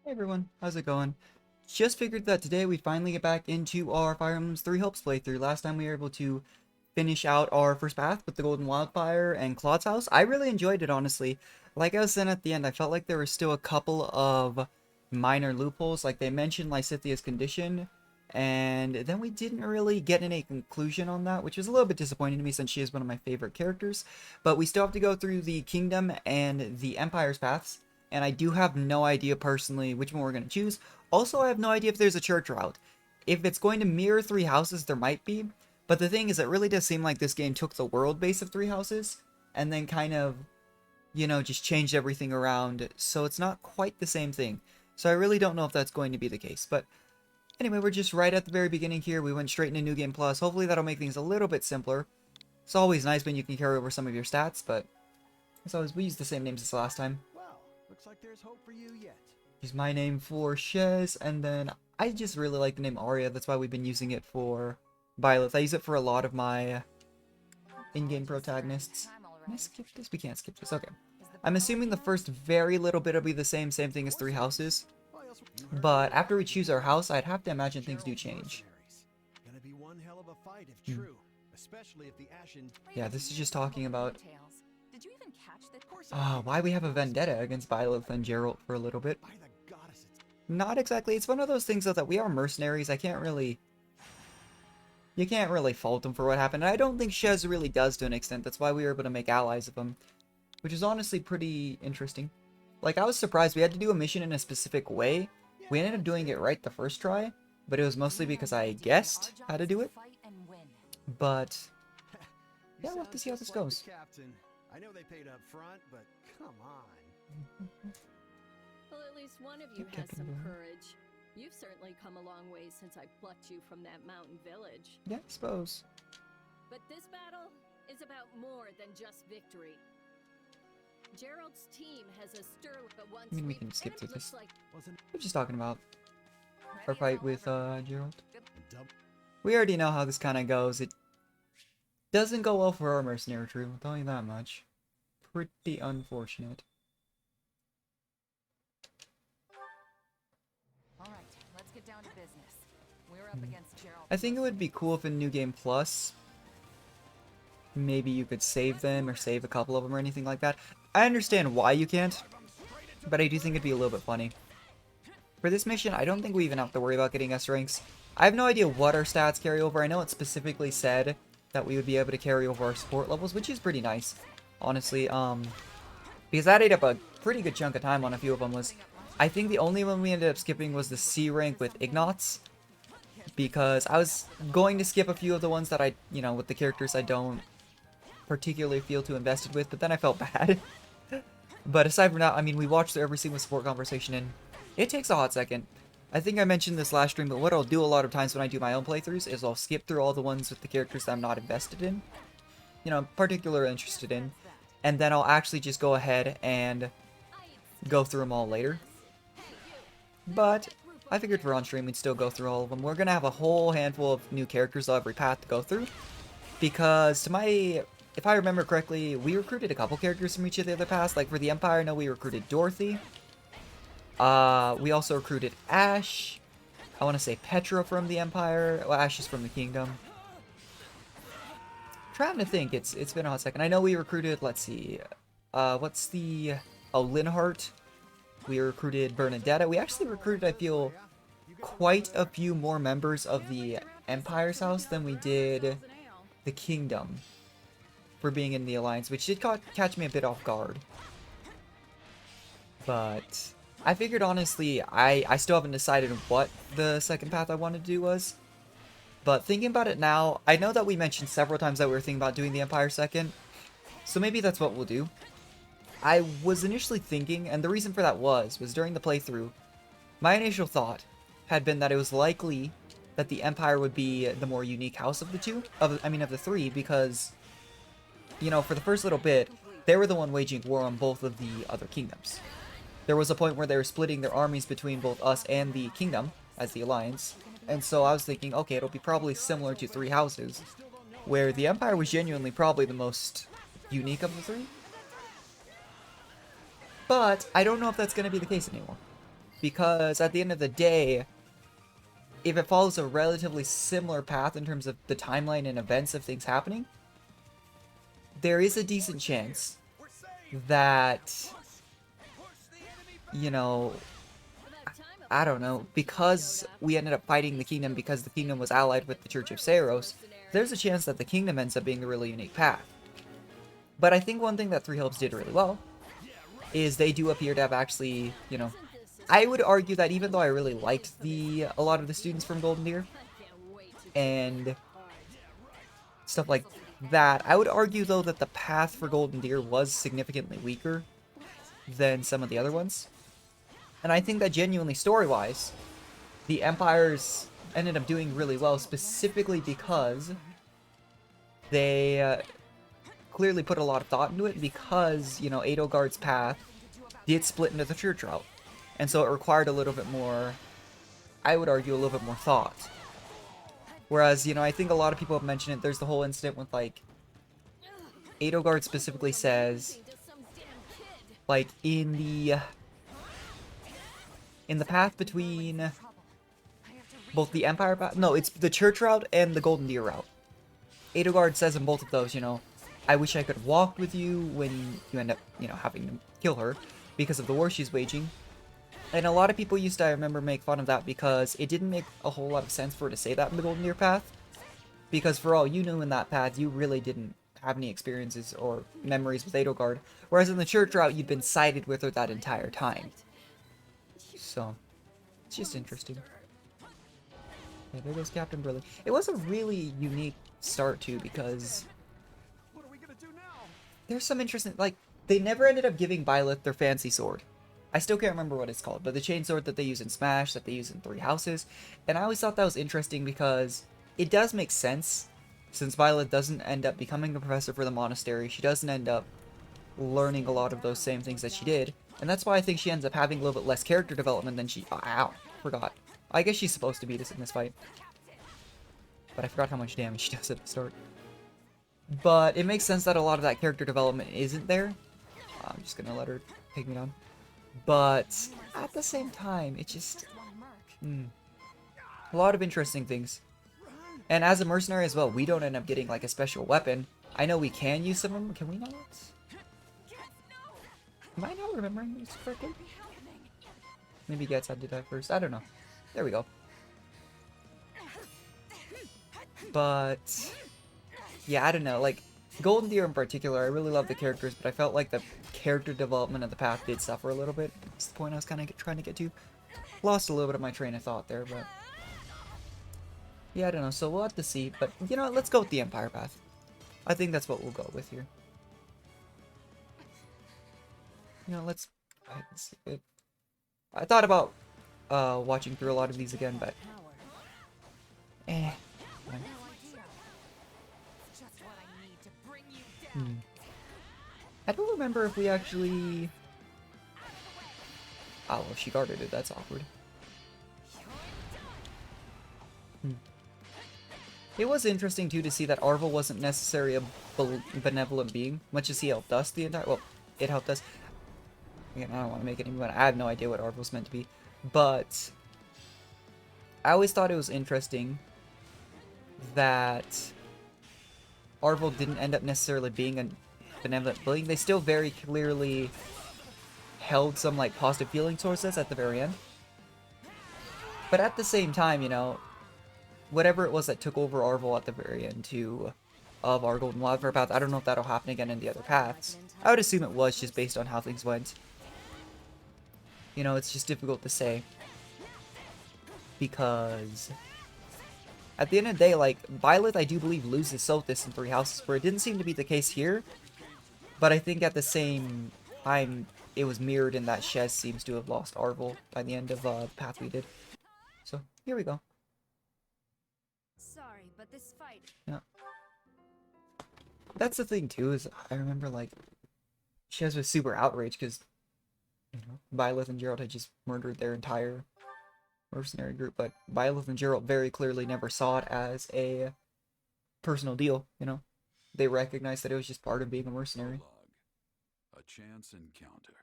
Hey everyone, how's it going? Just figured that today we finally get back into our Fire Emblem Three Hopes playthrough. Last time we were able to finish out our first path with the Golden Wildfire and Claude's house. I really enjoyed it, honestly. Like I was saying at the end, I felt like there were still a couple of minor loopholes. Like they mentioned Lysithia's condition, and then we didn't really get any conclusion on that, which was a little bit disappointing to me since she is one of my favorite characters. But we still have to go through the Kingdom and the Empire's paths, and I do have no idea personally which one we're going to choose. Also, I have no idea if there's a church route. If it's going to mirror Three Houses, there might be, but the thing is, it really does seem like this game took the world base of Three Houses and then kind of, just changed everything around, so it's not quite the same thing. So I really don't know if that's going to be the case, but anyway, we're just right at the very beginning here. We went straight into New Game Plus. Hopefully that'll make things a little bit simpler. It's always nice when you can carry over some of your stats, but as always, we used the same names as last time. Looks like there's hope for you yet. Use my name for Shez, and then I just really like the name Arya. That's why we've been using it for Violet. I use it for a lot of my in-game protagonists. Can I skip this? We can't skip this. Okay. I'm assuming the first very little bit will be the same thing as Three Houses. But after we choose our house, I'd have to imagine things do change. Gonna be one hell of a fight if true, especially if the Ashen. Yeah, this is just talking about Did you even catch that? why we have a vendetta against Violet and Geralt for a little bit. By the goddesses. Not exactly. It's one of those things though that we are mercenaries. You can't really fault them for what happened. And I don't think Shez really does to an extent. That's why we were able to make allies of him, which is honestly pretty interesting. Like, I was surprised. We had to do a mission in a specific way. We ended up doing it right the first try, but it was mostly because I guessed how to do it. But yeah, we'll have to see how this goes. Captain. I know they paid up front, but come on. Well, at least one of you has some courage. You've certainly come a long way since I plucked you from that mountain village. Yeah, I suppose. But this battle is about more than just victory. Gerald's team has a sterling, but once I mean, we can skip through this. like We're just talking about our fight with Gerald. Dub- We already know how this kind of goes. It doesn't go well for our mercenary troop, I'll tell you that much. Pretty unfortunate. All right, let's get down to business. We're up against Gerald. I think it would be cool if in New Game Plus, maybe you could save them or save a couple of them or anything like that. I understand why you can't, but I do think it'd be a little bit funny. For this mission, I don't think we even have to worry about getting S ranks. I have no idea what our stats carry over. I know it specifically said that we would be able to carry over our support levels, which is pretty nice, honestly. Because that ate up a pretty good chunk of time on a few of them. I think the only one we ended up skipping was the C rank with Ignatz, because I was going to skip a few of the ones that I, with the characters I don't particularly feel too invested with, but then I felt bad. But aside from that, I mean, we watched through every single support conversation, and it takes a hot second. I think I mentioned this last stream, but what I'll do a lot of times when I do my own playthroughs is I'll skip through all the ones with the characters that I'm not invested in, particularly interested in, and then I'll actually just go ahead and go through them all later. But I figured for on stream we'd still go through all of them. We're gonna have a whole handful of new characters on every path to go through, because if I remember correctly, we recruited a couple characters from each of the other paths. Like for the Empire, I know we recruited Dorothy. We also recruited Ash. I want to say Petra from the Empire. Well, Ash is from the Kingdom. Trying to think. It's been a hot second. I know we recruited, let's see. What's the... Oh, Linhardt. We recruited Bernadetta. We actually recruited, I feel, quite a few more members of the Empire's house than we did the Kingdom for being in the Alliance, which did catch me a bit off guard. But I figured, honestly, I still haven't decided what the second path I wanted to do was. But thinking about it now, I know that we mentioned several times that we were thinking about doing the Empire second, so maybe that's what we'll do. I was initially thinking, and the reason for that was during the playthrough, my initial thought had been that it was likely that the Empire would be the more unique house of the two, of the three, because for the first little bit, they were the one waging war on both of the other kingdoms. There was a point where they were splitting their armies between both us and the kingdom, as the Alliance, and so I was thinking, okay, it'll be probably similar to Three Houses, where the Empire was genuinely probably the most unique of the three. But I don't know if that's going to be the case anymore. because at the end of the day, if it follows a relatively similar path in terms of the timeline and events of things happening, there is a decent chance that, you know, I don't know, because we ended up fighting the kingdom because the kingdom was allied with the Church of Saros, there's a chance that the kingdom ends up being a really unique path. But I think one thing that Three Hopes did really well is they do appear to have actually, you know, I would argue that even though I really liked a lot of the students from Golden Deer and stuff like that, I would argue though that the path for Golden Deer was significantly weaker than some of the other ones. And I think that genuinely story-wise, the Empires ended up doing really well, specifically because they clearly put a lot of thought into it, because, you know, Edelgard's path did split into the church route. And so it required a little bit more, I would argue, a little bit more thought. Whereas, you know, I think a lot of people have mentioned it, there's the whole incident with, like, Edelgard specifically says, like, in the path between both the Empire path, no, it's the church route and the Golden Deer route. Edelgard says in both of those, you know, I wish I could have walked with you when you end up, you know, having to kill her because of the war she's waging. And a lot of people used to, I remember, make fun of that because it didn't make a whole lot of sense for her to say that in the Golden Deer path. Because for all you knew in that path, you really didn't have any experiences or memories with Edelgard. Whereas in the church route, you'd been sided with her that entire time. So, it's just interesting. Yeah, there goes Captain Brilliant. It was a really unique start too, because What are we gonna do now? there's some interesting, like, they never ended up giving Byleth their fancy sword. I still can't remember what it's called, but the chain sword that they use in Smash, that they use in Three Houses, and I always thought that was interesting because it does make sense, since Violet doesn't end up becoming a professor for the monastery, she doesn't end up learning a lot of those same things that she did, and that's why I think she ends up having a little bit less character development than she, ow, forgot. I guess she's supposed to beat us in this fight, but I forgot how much damage she does at the start. But it makes sense that a lot of that character development isn't there. I'm just gonna let her take me down. But at the same time, it just... a lot of interesting things. And as a mercenary as well, we don't end up getting like a special weapon. I know we can use some of them. Can we not? Am I not remembering this correctly? Maybe Getz had to die first. I don't know. There we go. But... yeah, I don't know. Like, Golden Deer in particular, I really love the characters, but I felt like the character development of the path did suffer a little bit. That's the point I was kind of trying to get to. Lost a little bit of my train of thought there, but... yeah, I don't know. So we'll have to see. But, you know what? Let's go with the Empire path. I think that's what we'll go with here. You know, let's see it. I thought about watching through a lot of these again, but... fine. I don't remember if we actually... oh, well, she guarded it. That's awkward. It was interesting, too, to see that Arvel wasn't necessarily a benevolent being, much as he helped us the entire... well, it helped us. Again, I don't want to make it anyone. I have no idea what Arvel's meant to be. But... I always thought it was interesting that Arvel didn't end up necessarily being a benevolent being. They still very clearly held some, like, positive feeling towards us at the very end. But at the same time, you know, whatever it was that took over Arvel at the very end, too, of our Golden Wildfire path, I don't know if that'll happen again in the other paths. I would assume it was, just based on how things went. You know, it's just difficult to say. Because... at the end of the day, like, Violet, I do believe, loses Sothis in Three Houses, where it didn't seem to be the case here. But I think at the same time, it was mirrored in that Shez seems to have lost Arvel by the end of the path we did. So, here we go. Sorry, but this fight... yeah. That's the thing, too, is I remember, like, Shez was super outraged because, you know, Violet and Gerald had just murdered their entire mercenary group, but Violet and Gerald very clearly never saw it as a personal deal, you know? They recognized that it was just part of being a mercenary. A chance encounter.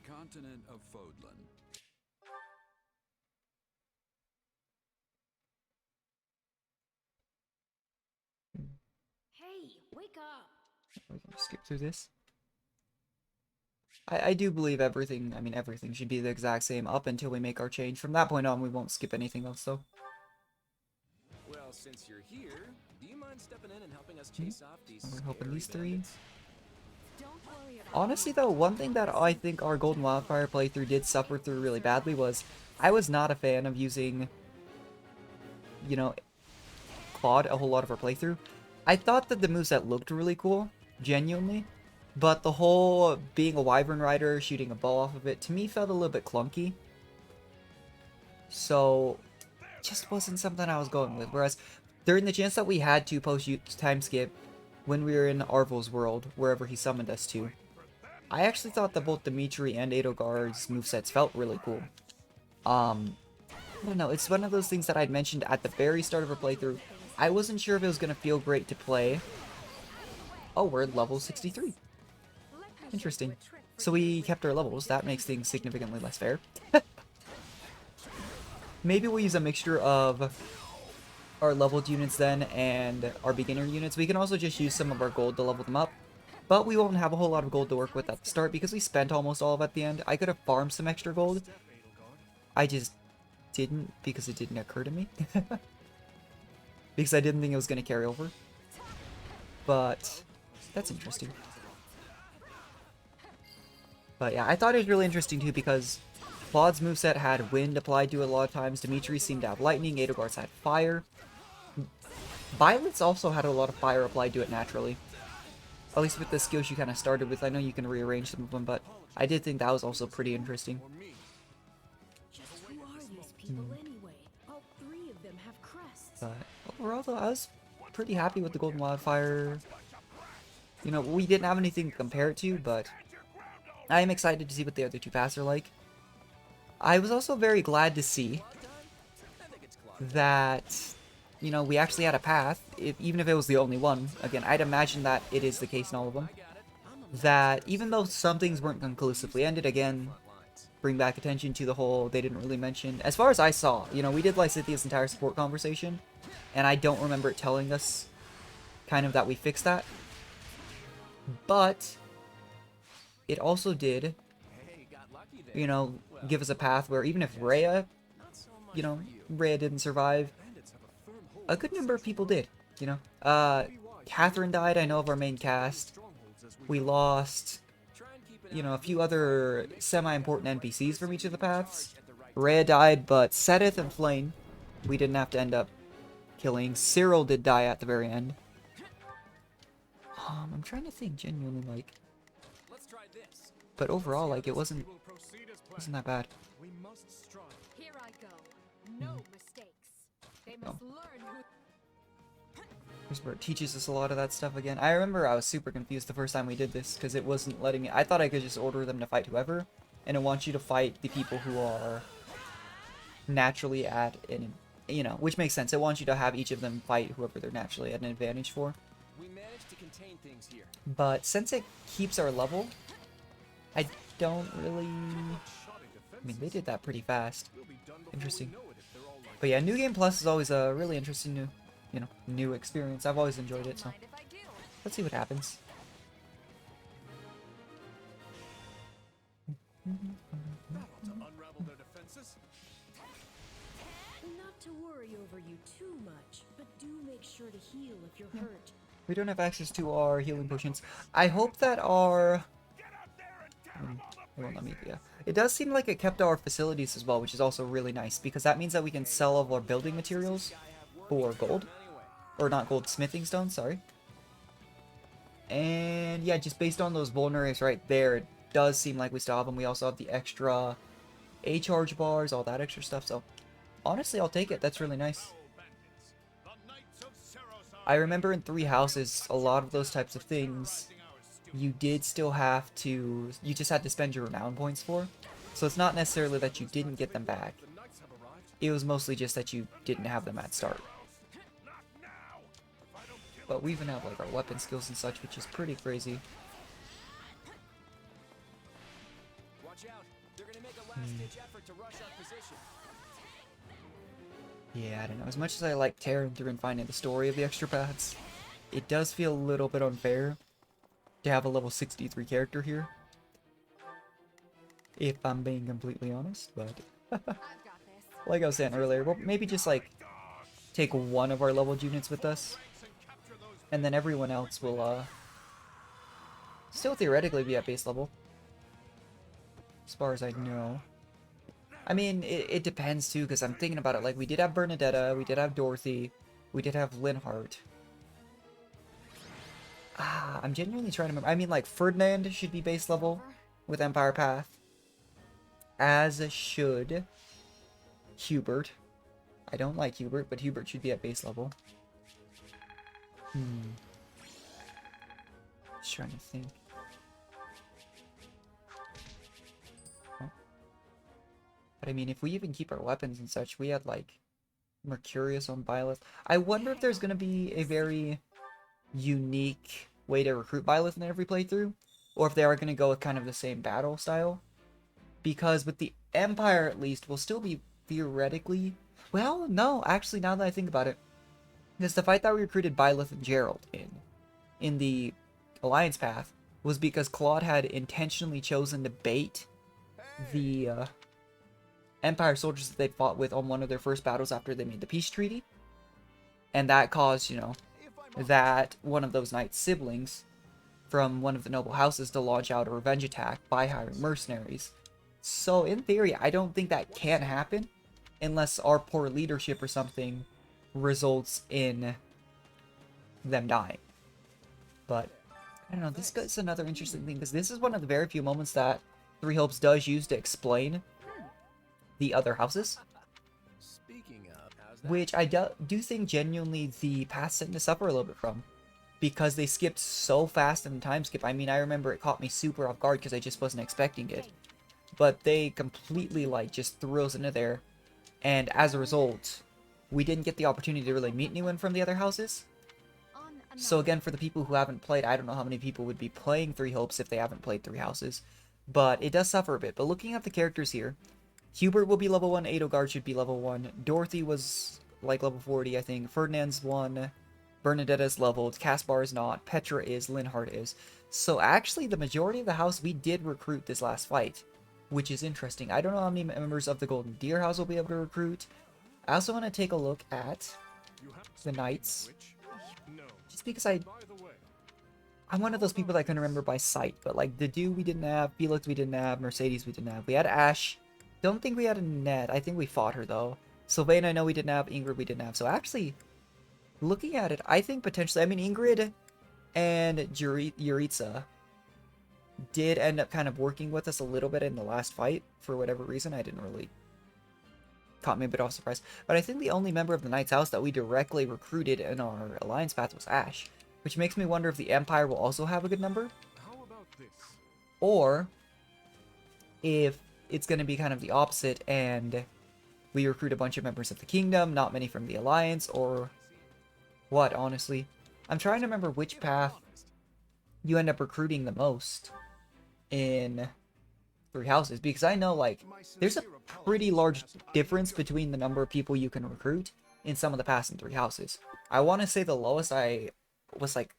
continent of Fodlan. Hey, wake up! We can skip through this. I do believe everything, I mean everything should be the exact same up until we make our change. From that point on, we won't skip anything else though. Well, since you're here, do you mind stepping in and helping us chase off these We're hoping scary these three. bandits? Don't worry about Honestly though, one thing that I think our Golden Wildfire playthrough did suffer through really badly was I was not a fan of using, you know, Claude a whole lot of our playthrough. I thought that the moveset looked really cool, genuinely, but the whole being a Wyvern Rider, shooting a ball off of it, to me felt a little bit clunky. So, just wasn't something I was going with. Whereas, during the chance that we had to post time skip when we were in Arvel's world, wherever he summoned us to, I actually thought that both Dimitri and Edelgard's movesets felt really cool. I don't know, it's one of those things that I'd mentioned at the very start of our playthrough. I wasn't sure if it was going to feel great to play. Oh, we're at level 63. Interesting. So we kept our levels. That makes things significantly less fair. Maybe we'll use a mixture of our leveled units then and our beginner units. We can also just use some of our gold to level them up. But we won't have a whole lot of gold to work with at the start because we spent almost all of it at the end. I could have farmed some extra gold. I just didn't because it didn't occur to me. Because I didn't think it was going to carry over. But that's interesting. But yeah, I thought it was really interesting too because Claude's moveset had wind applied to it a lot of times. Dimitri seemed to have lightning. Edelgard's had fire. Violet's also had a lot of fire applied to it naturally. At least with the skills you kind of started with. I know you can rearrange some of them, but I did think that was also pretty interesting. just who are these people anyway? All three of them have crests. But overall though, I was pretty happy with the Golden Wildfire. You know, we didn't have anything to compare it to, but I am excited to see what the other two paths are like. I was also very glad to see that, you know, we actually had a path, even if it was the only one. Again, I'd imagine that it is the case in all of them. That even though some things weren't conclusively ended, again, bring back attention to the whole they didn't really mention. As far as I saw, you know, we did Lysithia's entire support conversation, and I don't remember it telling us kind of that we fixed that. But it also did, you know, give us a path where even if Rhea, you know, Rhea didn't survive, a good number of people did, you know. Catherine died, I know, of our main cast. We lost, you know, a few other semi-important NPCs from each of the paths. Rhea died, but Sedith and Flame, we didn't have to end up killing. Cyril did die at the very end. I'm trying to think genuinely, like, but overall, like, it wasn't that bad. Here I go. No mistakes. They must learn who. Here's where it teaches us a lot of that stuff again. I remember I was super confused the first time we did this, because it wasn't letting me. I thought I could just order them to fight whoever, and it wants you to fight the people who are naturally at an, you know, which makes sense. It wants you to have each of them fight whoever they're naturally at an advantage for. We managed to contain things here. But since it keeps our level, I don't really... I mean, they did that pretty fast. Interesting. But yeah, New Game Plus is always a really interesting new, you know, new experience. I've always enjoyed it, so let's see what happens. Not to worry over you too much, but do make sure to heal if you're hurt. We don't have access to our healing potions. I hope that our... Well, let me, yeah. It does seem like it kept our facilities as well, which is also really nice, because that means that we can sell all of our building materials for gold. Or not gold, smithing stones, sorry. And yeah, just based on those vulneraries right there, it does seem like we still have them. We also have the extra A-charge bars, all that extra stuff, so honestly, I'll take it. That's really nice. I remember in Three Houses, a lot of those types of things, you did still have to, you just had to spend your renown points for. So it's not necessarily that you didn't get them back. It was mostly just that you didn't have them at start. But we even have like our weapon skills and such, which is pretty crazy. Watch out. They're gonna make a last-ditch effort to rush our position. Yeah, I don't know. As much as I like tearing through and finding the story of the extra paths, it does feel a little bit unfair to have a level 63 character here. If I'm being completely honest, but I've got this. like I was saying earlier, we'll maybe just like take one of our leveled units with us, and then everyone else will still theoretically be at base level, as far as I know. I mean, it depends too, because I'm thinking about it. Like, we did have Bernadetta, we did have Dorothy, we did have Linhardt. I'm genuinely trying to remember. I mean, like, Ferdinand should be base level with Empire Path, as should Hubert. I don't like Hubert, but Hubert should be at base level. Just trying to think. Oh. But I mean, if we even keep our weapons and such, we had like Mercurius on Byleth. I wonder if there's going to be a very unique way to recruit Byleth in every playthrough, or if they are going to go with kind of the same battle style. Because with the Empire, at least, we'll still be theoretically... Well, no, actually, now that I think about it, because the fight that we recruited Byleth and Gerald in the Alliance path was because Claude had intentionally chosen to bait the Empire soldiers that they fought with on one of their first battles after they made the peace treaty. And that caused, you know, that one of those knights' siblings from one of the noble houses to launch out a revenge attack by hiring mercenaries. So, in theory, I don't think that can happen unless our poor leadership or something results in them dying. But, I don't know, this is another interesting thing, because this is one of the very few moments that Three Hopes does use to explain the other houses. Speaking of, how's that? Which I do think genuinely the paths tend to suffer a little bit from. Because they skipped so fast in the time skip. I mean, I remember it caught me super off guard because I just wasn't expecting it. But they completely, like, just threw us into there. And as a result, we didn't get the opportunity to really meet anyone from the other houses. So again, for the people who haven't played, I don't know how many people would be playing Three Hopes if they haven't played Three Houses. But it does suffer a bit. But looking at the characters here, Hubert will be level 1, Edelgard should be level 1, Dorothy was like level 40, I think, Ferdinand's 1, Bernadetta's leveled, Caspar is not, Petra is, Linhardt is. So actually, the majority of the house we did recruit this last fight, which is interesting. I don't know how many members of the Golden Deer House will be able to recruit. I also want to take a look at the Knights, just because I'm one of those people that can remember by sight, but like Dedu we didn't have, Felix we didn't have, Mercedes we didn't have. We had Ash. Don't think we had a Ned. I think we fought her though. Sylvain I know we didn't have, Ingrid we didn't have. So actually, looking at it, I think potentially, I mean Ingrid and Yuritsa did end up kind of working with us a little bit in the last fight for whatever reason. I didn't really... Caught me a bit off surprise. But I think the only member of the Knight's House that we directly recruited in our Alliance path was Ash. Which makes me wonder if the Empire will also have a good number. How about this? Or if it's going to be kind of the opposite and we recruit a bunch of members of the Kingdom, not many from the Alliance, or what, honestly. I'm trying to remember which path you end up recruiting the most in Three Houses, because I know, like, there's a pretty large difference between the number of people you can recruit in some of the paths in Three Houses. I want to say the lowest I was like,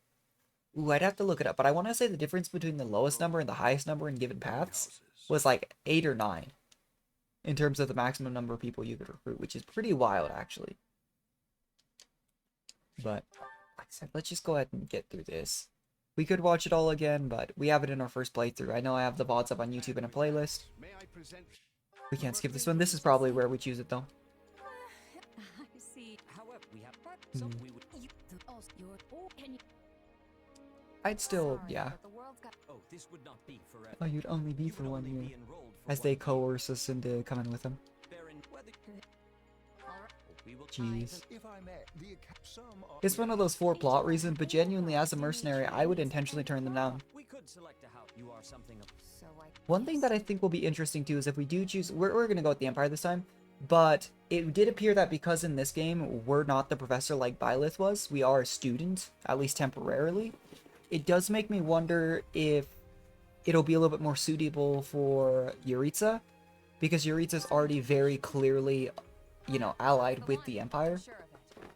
ooh, I'd have to look it up, but I want to say the difference between the lowest number and the highest number in given paths was like 8 or 9 in terms of the maximum number of people you could recruit, which is pretty wild, actually. But, like I said, let's just go ahead and get through this. We could watch it all again, but we have it in our first playthrough. I know I have the VODs up on YouTube in a playlist. We can't skip this one. This is probably where we choose it, though. I see. However, we have some we would. I'd still, Sorry, yeah. but the world's got... Oh, this would not be forever. Oh, you'd only be You for would 1 only year. be enrolled for As 1 they year. coerce us into coming with them. Baron, whether All right. we will Jeez. If I may, some are It's one of those 4 plot reasons, but genuinely as a mercenary, I would intentionally turn them down. we could select a house. You are something of So I... One thing that I think will be interesting too is if we do choose, we're going to go with the Empire this time, but it did appear that because in this game we're not the professor like Byleth was, we are a student, at least temporarily. It does make me wonder if it'll be a little bit more suitable for Yuritsa, because Yuritsa's already very clearly, you know, allied with the Empire,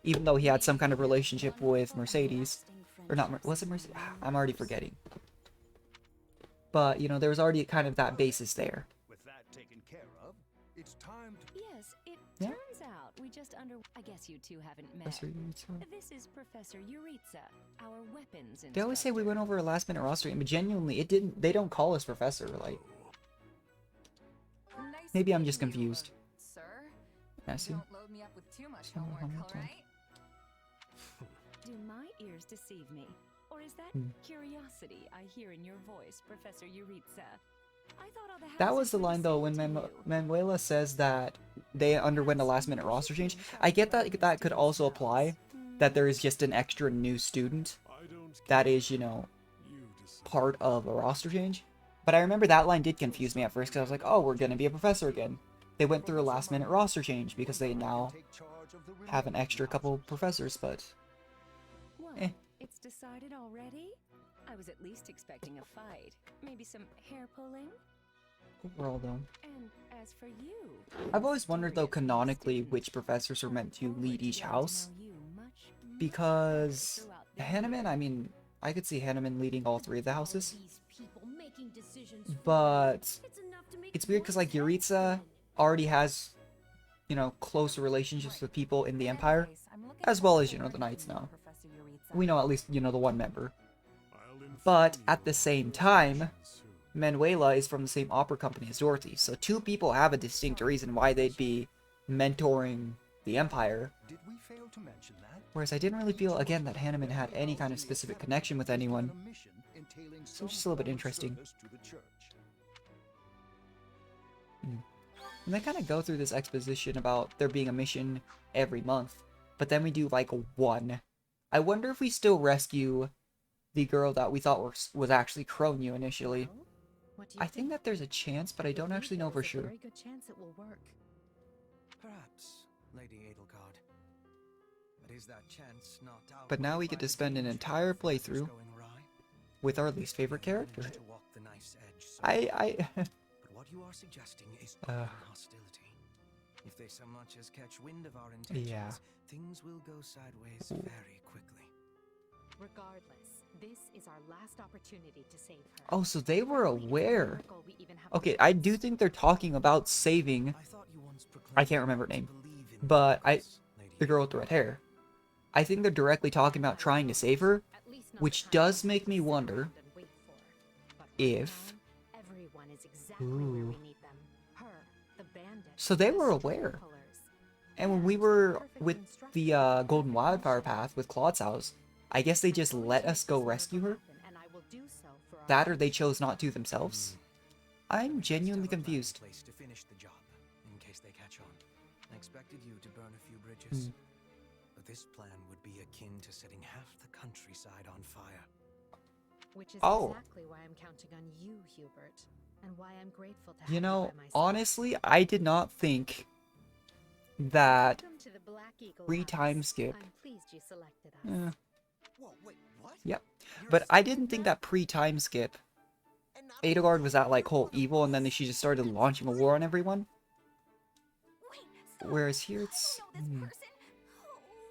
even though he had some kind of relationship with Mercedes. Or not, was it Mercedes? I'm already forgetting. But, you know, there was already kind of that basis there. With that taken care of, it's time to... Yes, it Yeah. turns out we just I guess you two haven't met. Professor Yuritsa. This is Professor Yuritsa, our weapons They always say we instructor. went over a last minute roster, but genuinely, it didn't. They don't call us Professor. Like, Nice maybe I'm meeting just you, confused. Sir, I see. don't load me up with too much Someone homework, homework, all right? Do my ears deceive me? Or is that curiosity I hear in your voice, Professor Yuritsa? I thought all the That was the line though when Manuela says that they underwent a last minute roster change. I get that that could also apply, that there is just an extra new student that is, you know, part of a roster change. But I remember that line did confuse me at first because I was like, oh, we're gonna be a professor again. They went through a last minute roster change because they now take charge of the have an extra couple professors, but What? Eh. It's decided already? I was at least expecting a fight. Maybe some hair pulling? overall though. And as for you... I've always wondered though canonically which professors are meant to lead each house. Because Hanneman, I mean, I could see Hanneman leading all three of the houses. But it's weird because like Yuritsa already has, you know, closer relationships with people in the Empire, as well as, you know, the Knights now. We know at least, you know, the one member. But at the same time, Manuela is from the same opera company as Dorothy, so two people have a distinct reason why they'd be mentoring the Empire. Did we fail to mention that? Whereas I didn't really feel, again, that Hanneman had any kind of specific connection with anyone. So it's just a little bit interesting. And they kind of go through this exposition about there being a mission every month, but then we do like one. I wonder if we still rescue the girl that we thought was actually Cronyu initially. I think that there's a chance, but I don't actually know for sure. Very good chance it will work. Perhaps, Lady Edelgard. But is that chance not out? But now we get to spend an entire playthrough with our least favorite character. But what you are suggesting is open hostility. If they so much as catch wind of our intentions, Yeah. things will go sideways Ooh. very quickly. Regardless, this is our last opportunity to save her. Oh, so they were aware. We even have Okay, I do think they're talking about saving I thought you once proclaimed I can't remember her to name, believe in but this, Lady the girl with the red hair. I think they're directly talking about trying to save her, at least not which the kind does we make me sit wonder around and wait for. But right if... now, everyone is exactly where Ooh. we need them. Her, the bandit. So they the were string aware. pullers. And when we were with the Golden Wildfire path with Claude's house, I guess they just let us go rescue her? And I will do so for our That or they chose not to themselves? I'm genuinely Still a bad confused. place to finish the job, in case they catch on. I expected you to burn a few bridges, but this plan would be akin to setting half the countryside on fire. Which is Oh. exactly why I'm counting on you, Hubert, and why I'm grateful to have You know, by my side. honestly, I did not think that Welcome to the Black Eagle free House. time skip. I'm pleased you selected us. Eh, Whoa, wait, what? yep. But I didn't think that pre-time skip, Edelgard was that like whole evil and then she just started launching a war on everyone. Whereas here it's...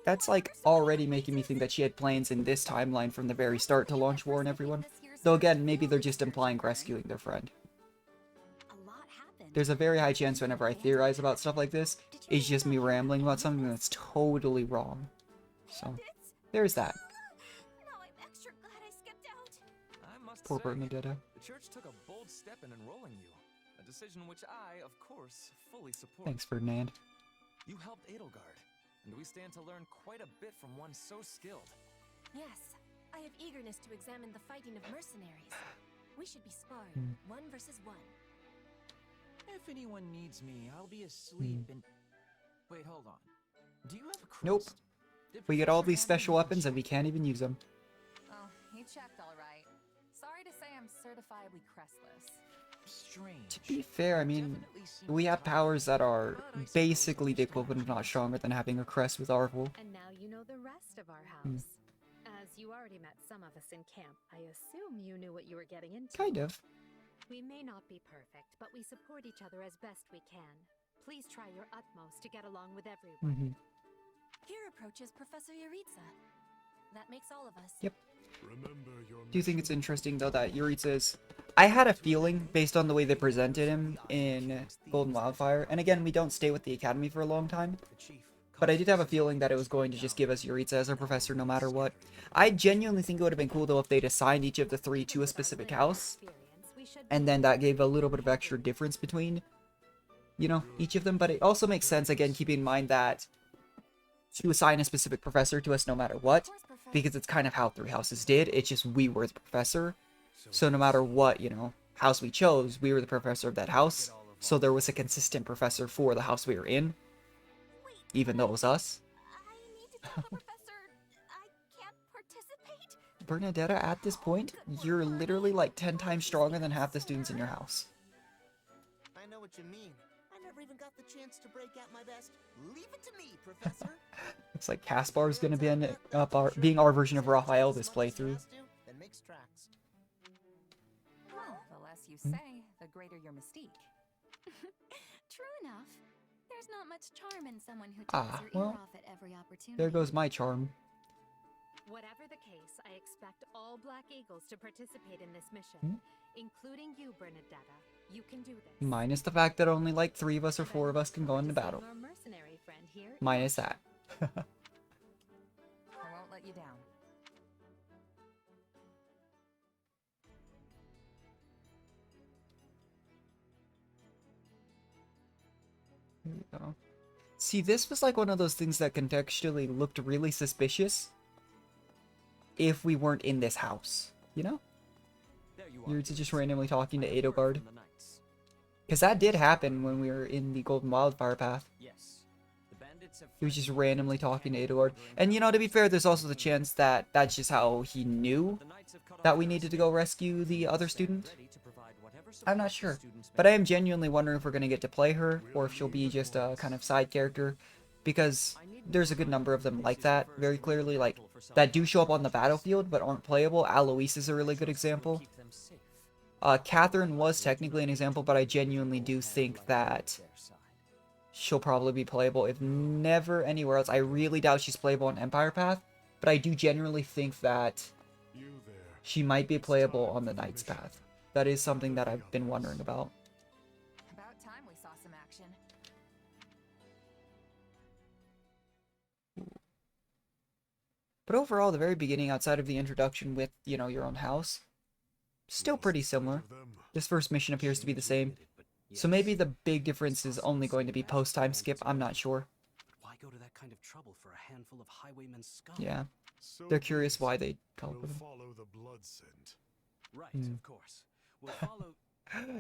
That's like already making me think that she had plans in this timeline from the very start to launch war on everyone. Though again, maybe they're just implying rescuing their friend. There's a very high chance whenever I theorize about stuff like this, it's just me rambling about something that's totally wrong. So, there's that. Now I'm extra glad I skipped out. I must Poor say, Bernadetta. the church took a bold step in enrolling you. A decision which I, of course, fully support. Thanks, Ferdinand. You helped Edelgard, and we stand to learn quite a bit from one so skilled. Yes, I have eagerness to examine the fighting of mercenaries. We should be sparring, 1 versus 1. If anyone needs me, I'll be asleep and... Wait, hold on. Do you have a crest? Nope. Did We get all Professor these special Hanneman weapons and we can't even use them. Oh, he checked all right. Sorry to say I'm certifiably crestless. Strange. To be fair, I mean, Definitely seems we have toxic, powers that are but I suppose basically the it's equivalent, if not natural. stronger, than having a crest with Arvel. And now you know the rest of our house. As you already met some of us in camp, I assume you knew what you were getting into. Kind of. We may not be perfect, but we support each other as best we can. Please try your utmost to get along with everyone. Here approaches Professor Yuritsa. That makes all of us. Yep. Do you think it's interesting, though, that Yuritsa's... I had a feeling, based on the way they presented him in Golden Wildfire, and again, we don't stay with the Academy for a long time, but I did have a feeling that it was going to just give us Yuritsa as our professor no matter what. I genuinely think it would have been cool, though, if they'd assigned each of the three to a specific house, and then that gave a little bit of extra difference between, you know, each of them, but it also makes sense, again, keeping in mind that to assign a specific professor to us no matter what, because it's kind of how Three Houses did, it's just we were the professor, so no matter what, you know, house we chose, we were the professor of that house, so there was a consistent professor for the house we were in, even though it was us. I need to tell the professor I can't participate. Bernadetta, at this point, you're literally like 10 times stronger than half the students in your house. I know what you mean. I never even got the chance to break out my best. Leave it to me, Professor. Looks like Caspar's gonna be being our version of Raphael this playthrough. That makes tracks. Well, the less you say, the greater your mystique. True enough. There's not much charm in someone who Ah, takes your well, ear off at every opportunity. there goes my charm. Whatever the case, I expect all Black Eagles to participate in this mission, including you, Bernadetta. You can do this. Minus the fact that only like 3 of us or 4 of us can go into battle. Our mercenary friend here. Minus that. I won't let you down. Here we go. See, this was like one of those things that contextually looked really suspicious if we weren't in this house, you know? You're just randomly talking to Edelgard. Because that did happen when we were in the Golden Wildfire path. He was just randomly talking to Edelgard. And, you know, to be fair, there's also the chance that that's just how he knew that we needed to go rescue the other student. I'm not sure. But I am genuinely wondering if we're going to get to play her, or if she'll be just a kind of side character. Because there's a good number of them like that, very clearly, like, that do show up on the battlefield, but aren't playable. Alois is a really good example. Catherine was technically an example, but I genuinely do think that she'll probably be playable, if never anywhere else. I really doubt she's playable on Empire Path, but I do genuinely think that she might be playable on the Knight's Path. That is something that I've been wondering about. About time we saw some action. But overall, the very beginning, outside of the introduction with, you know, your own house, still pretty similar. This first mission appears to be the same. So maybe the big difference is only going to be post-time skip, I'm not sure. Why go to that kind of trouble for a handful of highwaymen scum? Yeah. They're curious why they teleport them. Follow the blood scent. Right, of course. We'll follow...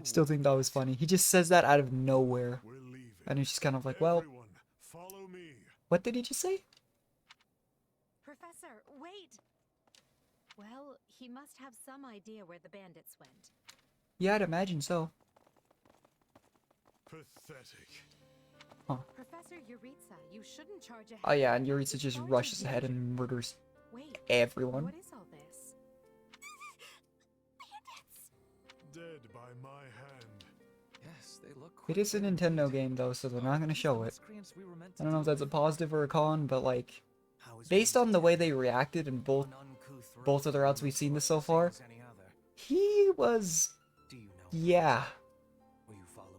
Still think that was funny. He just says that out of nowhere. We're leaving. And it's just kind of like, well, Everyone, follow me. what did he just say? Professor, wait! Well, he must have some idea where the bandits went. Yeah, I'd imagine so. Pathetic. Professor Yuritsa, you shouldn't charge ahead. Oh yeah, and Yuritsa just rushes ahead and murders Wait, everyone. what is all this? Dead by my hand. Yes, they look It is a Nintendo game though, so they're not going to show it. I don't know if that's a positive or a con, but like, based on the way they reacted in both of the routes we've seen this so far, he was, yeah.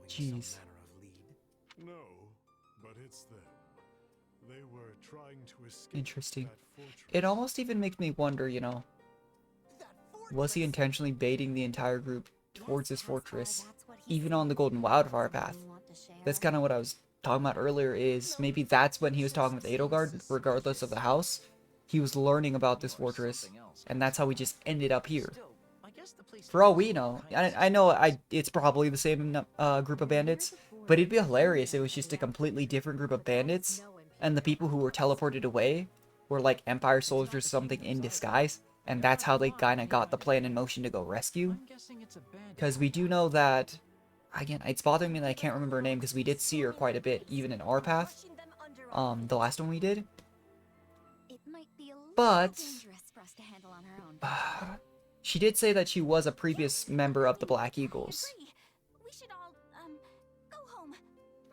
Jeez. No, but it's them. They were trying to escape Interesting. that fortress. It almost even makes me wonder, you know, was he intentionally baiting the entire group towards this fortress, even on the Golden Wildfire path? That's kind of what I was talking about earlier, is maybe that's when he was talking with Edelgard, regardless of the house. He was learning about this fortress, and that's how we just ended up here. For all we know, I know it's probably the same group of bandits, but it'd be hilarious if it was just a completely different group of bandits, and the people who were teleported away were like Empire soldiers or something in disguise, and that's how they kind of got the plan in motion to go rescue. Because we do know that, again, it's bothering me that I can't remember her name, because we did see her quite a bit, even in our path, the last one we did. It might be a little But dangerous for us to handle on our own. She did say that she was a previous member of the Black Eagles. I agree. We should all, go home.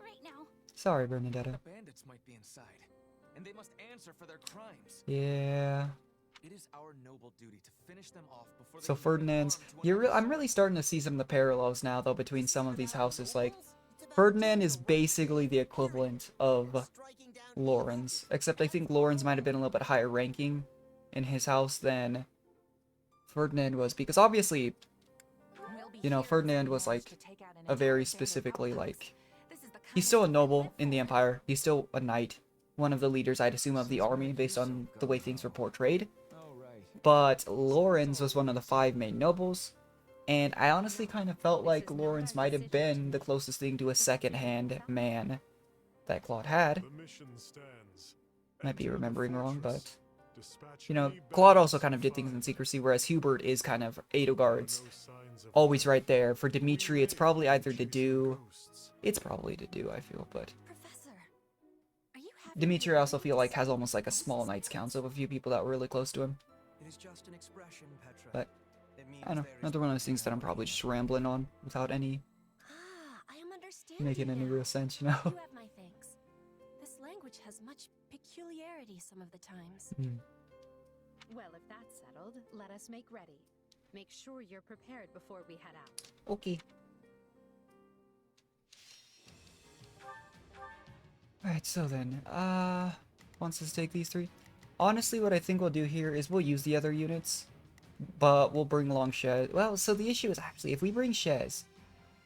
Right now. Sorry, Bernadetta. The bandits might be inside, and they must answer for their crimes. Yeah. It is our noble duty to finish them off before So they Ferdinand's... I'm really starting to see some of the parallels now, though, between some of these houses. Like, Ferdinand is basically the equivalent of Lorenz, except I think Lorenz might have been a little bit higher ranking in his house than Ferdinand was, because obviously, you know, Ferdinand was like a very specifically like, he's still a noble in the Empire, he's still a knight, one of the leaders, I'd assume, of the army based on the way things were portrayed. But Lorenz was one of the 5 main nobles, and I honestly kind of felt like Lorenz might have been the closest thing to a second-hand man that Claude had. Might be remembering wrong, but, you know, Claude also kind of did things in secrecy, whereas Hubert is kind of Edelgard's always right there. For Dimitri, it's probably either Dedu. It's probably Dedu, I feel, but... Dimitri, I also feel like, has almost like a small Knights Council of a few people that were really close to him. It is just an expression, Petra. But, I don't know, another one of those things that I'm probably just rambling on without any... I am understanding making any now. real sense, you know? You have my thanks. This language has much peculiarity some of the times. Well, if that's settled, let us make ready. Make sure you're prepared before we head out. Okay. Alright, so then, wants us to take these 3? Honestly, what I think we'll do here is we'll use the other units, but we'll bring along Shez. Well, so the issue is actually, if we bring Shez,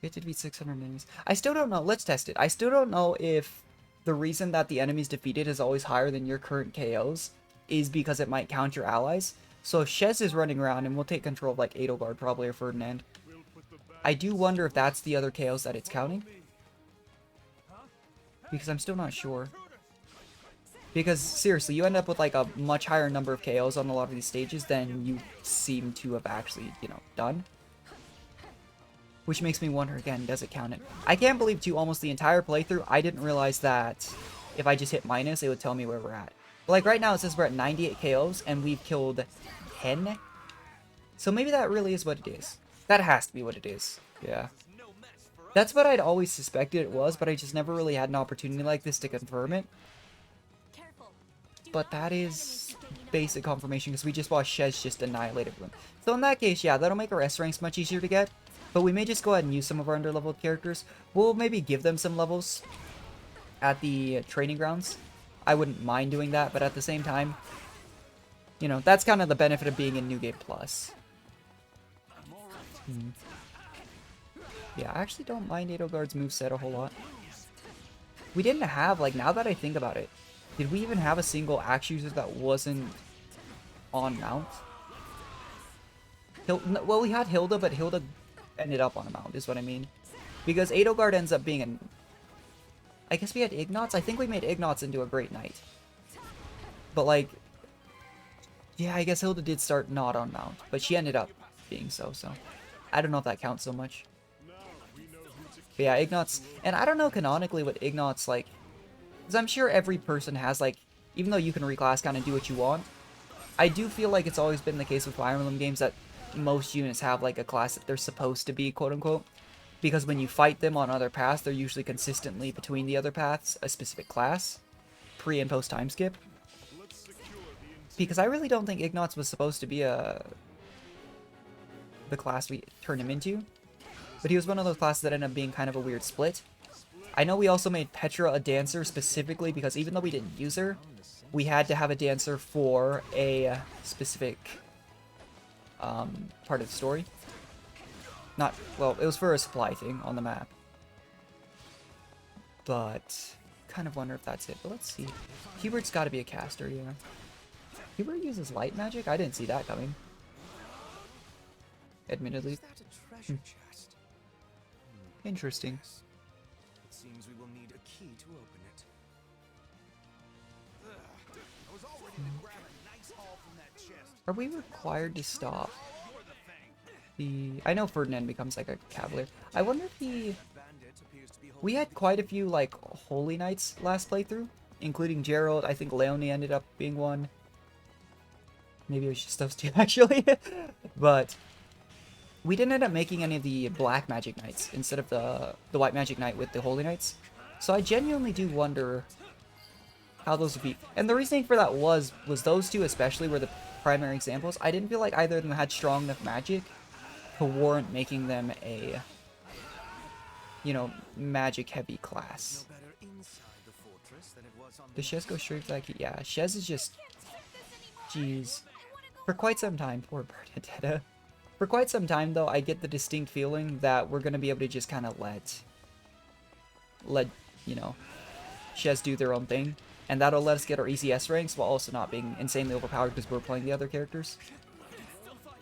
we have to defeat 600 enemies. I still don't know. Let's test it. I still don't know if the reason that the enemies defeated is always higher than your current KOs is because it might count your allies. So if Shez is running around, and we'll take control of, like, Edelgard, probably, or Ferdinand. I do wonder if that's the other KOs that it's counting. Because I'm still not sure. Because, seriously, you end up with, like, a much higher number of KOs on a lot of these stages than you seem to have actually, you know, done. Which makes me wonder, again, does it count it? I can't believe, too, almost the entire playthrough, I didn't realize that if I just hit minus, it would tell me where we're at. But, like, right now, it says we're at 98 KOs, and we've killed 10. So maybe that really is what it is. That has to be what it is. Yeah. That's what I'd always suspected it was, but I just never really had an opportunity like this to confirm it. But that is basic confirmation, because we just watched Shez just annihilate everyone. So in that case, yeah, that'll make our S ranks much easier to get. But we may just go ahead and use some of our underleveled characters. We'll maybe give them some levels at the training grounds. I wouldn't mind doing that, but at the same time, you know, that's kind of the benefit of being in New Game Plus. Yeah, I actually don't mind Edelgard's moveset a whole lot. We didn't have, like, now that I think about it, did we even have a single axe user that wasn't on mount? Well, we had Hilda, but Hilda ended up on a mount, is what I mean. Because Edelgard ends up being an... I guess we had Ignatz? I think we made Ignatz into a great knight. But, like... Yeah, I guess Hilda did start not on mount, but she ended up being so. I don't know if that counts so much. But yeah, Ignatz... And I don't know canonically what Ignatz, like... Because I'm sure every person has, like... Even though you can reclass, kind of do what you want, I do feel like it's always been the case with Fire Emblem games that most units have, like, a class that they're supposed to be, quote-unquote. Because when you fight them on other paths, they're usually consistently between the other paths, a specific class. Pre- and post-time skip. Because I really don't think Ignatz was supposed to be the class we turned him into. But he was one of those classes that ended up being kind of a weird split. I know we also made Petra a dancer specifically because even though we didn't use her, we had to have a dancer for a specific part of the story. Not, well, it was for a supply thing on the map. But, kind of wonder if that's it. But let's see. Hubert's got to be a caster, yeah. Hubert uses light magic? I didn't see that coming. Admittedly. Interesting. It seems we will need a key to open it. I was all ready to grab a nice haul from that chest. Are we required to stop the... I know Ferdinand becomes like a cavalier. I wonder if he... We had quite a few like holy knights last playthrough, including Gerald. I think Leonie ended up being one. Maybe it was just those two, actually. But we didn't end up making any of the black magic knights instead of the white magic knight with the holy knights. So I genuinely do wonder how those would be. And the reasoning for that was those two especially were the primary examples. I didn't feel like either of them had strong enough magic to warrant making them a, you know, magic heavy class. Does Shez go straight for that key? Yeah, Shez is just, jeez. For quite some time, poor Bernadetta. For quite some time though, I get the distinct feeling that we're gonna be able to just kind of let, you know, Shez do their own thing. And that'll let us get our easy S ranks while also not being insanely overpowered because we're playing the other characters.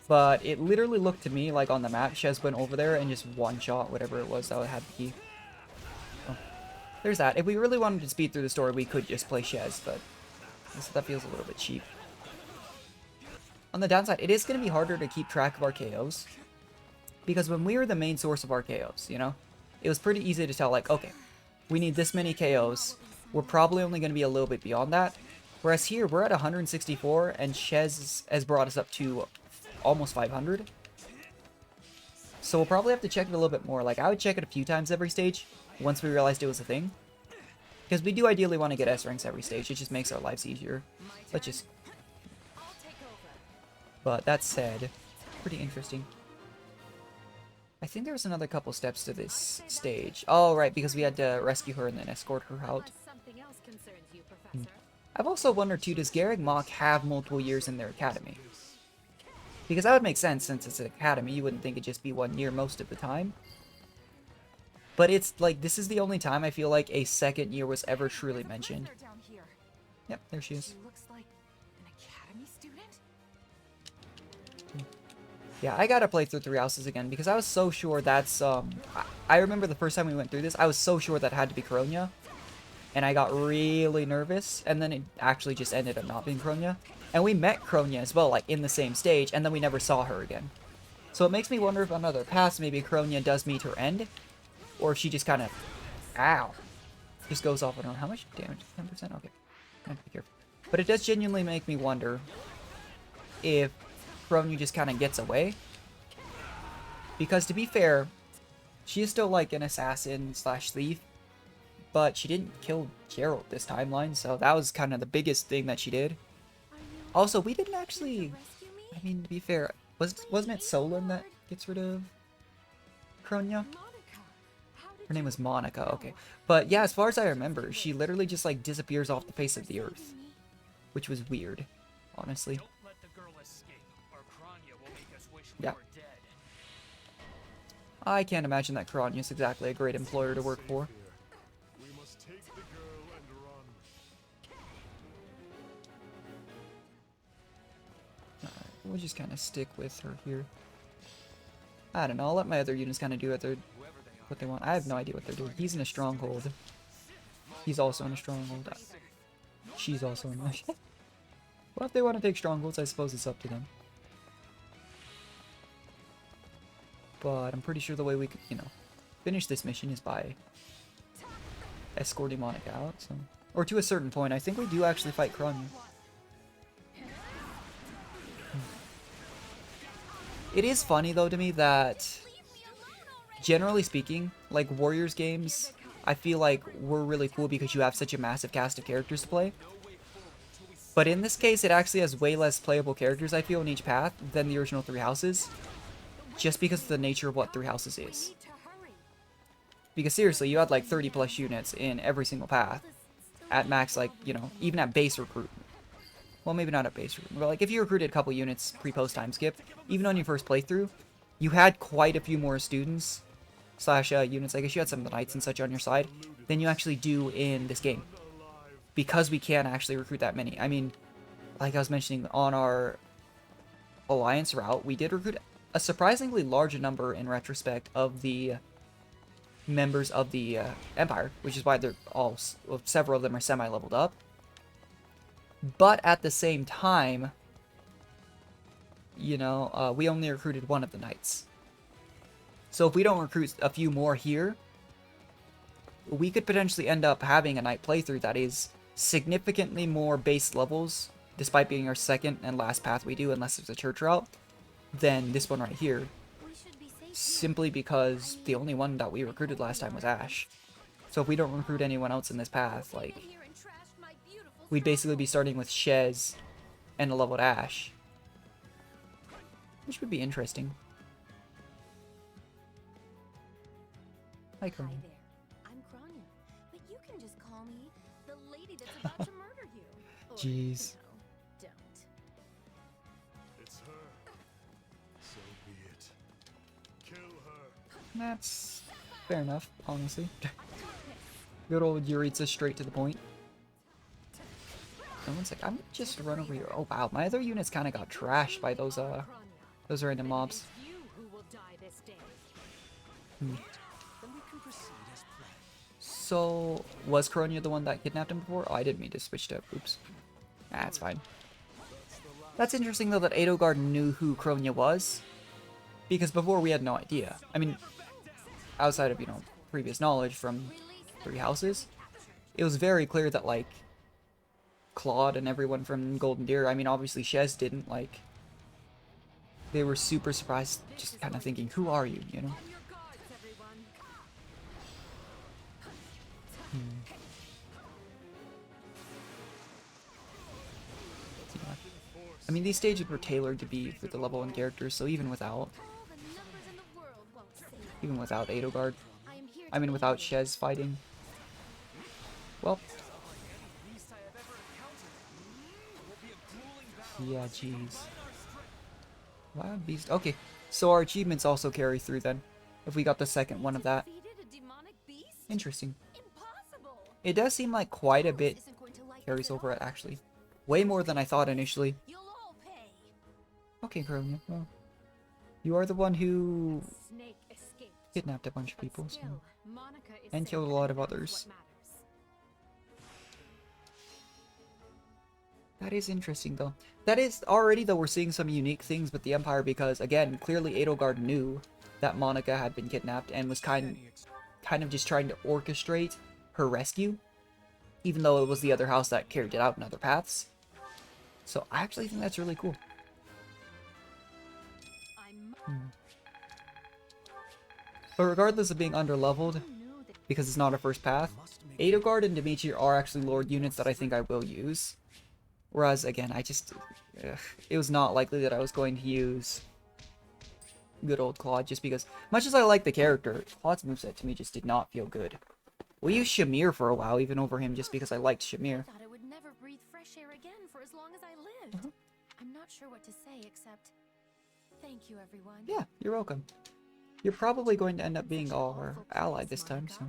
But it literally looked to me like on the map, Shez went over there and just one-shot whatever it was that had the key. Oh. There's that. If we really wanted to speed through the story, we could just play Shez, but that feels a little bit cheap. On the downside, it is going to be harder to keep track of our KOs. Because when we were the main source of our KOs, you know, it was pretty easy to tell, like, okay, we need this many KOs. We're probably only going to be a little bit beyond that. Whereas here, we're at 164, and Shez has brought us up to almost 500. So we'll probably have to check it a little bit more. Like, I would check it a few times every stage, once we realized it was a thing. Because we do ideally want to get S ranks every stage. It just makes our lives easier. Let's just... But that said, pretty interesting. I think there was another couple steps to this stage. Oh, right, because we had to rescue her and then escort her out. I've also wondered too, does Garreg Mach have multiple years in their academy? Because that would make sense since it's an academy. You wouldn't think it'd just be 1 year most of the time. But it's like, this is the only time I feel like a second year was ever truly mentioned. Yep, there she is. Yeah, I gotta play through Three Houses again because I was so sure that's, I remember the first time we went through this, I was so sure that had to be Kronia. And I got really nervous, and then it actually just ended up not being Kronia. And we met Kronia as well, like, in the same stage, and then we never saw her again. So it makes me wonder if on other paths, maybe Kronia does meet her end, or if she just kind of, ow, just goes off on her own. How much damage? 10%? Okay. I have to be careful. But it does genuinely make me wonder if Kronia just kind of gets away. Because to be fair, she is still like an assassin slash thief. But she didn't kill Geralt this timeline, so that was kind of the biggest thing that she did. Also, we didn't actually... I mean, to be fair, wasn't it Solon that gets rid of Kronia? Her name was Monica, okay. But yeah, as far as I remember, she literally just like disappears off the face of the earth. Which was weird, honestly. Yeah. I can't imagine that Kronia is exactly a great employer to work for. We'll just kind of stick with her here. I don't know, I'll let my other units kind of do what they want. I have no idea what they're doing. He's in a stronghold. He's also in a stronghold. She's also in a... Well, if they want to take strongholds, I suppose it's up to them. But I'm pretty sure the way we could, you know, finish this mission is by escorting Monica out, so... Or to a certain point, I think we do actually fight Kronia. It is funny, though, to me that, generally speaking, like, Warriors games, I feel like we're really cool because you have such a massive cast of characters to play. But in this case, it actually has way less playable characters, I feel, in each path than the original Three Houses. Just because of the nature of what Three Houses is. Because seriously, you had like 30 plus units in every single path. At max, like, you know, even at base recruit. Well, maybe not at base recruit, but like if you recruited a couple units pre-post time skip, even on your first playthrough, you had quite a few more students slash units. I guess you had some of the knights and such on your side than you actually do in this game. Because we can't actually recruit that many. I mean, like I was mentioning, on our Alliance route, we did recruit a surprisingly large number in retrospect of the members of the Empire, which is why they're all, well, several of them are semi-leveled up. But at the same time, you know, we only recruited one of the knights. So if we don't recruit a few more here, we could potentially end up having a knight playthrough that is significantly more base levels despite being our second and last path we do, unless it's a church route, than this one right here. Simply because the only one that we recruited last time was Ash. So if we don't recruit anyone else in this path, like, we'd basically be starting with Shez and a leveled Ash. Which would be interesting. Hi, Hi Kermit. there. I'm Kronya, but you can just call me the lady that's about to murder you. Or, Jeez. don't. It's her. So be it. Kill her. That's fair enough, honestly. Good old Yuritsa, straight to the point. And one sec, I'm gonna just run over here. Oh wow, my other units kind of got trashed by those random mobs. You who will die this day. Then we can proceed as planned. So, was Kronya the one that kidnapped him before? Oh, I didn't mean to switch to... Oops. That's fine. That's interesting, though, that Edelgard knew who Kronya was. Because before, we had no idea. I mean, outside of, you know, previous knowledge from Three Houses, it was very clear that, like, Claude and everyone from Golden Deer, I mean, obviously Shez didn't, like... They were super surprised, just kind of thinking, who are you, you know? Yeah. I mean, these stages were tailored to be for the level 1 characters, so even without Edelgard, I mean without Shez fighting, well, yeah, jeez. Wild Beast. Okay, so our achievements also carry through then, if we got the second one of that. Interesting. It does seem like quite a bit carries over it, actually. Way more than I thought initially. Okay, Kronya, well, you are the one who kidnapped a bunch of people, so... and killed a lot of others. That is interesting, though. That is already, though, we're seeing some unique things with the Empire because, again, clearly Edelgard knew that Monica had been kidnapped and was kind of just trying to orchestrate her rescue, even though it was the other house that carried it out in other paths. So I actually think that's really cool. But regardless of being underleveled, because it's not a first path, Edelgard and Dimitri are actually Lord units that I think I will use. Whereas, again, it was not likely that I was going to use good old Claude, just because, much as I like the character, Claude's moveset to me just did not feel good. We used Shamir for a while, even over him, just because I liked Shamir. I thought I would never breathe fresh air again for as long as I lived. I'm not sure what to say except thank you, everyone. Yeah, you're welcome. You're probably going to end up being our ally this time, so...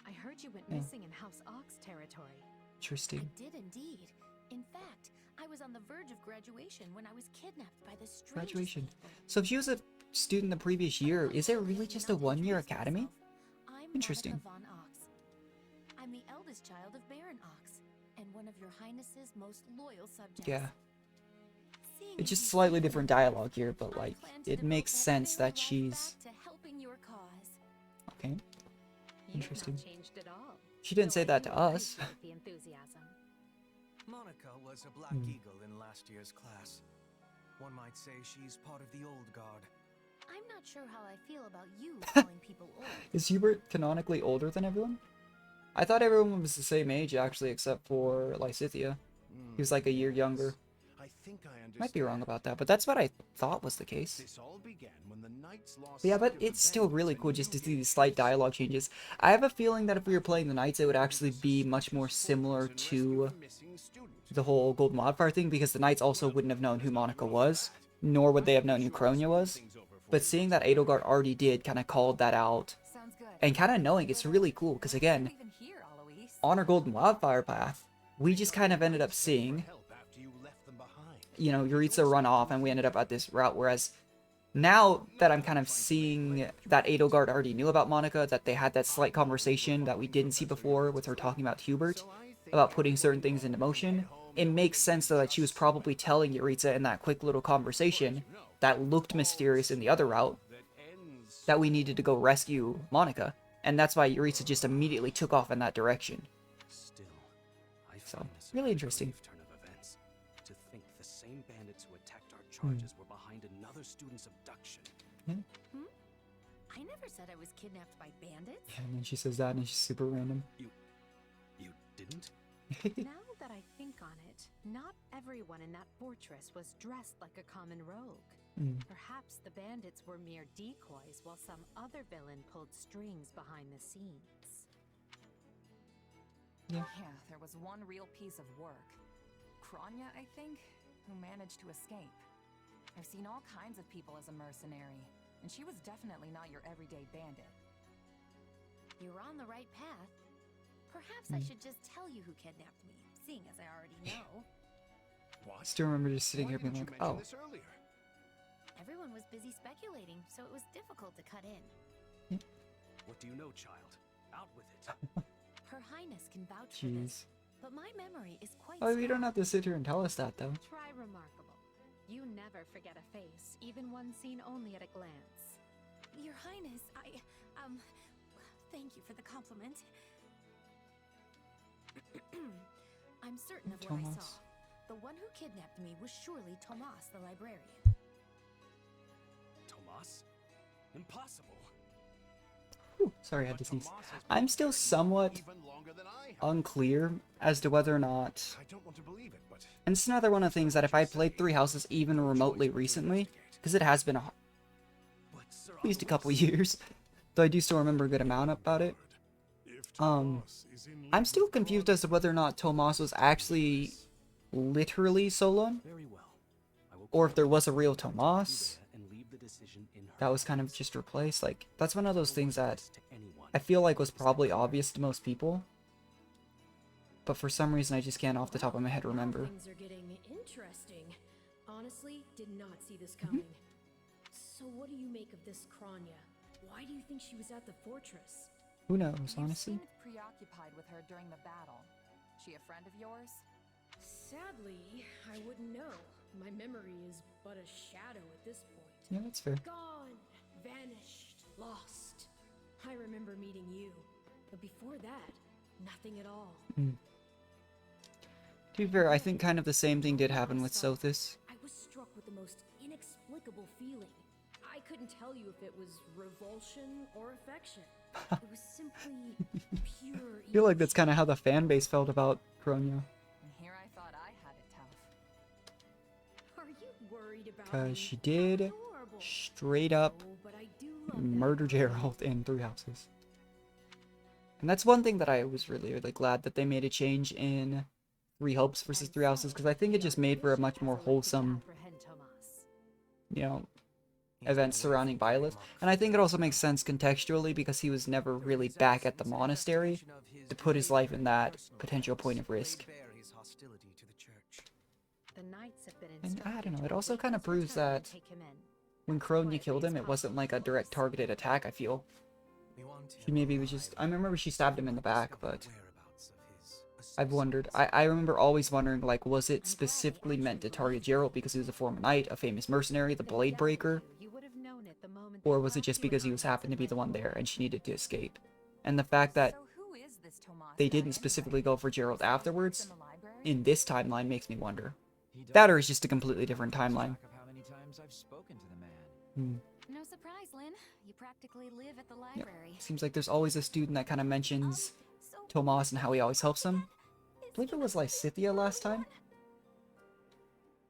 I heard you went missing in House Ox territory. Interesting. I did indeed. In fact, I was on the verge of graduation when I was kidnapped by this strange Graduation. So if she was a student the previous year, is it really just a one-year academy? Interesting. Von Ox. I'm the eldest child of Baron Ox, and one of your highness's most loyal subjects. Yeah. It's just slightly different dialogue here, but like, it makes sense that she's... Okay. Interesting. She didn't say that to us. Monica was a Black Eagle in last year's class. One might say she's part of the old guard. I'm not sure how I feel about you calling people old. Is Hubert canonically older than everyone? I thought everyone was the same age, actually, except for Lysithea. He was like a year younger. Might be wrong about that, but that's what I thought was the case. Yeah, but it's still really cool just to see these slight dialogue changes. I have a feeling that if we were playing the Knights, it would actually be much more similar to the whole Golden Wildfire thing, because the Knights also wouldn't have known who Monica was, nor would they have known who Kronya was. But seeing that Edelgard already did kind of called that out, and kind of knowing it's really cool, because again, on our Golden Wildfire path, we just kind of ended up seeing, you know, Yuritsa run off, and we ended up at this route, whereas now that I'm kind of seeing that Edelgard already knew about Monica, that they had that slight conversation that we didn't see before with her talking about Hubert, about putting certain things into motion, it makes sense though that she was probably telling Yuritsa in that quick little conversation that looked mysterious in the other route that we needed to go rescue Monica, and that's why Yuritsa just immediately took off in that direction. So, really interesting. charges were behind another student's abduction. I never said I was kidnapped by bandits. Yeah, and then she says that and she's super random. You didn't? Now that I think on it, not everyone in that fortress was dressed like a common rogue. Perhaps the bandits were mere decoys while some other villain pulled strings behind the scenes. Yeah, there was one real piece of work. Kronya, I think, who managed to escape. I've seen all kinds of people as a mercenary, and she was definitely not your everyday bandit. You're on the right path. Perhaps I should just tell you who kidnapped me, seeing as I already know. I still remember just sitting here being like, oh. Everyone was busy speculating, so it was difficult to cut in. What do you know, child? Out with it. Her Highness can vouch for this, but my memory is quite Oh, you don't have to sit here and tell us that, though. Try remarkable. You never forget a face, even one seen only at a glance. Your Highness, thank you for the compliment. I'm certain of what I saw. The one who kidnapped me was surely Tomas the librarian. Tomas? Impossible. Whew, sorry, I had to sneeze. I'm still somewhat unclear as to whether or not... And it's another one of the things that if I played Three Houses even remotely recently, because it has been at least a couple years, though I do still remember a good amount about it. I'm still confused as to whether or not Tomas was actually literally Solon, or if there was a real Tomas that was kind of just replaced. Like, that's one of those things that I feel like was probably obvious to most people, but for some reason I just can't off the top of my head remember. Things are getting interesting. Honestly, did not see this coming. So what do you make of this Kronya? Why do you think she was at the fortress? Who knows, honestly? You seemed preoccupied with her during the battle. She a friend of yours? Sadly, I wouldn't know. My memory is but a shadow at this point. Yeah, that's fair. Gone, vanished, lost. I remember meeting you, but before that, nothing at all. To be fair, I think kind of the same thing did happen with Sothis. I was struck with the most inexplicable feeling. I couldn't tell you if it was revulsion or affection. It was simply pure I feel like that's kind of how the fan base felt about Kronya. And here I thought I had it tough. Are you worried about Because she did Adorable. straight up Oh, but I do love that murder Gerald in Three Houses. And that's one thing that I was really glad that they made a change in Three Hopes versus Three Houses, because I think it just made for a much more wholesome, you know, events surrounding Violet. And I think it also makes sense contextually because he was never really back at the monastery to put his life in that potential point of risk. And I don't know, it also kind of proves that when Kronya killed him, it wasn't like a direct targeted attack, I feel. She maybe was just... I remember she stabbed him in the back, but... I've wondered... I remember always wondering, like, was it specifically meant to target Gerald because he was a former knight, a famous mercenary, the Blade Breaker? Or was it just because he was happened to be the one there and she needed to escape? And the fact that they didn't specifically go for Gerald afterwards, in this timeline, makes me wonder. That or is just a completely different timeline. No surprise, Lynn. You practically live at the library. Seems like there's always a student that kind of mentions Tomas and how he always helps him. I believe it was Lysithia last time.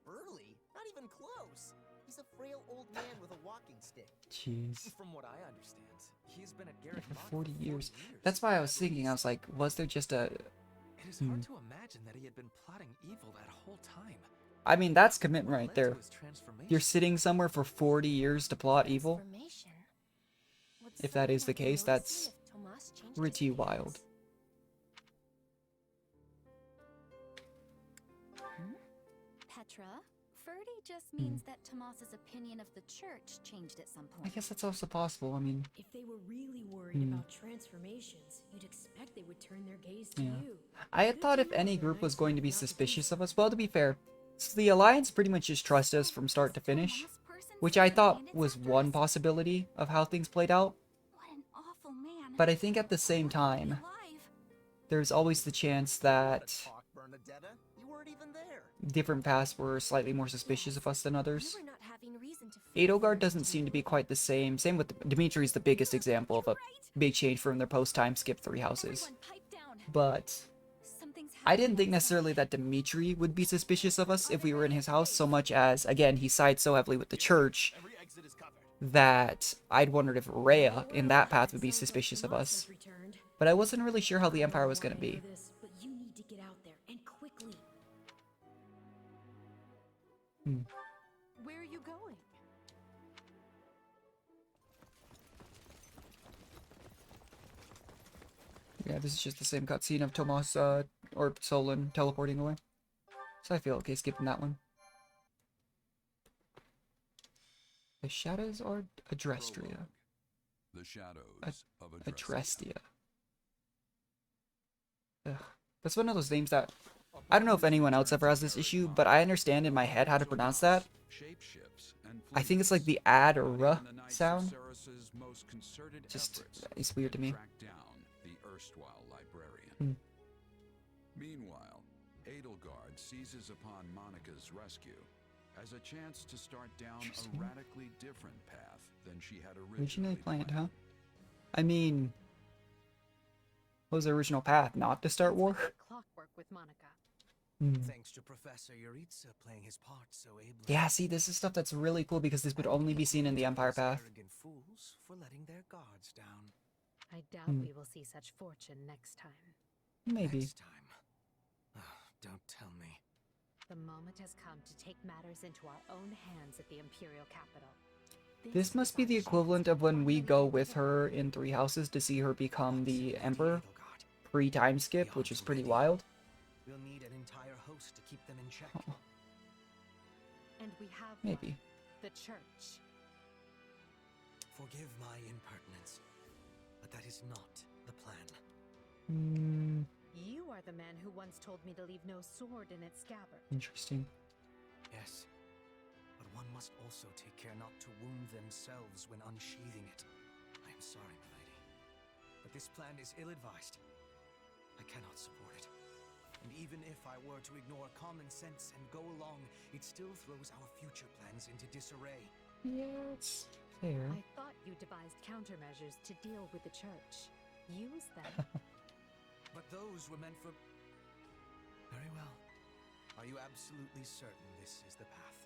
Burly? Not even close. He's a frail old man with a walking stick. Jeez. From what I understand, he's been at Garrett For Mott 40 years. That's why I was thinking, I was like, was there just a... It is hard to imagine that he had been plotting evil that whole time. I mean, that's commitment right there. You're sitting somewhere for 40 years to plot evil. If that is the case, that's pretty wild. Petra, Ferdy just means that Tomas's opinion of the church changed at some I point. guess that's also possible, I mean... If they were really worried about transformations, you'd expect they would turn their gaze to you. I had thought if any group was going to be suspicious of us, well, to be fair, so the Alliance pretty much just trust us from start to finish, which I thought was one possibility of how things played out. What an awful man. But I think at the same time, there's always the chance that... Talk, Bernadetta. You were weren't even there. different paths were slightly more suspicious of us than others. We were not having reason to fear Edelgard doesn't seem to be quite the same. Same with Dimitri's the biggest example of a big change from their post-time skip 3 houses. Everyone pipe down. But Something's I didn't think happening necessarily that Dimitri would be suspicious of us if we were in his house, so much as, again, he sides so heavily with the church Every exit is covered. that I'd wondered if Rhea in that path would be suspicious of us. returned. But I wasn't really sure how the Empire was going to be. But you need to get out there and quickly. Where are you going? Yeah, this is just the same cutscene of Tomas, or Solon teleporting away. So I feel okay skipping that one. The Shadows or Adrestria? The Shadows of Adrestia. Ugh. That's one of those names that... I don't know if anyone else ever has this issue, but I understand in my head how to pronounce that. I think it's like the ad or r sound. Just, it's weird to me. Meanwhile, Edelgard seizes upon Monica's rescue as a chance to start down a radically different path than she had Originally planned, huh? I mean... What was the original path? Not to start war? Clockwork with Monica. Thanks to Professor Yuritsa playing his part so ably. Yeah, see, this is stuff that's really cool because this would only be seen in the Empire path. Arrogant fools for letting their guards down. I doubt we will see such fortune next time. Maybe. Next time. Don't tell me. The moment has come to take matters into our own hands at the Imperial capital. This must be the equivalent of when we go with her in 3 houses to see her become the Emperor. Pre-time skip, which is pretty wild. We'll need an entire host to keep them in check. Oh, And we have maybe. the church. Forgive my impertinence, but that is not the plan. You are the man who once told me to leave no sword in its scabbard. Interesting. Yes, but one must also take care not to wound themselves when unsheathing it. I am sorry, milady, but this plan is ill-advised. I cannot support it. And even if I were to ignore common sense and go along, it still throws our future plans into disarray. Yeah, it's fair. I thought you devised countermeasures to deal with the church. Use them. But those were meant for... Very well. Are you absolutely certain this is the path?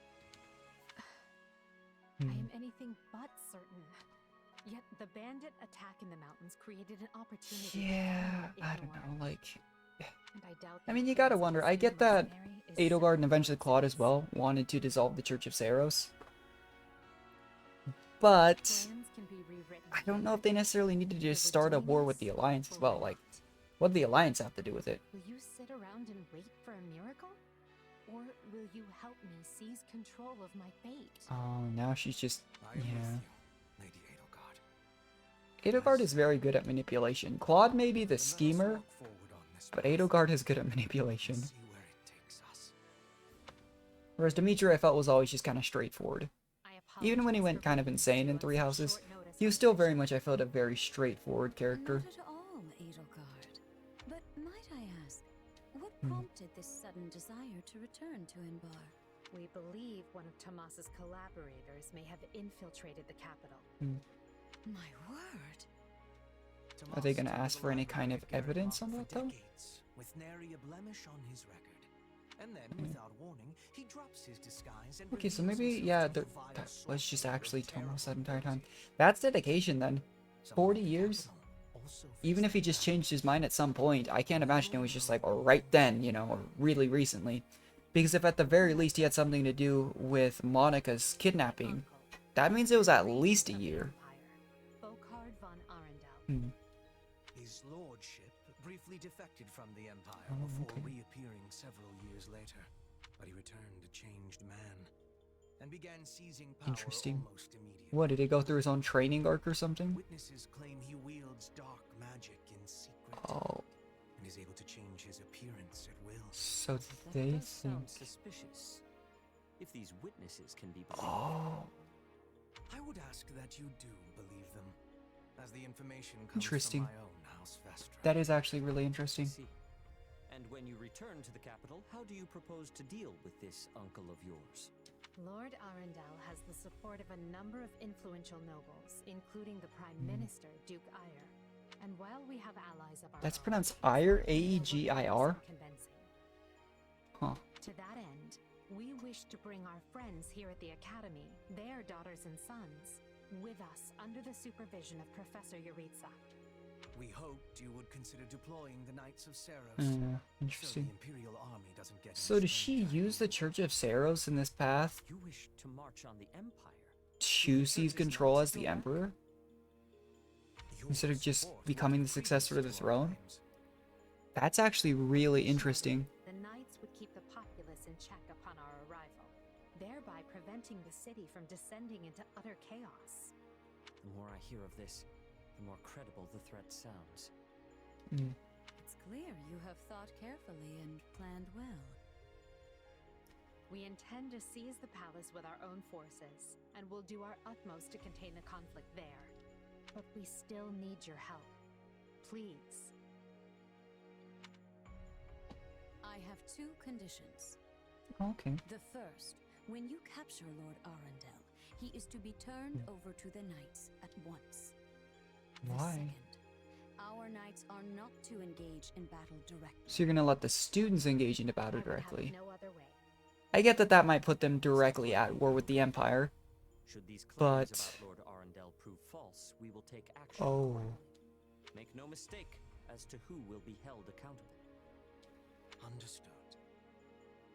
I am anything but certain. Yet the bandit attack in the mountains created an opportunity. Yeah, that I cannot don't ignore. know, like... And I doubt I mean, that you gotta this wonder. I get mercenary that is Edelgard and eventually Claude as well wanted to dissolve the Church of Saros. But plans can be rewritten. I don't know if they necessarily need to just start a war with the Alliance as well. Like, what do the Alliance have to do with it? Will you sit around and wait for a miracle? Or will you help me seize control of my fate? Oh, now she's just... I am with Yeah. you, Lady Edelgard. Edelgard is very good at manipulation. Claude may be the Let us schemer, walk forward on this but path Edelgard is good at manipulation. and see where it takes us. Whereas Dimitri, I felt, was always just kind of straightforward. I Even when he apologize went for kind of bringing insane you in on 3 such houses, short notice, he was still very much, I felt, a very straightforward character. Not at all, Edelgard. But might I ask, what prompted this sudden desire to return to Inbar? We believe one of Tomas's collaborators may have infiltrated the capital. My word! Are they gonna Tomas ask took for the any kind of library evidence Garrock on for that, though? decades, with nary a blemish on his record. And then, without warning, he drops his disguise and Okay, so reveals maybe, himself yeah, to be that vile was sorcerer just actually of Tomas that terrible entire time. ability. That's dedication then. Some 40 of the years? capital also Even face if he the just wrath changed his of mind at some point, I can't imagine it was just like, or right then, you know, or really recently. Because if at the very least he had something to do with Monica's kidnapping, that means it was at least a year. Volkard von Arundel. His lordship briefly defected from the Empire Oh, before okay. reappearing several years later. But he returned a changed man and began seizing power Interesting. almost immediately. What, did he go through his own training arc or something? Witnesses claim he wields dark magic in secret Oh, and is able to change his appearance at will. so That they does think... sound suspicious. If these witnesses can be believed. Oh, I would ask that you do believe them, as the information comes Interesting. from my own House Vestra. that is actually really interesting. See. And when you return to the capital, how do you propose to deal with this uncle of yours? Lord Arundel has the support of a number of influential nobles, including the Prime Minister, Duke Aegir. And while we have allies of our That's own, pronounced Aegir, A-E-G-I-R? convincing. Huh. To that end, we wish to bring our friends here at the Academy, their daughters and sons, with us under the supervision of Professor Yuritsa. We hoped you would consider deploying the Knights of Saros. Interesting. So the Imperial Army doesn't get So does she use the Church of Saros in this path You wish to march on the Empire? to seize control as the Emperor? Instead of just becoming the successor to the throne? That's actually really interesting. The Knights would keep the populace in check upon our arrival, thereby preventing the city from descending into utter chaos. The more I hear of this, the more credible the threat sounds. It's clear you have thought carefully and planned well. We intend to seize the palace with our own forces, and will do our utmost to contain the conflict there. But we still need your help. Please. I have 2 conditions. Okay. The first, when you capture Lord Arundel, he is to be turned over to the Knights at once. The Why? second, our Knights are not to engage in battle directly. So you're gonna let the students engage into battle I would have directly. no other way. I get that that might put them directly at war with the Empire. Should these claims But... about Lord Arundel prove false, we will take action. Oh. Make no mistake as to who will be held accountable. Understood.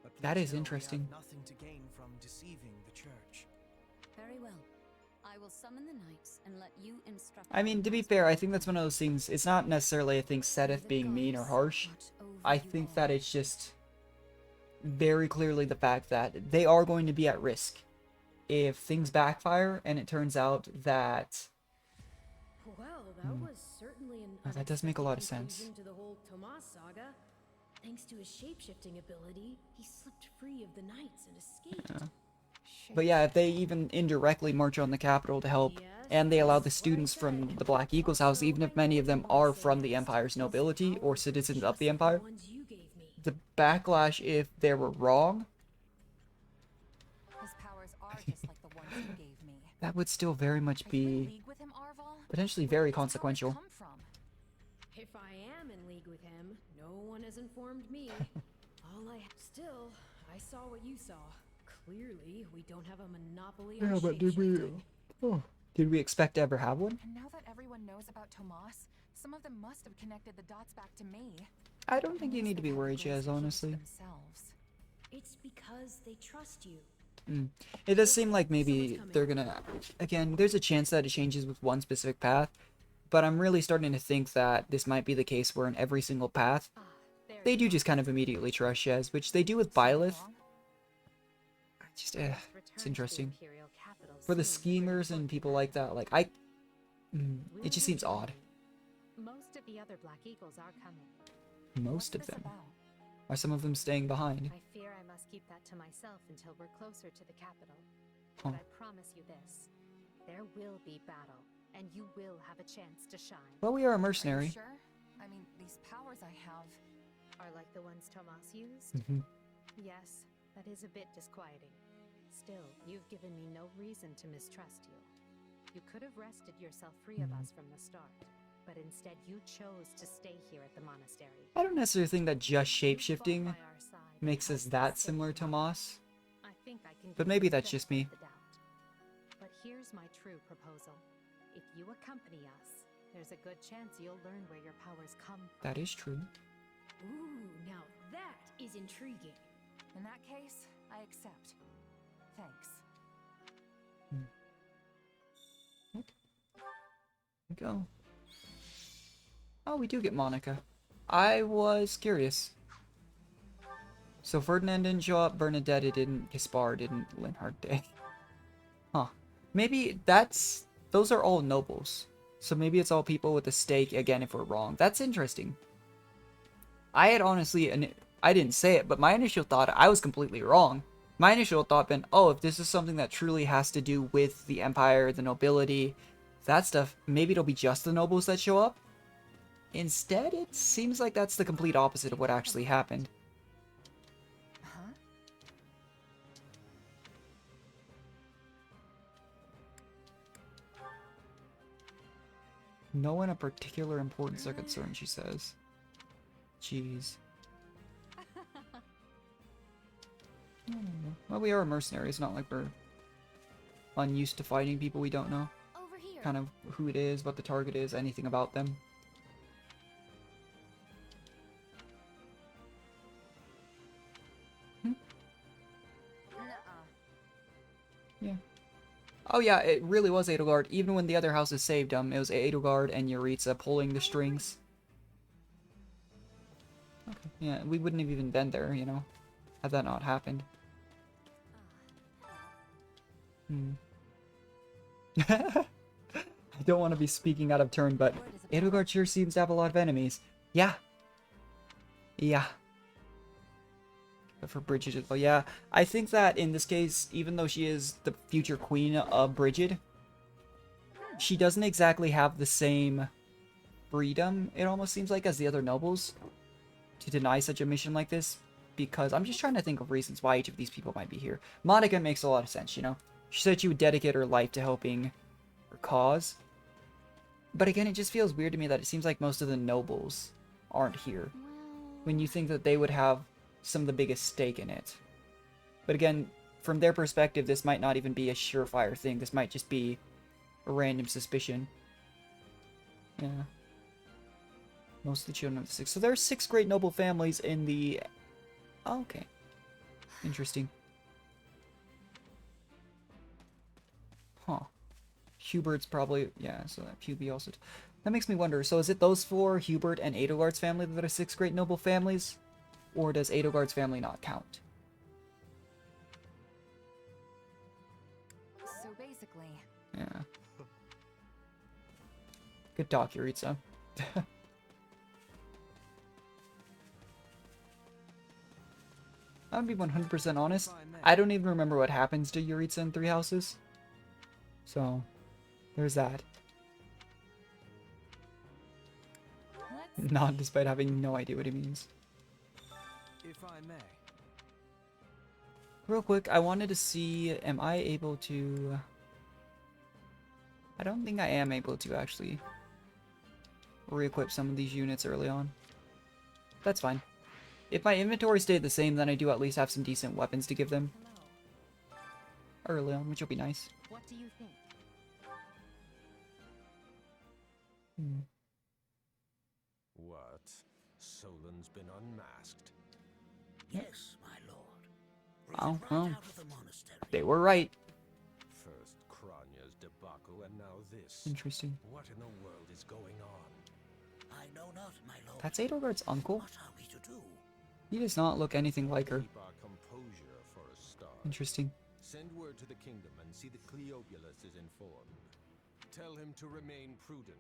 But That please is know we interesting. have nothing to gain from deceiving the church. Very well. I will summon the Knights and let you instruct. I mean, to be fair, I think that's one of those things, it's not necessarily, I think, Sedith being mean or harsh. I think that it's just very clearly the fact that they are going to be at risk. If things backfire and it turns out that... Well, that was certainly an that does make a lot of unexpected sense. conclusion to the whole Tomas saga. Thanks to his shape-shifting ability, he slipped free of the Knights and escaped. But yeah, if they even indirectly march on the capital to help, and they allow the students from the Black Eagles House, even if many of them are from the Empire's nobility or citizens of the Empire, the backlash if they were wrong, His powers are just like the ones you gave me. that would still very much Are you in be league with him, Arval? potentially Where very did his powers consequential. come from? If I am in league with him, no one has informed me. Still, I saw what you saw. Clearly, we don't have a monopoly on shape-shifting. Did we expect to ever have one? And now that everyone knows about Tomas, some of them must have connected the dots back to me. I don't think you need to be worried, Jazz, honestly. Themselves. It's because they trust you. It does seem like maybe they're gonna... Again, there's a chance that it changes with one specific path, but I'm really starting to think that this might be the case where in every single path, they do just kind of immediately trust Jazz, which they do with Byleth. Just, it's interesting. For the schemers and people like that, like, it just seems odd. Most of the other Black Eagles are coming. Most of them. Are some of them staying behind? I fear I must keep that to myself until we're closer to the capital. Huh. But I promise you this. There will be battle, and you will have a chance to shine. Well, we are a mercenary. Sure? I mean, these powers I have are like the ones Tomas used? Yes, that is a bit disquieting. Still, you've given me no reason to mistrust you. You could have wrested yourself free of us from the start, but instead you chose to stay here at the monastery. I don't necessarily think that just shapeshifting makes us that similar to Moss. I think I can But maybe that's just me. But here's my true proposal. If you accompany us, there's a good chance you'll learn where your powers come from. That is true. Ooh, now that is intriguing. In that case, I accept. Thanks. Go. Oh, we do get Monica. I was curious. So Ferdinand didn't show up, Bernadette didn't, Gaspar didn't, Linhard did. Huh. Maybe that's... Those are all nobles. So maybe it's all people with a stake, again, if we're wrong. That's interesting. I had honestly... I didn't say it, but my initial thought, I was completely wrong. My initial thought been, oh, if this is something that truly has to do with the Empire, the nobility, that stuff, maybe it'll be just the nobles that show up. Instead, it seems like that's the complete opposite of what actually happened. Huh? No one of particular importance are concerned, she says. Jeez. Well, we are mercenaries. It's not like we're unused to fighting people we don't know. Over here. Kind of who it is, what the target is, anything about them. Yeah. Oh yeah, it really was Edelgard. Even when the other houses saved him, it was Edelgard and Yuritsa pulling the strings. Okay. Yeah, we wouldn't have even been there, you know, had that not happened. I don't want to be speaking out of turn, but Edelgard sure seems to have a lot of enemies. Yeah. Yeah. But for Bridget as well, yeah. I think that in this case, even though she is the future queen of Bridget, she doesn't exactly have the same freedom, it almost seems like, as the other nobles to deny such a mission like this. Because I'm just trying to think of reasons why each of these people might be here. Monica makes a lot of sense, you know. She said she would dedicate her life to helping her cause. But again, it just feels weird to me that it seems like most of the nobles aren't here. When you think that they would have some of the biggest stake in it. But again, from their perspective, this might not even be a surefire thing. This might just be a random suspicion. Yeah. Most of the children of the 6. So there are 6 great noble families in the... Oh, okay. Interesting. Huh. Hubert's probably... Yeah, so that Hubie also... That makes me wonder, so is it those 4, Hubert and Edelgard's family, that are 6 great noble families? Or does Edelgard's family not count? So basically... Yeah. Good talk, Yuritsa. I'll be 100% honest. I don't even remember what happens to Yuritsa in Three Houses. So, there's that. Not despite having no idea what it means. If I may. Real quick, I wanted to see, am I able to... I don't think I am able to actually re-equip some of these units early on. That's fine. If my inventory stayed the same, then I do at least have some decent weapons to give them early on, which will be nice. What do you think? What? Solon's been unmasked? Yes, my lord. Oh, Right well, out of the monastery. they were right. First Kronya's debacle and now this. Interesting. What in the world is going on? I know not, my lord. That's Edelgard's uncle. What are we to do? He does not look anything like her. Keep our composure for a start. Interesting. Send word to the kingdom and see that Cleobulus is informed. Tell him to remain prudent.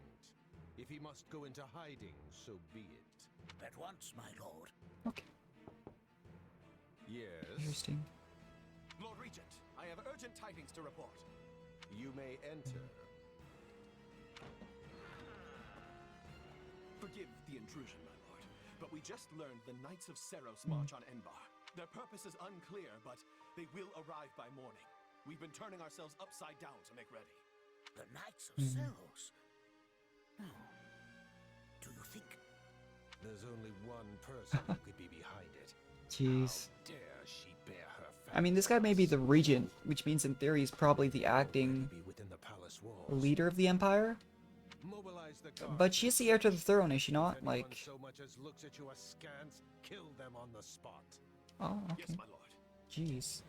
If he must go into hiding, so be it. At once, my lord. Okay. Yes. Interesting. Lord Regent, I have urgent tidings to report. You may enter. Forgive the intrusion, my lord, but we just learned the Knights of Seros march on Enbar. Their purpose is unclear, but they will arrive by morning. We've been turning ourselves upside down to make ready. The Knights of Seros. Do you think? There's only one person who could be behind it. Jeez. How dare she bear her I mean, this guy may be the regent, which means in theory he's probably the acting within the palace walls. leader of the empire. Mobilize the guard. But she's the heir to the throne, is she not? If anyone Like, so much as looks at you askance, kill them on the spot. oh, okay. Yes, my lord. Jeez.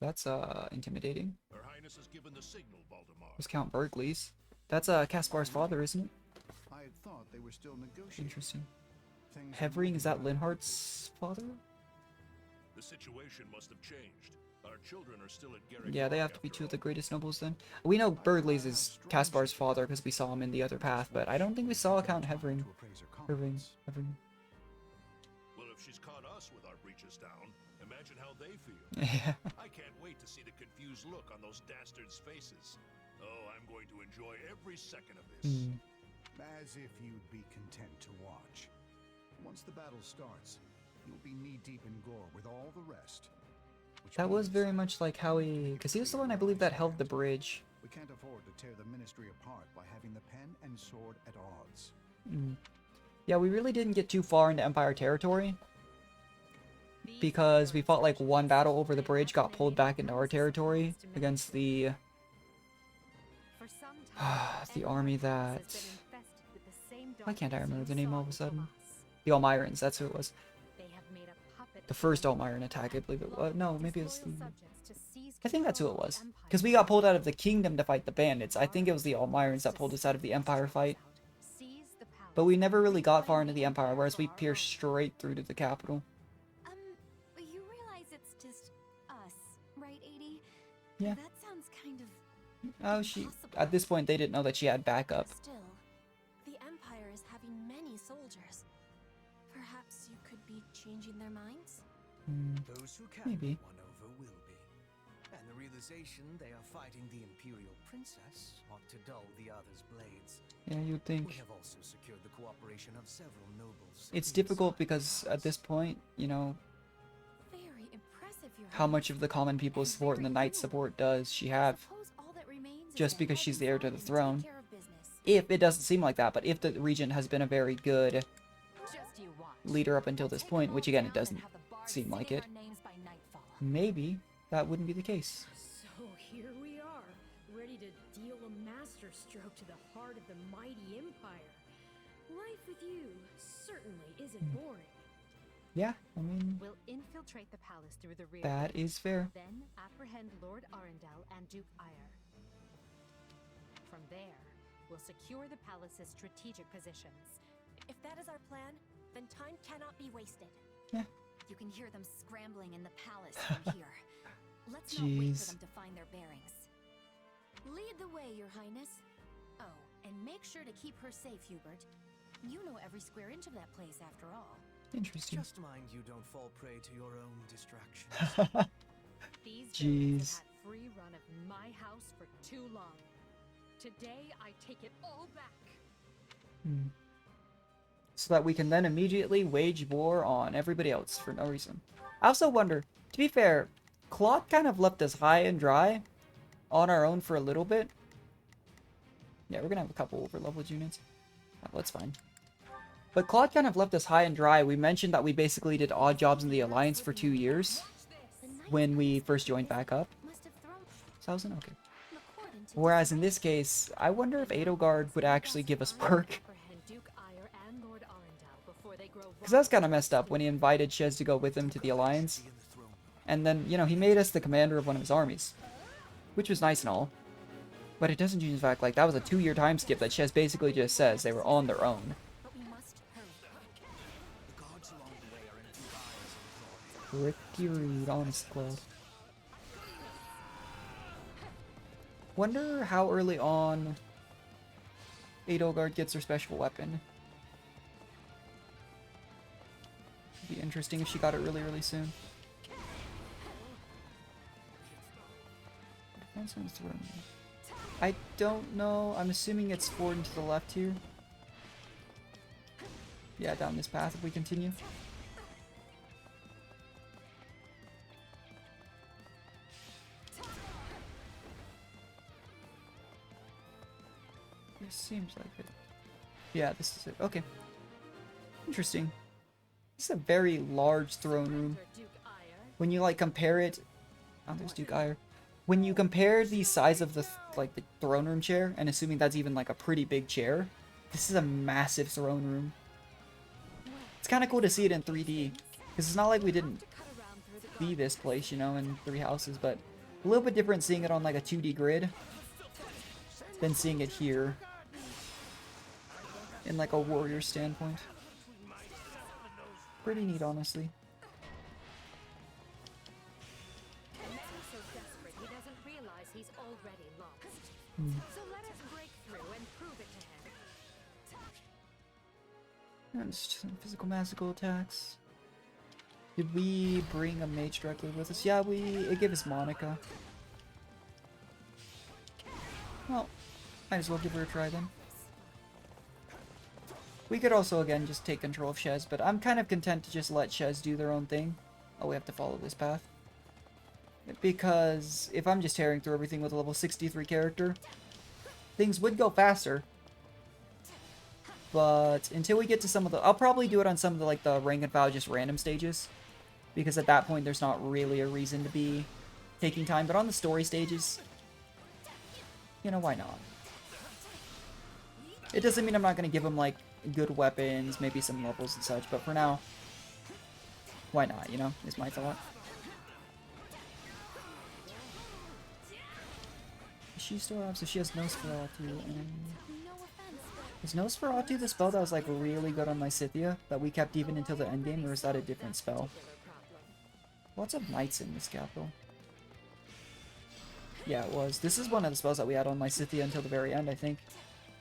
That's intimidating. Her Highness has given the signal, Valdemar. There's Count Berkeley's. That's Caspar's father, isn't it? I had thought they were still negotiating. Interesting. Things Hevering, is that Linhardt's father? The situation must have changed. Our children are still at Garrick. Yeah, they have to be two of the greatest nobles then. We know Berkeley's is Caspar's father because we saw him in the other path, but I don't think we saw Count Hevering. Hevering. Well, if she's caught us with our breeches down, imagine how they feel. Yeah. I can't wait to see the confused look on those dastards' faces. Oh, I'm going to enjoy every second of this. As if you'd be content to watch. Once the battle starts, you'll be knee-deep in gore with all the rest. That was very much like how he... Because he was the one, I believe, that held the bridge. We can't afford to tear the Ministry apart by having the pen and sword at odds. Yeah, we really didn't get too far into Empire territory. Because we fought like one battle over the bridge, got pulled back into our territory against the... the army that... Why can't I remember the name all of a sudden? The Almirans, that's who it was. The first Almiran attack, I believe it was. No, maybe it was the... I think that's who it was. Because we got pulled out of the kingdom to fight the bandits. I think it was the Almirans that pulled us out of the Empire fight. But we never really got far into the Empire, whereas we pierced straight through to the capital. You realize it's just us, right, 80? Yeah. That sounds kind of... Oh, she... At this point, they didn't know that she had backup. Still, the Empire is having many soldiers. Perhaps you could be changing their minds? Those who can Maybe. be won over will be. And the realization they are fighting the Imperial Princess ought to dull the others' blades. Yeah, you'd We think. have also secured the cooperation of several nobles. It's difficult because at this point, you know, Very impressive, Your how much of the common people's support and the knight's support does she have? Just because she's the heir to the throne. If it doesn't seem like that, but if the regent has been a very good leader up until this point, which again, it doesn't seem like it, maybe that wouldn't be the case. So here we are, ready to deal a masterstroke to the heart of the mighty empire. Life with you certainly isn't boring. Yeah, I mean, We'll infiltrate the palace through the rear. that is fair. Then apprehend Lord Arundel and Duke Ire. From there, we'll secure the palace's strategic positions. If that is our plan, then time cannot be wasted. Yeah. You can hear them scrambling in the palace from here. Let's not wait Jeez. for them to find their bearings. Lead the way, Your Highness. Oh, and make sure to keep her safe, Hubert. You know every square inch of that place, after all. Interesting. Just mind you don't fall prey to your own distractions. These Jeez. have had free run of my house for too long. Today, I take it all back. So that we can then immediately wage war on everybody else for no reason. I also wonder, to be fair, Claude kind of left us high and dry on our own for a little bit. Yeah, we're gonna have a couple over-leveled units. Oh, that's fine. But Claude kind of left us high and dry. We mentioned that we basically did odd jobs in the Alliance for 2 years when we first joined back up. 1,000? Okay. Whereas in this case, I wonder if Edelgard would actually give us work. Because that's kind of messed up when he invited Shez to go with him to the Alliance. And then, you know, he made us the commander of one of his armies. Which was nice and all. But it doesn't change the fact, like, that was a 2-year time skip that Shez basically just says they were on their own. Pretty rude, honest, Claude. Wonder how early on Edelgard gets her special weapon. Be interesting if she got it really soon. Defense on the throne. I don't know. I'm assuming it's forward and to the left here. Yeah, down this path if we continue. This seems like it. Yeah, this is it. Okay. Interesting. This is a very large throne room. When you like compare it, oh, there's Duke Ire. When you compare the size of the the throne room chair, and assuming that's even like a pretty big chair, this is a massive throne room. It's kind of cool to see it in 3D, because it's not like we didn't see this place, you know, in 3 houses, but a little bit different seeing it on like a 2D grid than seeing it here in like a warrior standpoint. Pretty neat, honestly. So let us break through and prove it to him. And it's just some physical magical attacks. Did we bring a mage directly with us? Yeah, it gave us Monica. Well, might as well give her a try then. We could also, again, just take control of Shez, but I'm kind of content to just let Shez do their own thing. Oh, we have to follow this path. Because if I'm just tearing through everything with a level 63 character, things would go faster. But until we get to some of the... I'll probably do it on some of the, like, the rank and file just random stages. Because at that point, there's not really a reason to be taking time. But on the story stages, you know, why not? It doesn't mean I'm not going to give them, like, good weapons, maybe some levels and such. But for now, why not, you know, is my thought. She still have, so she has Nosferatu, and... Is Nosferatu the spell that was, like, really good on Lysithea, that we kept even until the endgame, or is that a different spell? Lots of knights in this capital. Yeah, it was. This is one of the spells that we had on Lysithea until the very end, I think.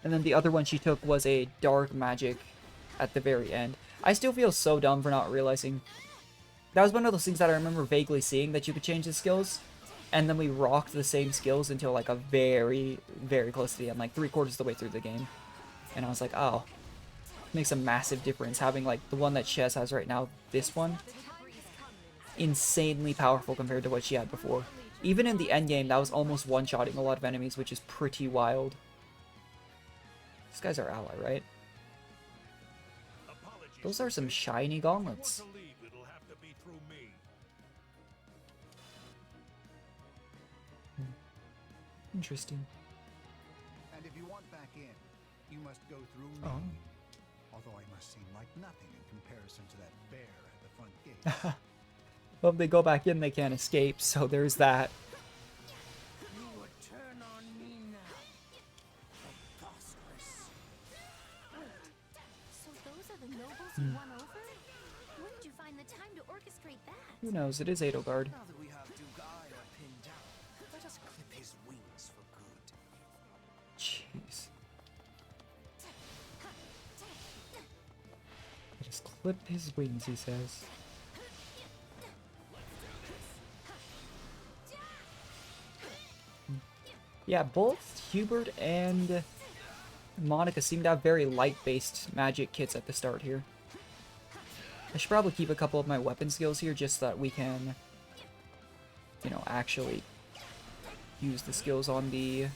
And then the other one she took was a dark magic at the very end. I still feel so dumb for not realizing. That was one of those things that I remember vaguely seeing, that you could change the skills. And then we rocked the same skills until, like, a very, very close to the end, like 3/4 of the way through the game. And I was like, oh, makes a massive difference having, like, the one that Shez has right now, this one, insanely powerful compared to what she had before. Even in the endgame, that was almost one-shotting a lot of enemies, which is pretty wild. This guy's our ally, right? Those are some shiny gauntlets. Interesting. And if you want back in, you must go through me. Oh. Although I must seem like nothing in comparison to that bear at the front gate. Well, if they go back in, they can't escape, so there's that. You would turn on me now. Preposterous. So those are the nobles you won over? When did you find the time to orchestrate that? Who knows? It is Edelgard. Now that we have Dugaya pinned down, let us clip his wings for good. Jeez. Just clip his wings, he says. Yeah, both Hubert and Monica seem to have very light-based magic kits at the start here. I should probably keep a couple of my weapon skills here just so that we can, you know, actually use the skills on the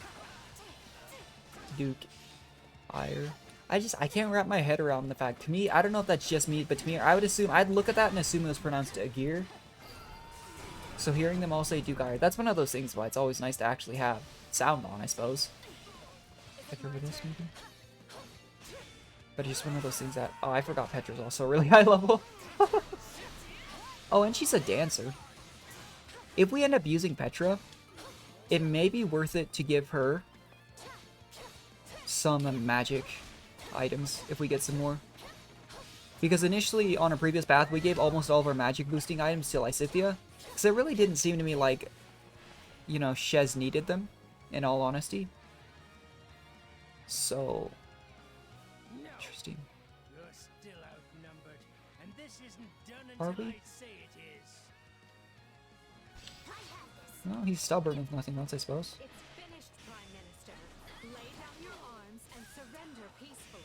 Duke Ire. I can't wrap my head around the fact. To me, I don't know if that's just me, but to me, I would assume, I'd look at that and assume it was pronounced Agir. So hearing them all say Duke Ire, that's one of those things why it's always nice to actually have sound on, I suppose. Like over this, maybe? But it's just one of those things that... Oh, I forgot Petra's also really high level. Oh, and she's a dancer. If we end up using Petra, it may be worth it to give her some magic items if we get some more. Because initially, on a previous path, we gave almost all of our magic boosting items to Lysithea. Because it really didn't seem to me like, you know, Shez needed them, in all honesty. So... Interesting. You're still outnumbered, and this isn't done Are until we? I say it is. Well, he's stubborn if nothing else, I suppose. It's finished, Prime Minister. Lay down your arms and surrender peacefully.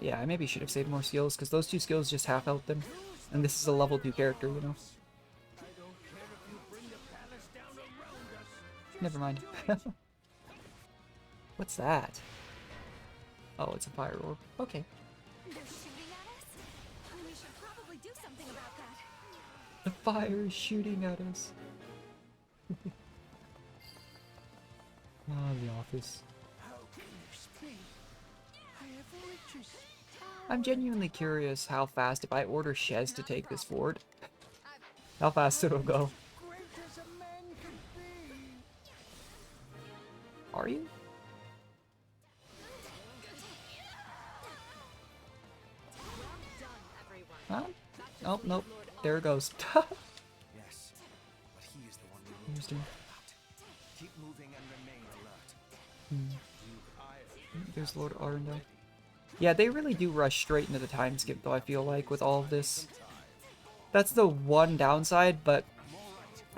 Yeah, I maybe should have saved more skills, because those two skills just half-health them. And this is a level 2 character, you know? Never mind. What's that? Oh, it's a fire orb. Okay. They're shooting at us? We should probably do something about that. The fire is shooting at us. Ah, the office. How can you speak? I have riches. I'm genuinely curious how fast, if I order Shez to take this forward, how fast it'll go. Great as a man can be. Are you? Huh? Oh, nope. There it goes. Yes, but he is the one we need to Interesting. worry about. Keep moving and remain alert. Hmm. Duke Ire. There's Lord Arundel. Yeah, they really do rush straight into the time skip, though, I feel like, with all of this. That's the one downside, but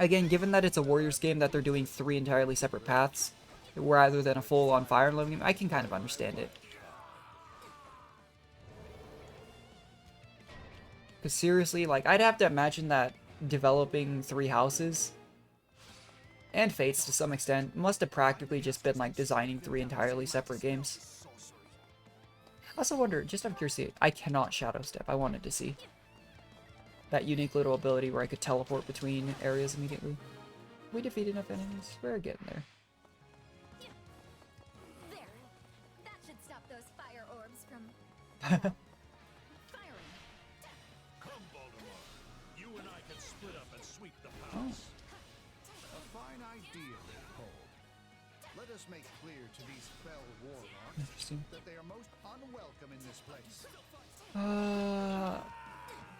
Again, given that it's a Warriors game that they're doing 3 entirely separate paths, rather than a full-on Fire Emblem game, I can kind of understand it. Because seriously, like, I'd have to imagine that developing 3 houses, and Fates to some extent, must have practically just been, like, designing 3 entirely separate games. I also wonder, just out of curiosity, I cannot Shadow Step. I wanted to see that unique little ability where I could teleport between areas immediately. We defeat enough enemies. We're getting there. There. That should stop those fire orbs from firing. Come, Baltimore. You and I can split up and sweep the palace. A fine idea, Leopold. Let us make clear to these fell warlocks Interesting. that they are most unwelcome in this place.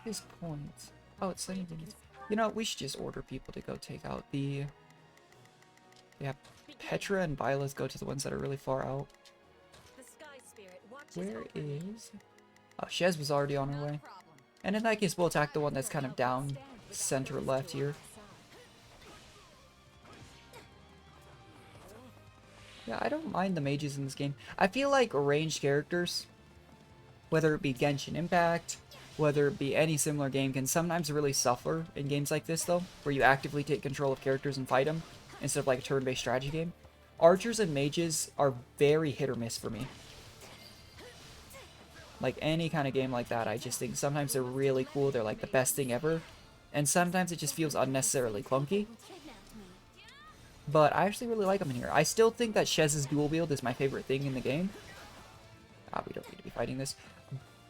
His point. Oh, it's sending things. You know, we should just order people to go take out the... Yeah, Petra and Byleth go to the ones that are really far out. The Sky Spirit watches Where over me. is... Oh, Shez was already on her way. And in that case, we'll attack the one that's kind of down center left here. Yeah, I don't mind the mages in this game. I feel like ranged characters, whether it be Genshin Impact, whether it be any similar game, can sometimes really suffer in games like this, though, where you actively take control of characters and fight them, instead of like a turn-based strategy game. Archers and mages are very hit or miss for me. Like, any kind of game like that, I just think sometimes they're really cool, they're like the best thing ever, and sometimes it just feels unnecessarily clunky. But I actually really like them in here. I still think that Shez's dual wield is my favorite thing in the game. Ah, we don't need to be fighting this.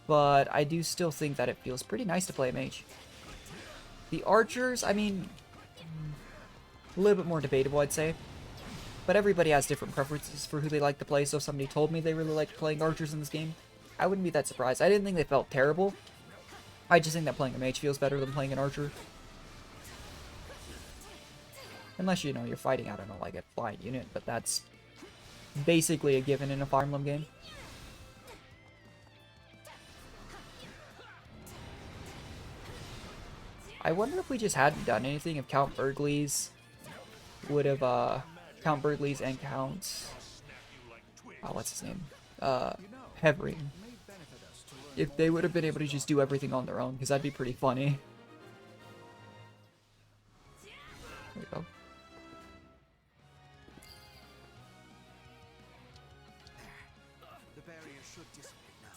But I do still think that it feels pretty nice to play a mage. The archers, I mean, a little bit more debatable, I'd say. But everybody has different preferences for who they like to play, so if somebody told me they really liked playing archers in this game, I wouldn't be that surprised. I didn't think they felt terrible. I just think that playing a mage feels better than playing an archer. Unless, you know, you're fighting, I don't know, like a flying unit, but that's basically a given in a Fire Emblem game. I wonder if we just hadn't done anything, if Count Burgley's would have, Count Burgley's and Count... Oh, what's his name? Hevering. If they would have been able to just do everything on their own, because that'd be pretty funny. There we go. The barrier should dissipate now.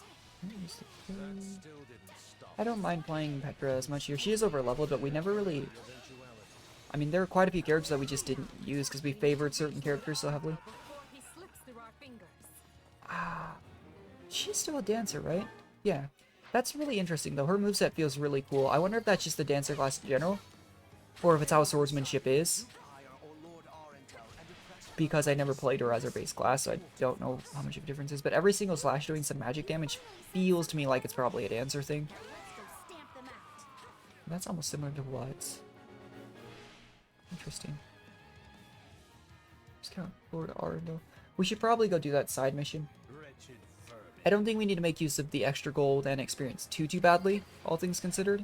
I don't mind playing Petra as much here. She is over leveled, but we never really... I mean, there are quite a few characters that we just didn't use because we favored certain characters so heavily. Ah, she's still a dancer, right? Yeah. That's really interesting, though. Her moveset feels really cool. I wonder if that's just the dancer class in general, or if it's how swordsmanship is. Because I never played her as her base class, so I don't know how much of a difference is. But every single slash doing some magic damage feels to me like it's probably a dancer thing. That's almost similar to what? Interesting. Just count Lord Arundel. We should probably go do that side mission. I don't think we need to make use of the extra gold and experience too badly, all things considered.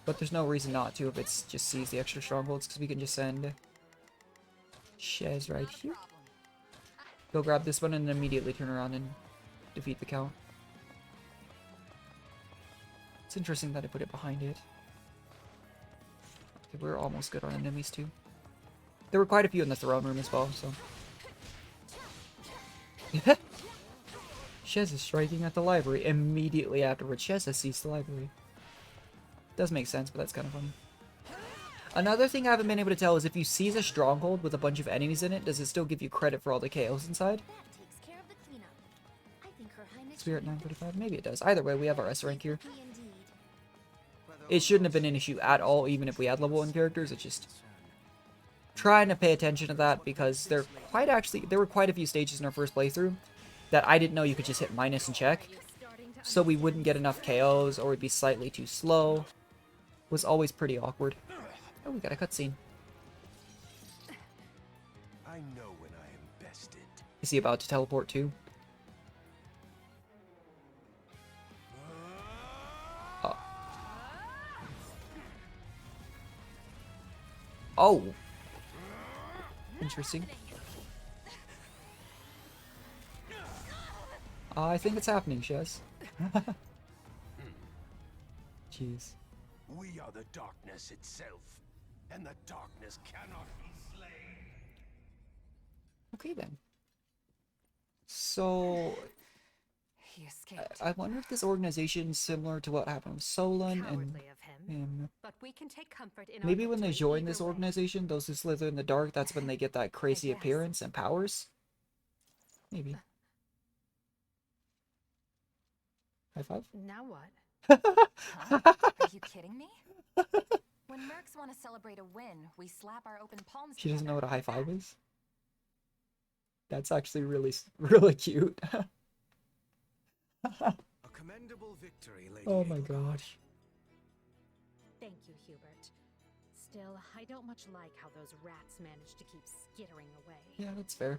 But there's no reason not to if it's just sees the extra strongholds, because we can just send Shez right here. Go grab this one and then immediately turn around and defeat the Count. It's interesting that I put it behind it. Okay, we're almost good on enemies too. There were quite a few in the throne room as well, so. Shez is striking at the library. Immediately afterwards, Shez has seized the library. Does make sense, but that's kind of funny. Another thing I haven't been able to tell is if you seize a stronghold with a bunch of enemies in it, does it still give you credit for all the chaos inside? Spirit 945? Maybe it does. Either way, we have our S rank here. It shouldn't have been an issue at all, even if we had level 1 characters. It's just trying to pay attention to that, because there were quite a few stages in our first playthrough that I didn't know you could just hit minus and check. So we wouldn't get enough KOs, or we'd be slightly too slow. It was always pretty awkward. Oh, we got a cutscene. I know when I am bested. Is he about to teleport too? Oh. Oh! Interesting. I think it's happening, Shez. Jeez. We are the darkness itself, and the darkness cannot be slain. Okay then. So He escaped. I wonder if this organization is similar to what happened with Solon and Cowardly of him. But we can take comfort in our maybe when they victory join either this way. organization, those who slither in the dark, that's when they get that crazy guess. appearance and powers. Maybe. High five? Now what? Huh? Are you kidding me? When mercs want to celebrate a win, we slap our open palms She doesn't know together. what a high five is? That's actually really cute. A commendable victory, Lady Oh my Edelgard. gosh. Thank you, Hubert. Still, I don't much like how those rats managed to keep skittering away. Yeah, that's fair.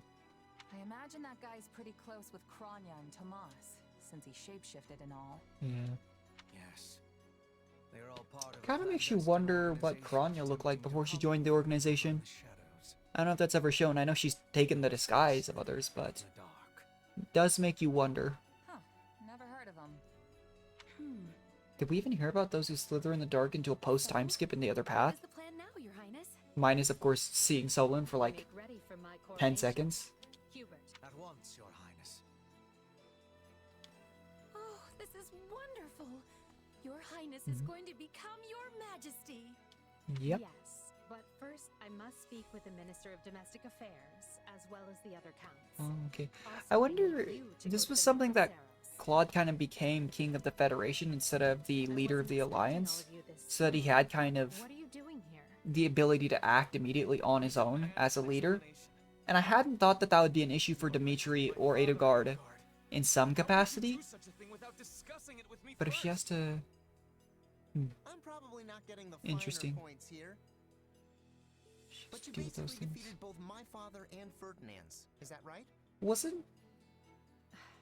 I imagine that guy's pretty close with Kronya and Tomas, since he shapeshifted and all. Yeah. Yes. They're all part of a Kind of makes you clandestine wonder what organization Kronya looked like attempting to before she hide joined the from organization. the shadows I don't know if that's ever shown. I know she's taken the disguise of others, but in the dark. it does make you wonder. Huh. Never heard of him. Did we even hear about those who slither in the dark into a post-time skip in the other What path? is the plan now, Your Highness? Minus, of course, seeing Solon for like Make ready for my 10 coronation. seconds. Hubert, At once, Your Highness. Oh, this is wonderful. Your Highness is going to become Your Majesty. Yep. yes. But first, I must speak with the Minister of Domestic Affairs, as well as the other counts. Oh, okay. Also, I need wonder, you to this go was to the something that Ceros. Claude kind of became king of the Federation instead of the I leader of wasn't the expecting all Alliance, of you this so that he soon. had kind of What are you doing here? the ability to act immediately on his own as a leader. And I hadn't thought that that would be an issue for Dimitri or Edelgard in some capacity, but if she has to... I'm probably not getting the finer Interesting. points here. But you deal with those basically things. defeated both my father and Ferdinand's. Is that right? Wasn't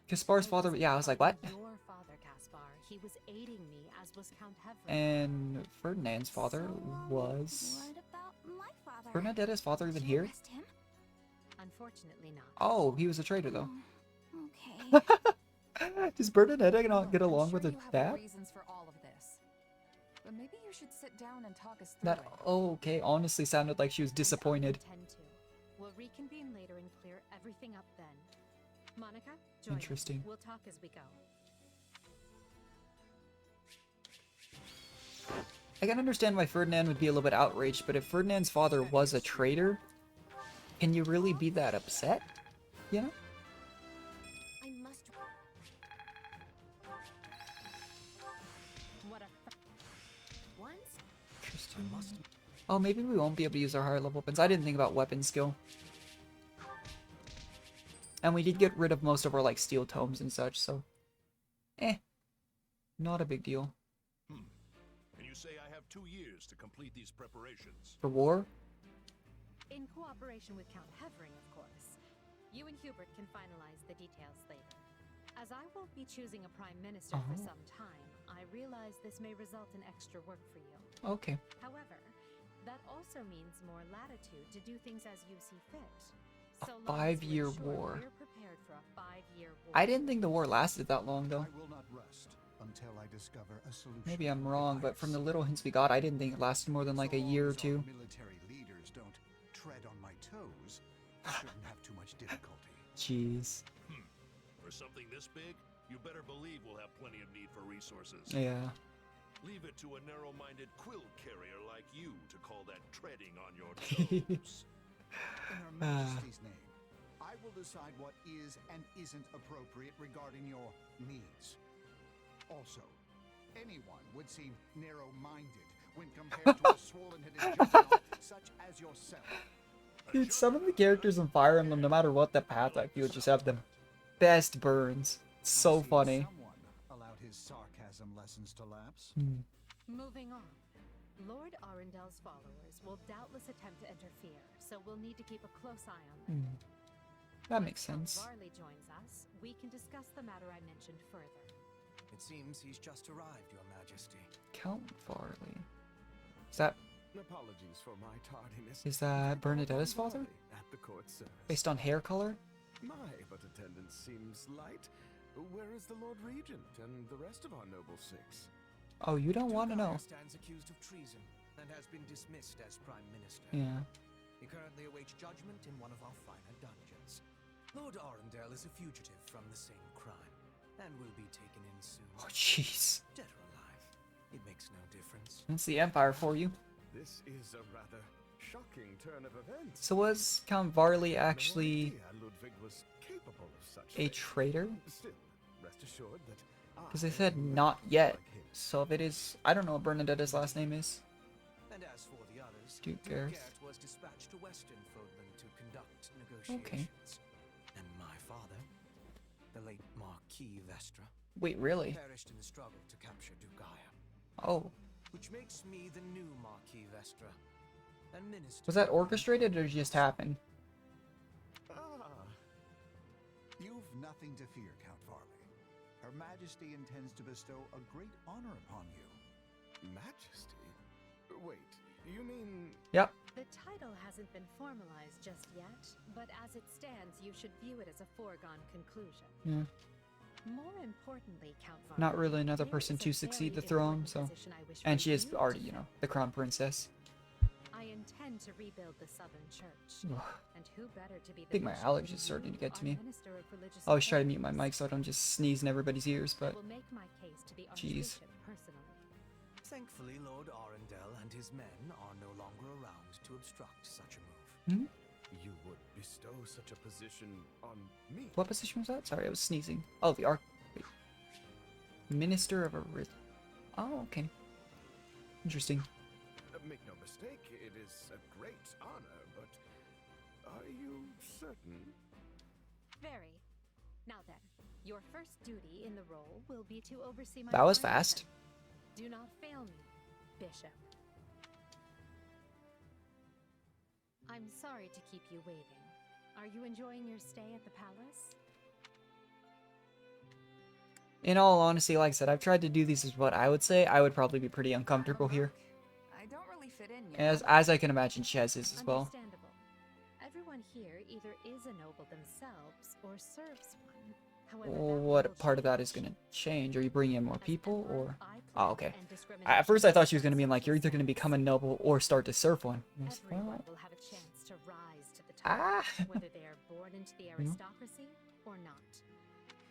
Kaspar's father... Yeah, I was like, what? Your father, Caspar. He was aiding me, as was Count Hevron. And Ferdinand's father was... What about my father? Bernadetta's father even Did you here? arrest him? Unfortunately not. Oh, he was a traitor though. Okay. Does Bernadetta not get I'm along sure with her you have dad? reasons for all of this. But maybe you should sit down and talk us through That it. okay honestly sounded like she was disappointed. I intend to. We'll reconvene later and clear everything up then. Monica, join us. Interesting. We'll talk as we go. I can understand why Ferdinand would be a little bit outraged, but if Ferdinand's father was a traitor, can you really be that upset? You know? I must. What a Once. Interesting. Oh, maybe we won't be able to use our higher level weapons. I didn't think about weapon skill. And we did get rid of most of our like steel tomes and such, so not a big deal. And you say I have 2 years to complete these preparations. For war? In cooperation with Count Hevering, of course. You and Hubert can finalize the details later. As I won't be choosing a prime minister for some time, I realize this may result in extra work for you. Okay. However, that also means more latitude to do things as you see fit. A So long as you 5-year ensure war. We're prepared for a 5-year war. I didn't think the war lasted that long though. I will not rest until I discover a solution. Maybe I'm wrong, but from the little hints we got, I didn't think it lasted more than like a year or two. Military leaders don't tread on my toes. I shouldn't have too much difficulty. Jeez. For something this big, you better believe we'll have plenty of need for resources. Yeah. Leave it to a narrow-minded quill carrier like you to call that treading on your toes. In Her Majesty's name, I will decide what is and isn't appropriate regarding your needs. Also, anyone would seem narrow-minded when compared to a swollen-headed juggernaut such as yourself. Dude, some of the characters in Fire Emblem, no matter what the path, I feel just have the best burns. So I see funny. Someone allowed his sarcasm lessons to lapse. Moving on. Lord Arundel's followers will doubtless attempt to interfere, so we'll need to keep a close eye on them. That makes Count sense. Varley joins us. We can discuss the matter I mentioned further. It seems he's just arrived, Your Majesty. Count Farley. Is that Apologies for my tardiness. Is that Bernadetta's father? At the court service. Based on hair color? My, but attendance seems light. Where is the Lord Regent and the rest of our noble six? Oh, you don't want to know. Stands accused of treason and has been dismissed as Prime Minister. Yeah. He currently awaits judgment in one of our finer dungeons. Lord Arundel is a fugitive from the same crime and will be taken in soon. Oh, jeez. Dead or alive, it makes no difference. That's the Empire for you. This is a rather shocking turn of events. So was Count Varley actually Ludwig was capable of such a traitor? Still, rest assured that Because they said not yet. So if it is, I don't know what Bernadetta's last name is. And as for the others, Duke Gareth. was dispatched to Western Fodland to conduct negotiations. Okay. And my father, the late Marquis Vestra, Wait, really? perished in the struggle to capture Dugaya. Oh. Which makes me the new Marquis Vestra. And minister. Was that orchestrated or just happened? You've nothing to fear, Count Varley. Her Majesty intends to bestow a great honor upon you. Majesty? Wait, you mean... Yep. The title hasn't been formalized just yet, but as it stands, you should view it as a foregone conclusion. Yeah. More importantly, Count Varley, Not really another person to succeed the throne, so... And she is already, you know, the crown princess. I intend to rebuild the Southern Church. And who better to be the I think my bishop allergies than are starting to you, get to our me. Minister of Religious I always try to mute Affairs? my mic so I don't just sneeze in everybody's ears, but... I will make my case to the Jeez. Archbishop personally. Thankfully, Lord Arundel and his men are no longer around to obstruct such a move. Hmm? You would bestow such a position on me? What position was that? Sorry, I was sneezing. Oh, the wait. Minister of a... Oh, okay. Interesting. Make no mistake, it is a great honor, but are you certain? Very. Now then, your first duty in the role will be to oversee my... That was prime fast. mission. Do not fail me, Bishop. I'm sorry to keep you waiting. Are you enjoying your stay at the palace? In all honesty, like I said, I've tried to do these as what I would say. I would probably be pretty uncomfortable here. I don't really fit in yet. As I can imagine Chez is as well. Understandable. Everyone here either is a noble themselves or serves one. However, What part of that is going to change? Are you bringing in more people, or... Oh, okay. At first I thought she was going to be like, you're either going to become a noble or start to serve one. everyone will have a chance to rise to the top, whether they are born into the aristocracy or not.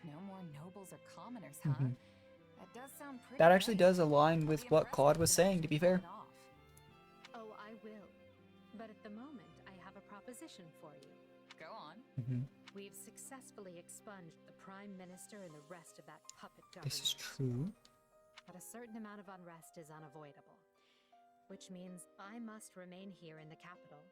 No more nobles or commoners, huh? That does sound pretty. That actually does align with what Claude was saying, to be fair. Oh, I will. But at the moment, I have a proposition for you. Go on. We've successfully expunged the Prime Minister and the rest of that puppet government. This is true. But a certain amount of unrest is unavoidable. Which means I must remain here in the capital.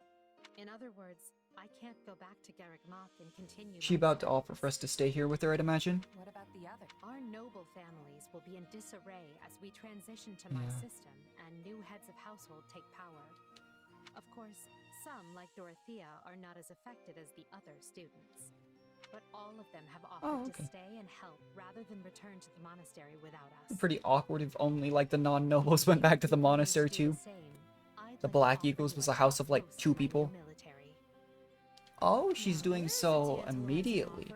In other words, I can't go back to Garrick Mach and continue. She about to offer for us to stay here with her, I'd imagine. What about the other? Our noble families will be in disarray as we transition to my system and new heads of household take power. Of course, some, like Dorothea, are not as affected as the other students. But all of them have offered to stay and help rather than return to the monastery without us. Pretty awkward if only like the non-nobles went back to the monastery too. The Black Eagles was a house of like 2 people. Oh, she's doing so immediately.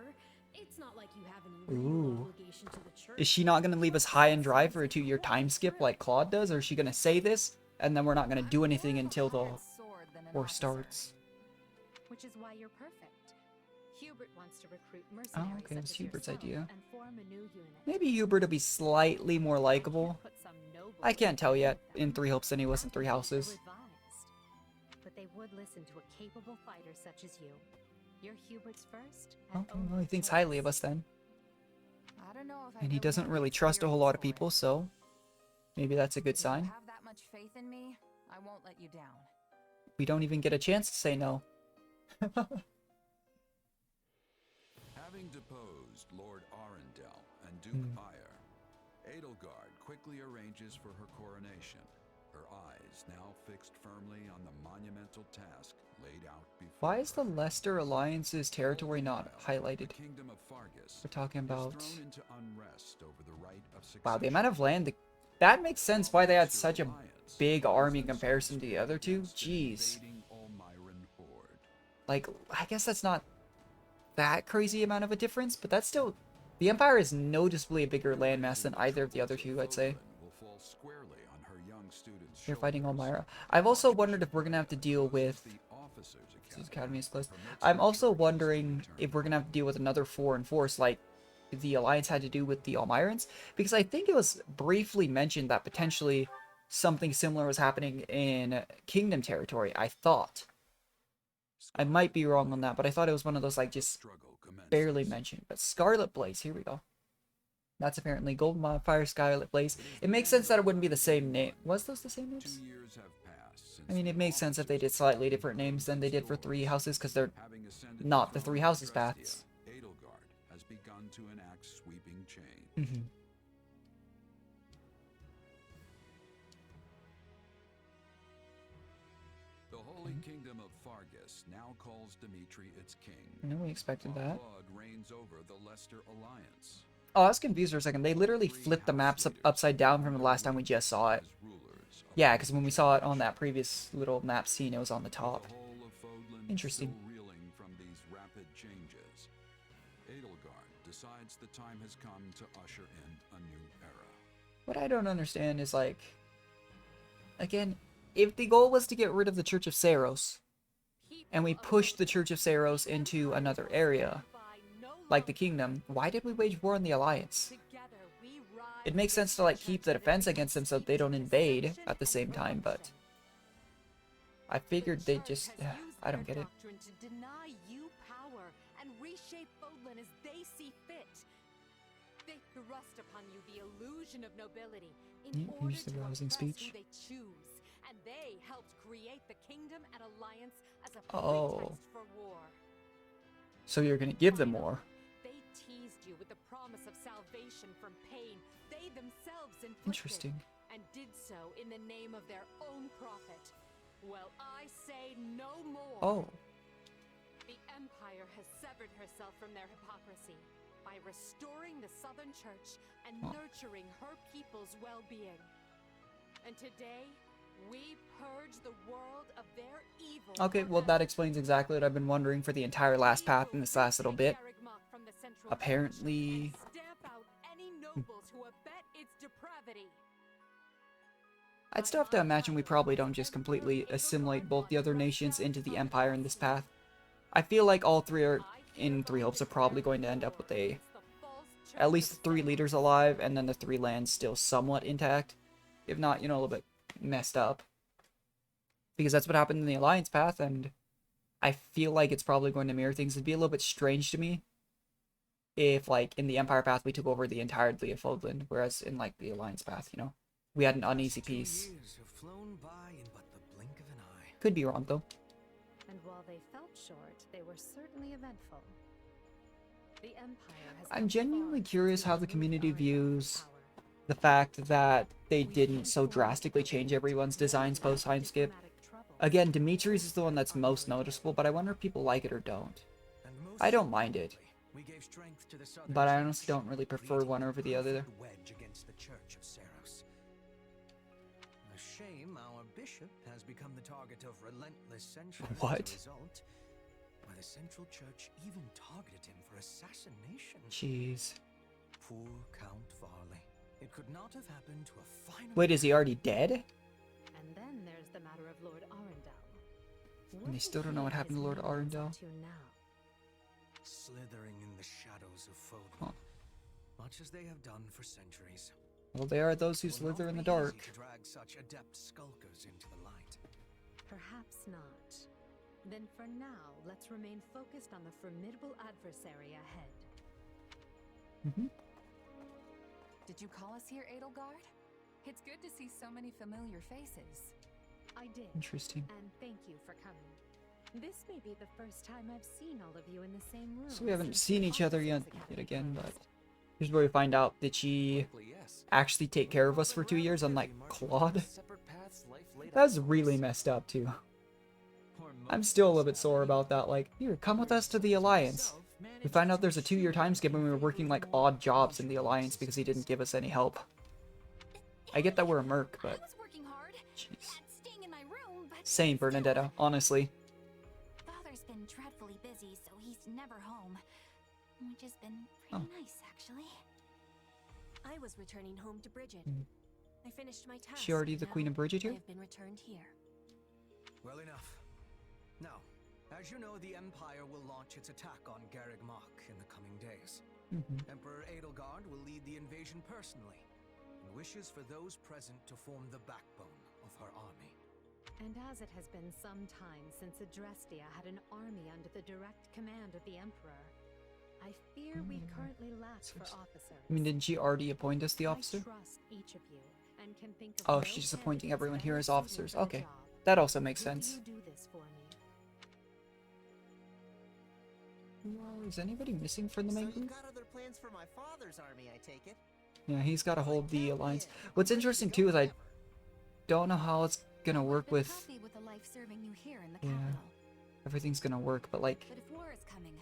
It's not like you have any Ooh. obligation to the church. Is she not going to leave us high and dry for a 2-year time skip like Claude does? Or is she going to say this, and then we're not going to do anything until the war starts? Which is why you're perfect. Hubert wants to recruit mercenaries Oh, okay, it was such as Hubert's yourself idea. and form a new unit. Maybe Hubert will be slightly more likable. I can't tell yet. In 3 Hopes and he wasn't 3 Houses. But they would listen to a capable fighter such as you. You're Hubert's first. Okay, well, he thinks highly of us then. I don't know if And he doesn't really trust a whole lot of people, so maybe that's a good sign. Have that much faith in me, I won't let you down. We don't even get a chance to say no. Having deposed Lord Arundel and Duke Ire, Edelgard quickly arranges for her coronation, her eyes now fixed firmly on the monumental task laid out before. Why is the Leicester Alliance's territory not highlighted? The kingdom of Fargus We're talking about... is thrown into unrest over the right of succession. Wow, the amount of land that makes sense why they had such a big army in comparison to the other two. Jeez. Like, I guess that's not that crazy amount of a difference, but that's still... The Empire is noticeably a bigger landmass than either of the other two, I'd say. They're fighting Elmira. I've also wondered if we're going to have to deal with... This academy is closed. I'm also wondering if we're going to have to deal with another foreign force like the Alliance had to do with the Elmirans. Because I think it was briefly mentioned that potentially something similar was happening in Kingdom territory, I thought. I might be wrong on that, but I thought it was one of those, like, just barely mentioned. But Scarlet Blaze, here we go. That's apparently Golden Wildfire, Scarlet Blaze. It makes sense that it wouldn't be the same name. Was those the same names? I mean, it makes sense if they did slightly different names than they did for Three Houses, because they're not the Three Houses paths. Edelgard has begun to enact sweeping change. Mm-hmm. The Holy Kingdom of Fargus now calls Dimitri its king. No, we expected that. Blood reigns over the Leicester Alliance. Oh, I was confused for a second. They literally flipped the maps upside down from the last time we just saw it. Yeah, because when we saw it on that previous little map scene, it was on the top. Interesting. Reeling from these rapid changes. Edelgard decides the time has come to usher in a new era. What I don't understand is, like, again, if the goal was to get rid of the Church of Seiros, and we pushed the Church of Seiros into another area, like the Kingdom, why did we wage war on the Alliance? It makes sense to, like, keep the defense against them so they don't invade at the same time, but I figured they just... I don't get it. To deny you power and reshape Fodlan as they see fit. They thrust upon you the illusion of nobility in order Use the to rousing oppress speech. who they choose, and they helped create the Kingdom and Alliance as a Oh. pretext for war. So you're gonna give them more. They teased you with the promise of salvation from pain they themselves inflicted. Interesting. And did so in the name of their own profit. Well, I say no more. Oh. The Empire has severed herself from their hypocrisy by restoring the Southern Church and nurturing her people's well-being. And today, we purge the world of their evil. Okay, well that explains exactly what I've been wondering for the entire last path in this last little bit. Apparently... Stamp out any nobles who abet its depravity. I'd still have to imagine we probably don't just completely assimilate both the other nations into the Empire in this path. I feel like all three are in Three Hopes are probably going to end up with at least 3 leaders alive, and then the 3 lands still somewhat intact. If not, you know, a little bit messed up. Because that's what happened in the Alliance path, and I feel like it's probably going to mirror things. It'd be a little bit strange to me if, like, in the Empire path we took over the entirety of Fodlan, whereas in, like, the Alliance path, you know, we had an uneasy peace. Could be wrong, though. And while they felt short, they were certainly eventful. The Empire has I'm genuinely curious how the community views the fact that they didn't so drastically change everyone's designs post-time skip. Again, Dimitri's is the one that's most noticeable, but I wonder if people like it or don't. I don't mind it, but I honestly don't really prefer one over the other. Shame our bishop has become the target of relentless censure. What? As a result, why the Central Church even targeted him for assassination. Jeez. Poor Count Varley. It could not have happened to a finer... Wait, is he already dead? And then there's the matter of Lord Arundel. And they still don't know what happened to Lord Arundel. Slithering in the shadows of Fodlan, much as they have done for centuries. Well, they are those who slither in the dark. To drag such adept skulkers into the light. Perhaps not. Then for now, let's remain focused on the formidable adversary ahead. Did you call us here, Edelgard? It's good to see so many familiar faces. I did. Interesting. And thank you for coming. This may be the first time I've seen all of you in the same room. So we haven't seen each other yet again, but here's where we find out that she actually take care of us for 2 years, unlike Claude. That's really messed up, too. I'm still a little bit sore about that. Like, here, come with us to the Alliance. We find out there's a 2-year time skip when we were working, like, odd jobs in the Alliance because he didn't give us any help. I get that we're a merc, but jeez. Same, Bernadetta, honestly. Father's been dreadfully busy, so he's never home. Which has been Oh. pretty nice, actually. I was returning home to Bridget. I finished my task. She already the Queen of Bridget here? I've been returned here. Well enough. Now, as you know, the Empire will launch its attack on Garreg Mach in the coming days. Emperor Edelgard will lead the invasion personally, and wishes for those present to form the backbone of her army. And as it has been some time since Adrestia had an army under the direct command of the Emperor, I fear we currently lack for officers. I mean, didn't she already appoint us the officer? I trust each of you and can think of Oh, no she's just appointing candidates everyone here better as suited officers. for the Okay, job. that also makes Would sense. you do this for me? Well, is anybody missing from the So main you group? got other plans for my father's army, I take it? Yeah, he's got to hold the alliance. What's interesting too is I don't know how it's gonna work with. Happy with the life serving you here in the Yeah, capital. everything's gonna work, but like, But if war is coming,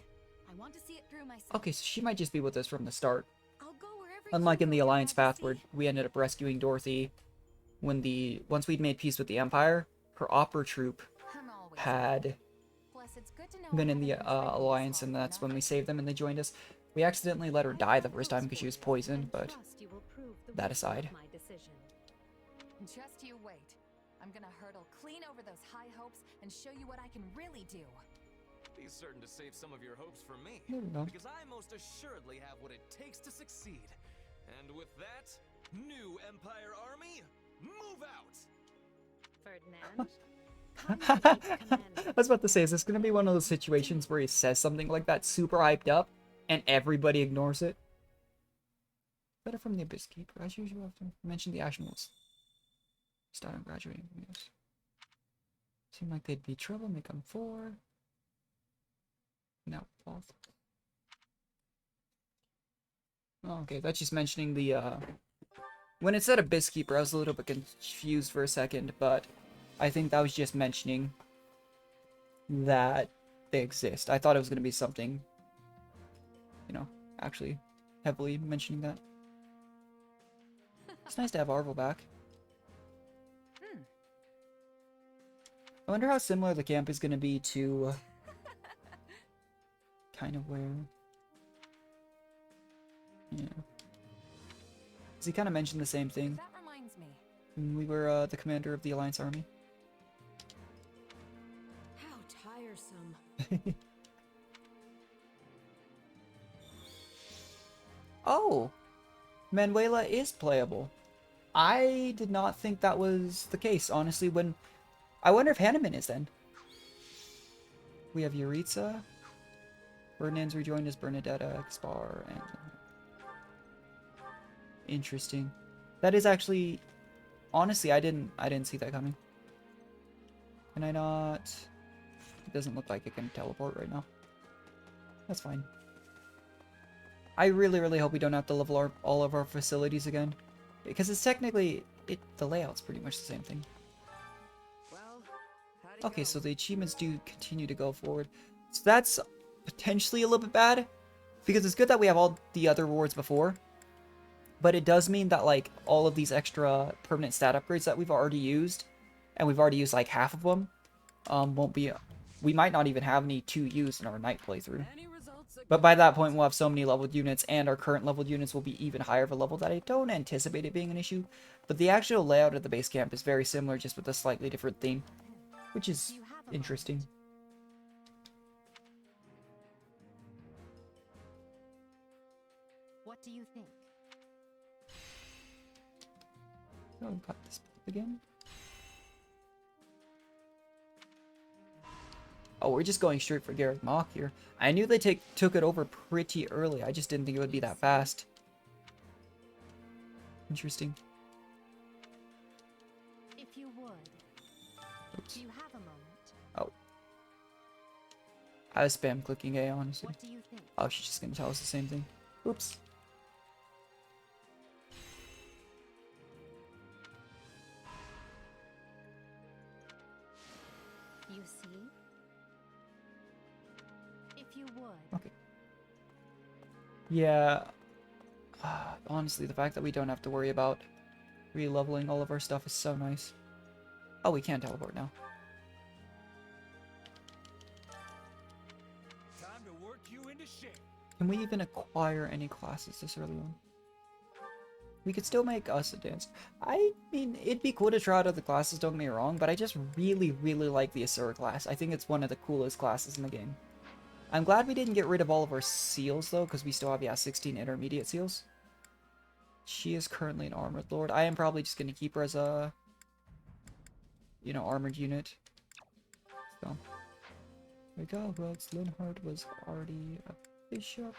I want to see it through myself. okay, so she might just be with us from the start. I'll go wherever Unlike you in go, the Your alliance path Majesty. where we ended up rescuing Dorothy when once we'd made peace with the Empire, her opera troupe I'm always had Plus, it's good to know been in ahead the of time when alliance, it's and all that's or when we nothing. saved them and they joined us. We accidentally let her die the first time because she was poisoned, but Trust you will prove the that wisdom of aside. my decision. Just you wait. I'm gonna hurdle clean over those high hopes and show you what I can really do. Be certain to save some of your hopes for me, There we go. because I most assuredly have what it takes to succeed. And with that, new Empire Army, move out! Ferdinand? I was about to say, is this gonna be one of those situations where he says something like that super hyped up and everybody ignores it? Better from the Abyss Keeper. As usual, I have to mention the Ashen Wolves. Start on graduating. Yes. Seem like they'd be trouble. Make them 4. Now, both. Oh, okay, that's just mentioning the, when it said Abyss Keeper, I was a little bit confused for a second, but I think that was just mentioning that they exist. I thought it was going to be something, you know, actually heavily mentioning that. It's nice to have Arvel back. I wonder how similar the camp is going to be to kind of where... Yeah. Because he kind of mentioned the same thing That reminds me. when we were the commander of the Alliance Army. How tiresome. Oh! Manuela is playable. I did not think that was the case, honestly, when... I wonder if Hanneman is then. We have Yuritsa. Ferdinand's rejoined as Bernadetta, Expar, and... Interesting. That is actually... Honestly, I didn't see that coming. Can I not... It doesn't look like it can teleport right now. That's fine. I really, really hope we don't have to level all of our facilities again. Because it's technically... the layout's pretty much the same thing. Okay, so the achievements do continue to go forward. So that's potentially a little bit bad. Because it's good that we have all the other rewards before. But it does mean that, like, all of these extra permanent stat upgrades that we've already used, and we've already used, like, half of them, won't be... We might not even have any to use in our night playthrough. But by that point, we'll have so many leveled units, and our current leveled units will be even higher of a level that I don't anticipate it being an issue. But the actual layout of the base camp is very similar, just with a slightly different theme, which is interesting. What do you think? Oh, got this again. Oh, we're just going straight for Garreg Mach here. I knew they took it over pretty early. I just didn't think it would be that fast. Interesting. If you would. Oops. Do you have a moment? Oh. I was spam clicking A, honestly. What do you think? Oh, she's just gonna tell us the same thing. Oops. You see? If you would. Okay. Yeah. Honestly, the fact that we don't have to worry about Re-leveling all of our stuff is so nice. Oh, we can teleport now. Time to work you into shape. Can we even acquire any classes this early on? We could still make us advanced. I mean, it'd be cool to try out other classes, don't get me wrong, but I just really, really like the Asura class. I think it's one of the coolest classes in the game. I'm glad we didn't get rid of all of our seals, though, because we still have, yeah, 16 intermediate seals. She is currently an armored lord. I am probably just going to keep her as a, you know, armored unit. So, there we go. Rhodes Linhardt was already a bishop.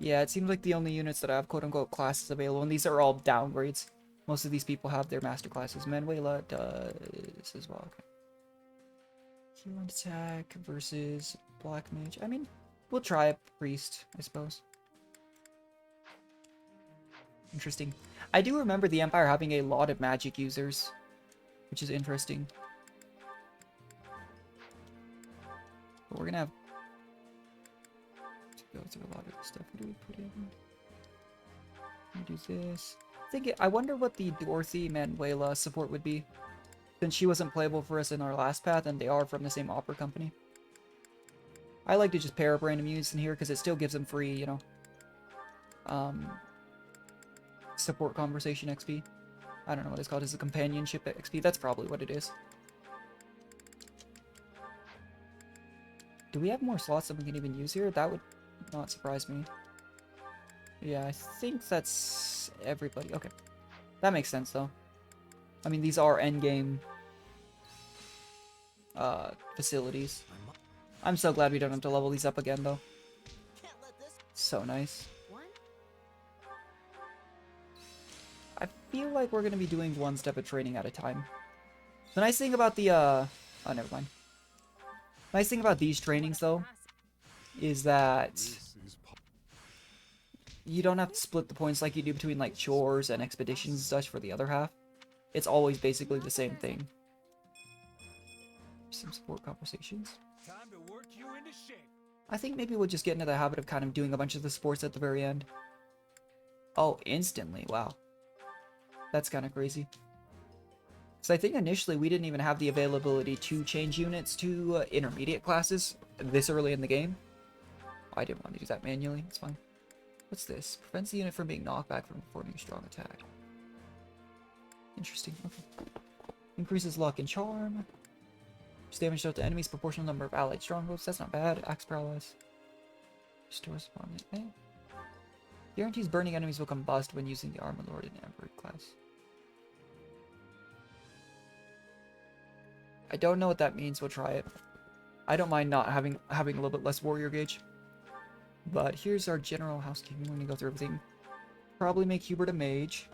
Yeah, it seems like the only units that have quote-unquote classes available, and these are all downgrades. Most of these people have their master classes. Manuela does as well. Okay. Heal and attack versus Black Mage. I mean, we'll try a priest, I suppose. Interesting. I do remember the Empire having a lot of magic users, which is interesting. But we're gonna have to go through a lot of stuff. What do we put in? We do this. I wonder what the Dorothy Manuela support would be, since she wasn't playable for us in our last path, and they are from the same opera company. I like to just pair up random units in here because it still gives them free, you know, support conversation XP. I don't know what it's called. Is it companionship XP? That's probably what it is. Do we have more slots than we can even use here? That would not surprise me. Yeah, I think that's everybody. Okay. That makes sense, though. I mean, these are endgame facilities. I'm so glad we don't have to level these up again, though. So nice. I feel like we're going to be doing one step of training at a time. The nice thing about the, oh, never mind. Nice thing about these trainings, though, is that you don't have to split the points like you do between, like, chores and expeditions and such for the other half. It's always basically the same thing. Some support conversations. Time to work you into shape. I think maybe we'll just get into the habit of kind of doing a bunch of the sports at the very end. Oh, instantly. Wow. That's kind of crazy. So I think initially we didn't even have the availability to change units to intermediate classes this early in the game. Oh, I didn't want to do that manually. It's fine. What's this? Prevents the unit from being knocked back from performing a strong attack. Interesting. Okay. Increases luck and charm. Damage dealt to enemies proportional number of allied strongholds. That's not bad. Axe paralyze. Restores upon it. Eh. Guarantees burning enemies will combust when using the Armor Lord in Emperor class. I don't know what that means. We'll try it. I don't mind not having a little bit less warrior gauge. But here's our general housekeeping. We're gonna go through everything. Probably make Hubert a mage.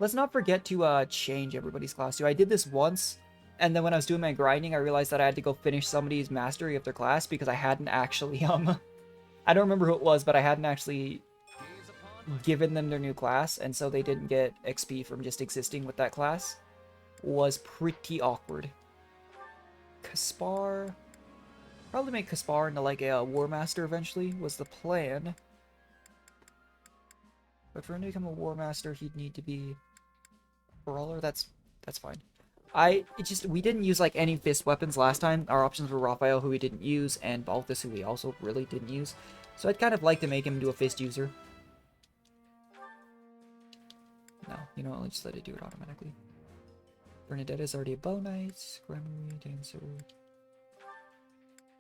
Let's not forget to change everybody's class too. I did this once, and then when I was doing my grinding, I realized that I had to go finish somebody's mastery of their class because I hadn't actually I don't remember who it was, but I hadn't actually given them their new class, and so they didn't get XP from just existing with that class. Was pretty awkward. Kaspar. Probably make Kaspar into like a War Master eventually was the plan. But for him to become a War Master, he'd need to be Brawler. That's fine. We didn't use like any fist weapons last time. Our options were Raphael, who we didn't use, and Balthus, who we also really didn't use. So I'd kind of like to make him do a fist user. No, you know what? Let's just let it do it automatically. Bernadette is already a Bow Knight. Gramarye, Dancer.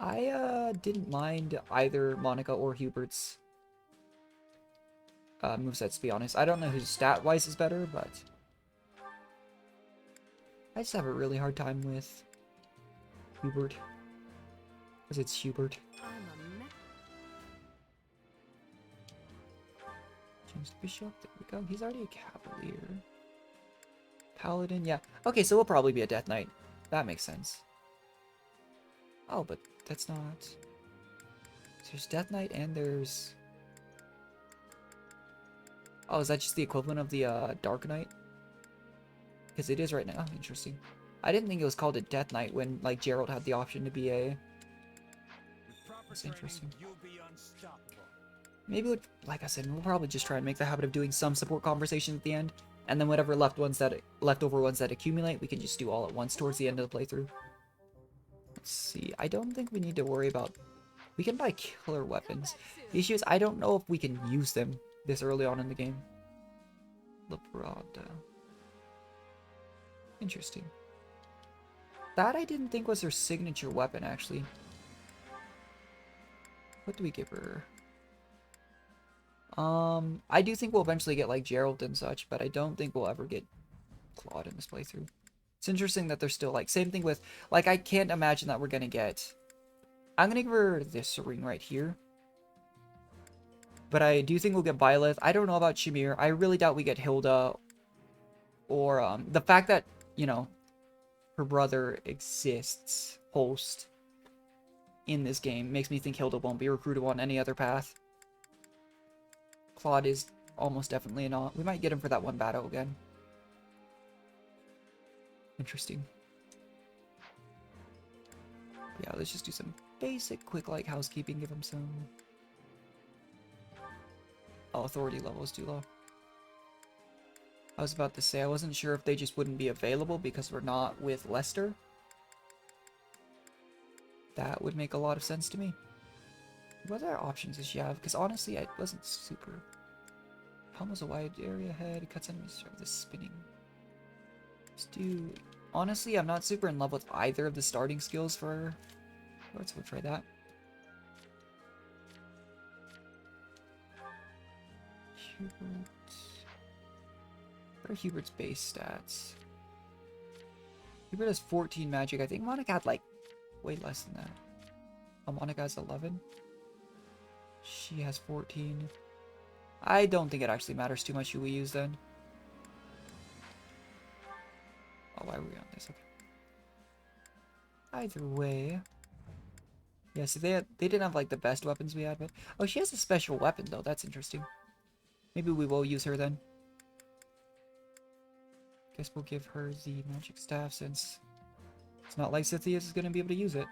I didn't mind either Monica or Hubert's movesets, to be honest. I don't know whose stat-wise is better, but I just have a really hard time with Hubert. Because it's Hubert. Change the bishop. There we go. He's already a cavalier. Paladin, yeah. Okay, so we'll probably be a Death Knight. That makes sense. Oh, but that's not... So there's Death Knight and there's... Oh, is that just the equivalent of the Dark Knight? Because it is right now. Oh, interesting. I didn't think it was called a Death Knight when, like, Gerald had the option to be a... That's interesting. You'll be unstoppable. maybe, like I said, we'll probably just try and make the habit of doing some support conversation at the end, and then whatever leftover ones that accumulate, we can just do all at once towards the end of the playthrough. Let's see. I don't think we need to worry about... We can buy killer weapons. The issue is I don't know if we can use them this early on in the game. Labrada. Interesting. That I didn't think was her signature weapon, actually. What do we give her? I do think we'll eventually get, like, Gerald and such, but I don't think we'll ever get Claude in this playthrough. It's interesting that they're still, like, same thing with, like, I can't imagine that we're gonna get... I'm gonna give her this ring right here. But I do think we'll get Byleth. I don't know about Shamir. I really doubt we get Hilda. Or, the fact that, you know, her brother exists, Host, in this game, makes me think Hilda won't be recruitable on any other path. Claude is almost definitely not. We might get him for that one battle again. Interesting. Yeah, let's just do some basic, quick, like, housekeeping. Give him some... Oh, authority level is too low. I was about to say, I wasn't sure if they just wouldn't be available because we're not with Lester. That would make a lot of sense to me. What other options does she have? Because honestly, I wasn't super... Pummels a wide area ahead, cuts enemies with the spinning. Let's do... Honestly, I'm not super in love with either of the starting skills for her. Let's go try that. Hubert... What are Hubert's base stats? Hubert has 14 magic. I think Monica had, like, way less than that. Oh, Monica has 11. She has 14. I don't think it actually matters too much who we use then. Oh, why are we on this? Okay. Either way. Yeah, so they didn't have, like, the best weapons we had, but... Oh, she has a special weapon, though. That's interesting. Maybe we will use her then. Guess we'll give her the magic staff since it's not like Lysithea is going to be able to use it.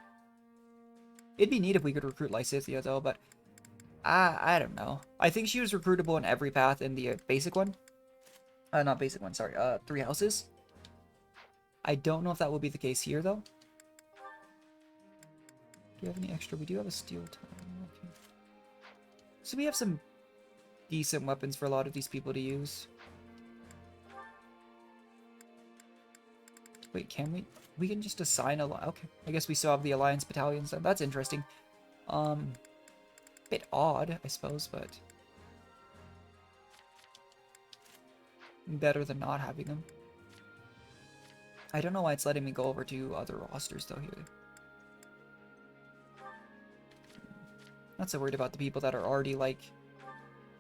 It'd be neat if we could recruit Lysithea, though, but I don't know. I think she was recruitable in every path in the basic one. Not basic one, sorry. 3 houses. I don't know if that will be the case here, though. Do you have any extra? We do have a steel tome. Okay. So we have some decent weapons for a lot of these people to use. Wait, can we? We can just assign a... Okay, I guess we still have the Alliance battalions then. That's interesting. Bit odd, I suppose, but... better than not having them. I don't know why it's letting me go over to other rosters, though, here. Not so worried about the people that are already, like,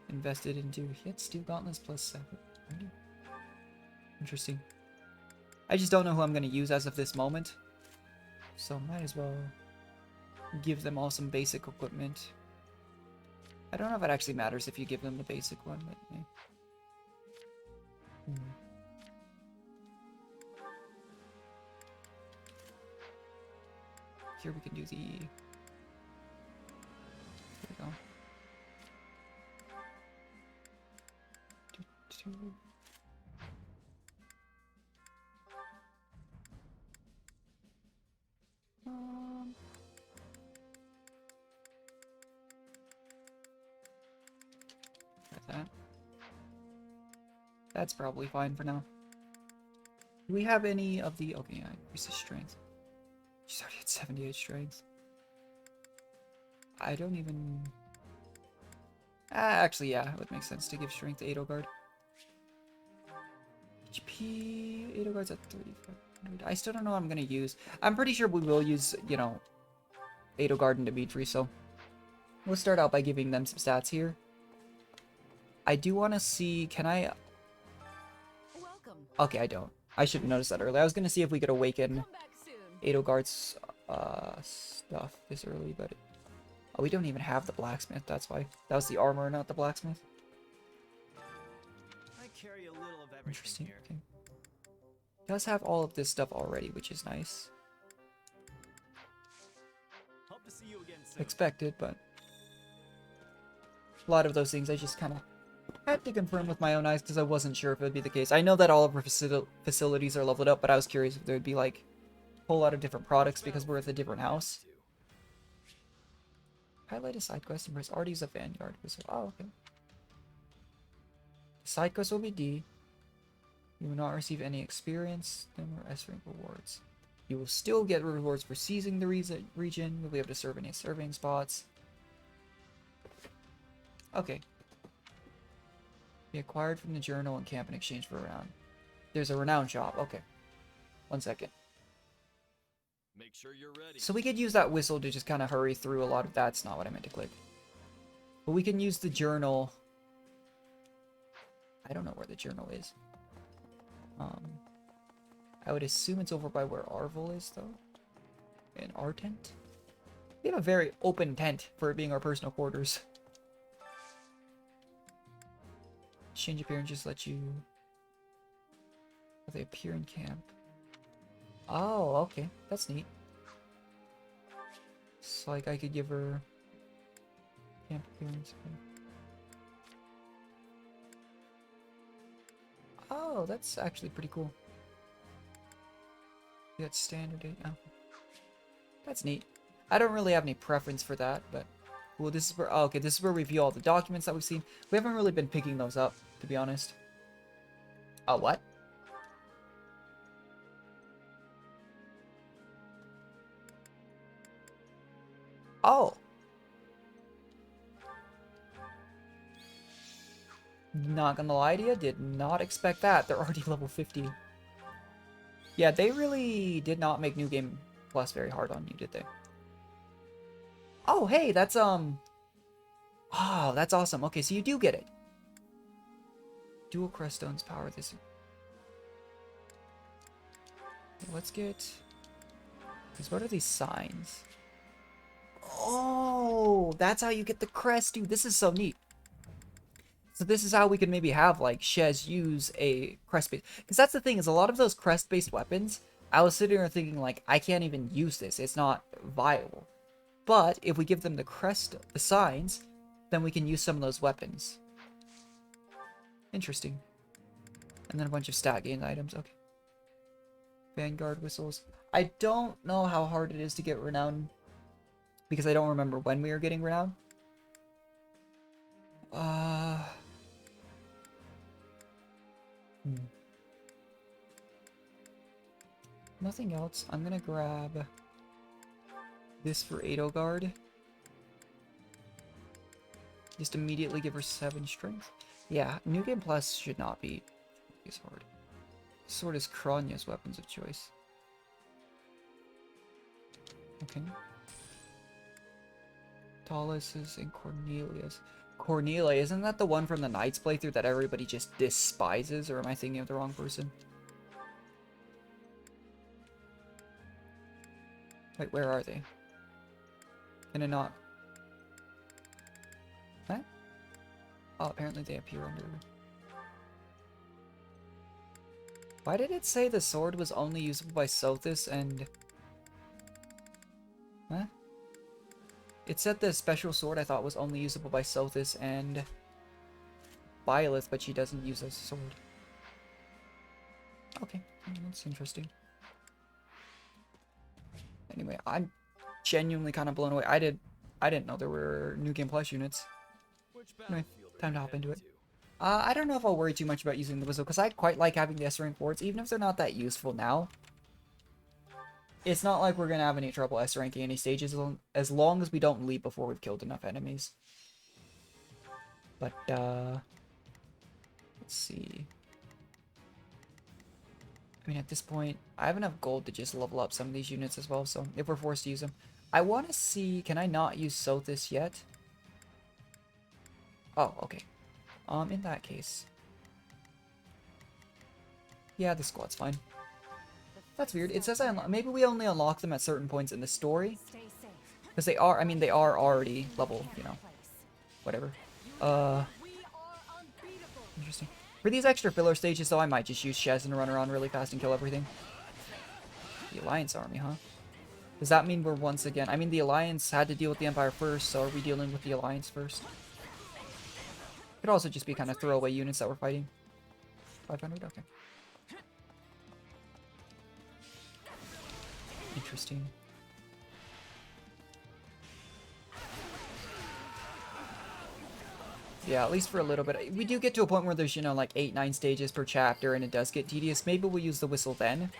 invested into... Hit Steel Gauntlets plus 7. Interesting. I just don't know who I'm going to use as of this moment. So might as well give them all some basic equipment. I don't know if it actually matters if you give them the basic one, but Here we can do the... There we go. Like that. That's probably fine for now. Do we have any of the... Okay, yeah, increase the strength. She's already at 78 strength. I don't even... actually, yeah, it would make sense to give strength to Edelgard. HP... Edelgard's at 3,500. I still don't know what I'm going to use. I'm pretty sure we will use, you know, Edelgard and Dimitri, so... We'll start out by giving them some stats here. I do want to see... Can I... Okay, I don't. I should have noticed that earlier. I was going to see if we could awaken Edelgard's stuff this early, but... Oh, we don't even have the blacksmith, that's why. That was the armor, not the blacksmith. I carry a little of everything. Interesting, here. okay. Does have all of this stuff already, which is nice. Hope to see you again soon. Expected, but... A lot of those things I just kind of had to confirm with my own eyes because I wasn't sure if it would be the case. I know that all of our facilities are leveled up, but I was curious if there would be like a whole lot of different products because we're at a different house. Highlight a side quest and press R to use a vanguard. Oh, okay. The side quest will be D. You will not receive any experience, no more S rank rewards. You will still get rewards for seizing the region. You'll be able to serve any serving spots. Okay. Be acquired from the journal and camp in exchange for a renown. There's a renown shop. Okay. 1 second. Make sure you're ready. So we could use that whistle to just kind of hurry through a lot of... That's not what I meant to click. But we can use the journal. I don't know where the journal is. I would assume it's over by where Arvel is, though. In our tent. We have a very open tent for it being our personal quarters. Change appearance, just let you... They appear in camp. Oh, okay. That's neat. It's like I could give her... Camp appearance. Oh, that's actually pretty cool. You got standard 8. Oh. That's neat. I don't really have any preference for that, but... Well, this is where... Oh, okay, this is where we view all the documents that we've seen. We haven't really been picking those up, to be honest. Oh, what? Oh! Not gonna lie to you, did not expect that. They're already level 50. Yeah, they really did not make New Game Plus very hard on you, did they? Oh, hey, that's, Oh, that's awesome. Okay, so you do get it. Dual crest stones power this. Let's get... What are these signs? Oh, that's how you get the crest, dude. This is so neat. So this is how we could maybe have, like, Shez use a crest-based... Because that's the thing, is a lot of those crest-based weapons, I was sitting there thinking, like, I can't even use this. It's not viable. But if we give them the crest, the signs, then we can use some of those weapons. Interesting. And then a bunch of stat gain items. Okay. Vanguard whistles. I don't know how hard it is to get renown, because I don't remember when we were getting renown. Nothing else. I'm gonna grab this for Edelgard. Just immediately give her 7 strength. Yeah, New Game Plus should not be as hard. Sword is Kronya's weapons of choice. Okay. Talus's and Cornelia's. Cornelia, isn't that the one from the Knights playthrough that everybody just despises? Or am I thinking of the wrong person? Wait, where are they? Can I not? What? Oh, apparently they appear under... Why did it say the sword was only usable by Sothis and... Huh? It said the special sword I thought was only usable by Sothis and... Byleth, but she doesn't use a sword. Okay, that's interesting. Anyway, I'm genuinely kind of blown away. I didn't know there were New Game Plus units. Anyway, time to hop into it. I don't know if I'll worry too much about using the whistle, because I quite like having the S-rank wards, even if they're not that useful now. It's not like we're going to have any trouble S-ranking any stages, as long as we don't leap before we've killed enough enemies. But, let's see. I mean, at this point, I have enough gold to just level up some of these units as well, so if we're forced to use them. I want to see, can I not use Sothis yet? Oh, okay. In that case. Yeah, the squad's fine. That's weird. It says maybe we only unlock them at certain points in the story. Because they are, I mean, they are already level, you know. Whatever. Interesting. For these extra filler stages, though, I might just use Shez and run around really fast and kill everything. The Alliance army, huh? Does that mean we're once again... I mean, the Alliance had to deal with the Empire first, so are we dealing with the Alliance first? Could also just be kind of throwaway units that we're fighting. 500? Okay. Interesting. Yeah, at least for a little bit. We do get to a point where there's, you know, like 8-9 stages per chapter, and it does get tedious. Maybe we'll use the whistle then.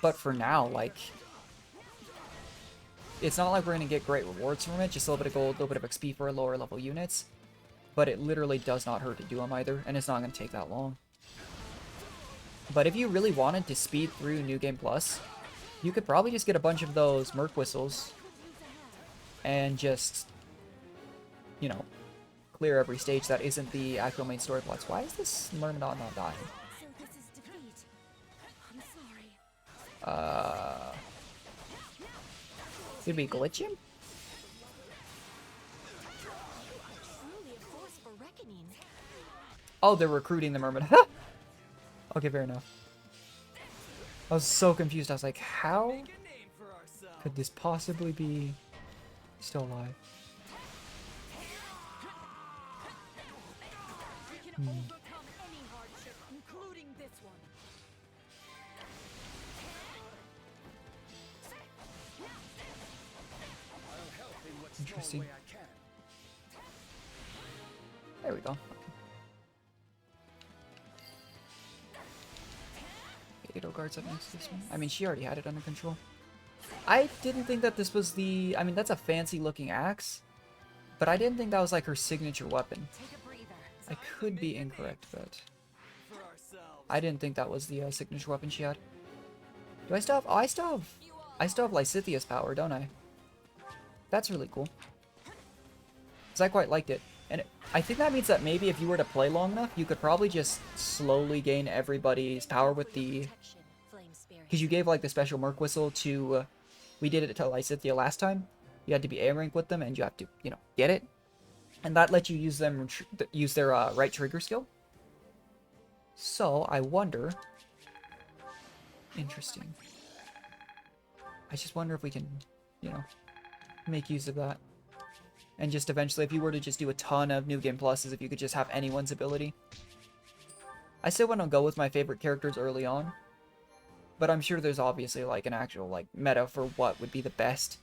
But for now, like, it's not like we're going to get great rewards from it. Just a little bit of gold, a little bit of XP for lower level units. But it literally does not hurt to do them either, and it's not going to take that long. But if you really wanted to speed through New Game Plus, you could probably just get a bunch of those Merc Whistles and just, you know, clear every stage that isn't the actual main story plots. Why is this Myrmidon not dying? So this is defeat. I'm sorry. Did we glitch him? Truly a force for reckoning. Oh, they're recruiting the Myrmidon. Okay, fair enough. I was so confused. I was like, how could this possibly be still alive? We can overcome any hardship, including this one. I'll help in what Interesting. small way I can. There we go. Okay. Edelgard's up next to this one. I mean, she already had it under control. I didn't think that this was the... I mean, that's a fancy looking axe. But I didn't think that was like her signature weapon. I could be incorrect, but... I didn't think that was the signature weapon she had. Do I still have... Oh, I still have Lysithia's power, don't I? That's really cool. Because I quite liked it. And I think that means that maybe if you were to play long enough, you could probably just slowly gain everybody's power with the... Because you gave like the special Merc Whistle to... we did it to Lysithia last time. You had to be A rank with them, and you have to, you know, get it. And that lets you use them, use their right trigger skill. So, I wonder... Interesting. I just wonder if we can, you know, make use of that. And just eventually, if you were to just do a ton of New Game Pluses, if you could just have anyone's ability. I still want to go with my favorite characters early on. But I'm sure there's obviously, like, an actual, like, meta for what would be the best.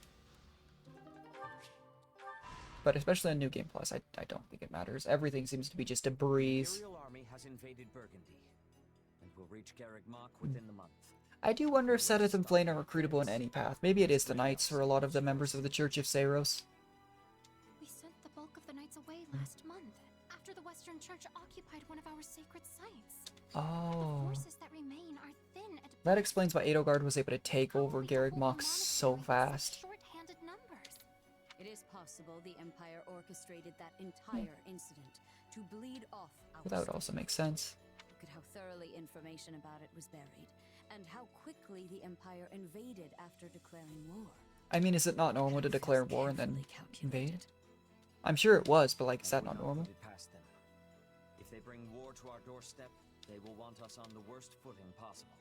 But especially in New Game Plus, I don't think it matters. Everything seems to be just a breeze. The Imperial army has invaded Burgundy, and will reach Garreg Mach within the month. I do wonder if Seth and Flame are recruitable in any path. Maybe it is the Knights for a lot of the members of the Church of Saros. We sent the bulk of the knights away last month, after the Western Church occupied one of our sacred sites. Oh. The forces that remain are thin and That explains why Edelgard was able to take over Garreg Mach so fast. short-handed numbers. It is possible the Empire orchestrated that entire incident to bleed off our Well, that would also make sense. Look at how thoroughly information about it was buried, and how quickly the Empire invaded after declaring war. I mean, is it not normal to declare war and then invade? I'm sure it was, but like, is that not normal? If they bring war to our doorstep, they will want us on the worst footing possible.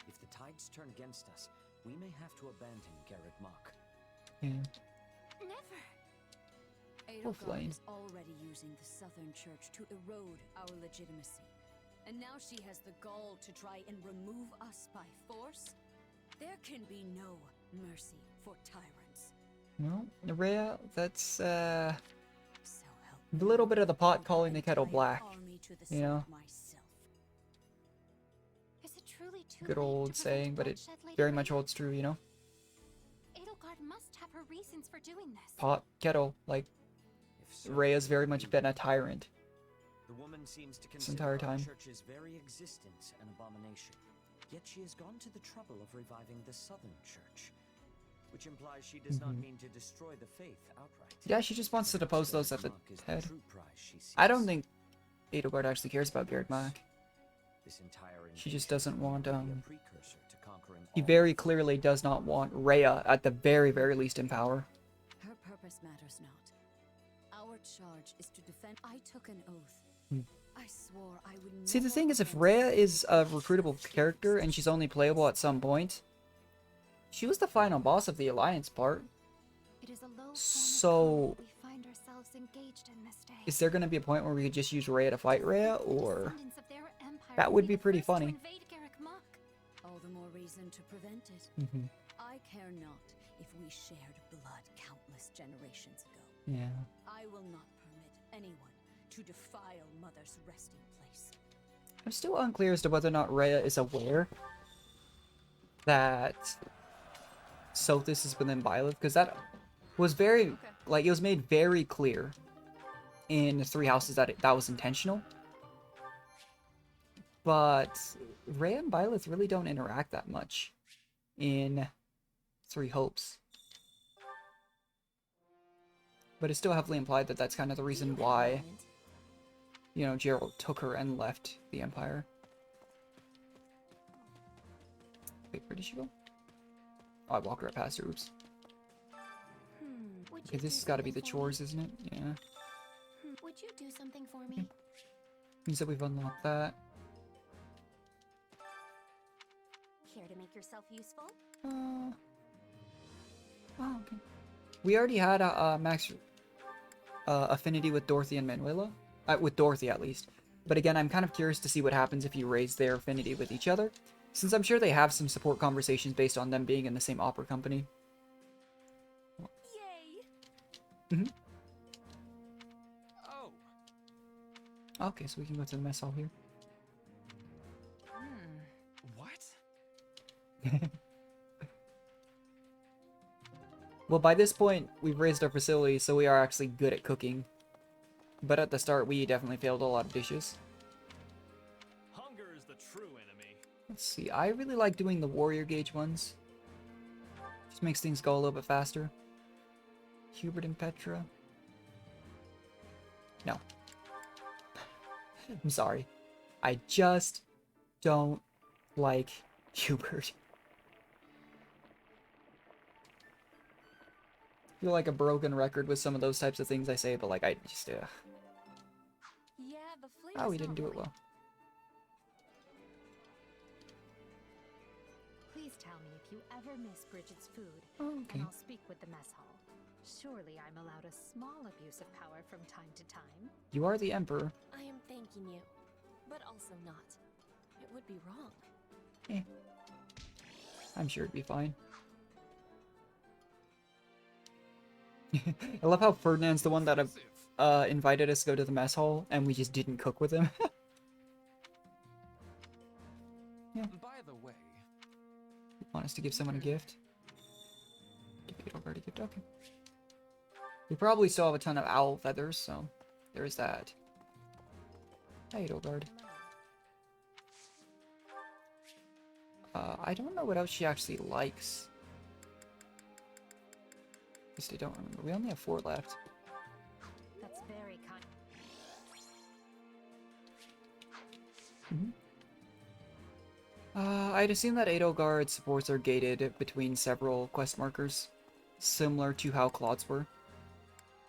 If the tides turn against us, we may have to abandon Garreg Mach. Yeah. Never. Edelgard is already using the Southern Church to erode our legitimacy. And now she has the gall to try and remove us by force? There can be no mercy for tyrants. Well, Rhea, that's a little bit of the pot calling the kettle black, you know? Is it truly too Good late old to saying, prevent but it bloodshed, Lady very Rhea? much holds true, you know? Edelgard must have her reasons for doing this. Pot, kettle, like, Rhea's very much been a tyrant. The woman seems to This consider entire our time. church's very existence an abomination. Yet she has gone to the trouble of reviving the Southern Church, which implies she does not mean to destroy the faith outright. Yeah, she just wants to depose those at the Mach is the head. true prize she seeks. I don't think Edelgard actually cares about Garreg Mach. This entire She just doesn't want, precursor to conquering he all. very clearly does not want Rhea, at the very, very least, in power. Her purpose matters not. Our charge is to defend. I took an oath. I swore I would See, the never thing is, if again Rhea is a recruitable character and she's only playable at some point, she was the final boss of the Alliance part. It is a low So, ourselves engaged in this day. Is there going to be a point where we could just use Rhea to fight Rhea, or Descendants of their empire that would be pretty funny. invade Garrick Mach. All the more reason to prevent it. Mhm. I care not if we shared blood countless generations ago. Yeah. I will not permit anyone to defile Mother's resting place. I'm still unclear as to whether or not Rhea is aware that Sothis is within Byleth, because that was very, like, it was made very clear in the Three Houses that that was intentional. But Rhea and Byleth really don't interact that much in Three Hopes. But it's still heavily implied that that's kind of the reason why, you know, Gerald took her and left the Empire. Wait, where did she go? Oh, I walked right past her, oops. Okay, this has got to be the chores, isn't it? Yeah. Would you do something for me? Means that we've unlocked that. Care to make yourself useful? Oh, okay. We already had a max affinity with Dorothy and Manuela. With Dorothy, at least. But again, I'm kind of curious to see what happens if you raise their affinity with each other, since I'm sure they have some support conversations based on them being in the same opera company. Yay! Mm-hmm. Okay, so we can go to the mess hall here. What? Well, by this point, we've raised our facility, so we are actually good at cooking. But at the start, we definitely failed a lot of dishes. Hunger is the true enemy. Let's see, I really like doing the warrior gauge ones. Just makes things go a little bit faster. Hubert and Petra. No. I'm sorry. I just don't like Hubert. I feel like a broken record with some of those types of things I say, but like I just Yeah, the oh, we didn't do it well. Please tell me if you ever miss Bridget's food, okay. and I'll speak with the mess hall. Surely I'm allowed a small abuse of power from time to time. You are the Emperor. I am thanking you, but also not. It would be wrong. Eh. I'm sure it'd be fine. I love how Ferdinand's the one that invited us to go to the mess hall, and we just didn't cook with him. Yeah. By the way, Want us to give someone a gift? Give Edelgard a gift, okay. We probably still have a ton of owl feathers, so there's that. Hey, Edelgard. I don't know what else she actually likes. At least I don't remember. We only have 4 left. That's very kind. I'd assume that Edelgard supports are gated between several quest markers, similar to how Claude's were.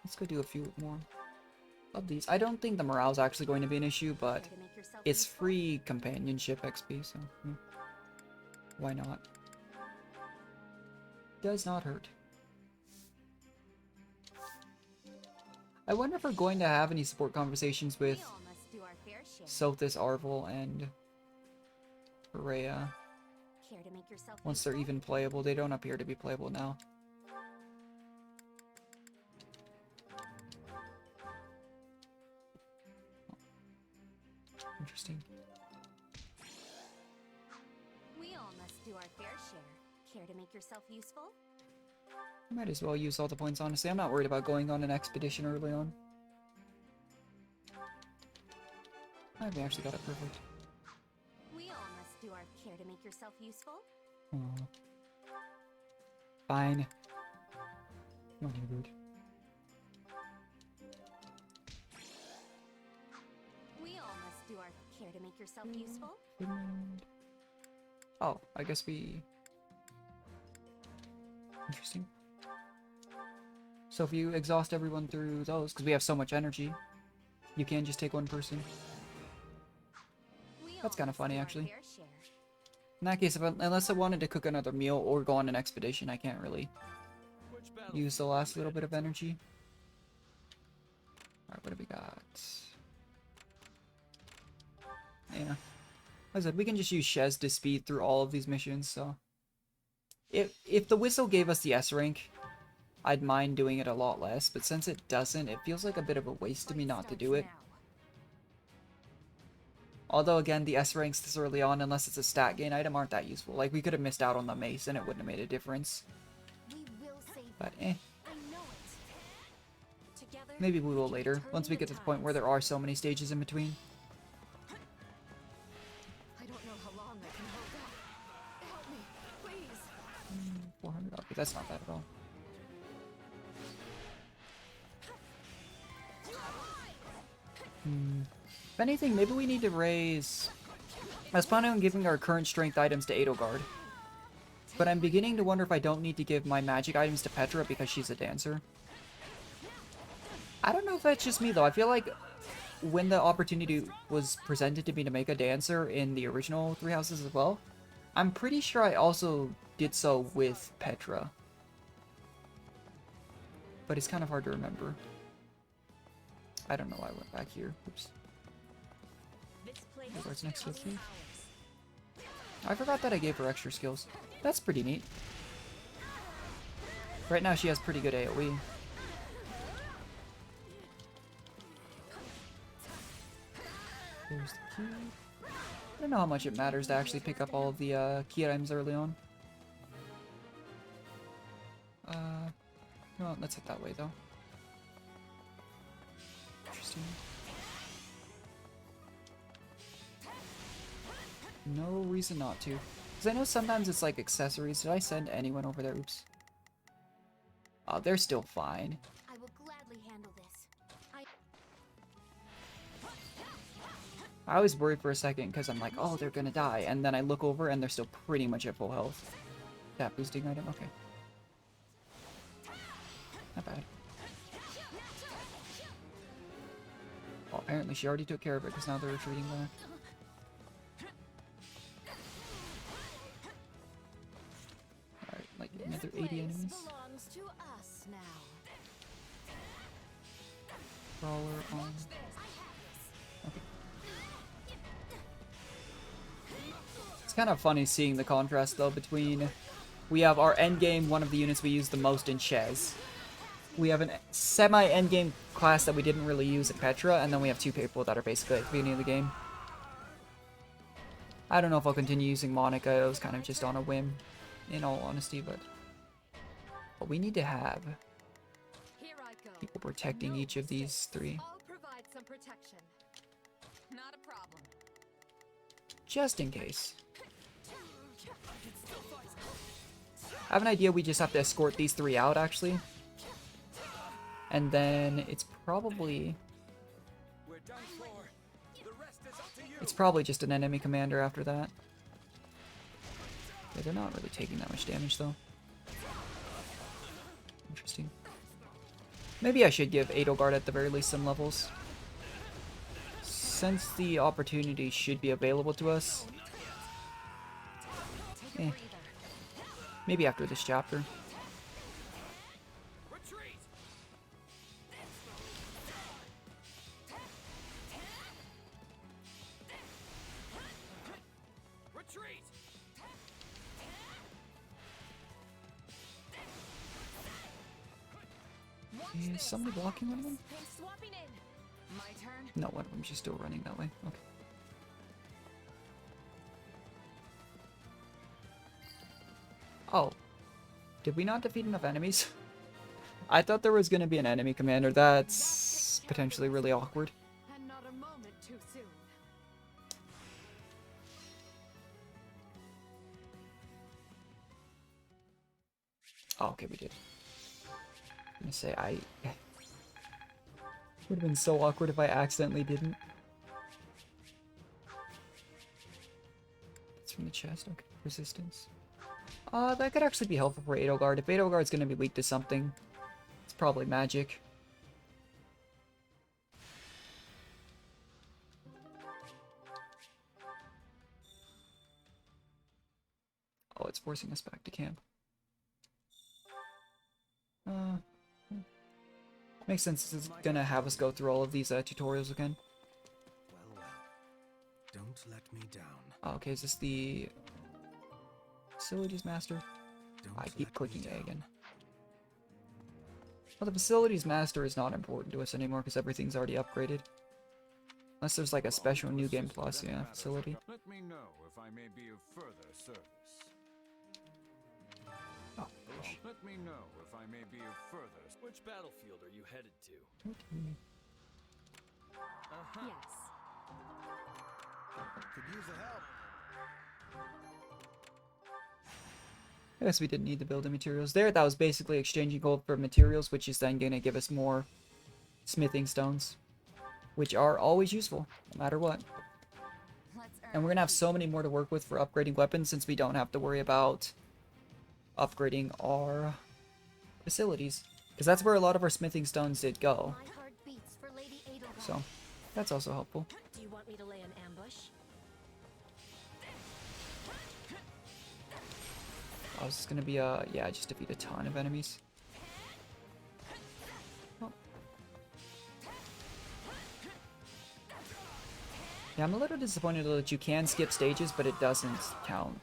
Let's go do a few more of these. I don't think the morale's actually going to be an issue, but it's free companionship XP, so yeah. Why not? Does not hurt. I wonder if we're going to have any support conversations with Sothis, Arvel, and Rhea. Once they're even playable. They don't appear to be playable now. Interesting. We all must do our fair share. Care to make yourself useful? Might as well use all the points, honestly. I'm not worried about going on an expedition early on. I've actually got it perfect. We all must do our care to make yourself useful. Aww. Fine. Come on, Hubert. We all must do our care to make yourself useful. Oh, I guess we... Interesting. So if you exhaust everyone through those, because we have so much energy, you can just take one person. That's kind of funny, actually. In that case, unless I wanted to cook another meal or go on an expedition, I can't really use the last little bit of energy. Alright, what do we got? Yeah. Like I said, we can just use Shez to speed through all of these missions, so... If the whistle gave us the S rank, I'd mind doing it a lot less, but since it doesn't, it feels like a bit of a waste to me not to do it. Although, again, the S ranks this early on, unless it's a stat gain item, aren't that useful. Like, we could have missed out on the mace, and it wouldn't have made a difference. But, eh. Maybe we will later, once we get to the point where there are so many stages in between. I don't know how long I can hold out. Help me, please. 400, okay, that's not bad at all. If anything, maybe we need to raise... I was planning on giving our current strength items to Edelgard. But I'm beginning to wonder if I don't need to give my magic items to Petra because she's a dancer. I don't know if that's just me, though. I feel like when the opportunity was presented to me to make a dancer in the original Three Houses as well, I'm pretty sure I also did so with Petra. But it's kind of hard to remember. I don't know why I went back here. Oops. Where's next with me? I forgot that I gave her extra skills. That's pretty neat. Right now she has pretty good AoE. There's the key. I don't know how much it matters to actually pick up all of the key items early on. No, let's head that way though. Interesting. No reason not to. Because I know sometimes it's like accessories. Did I send anyone over there? Oops. Oh, they're still fine. I will gladly handle this. I was worried for a second because I'm like, oh, they're gonna die. And then I look over and they're still pretty much at full health. That boosting item? Okay. Not bad. Well, apparently she already took care of it because now they're retreating back. Alright, like another 80 enemies. Belongs to us now. Brawler on. Okay. It's kind of funny seeing the contrast though between we have our endgame, one of the units we use the most in Shez. We have a semi-endgame class that we didn't really use in Petra, and then we have two people that are basically at the beginning of the game. I don't know if I'll continue using Monica, it was kind of just on a whim, in all honesty, but we need to have people protecting each of these three. I'll provide some protection. Not a problem. Just in case. I have an idea we just have to escort these three out, actually. And then it's probably... It's probably just an enemy commander after that. Yeah, they're not really taking that much damage, though. Interesting. Maybe I should give Edelgard at the very least some levels. Since the opportunity should be available to us. Maybe after this chapter. Is somebody blocking one of them? No, one of them's just still running that way. Okay. Oh. Did we not defeat enough enemies? I thought there was going to be an enemy commander. That's potentially really awkward. And not a moment too soon. Oh, okay, we did. I'm gonna say I would have been so awkward if I accidentally didn't. It's from the chest. Okay, resistance. That could actually be helpful for Edelgard. If Edelgard's gonna be weak to something, it's probably magic. Oh, it's forcing us back to camp. Makes sense. It's gonna have us go through all of these tutorials again. Well, don't let me down. Oh, okay, is this the Facilities Master? I keep clicking A again. Well, the Facilities Master is not important to us anymore because everything's already upgraded. Unless there's like a special New Game Plus, yeah, facility. Let me know if I may be of further service. Oh, let me know if I may be of further. Which battlefield are you headed to? Yes. Could use the help. I guess we didn't need to build the materials there. That was basically exchanging gold for materials, which is then gonna give us more smithing stones, which are always useful, no matter what. And we're gonna have so many more to work with for upgrading weapons since we don't have to worry about upgrading our facilities. Because that's where a lot of our smithing stones did go. So, that's also helpful. Do you want me to lay an ambush? Oh, this is gonna be yeah, just defeat a ton of enemies. Oh. Yeah, I'm a little disappointed that you can skip stages, but it doesn't count.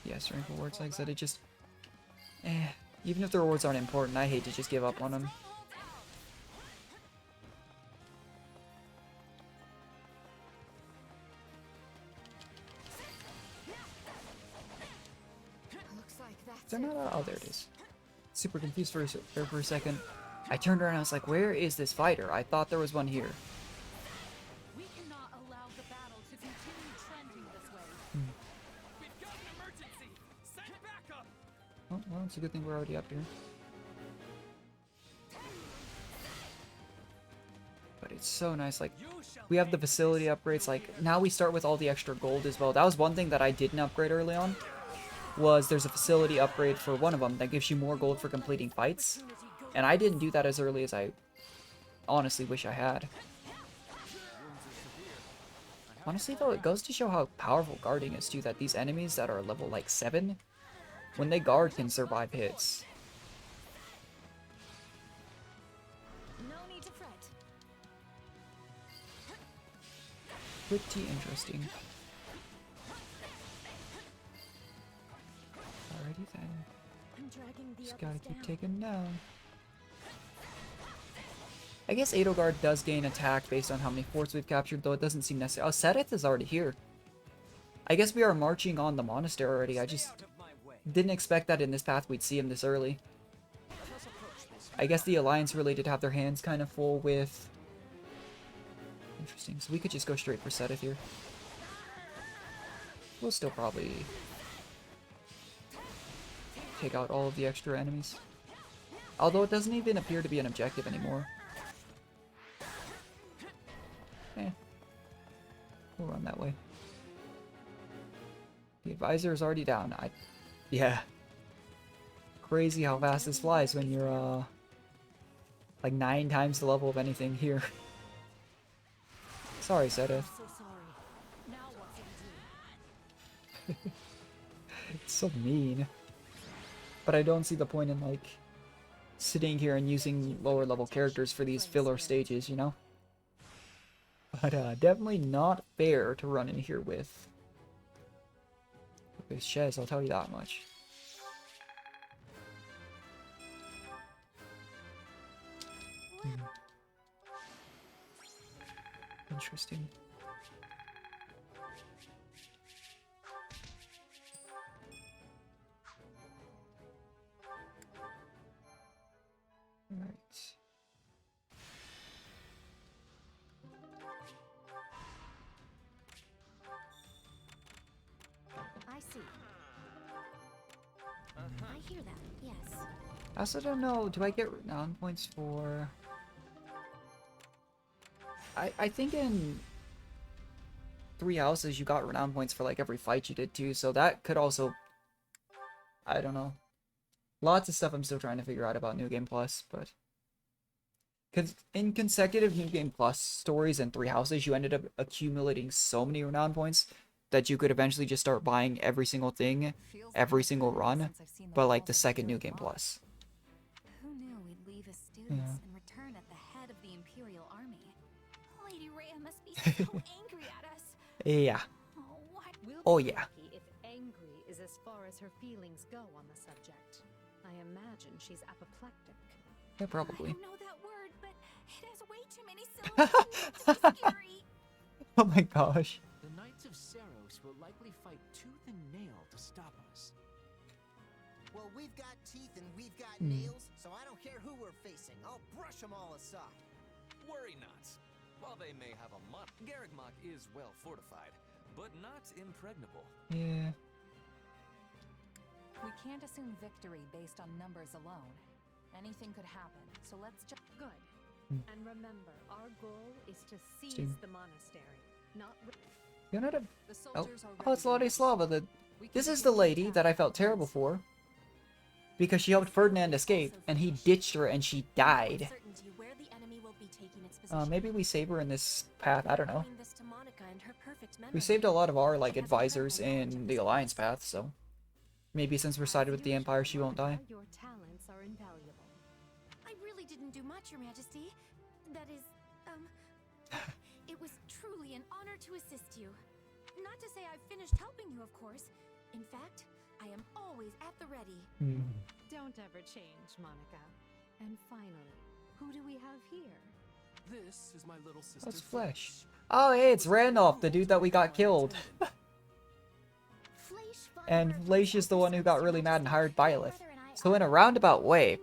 Yes, rank rewards, like I said, it just... even if the rewards aren't important, I hate to just give up on them. Is there not a... Oh, there it is. Super confused for a second. I turned around and I was like, where is this fighter? I thought there was one here. We cannot allow the battle to continue trending this way. We've got an emergency! Send backup! Oh, well, it's a good thing we're already up here. But it's so nice, like, we have the facility upgrades, like, now we start with all the extra gold as well. That was one thing that I didn't upgrade early on, was there's a facility upgrade for one of them that gives you more gold for completing fights. And I didn't do that as early as I honestly wish I had. Honestly though, it goes to show how powerful guarding is too, that these enemies that are level like 7, when they guard, can survive hits. No need to fret. Pretty interesting. Alrighty then. I'm dragging the Just others gotta keep down. taking down. I guess Edelgard does gain attack based on how many forts we've captured, though it doesn't seem necessary. Oh, Sedith is already here. I guess we are marching on the monastery already. I just didn't expect that in this path we'd see him this early. I guess the Alliance really did have their hands kind of full with... Interesting. So we could just go straight for Sedith here. We'll still probably take out all of the extra enemies. Although it doesn't even appear to be an objective anymore. We'll run that way. The advisor is already down. Yeah. Crazy how fast this flies when you're, like 9 times the level of anything here. Sorry, Sedith. So sorry. Now what do we do? It's so mean. But I don't see the point in, like, sitting here and using lower level characters for these filler stages, you know? But definitely not fair to run in here with Shez, I'll tell you that much. Interesting. Alright. I see. I hear that, yes. I also don't know, do I get renown points for... I think in Three Houses you got renown points for like every fight you did too, so that could also... I don't know. Lots of stuff I'm still trying to figure out about New Game Plus, but... Because in consecutive New Game Plus stories and Three Houses, you ended up accumulating so many renown points that you could eventually just start buying every single thing, every single run, but like the second New Game Plus. Who knew we'd leave lose and return at the head of the Imperial army. Lady Rhea must be so angry at us. Yeah. Oh, what? We'll Oh, be yeah. lucky if angry is as far as her feelings go on the subject. I imagine she's apoplectic. Yeah, probably. I don't know that word, but it has way too many syllables to be scary. Oh my gosh. The Knights of Seros will likely fight tooth and nail to stop us. Well, we've got teeth and we've got nails, so I don't care who we're facing. I'll brush them all aside. Worry not. While they may have a Garrigmok is well fortified, but not impregnable. Yeah. We can't assume victory based on numbers alone. Anything could happen, so let's just... Good. And remember, our goal is to seize Steam. the monastery, not... You know what? The Oh, soldiers are oh, it's ready. Ladislava. This is the lady that I felt terrible for. Because she helped Ferdinand escape, and he ditched her and she died. Certainty where the enemy will be taking its position. Maybe we save her in this path, I don't know. Bring this to Monica and her perfect We memory. saved a lot of our, like, advisors in the Alliance path, so... Maybe since we're sided with the Empire, she won't die. Your talents are invaluable. I really didn't do much, Your Majesty. That is, it was truly an honor to assist you. Not to say I've finished helping you, of course. In fact, I am always at the ready. Don't ever change, Monica. And finally, who do we have here? This is my little sister. That's Flesh. Oh, hey, it's Randolph, the dude that we got killed. And Flesh is the one who got really mad and hired Byleth. So in a roundabout way,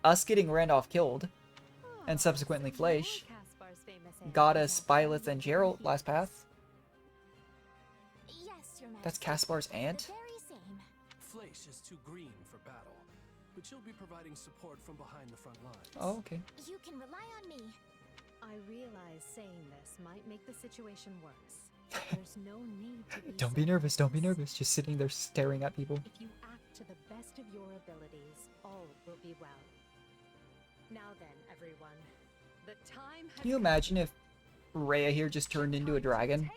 us getting Randolph killed, and subsequently Flesh, got us Byleth and Geralt last path. Yes, Your Majesty. That's Caspar's aunt? The very same. Fleisch is too green for battle, but she'll be providing support from behind the front lines. Oh, okay. You can rely on me. I realize saying this might make the situation worse. There's no need to be Don't be nervous, don't be nervous. Just sitting there staring at people. If you act to the best of your abilities, all will be well. Now then, everyone, the time has Can you imagine if Rhea here just turned into a dragon?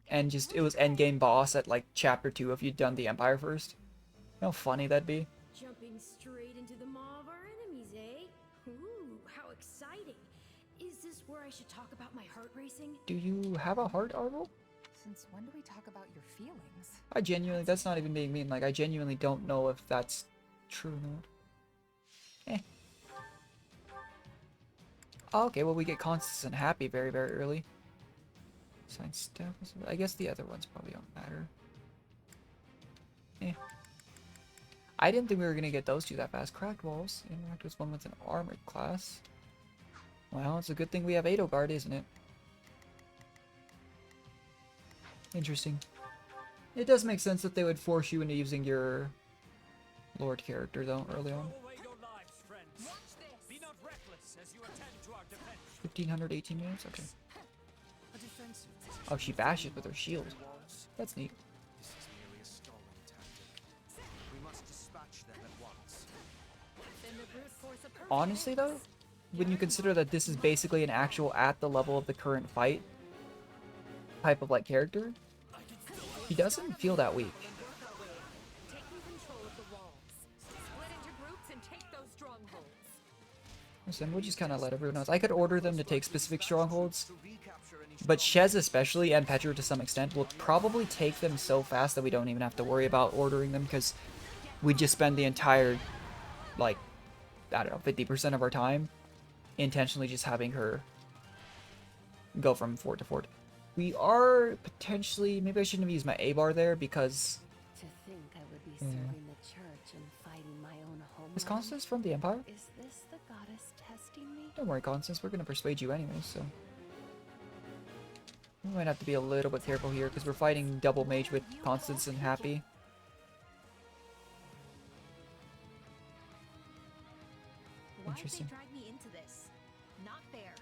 And just, it was endgame boss at like chapter 2 if you'd done the Empire first? You know how funny that'd be? Jumping straight into the maw of our enemies, eh? Ooh, how exciting. Is this where I should talk about my heart racing? Do you have a heart, Arvel? Since when do we talk about your feelings? I genuinely, that's not even being mean, like I genuinely don't know if that's true or not. Okay, well we get Constance and Happy very, very early. Science staff, I guess the other ones probably don't matter. I didn't think we were gonna get those two that fast. Cracked walls. Interact with one with an armored class. Well, it's a good thing we have Edelgard, isn't it? Interesting. It does make sense that they would force you into using your Lord character, though, early on. 1518 minutes? Okay. Oh, she bashes with her shield. That's neat. This is merely a stalling tactic. We must dispatch them at once. Honestly, though, when you consider that this is basically an actual at the level of the current fight type of like character, he doesn't feel that weak. Listen, we'll just kind of let everyone else. I could order them to take specific strongholds, but Shez especially, and Petra to some extent, will probably take them so fast that we don't even have to worry about ordering them, because we just spend the entire, like, I don't know, 50% of our time intentionally just having her go from fort to fort. We are potentially, maybe I shouldn't have used my A-bar there, because... To think I would be serving the church and fighting my own home. Is Constance from the Empire? Is this the goddess testing me? Don't worry, Constance, we're gonna persuade you anyway, so... We might have to be a little bit careful here, because we're fighting double mage with Constance and Happy. Interesting. Why me into this? Not fair.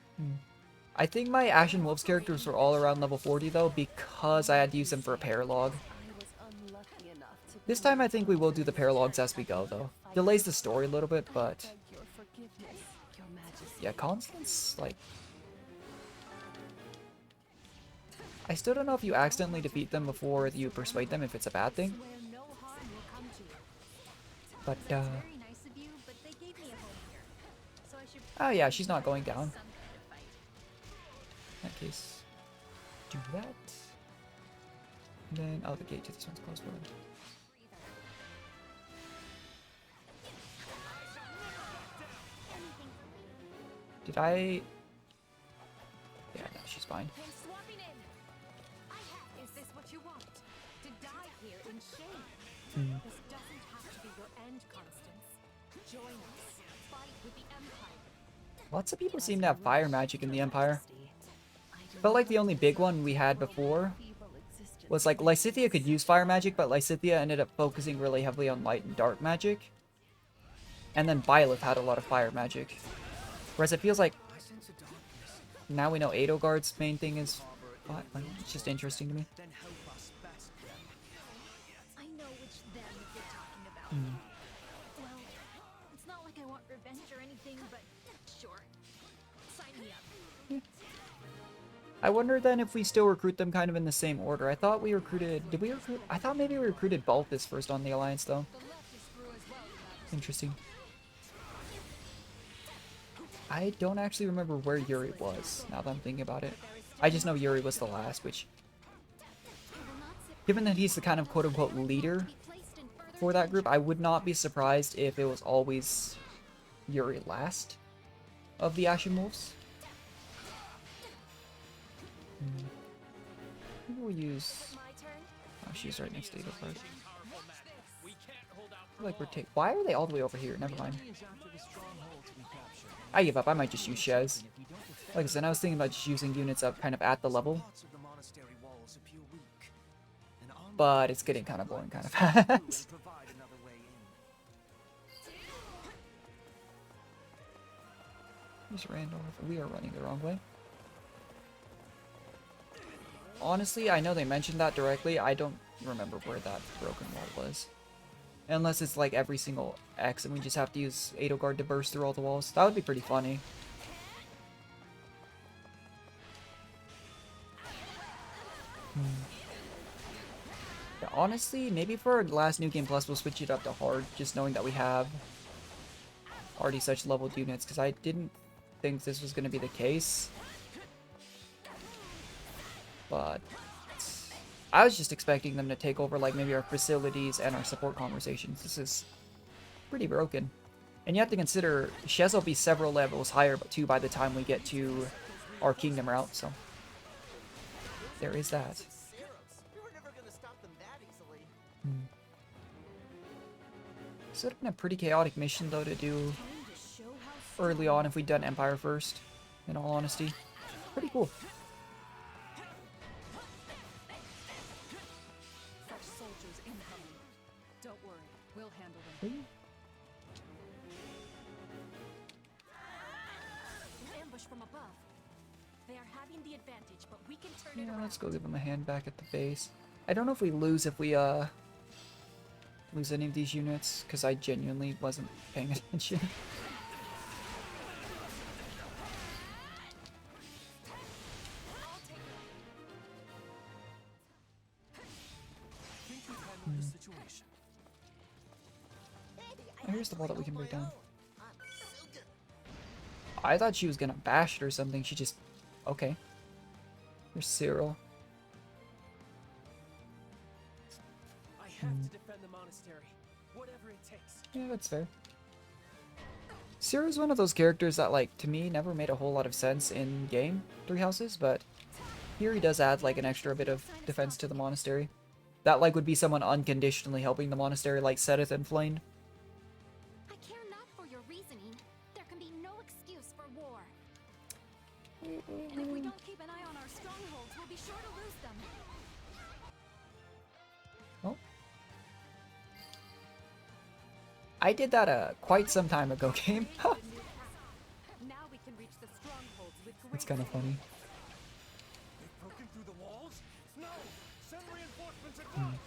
I think my Ashen Wolves characters were all around level 40 though, because I had to use them for a paralog. This time I think we will do the paralogs as we go though. Delays the story a little bit, but... Yeah, Constance, like... I still don't know if you accidentally defeat them before you persuade them, if it's a bad thing. But, Oh yeah, she's not going down. In that case, do that. And then, oh, the gate to this one's closed. Did I? Yeah, no, she's fine. Is this what you want? To die here in shame? Hmm. This doesn't have to be your end, Constance. Join us. Fight with the Empire. Lots of people seem to have fire magic in the Empire. Felt like the only big one we had before was like Lysithea could use fire magic, but Lysithea ended up focusing really heavily on light and dark magic. And then Byleth had a lot of fire magic. Whereas it feels like now we know Edelgard's main thing is fire. It's just interesting to me. I know which them you're talking about. Well, it's not like I want revenge or anything, but sure. Sign me up. I wonder then if we still recruit them kind of in the same order. I thought we recruited... Did we recruit... I thought maybe we recruited Balthus first on the Alliance, though. Interesting. I don't actually remember where Yuri was, now that I'm thinking about it. I just know Yuri was the last, which... Given that he's the kind of quote-unquote leader for that group, I would not be surprised if it was always Yuri last of the Ashen Wolves. Maybe we'll use... Oh, she's right next to Edelgard. Like we're why are they all the way over here? Never mind. I give up. I might just use Shez. Like I said, I was thinking about just using units up kind of at the level. But it's getting kind of boring kind of fast. Just ran over. We are running the wrong way. Honestly, I know they mentioned that directly. I don't remember where that broken wall was. Unless it's like every single X and we just have to use Edelgard to burst through all the walls. That would be pretty funny. Yeah, honestly, maybe for our last New Game Plus we'll switch it up to hard, just knowing that we have already such leveled units, because I didn't think this was going to be the case. But I was just expecting them to take over like maybe our facilities and our support conversations. This is pretty broken. And you have to consider Shez will be several levels higher too by the time we get to our kingdom route, so there is that. This would have been a pretty chaotic mission though to do early on if we'd done Empire first, in all honesty. Pretty cool. From above. They are having the advantage, but we can turn it Yeah, around. let's go give them a hand back at the base. I don't know if we lose lose any of these units, because I genuinely wasn't paying attention. Here's the wall that we can break down. I thought she was gonna bash it or something. She just... Okay. There's Cyril. I have to defend the monastery, whatever it takes. Yeah, that's fair. Cyril's one of those characters that, like, to me, never made a whole lot of sense in game, Three Houses, but here he does add, like, an extra bit of defense to the monastery. That, like, would be someone unconditionally helping the monastery, like Sedith and Flayn. I care not for your reasoning. There can be no excuse for war. And if we don't keep an eye on our strongholds, we'll be sure to lose them. Oh. I did that quite some time ago, game. Now we can reach the strongholds with great It's kind of funny. They've broken through the walls? No! Send reinforcements at once!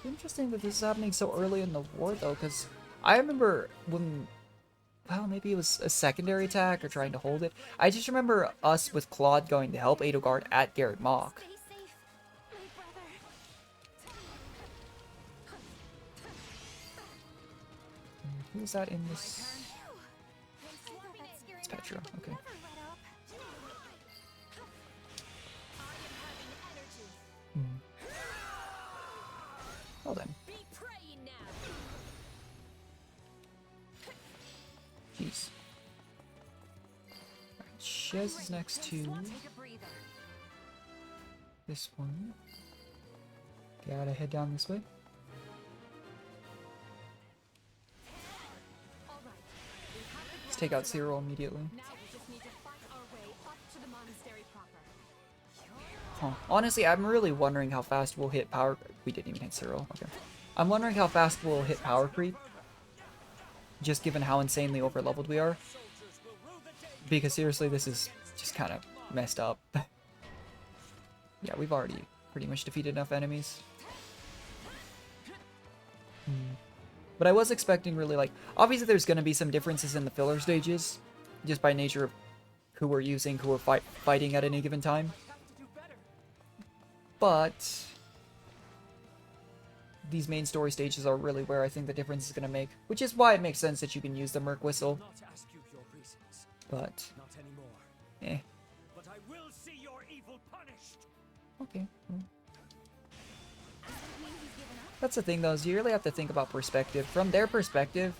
Interesting that this is happening so early in the war, though, because I remember when... Well, maybe it was a secondary attack or trying to hold it. I just remember us with Claude going to help Edelgard at Garrett Mach. Who's that in this? Petra. Okay. Well then. Jeez. Alright, Shez is next to this one. Gotta head down this way. Let's take out Cyril immediately. Huh. Honestly, I'm really wondering how fast we'll hit power. We didn't even hit Cyril. Okay. I'm wondering how fast we'll hit power creep. Just given how insanely overleveled we are. Because seriously, this is just kind of messed up. Yeah, we've already pretty much defeated enough enemies. But I was expecting really like... Obviously there's going to be some differences in the filler stages. Just by nature of who we're using, who we're fighting at any given time. But... these main story stages are really where I think the difference is going to make. Which is why it makes sense that you can use the Merc Whistle. But... eh. But I will see your evil punished. Okay. That's the thing though, is you really have to think about perspective. From their perspective,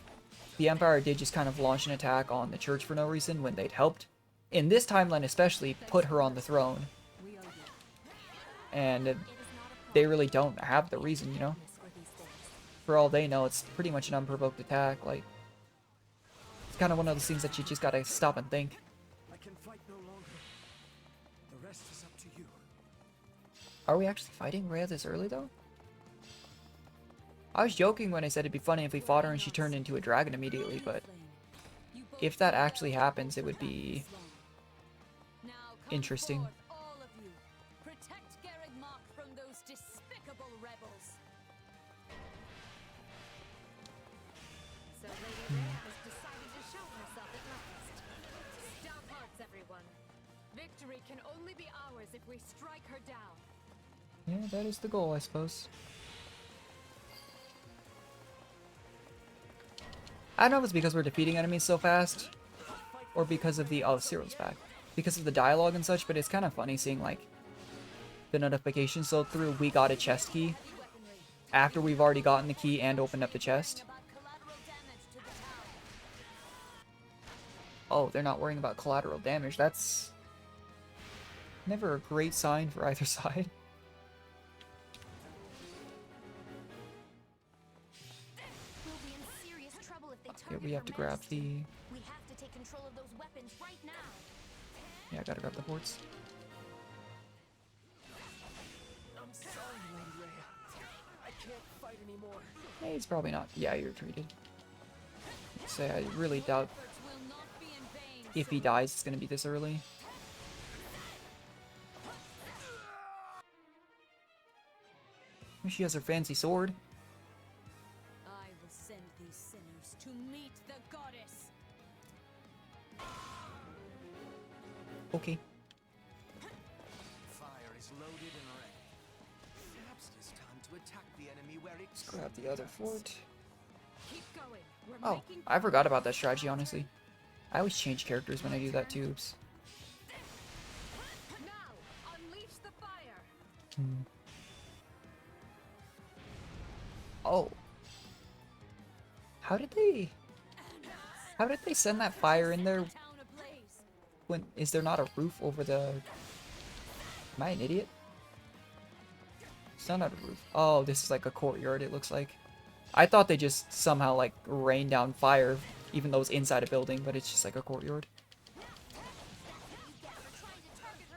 the Empire did just kind of launch an attack on the Church for no reason when they'd helped. In this timeline especially, put her on the throne. And they really don't have the reason, you know? For all they know, it's pretty much an unprovoked attack. Like, it's kind of one of those things that you just gotta stop and think. I can fight no longer. The rest is up to you. Are we actually fighting Rhea this early though? I was joking when I said it'd be funny if we fought her and she turned into a dragon immediately, but if that actually happens, it would be interesting. Victory can only be ours if we strike her down. Yeah, that is the goal, I suppose. I don't know if it's because we're defeating enemies so fast, or because of the... oh, Cyril's back. Because of the dialogue and such, but it's kind of funny seeing, like, the notifications so through we got a chest key after we've already gotten the key and opened up the chest. Oh, they're not worrying about collateral damage. That's never a great sign for either side. Yeah, we have to grab the... We have to take control of those weapons right now. yeah, I gotta grab the boards. I'm sorry, Lady Rhea. I can't fight anymore. Hey, it's probably not. Yeah, you're treated. Say, I really doubt if he dies, it's gonna be this early. She has her fancy sword. I will send these sinners to meet the goddess. Okay. Fire is loaded and ready. Perhaps it is time to attack the enemy where it... Let's grab the other fort. Keep going. Oh, I forgot about that strategy, honestly. I always change characters when I do that too. Oops. Now, unleash the fire. Oh. How did they send that fire in there when is there not a roof over the... Am I an idiot? It's not a roof. Oh, this is like a courtyard, it looks like. I thought they just somehow like rained down fire even though it's inside a building, but it's just like a courtyard.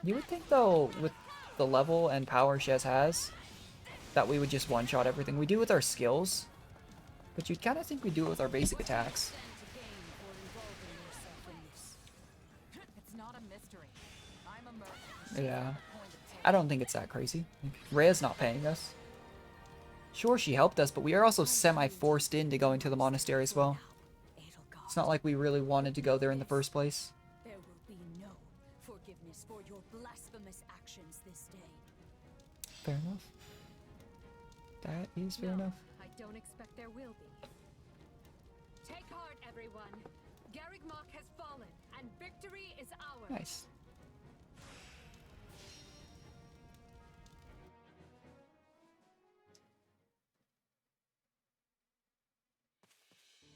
You would think though, with the level and power Shez has, that we would just one-shot everything. We do with our skills, but you'd kind of think we do it with our basic attacks. It's not a mystery. I'm a merc. Yeah. I don't think it's that crazy. Rhea's not paying us. Sure, she helped us, but we are also semi-forced into going to the monastery as well. It's not like we really wanted to go there in the first place. There will be no forgiveness for your blasphemous actions this day. Fair enough. That is fair enough. I don't expect there will be. Take heart, everyone. Garrick Mach has fallen, and victory is ours. Nice.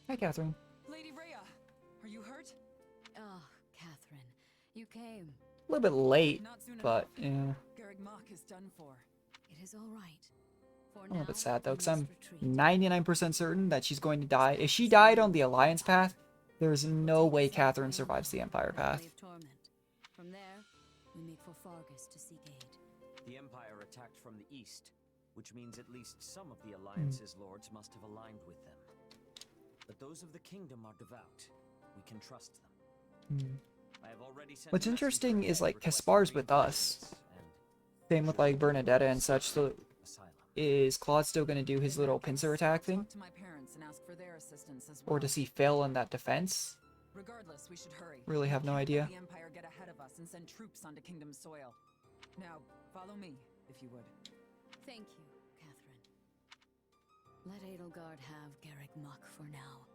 Hi, Catherine. Lady Rhea, are you hurt? Oh, Catherine, you came. A little bit late, Not soon but enough. yeah. Garrick Mach is done for. It is all right. For I'm a little now, bit sad though, we because I'm must retreat. 99% certain that she's going to die. If she died on the Alliance path, there's no way Catherine survives the Empire path. Valley of Torment. From there, we make for Fargus to seek aid. The Empire attacked from the east, which means at least some of the Alliance's lords must have aligned with them. But those of the kingdom are devout. We can trust them. I have already sent What's a interesting messenger is like requesting Kaspar's with us. reinforcements, and Same with like Bernadetta and such. So asylum. is Claude still going to do his little pincer attack thing? Talk to my parents and ask for their assistance as Or well. does he fail in that defense? Regardless, we should hurry. Really have no Can't let idea. The Empire get ahead of us and send troops onto Kingdom soil. Now, follow me, if you would. Thank you, Catherine. Let Edelgard have Garrick Mach for now.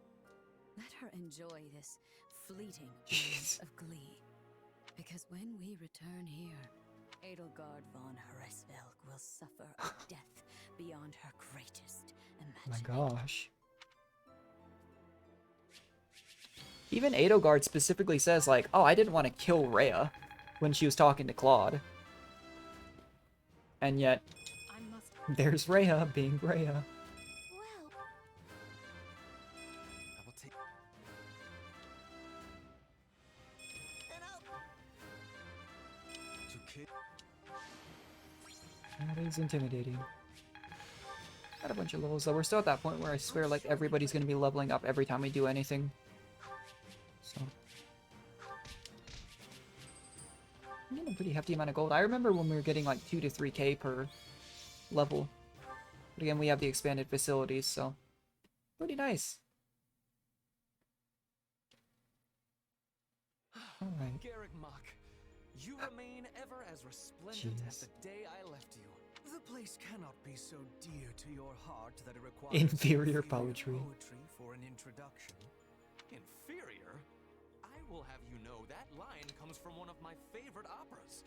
Let her enjoy this fleeting moment of glee. Because when we return here, Edelgard von Hraesvelg will suffer a death beyond her greatest My imagination. gosh. Even Edelgard specifically says like, oh, I didn't want to kill Rhea when she was talking to Claude. And yet, there's Rhea being Rhea. I will take. To kill. That is intimidating. Got a bunch of levels though. We're still at that point where I swear like everybody's gonna be leveling up every time we do anything. So I'm getting a pretty hefty amount of gold. I remember when we were getting like 2 to 3k per level. But again, we have the expanded facilities, so pretty nice. Alright. Garrick Mach, you remain ever as resplendent as the day I left you. The place cannot be so dear to your heart that it requires Inferior poetry. for an introduction. Inferior? I will have you know that line comes from one of my favorite operas.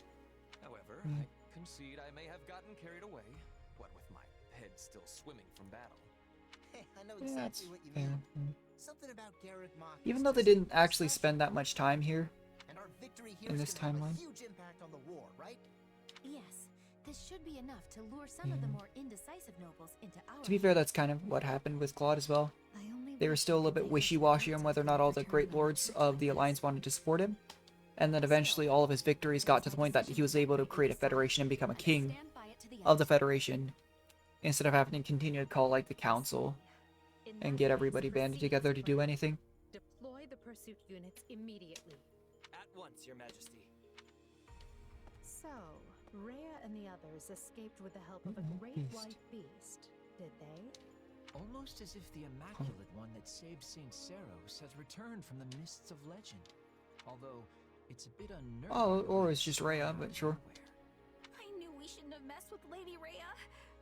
However, I concede I may have gotten carried away, what with my head still swimming from battle. Hey, I know Yeah, that's exactly what you fair. mean. Something about Garrick Mach. Even though they didn't actually spend that much time here And our victory here in is this gonna have timeline. a huge impact on the war, right? Yes, this should be enough to lure some of the more indecisive nobles into our. To be fair, that's kind of what happened with Claude as well. They were still a little bit wishy-washy on whether or not all the great lords of the Alliance wanted to support him. And then eventually all of his victories got to the point that he was able to create a federation and become a king of the federation, instead of having to continue to call like the council and get everybody banded together to do anything. Deploy the pursuit units immediately. At once, Your Majesty. So, Rhea and the others escaped with the help of a great white beast, did they? Almost as if the Immaculate One that saved St. Seros has returned from the mists of legend. Although, it's a bit unnerving. Oh, or it's just Rhea, but sure. I knew we shouldn't have messed with Lady Rhea.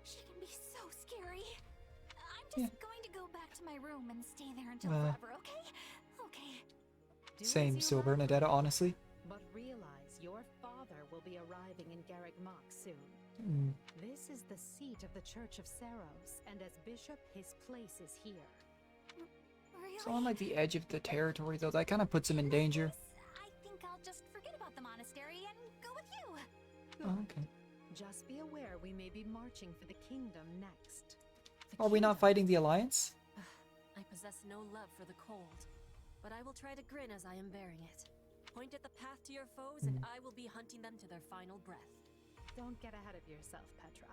She can be so scary. I'm just going to go back to my room and stay there until forever, okay? Okay. Do as Same, you so like, Bernadetta, honestly. But realize your father will be arriving in Garrick Mach soon. This is the seat of the Church of Seros, and as bishop, his place is here. So on like the edge of the territory though, that kind of puts him in danger. I think I'll just forget about the monastery and go with you. Oh, okay. Just be aware we may be marching for the kingdom next. Are we not fighting the Alliance? I possess no love for the cold, but I will try to grin as I am bearing it. Point at the path to your foes, and I will be hunting them to their final breath. Don't get ahead of yourself, Petra.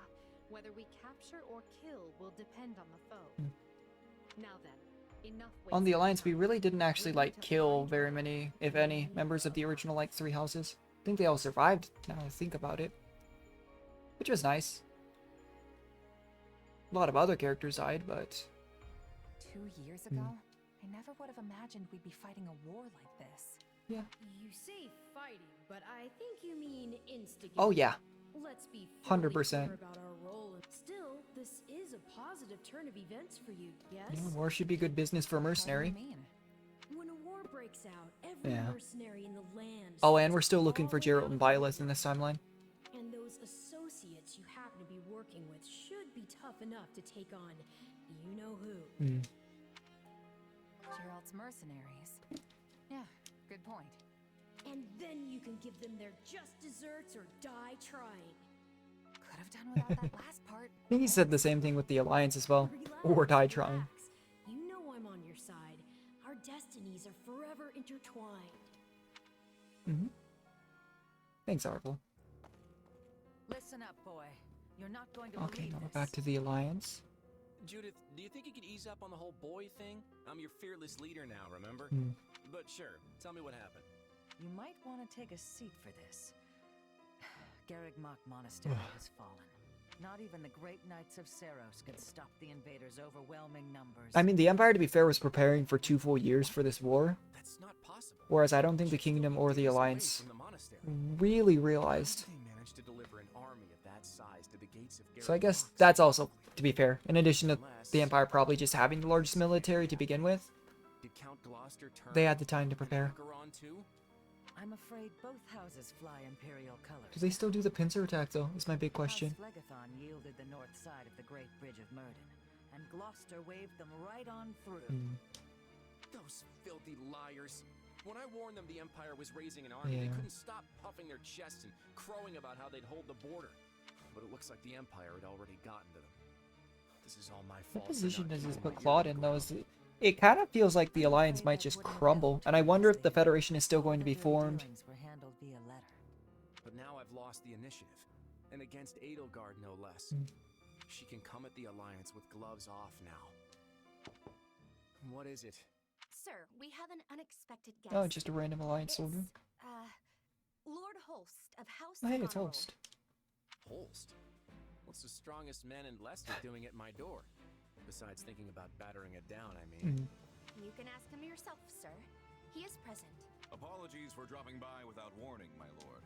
Whether we capture or kill will depend on the foe. Now then, enough On the wasted Alliance, we time. really didn't actually like kill very many, if any, members of the original like 3 houses. I think they all survived, now I think about it. Which was nice. A lot of other characters died, but 2 years ago, I never would have imagined we'd be fighting a war like this. Yeah. You say fighting, but I think you mean instigating. Oh, yeah. Let's be 100%. clear about our role. Still, this is a positive turn of events for you, yes? yeah, war should be good business for a mercenary. When a war breaks breaks out, every Yeah. mercenary in the land. Oh, and we're starts still looking for falling Geralt out and of Byleth in favor. this timeline. And those associates you happen to be working with should be tough enough to take on you know who. Hmm. Gerald's mercenaries. Yeah, good point. And then you can give them their just desserts or die trying. Could have done without that last part. I think he said the same thing with the Alliance as well. Or die trying. Relax. You know I'm on your side. Our destinies are forever intertwined. Mm-hmm. Thanks, Arvel. Listen up, boy. You're not going to Okay, believe now we're this. back to the Alliance. Judith, do you think you could ease up on the whole boy thing? I'm your fearless leader now, remember? Hmm. But sure, tell me what happened. You might want to take a seat for this. Garrigmach Monastery has fallen. Not even the great knights of Seros could stop the invaders' overwhelming numbers. I mean, the Empire, to be fair, was preparing for 2 full years for this war. That's not possible. Whereas I don't think the Kingdom or the Alliance really realized. They managed to deliver an army of that size to the gates of So I guess that's also, to be fair, in addition to the Empire probably just having the largest military to begin with, Did Count Gloucester turn they had the time to prepare. Acheron too? I'm afraid both houses fly imperial colors. Do they still do the pincer attack, though, is my big question. House Phlegethon yielded the north side of the Great Bridge of Myrden, and Gloucester waved them right on through. Those filthy liars. When I warned them the Empire was raising an army, they Yeah. couldn't stop puffing their chests and crowing about how they'd hold the border. But it looks like the Empire had already gotten to them. This is all my What fault. position does this put Claude in, though? It kind of feels like the Alliance might just crumble, and I wonder if the Federation is still going to be formed. Were handled via letter. But now I've lost the initiative, and against Edelgard no less. She can come at the Alliance with gloves off now. What is it? Sir, we have an unexpected guest. Oh, just a random Alliance soldier. Lord Holst of House Oh, hey, it's Connell. Holst. Holst? What's the strongest man in Leicester doing at my door? Besides thinking about battering it down, I mean. You can ask him yourself, sir. He is present. Apologies for dropping by without warning, my lord.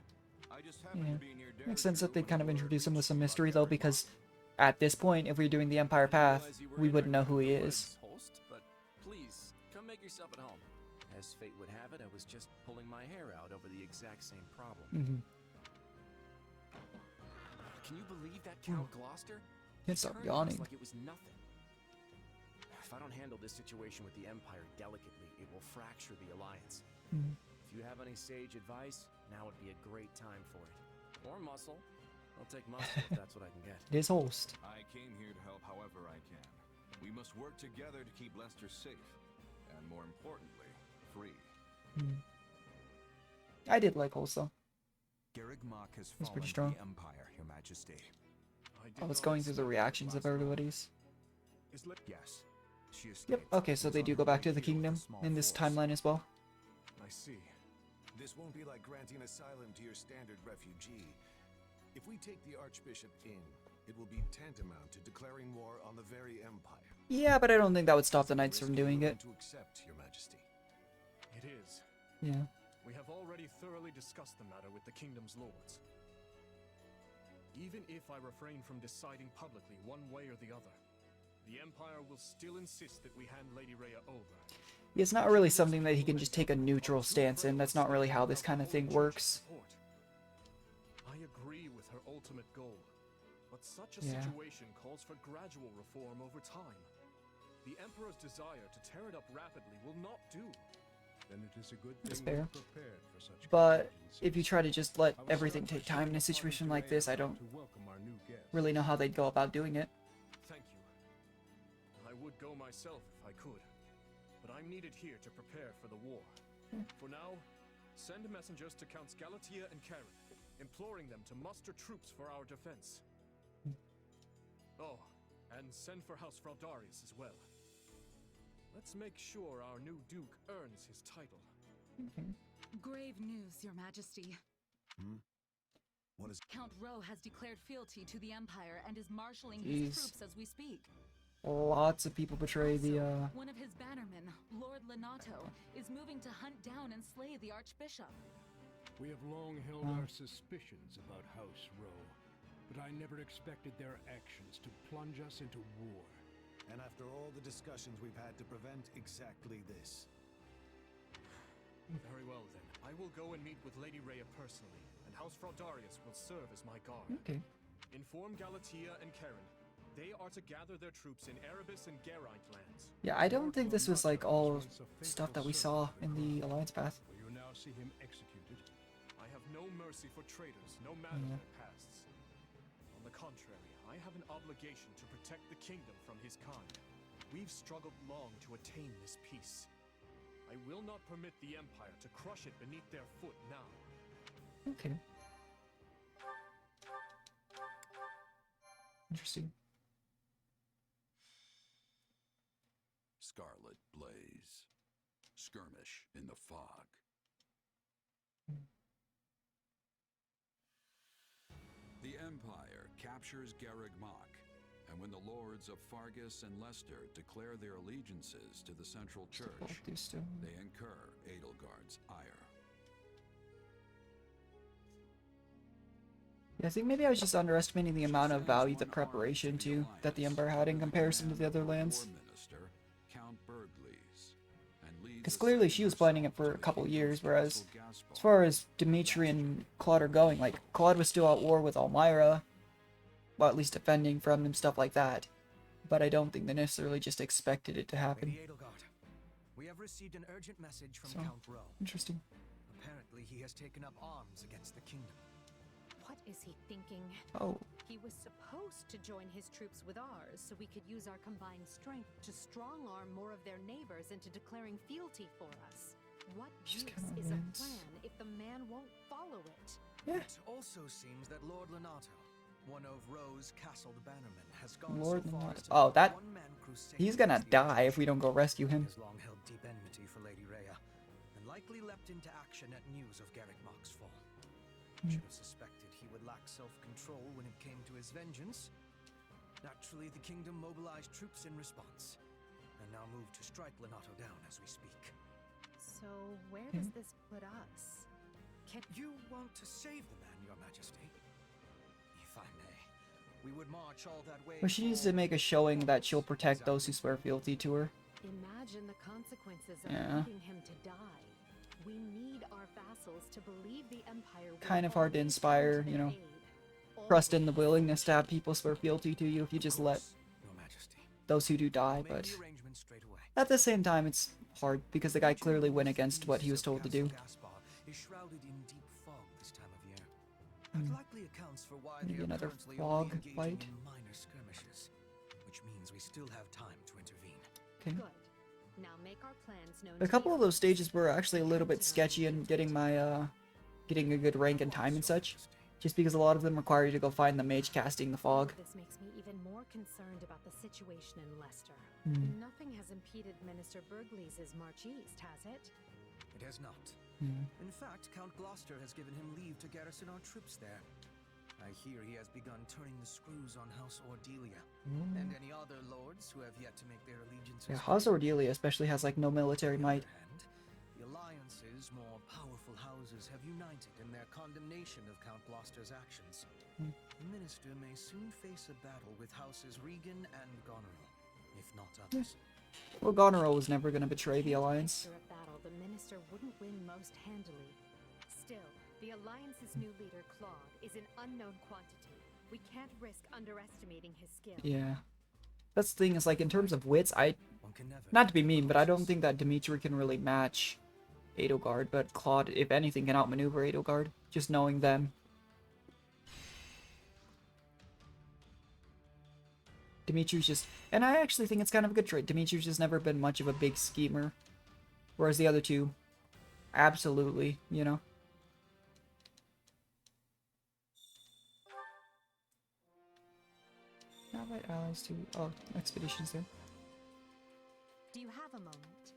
I just happened to be near Makes sense that they kind of introduce him with some mystery, though, because at this point, if we're doing the Empire path, we wouldn't know who he is. Holst, but please, come make yourself at home. As fate would have it, I was just pulling my hair out over the exact same problem. Can you believe that Count Gloucester? Can't stop Turned on us yawning. like it was nothing. If I don't handle this situation with the Empire delicately, it will fracture the Alliance. If you have any sage advice, now would be a great time for it. Or muscle. I'll take muscle if that's what I can get. It is Holst. I came here to help however I can. We must work together to keep Leicester safe, and more importantly, free. I did like Holst, though. Garrigmach has He's pretty fallen strong. to the Empire, Your Majesty. I was going through the reactions of everybody's. Yes. She escaped. Yep, okay, so they do go back to the Kingdom in this timeline as well. I see. This won't be like granting asylum to your standard refugee. If we take the Archbishop in, it will be tantamount to declaring war on the very Empire. Yeah, but I don't think that would stop the Knights from doing it. To accept, Your Majesty. It is. Yeah. We have already thoroughly discussed the matter with the Kingdom's lords. Even if I refrain from deciding publicly one way or the other, the Empire will still insist that we hand Lady Rhea over. It's not really something that he can just take a neutral stance in. That's not really how this kind of thing works. I agree with her ultimate goal, but such a Yeah. situation calls for gradual reform over time. The Emperor's desire to tear it up rapidly will not do. Then it is a good That's thing fair. we're prepared for such But if you try to just let everything take time in a situation like this, I don't to welcome our new guest. really know how they'd go about doing it. Thank you. I would go myself if I could, but I'm needed here to prepare for the war. For now, send messengers to Counts Galatea and Karen, imploring them to muster troops for our defense. Oh, and send for House Fraldarius as well. Let's make sure our new Duke earns his title. Grave news, Your Majesty. What is... Count Rowe has declared fealty to the Empire and is marshaling Jeez. his troops as we speak. Lots of people betray the, One of his bannermen, Lord Lenato, is moving to hunt down and slay the Archbishop. We have long held our suspicions about House Rowe, but I never expected their actions to plunge us into war. And after all the discussions we've had to prevent exactly this. Very well then. I will go and meet with Lady Rhea personally, and House Fraudarius will serve as my guard. Okay. Inform Galatea and Karen. They are to gather their troops in Erebus and Geraint lands. Yeah, I don't think this was like all stuff that we saw in the Alliance path. Will you now see him executed? I have no mercy for traitors, no matter their pasts. On the contrary, I have an obligation to protect the kingdom from his kind. We've struggled long to attain this peace. I will not permit the Empire to crush it beneath their foot now. Okay. Interesting. Scarlet Blaze. Skirmish in the fog. The Empire captures Garreg Mach, and when the lords of Fargus and Leicester declare their allegiances to the Central Church, they incur Edelgard's ire. Yeah, I think maybe I was just underestimating the amount of value, the preparation too, that the Empire had in comparison to the other lands. Because clearly she was planning it for a couple years, whereas as far as Dimitri and Claude are going, like, Claude was still at war with Elmira, well, at least defending from them, stuff like that. But I don't think they necessarily just expected it to happen. Lady Edelgard, we have received an urgent message from Count Rowe. Interesting. Apparently he has taken up arms against the kingdom. What is he thinking? Oh. He was supposed to join his troops with ours so we could use our combined strength to strong-arm more of their neighbors into declaring fealty for us. What use is a plan if the man won't follow it? Yeah. It also seems that Lord Lenato, one of Rowe's castled bannermen, has gone Lord so far Lenato. as to Oh, that... one-man crusade He's gonna die if we don't go rescue him. He has long held deep enmity for Lady Rhea, and likely leapt into action at news of Garreg Mach's fall. Should have suspected he would lack self-control when it came to his vengeance. Naturally, the kingdom mobilized troops in response, and now move to strike Lenato down as we speak. So, where does this put us? Can you want to save the man, Your Majesty? If I may, we would march all that way. But she needs to make a showing that she'll protect those who swear fealty to her. Imagine the consequences of leaving him to die. We need our vassals to believe the Empire. Kind of hard to inspire, you know, trust in the willingness to have people swear fealty to you if you just let those who do die, but at the same time it's hard because the guy clearly went against what he was told to do. Is shrouded in deep fog this time of year. That likely accounts for why Maybe they are another currently fog only engaging fight. in minor skirmishes, which means we still have time to intervene. Okay. Good. Now make our plans known A couple of those stages were actually a little bit sketchy in getting my, getting a good rank and time and such. Just because a lot of them require you to go find the mage casting the fog. This makes me even more concerned about the situation in Leicester. Hmm. Nothing has impeded Minister Burgleys' march east, has it? It has not. Hmm. In fact, Count Gloucester has given him leave to garrison our troops there. I hear he has begun turning the screws on House Ordelia, and any other lords who have yet to make their allegiances. Yeah, House Ordelia especially has like no military might. The Alliance's more powerful houses have united in their condemnation of Count Gloucester's actions. The minister may soon face a battle with Houses Regan and Goneril, if not others. Well, Goneril was never going to betray the Alliance. After a battle, the minister wouldn't win most handily. Still, the Alliance's new leader, Claude, is an unknown quantity. We can't risk underestimating his skill. Yeah. That's the thing, is like in terms of wits, not to be mean, but I don't think that Dimitri can really match Edelgard, but Claude, if anything, can outmaneuver Edelgard, just knowing them. Dimitri's just, and I actually think it's kind of a good trait. Dimitri's just never been much of a big schemer, whereas the other two, absolutely, you know. Not my allies to, oh, expeditions there. Do you have a moment?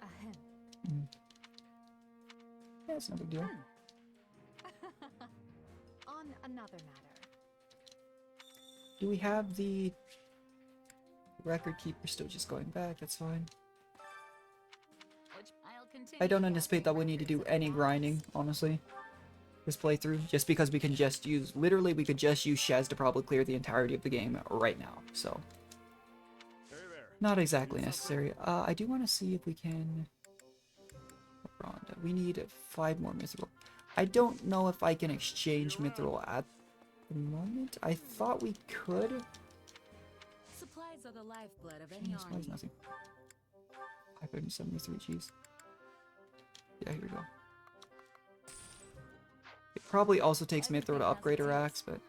Ahem. Yeah, it's no big deal. On another matter. Do we have the record keeper still just going back? That's fine. I don't anticipate that we need to do any grinding, honestly, this playthrough, just because we can just use, literally we could just use Shez to probably clear the entirety of the game right now, so. Not exactly necessary. I do want to see if we can... Rhonda. We need 5 more mithril. I don't know if I can exchange mithril at the moment. I thought we could. Supplies are the lifeblood of any Supplies, army. nothing. 573 Gs. Yeah, here we go. It probably also takes mithril to upgrade our axe, but...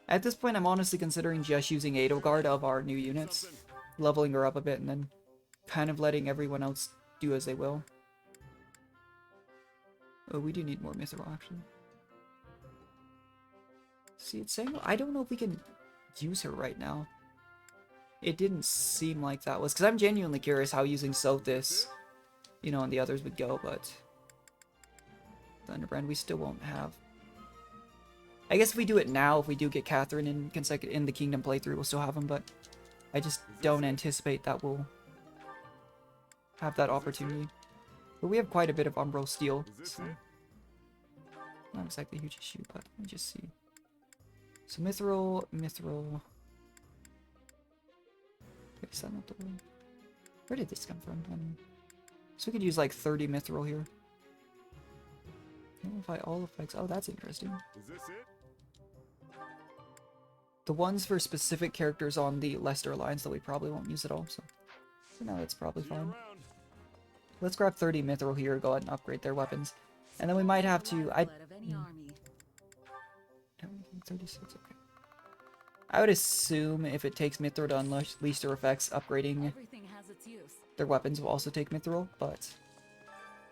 At this point, I'm honestly considering just using Edelgard of our new units. Leveling her up a bit and then kind of letting everyone else do as they will. Oh, we do need more mithril, actually. See, it's saying... I don't know if we can use her right now. It didn't seem like that was... Because I'm genuinely curious how using Sothis, you know, and the others would go, but... Thunderbrand, we still won't have. I guess if we do it now, if we do get Catherine in the Kingdom playthrough, we'll still have him, but... I just don't anticipate that we'll have that opportunity. But we have quite a bit of Umbral Steel, so not exactly a huge issue, but let me just see. So mithril. Wait, is that not the one? Where did this come from? So we could use like 30 mithril here. Amplify all effects. Oh, that's interesting. Is this it? The ones for specific characters on the Leicester Alliance that we probably won't use at all, so for now that's probably fine. Let's grab 30 mithril here, go ahead and upgrade their weapons. And then we might have to... 36, okay. I would assume if it takes mithril to unleash their effects, upgrading their weapons will also take mithril, but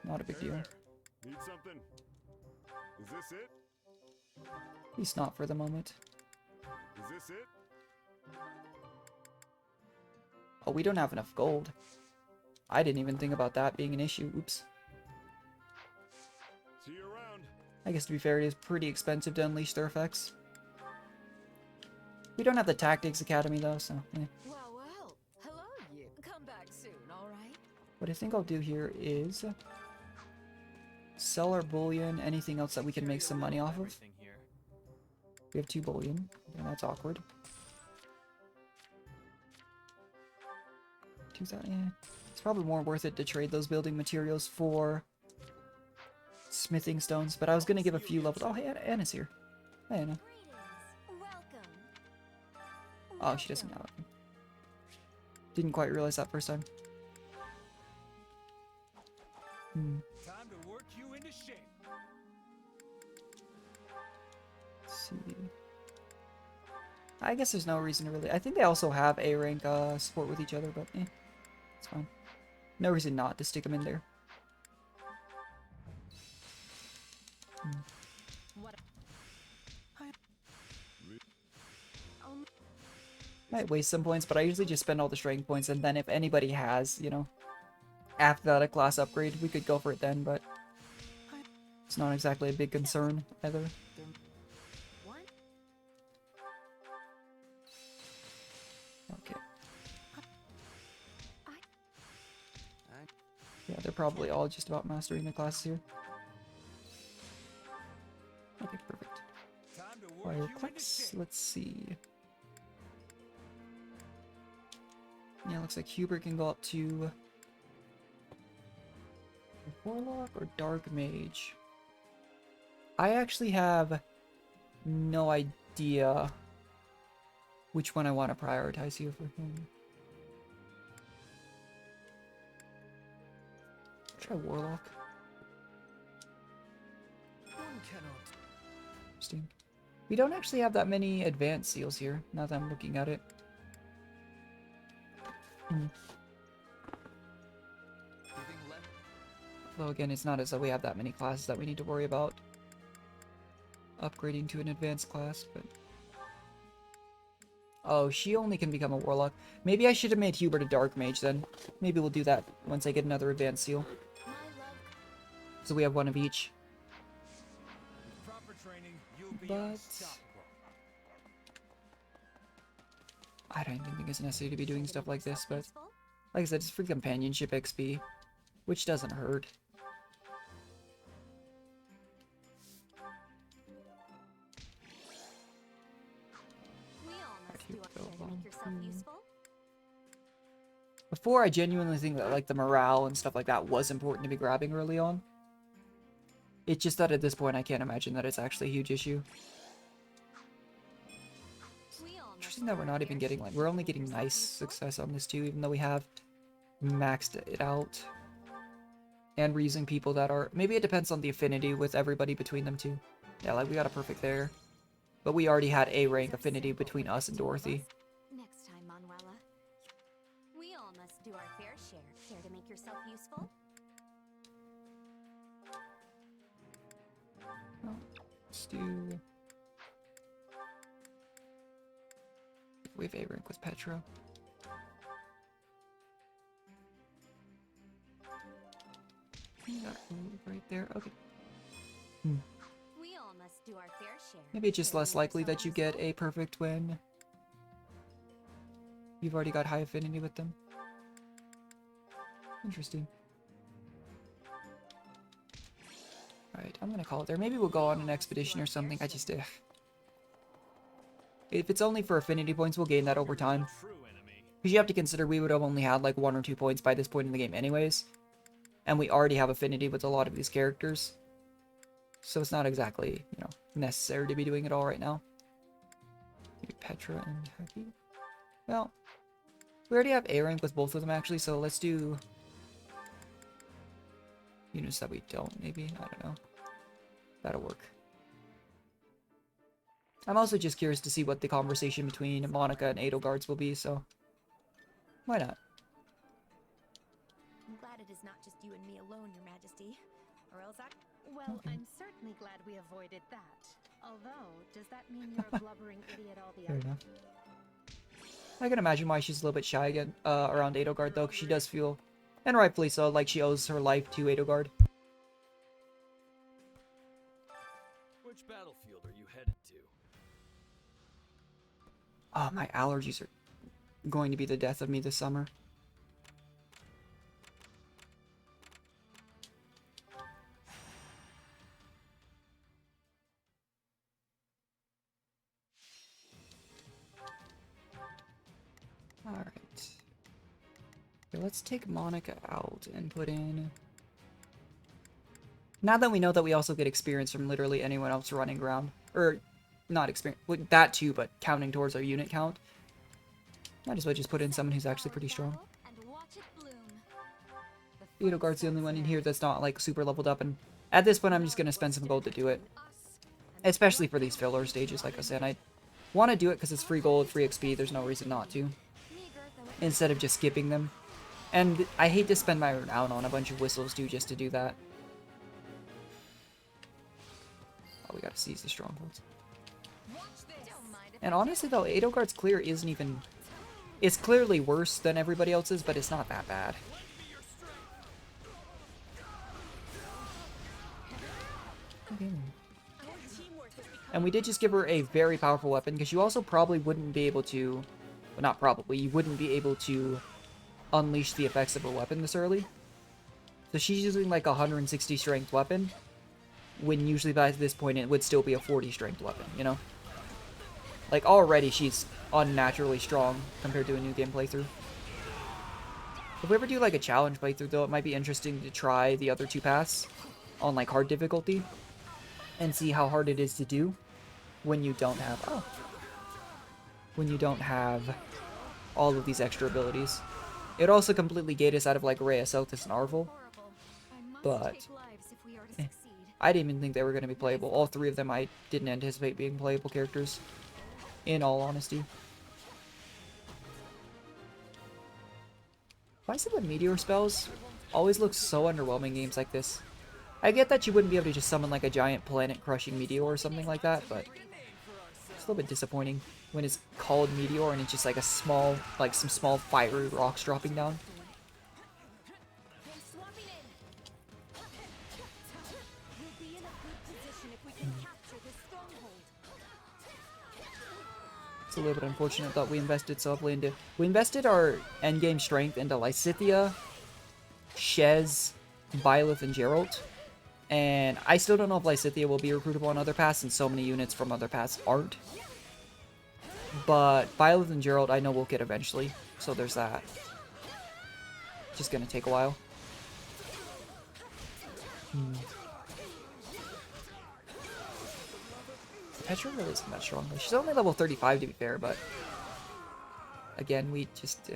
not a big deal. Need something? Is this it? At least not for the moment. Is this it? Oh, we don't have enough gold. I didn't even think about that being an issue. Oops. See you around. I guess to be fair, it is pretty expensive to unleash their effects. We don't have the Tactics Academy though, so yeah. Well, hello you. Come back soon, alright? What I think I'll do here is sell our bullion, anything else that we can make some money off of. We have 2 bullion, and that's awkward. 2,000, yeah. It's probably more worth it to trade those building materials for smithing stones, but I was gonna give a few levels. Oh, hey, Anna's here. Hey, Anna. Oh, she doesn't have it. Didn't quite realize that first time. Time to work you into shape. Let's see. I guess there's no reason to really... I think they also have A rank support with each other, but it's fine. No reason not to stick them in there. Might waste some points, but I usually just spend all the strength points, and then if anybody has, you know, after that a class upgrade, we could go for it then, but it's not exactly a big concern either. Okay. Yeah, they're probably all just about mastering the classes here. Okay, perfect. Fireplex, let's see. Yeah, looks like Hubert can go up to Warlock or Dark Mage. I actually have no idea which one I want to prioritize here for him. Try Warlock. Interesting. We don't actually have that many advanced seals here, now that I'm looking at it. Though again, it's not as though we have that many classes that we need to worry about upgrading to an advanced class, but... Oh, she only can become a Warlock. Maybe I should have made Hubert a Dark Mage then. Maybe we'll do that once I get another advanced seal. So we have one of each. But... I don't even think it's necessary to be doing stuff like this, but... Like I said, it's free companionship XP, which doesn't hurt. Before, I genuinely think that like the morale and stuff like that was important to be grabbing early on. It's just that at this point I can't imagine that it's actually a huge issue. Interesting that we're not even getting like, we're only getting nice success on this too, even though we have maxed it out. And we're using people that are, maybe it depends on the affinity with everybody between them too. Yeah, like we got a perfect there. But we already had A rank affinity between us and Dorothy. Next time, Manuela. We all must do our fair share. Care to make yourself useful? Well, let's do... We have A rank with Petra. Right there, okay. We all must do our fair share. Maybe it's just less likely that you get a perfect when you've already got high affinity with them. Interesting. Alright, I'm gonna call it there. Maybe we'll go on an expedition or something. I just... if it's only for affinity points, we'll gain that over time. Because you have to consider we would have only had like 1 or 2 points by this point in the game anyways. And we already have affinity with a lot of these characters. So it's not exactly, you know, necessary to be doing it all right now. Maybe Petra and Haki. Well, we already have A rank with both of them actually, so let's do units that we don't, maybe. I don't know. That'll work. I'm also just curious to see what the conversation between Monica and Edelgard's will be, so why not? I'm glad it is not just you and me alone, Your Majesty. Or else I... Well, I'm certainly glad we avoided that. Although, does that mean you're a blubbering idiot all the Fair other? enough. I can imagine why she's a little bit shy again around Edelgard, though, because she does feel, and rightfully so, like she owes her life to Edelgard. Which battlefield are you headed to? Oh, my allergies are going to be the death of me this summer. Alright. Okay, let's take Monica out and put in... Now that we know that we also get experience from literally anyone else running around, or not experience, well, that too, but counting towards our unit count, might as well just put in someone who's actually pretty strong. Edelgard's the only one in here that's not like super leveled up, and at this point I'm just gonna spend some gold to do it. Especially for these filler stages, like I said. I want to do it because it's free gold, free XP, there's no reason not to. Instead of just skipping them. And I hate to spend my renown on a bunch of whistles too, just to do that. Oh, we gotta seize the strongholds. And honestly though, Edelgard's clear isn't even... It's clearly worse than everybody else's, but it's not that bad. Okay. And we did just give her a very powerful weapon, because you also probably wouldn't be able to... Well, not probably, you wouldn't be able to unleash the effects of her weapon this early. So she's using like a 160 strength weapon, when usually by this point it would still be a 40 strength weapon, you know? Like already she's unnaturally strong compared to a new game playthrough. If we ever do like a challenge playthrough though, it might be interesting to try the other 2 paths on like hard difficulty and see how hard it is to do when you don't have when you don't have all of these extra abilities. It also completely gate us out of like Rhea, Celtis, and Arvel, but I didn't even think they were going to be playable. All 3 of them I didn't anticipate being playable characters, in all honesty. Why is it that meteor spells always look so underwhelming in games like this? I get that you wouldn't be able to just summon like a giant planet-crushing meteor or something like that, but it's a little bit disappointing when it's called meteor and it's just like a small, like some small fiery rocks dropping down. It's a little bit unfortunate that we invested so heavily into... We invested our endgame strength into Lysithea, Shez, Byleth, and Geralt. And I still don't know if Lysithea will be recruitable on other paths, and so many units from other paths aren't. But Byleth and Geralt I know we'll get eventually, so there's that. just gonna take a while. Petra really isn't that strong. She's only level 35 to be fair, but again, we just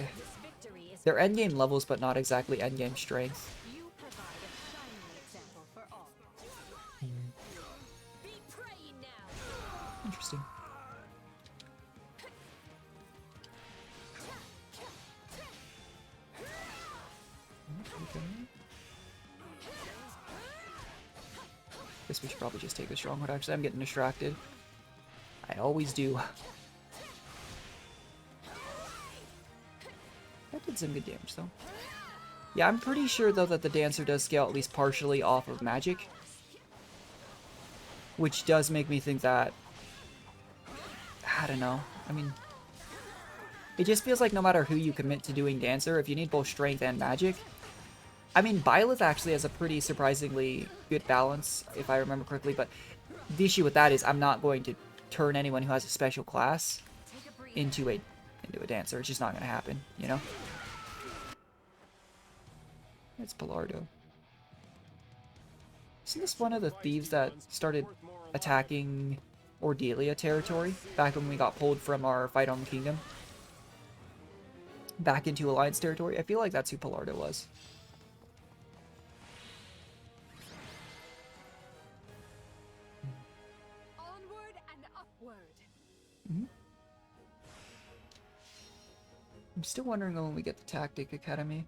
they're endgame levels, but not exactly endgame strength. Interesting. Okay. Guess we should probably just take the stronghold. Actually, I'm getting distracted. I always do. That did some good damage, though. Yeah, I'm pretty sure, though, that the Dancer does scale at least partially off of magic. Which does make me think that... I don't know. I mean... It just feels like no matter who you commit to doing Dancer, if you need both strength and magic... I mean, Byleth actually has a pretty surprisingly good balance, if I remember correctly, but the issue with that is I'm not going to turn anyone who has a special class into a Dancer. It's just not going to happen, you know? It's Pilardo. Isn't this one of the thieves that started attacking Ordelia territory back when we got pulled from our fight on the kingdom? Back into Alliance territory? I feel like that's who Pilardo was. I'm still wondering when we get the Tactic Academy.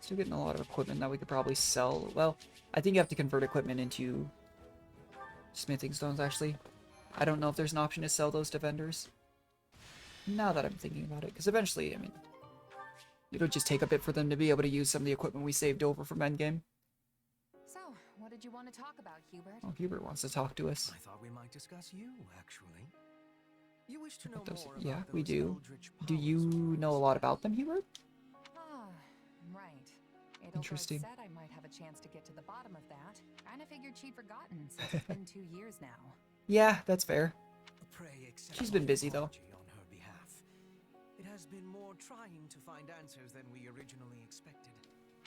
Still getting a lot of equipment that we could probably sell. Well, I think you have to convert equipment into smithing stones, actually. I don't know if there's an option to sell those to vendors. Now that I'm thinking about it, because eventually, I mean... It'll just take a bit for them to be able to use some of the equipment we saved over from Endgame. So, what did you want to talk about, Hubert? Oh, Hubert wants to talk to us. I thought we might discuss you, actually. You wish to know more Yeah, about we those do. eldritch Do you know a lot about them, Hubert? Ah, right. Edelgard Interesting. said I might have a chance to get to the bottom of that. Kinda figured she'd forgotten since it's been 2 years now. Yeah, that's fair. Pray accept She's been my busy, though. apology on her behalf. It has been more trying to find answers than we originally expected.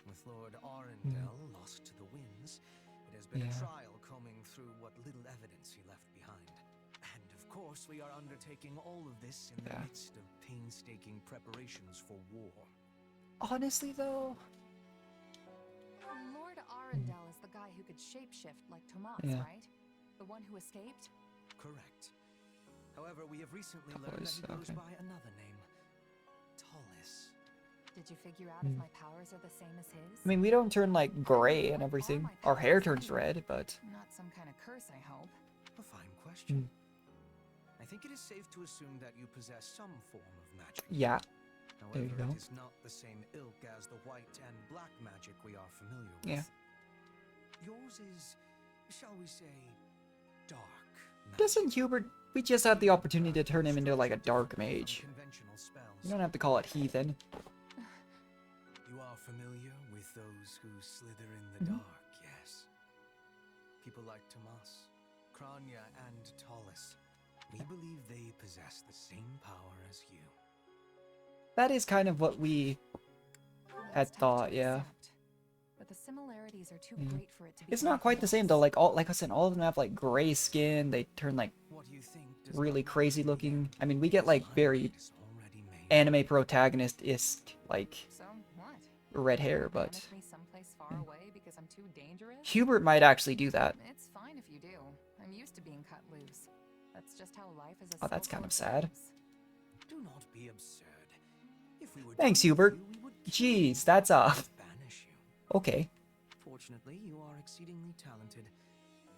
With Lord Arundel lost to the winds, it has been a trial combing through what little evidence he left behind. And of course, we are undertaking all of this in the midst of painstaking preparations for war. Honestly, though... Lord Arundel is the guy who could shapeshift like Tomas, right? The one who escaped? Correct. However, we have recently learned that he goes by another name. Tallis. Did you figure out if my powers are the same as his? I mean, we don't turn, like, gray and everything. Our hair turns red, but... Not some kind of curse, I hope. A fine question. I think it is safe to assume that you possess some form of magic. Yeah. However, There you go. it is not the same ilk as the white and black magic we are familiar with. Yeah. Yours is, shall we say, dark magic. Doesn't Hubert... We just had the opportunity to turn him into, like, a dark mage. Conventional spells. You don't have to call it heathen. You are familiar with those who slither in the dark, yes? People like Tomas, Kranya, and Tallis. We believe they possess the same power as you. That is kind of what we had thought, yeah. But the similarities are too great for it to be. It's not quite the same though. Like I said, all of them have like gray skin. They turn like really crazy looking. I mean, we get like very anime protagonist-esque like red hair, but Someplace far away because I'm too dangerous? Hubert might actually do that. It's fine if you do. I'm used to being cut loose. That's just how life is. Oh, that's kind of sad. Do not be absurd. If we were Thanks, Hubert. Jeez, that's okay. Fortunately, you are exceedingly talented,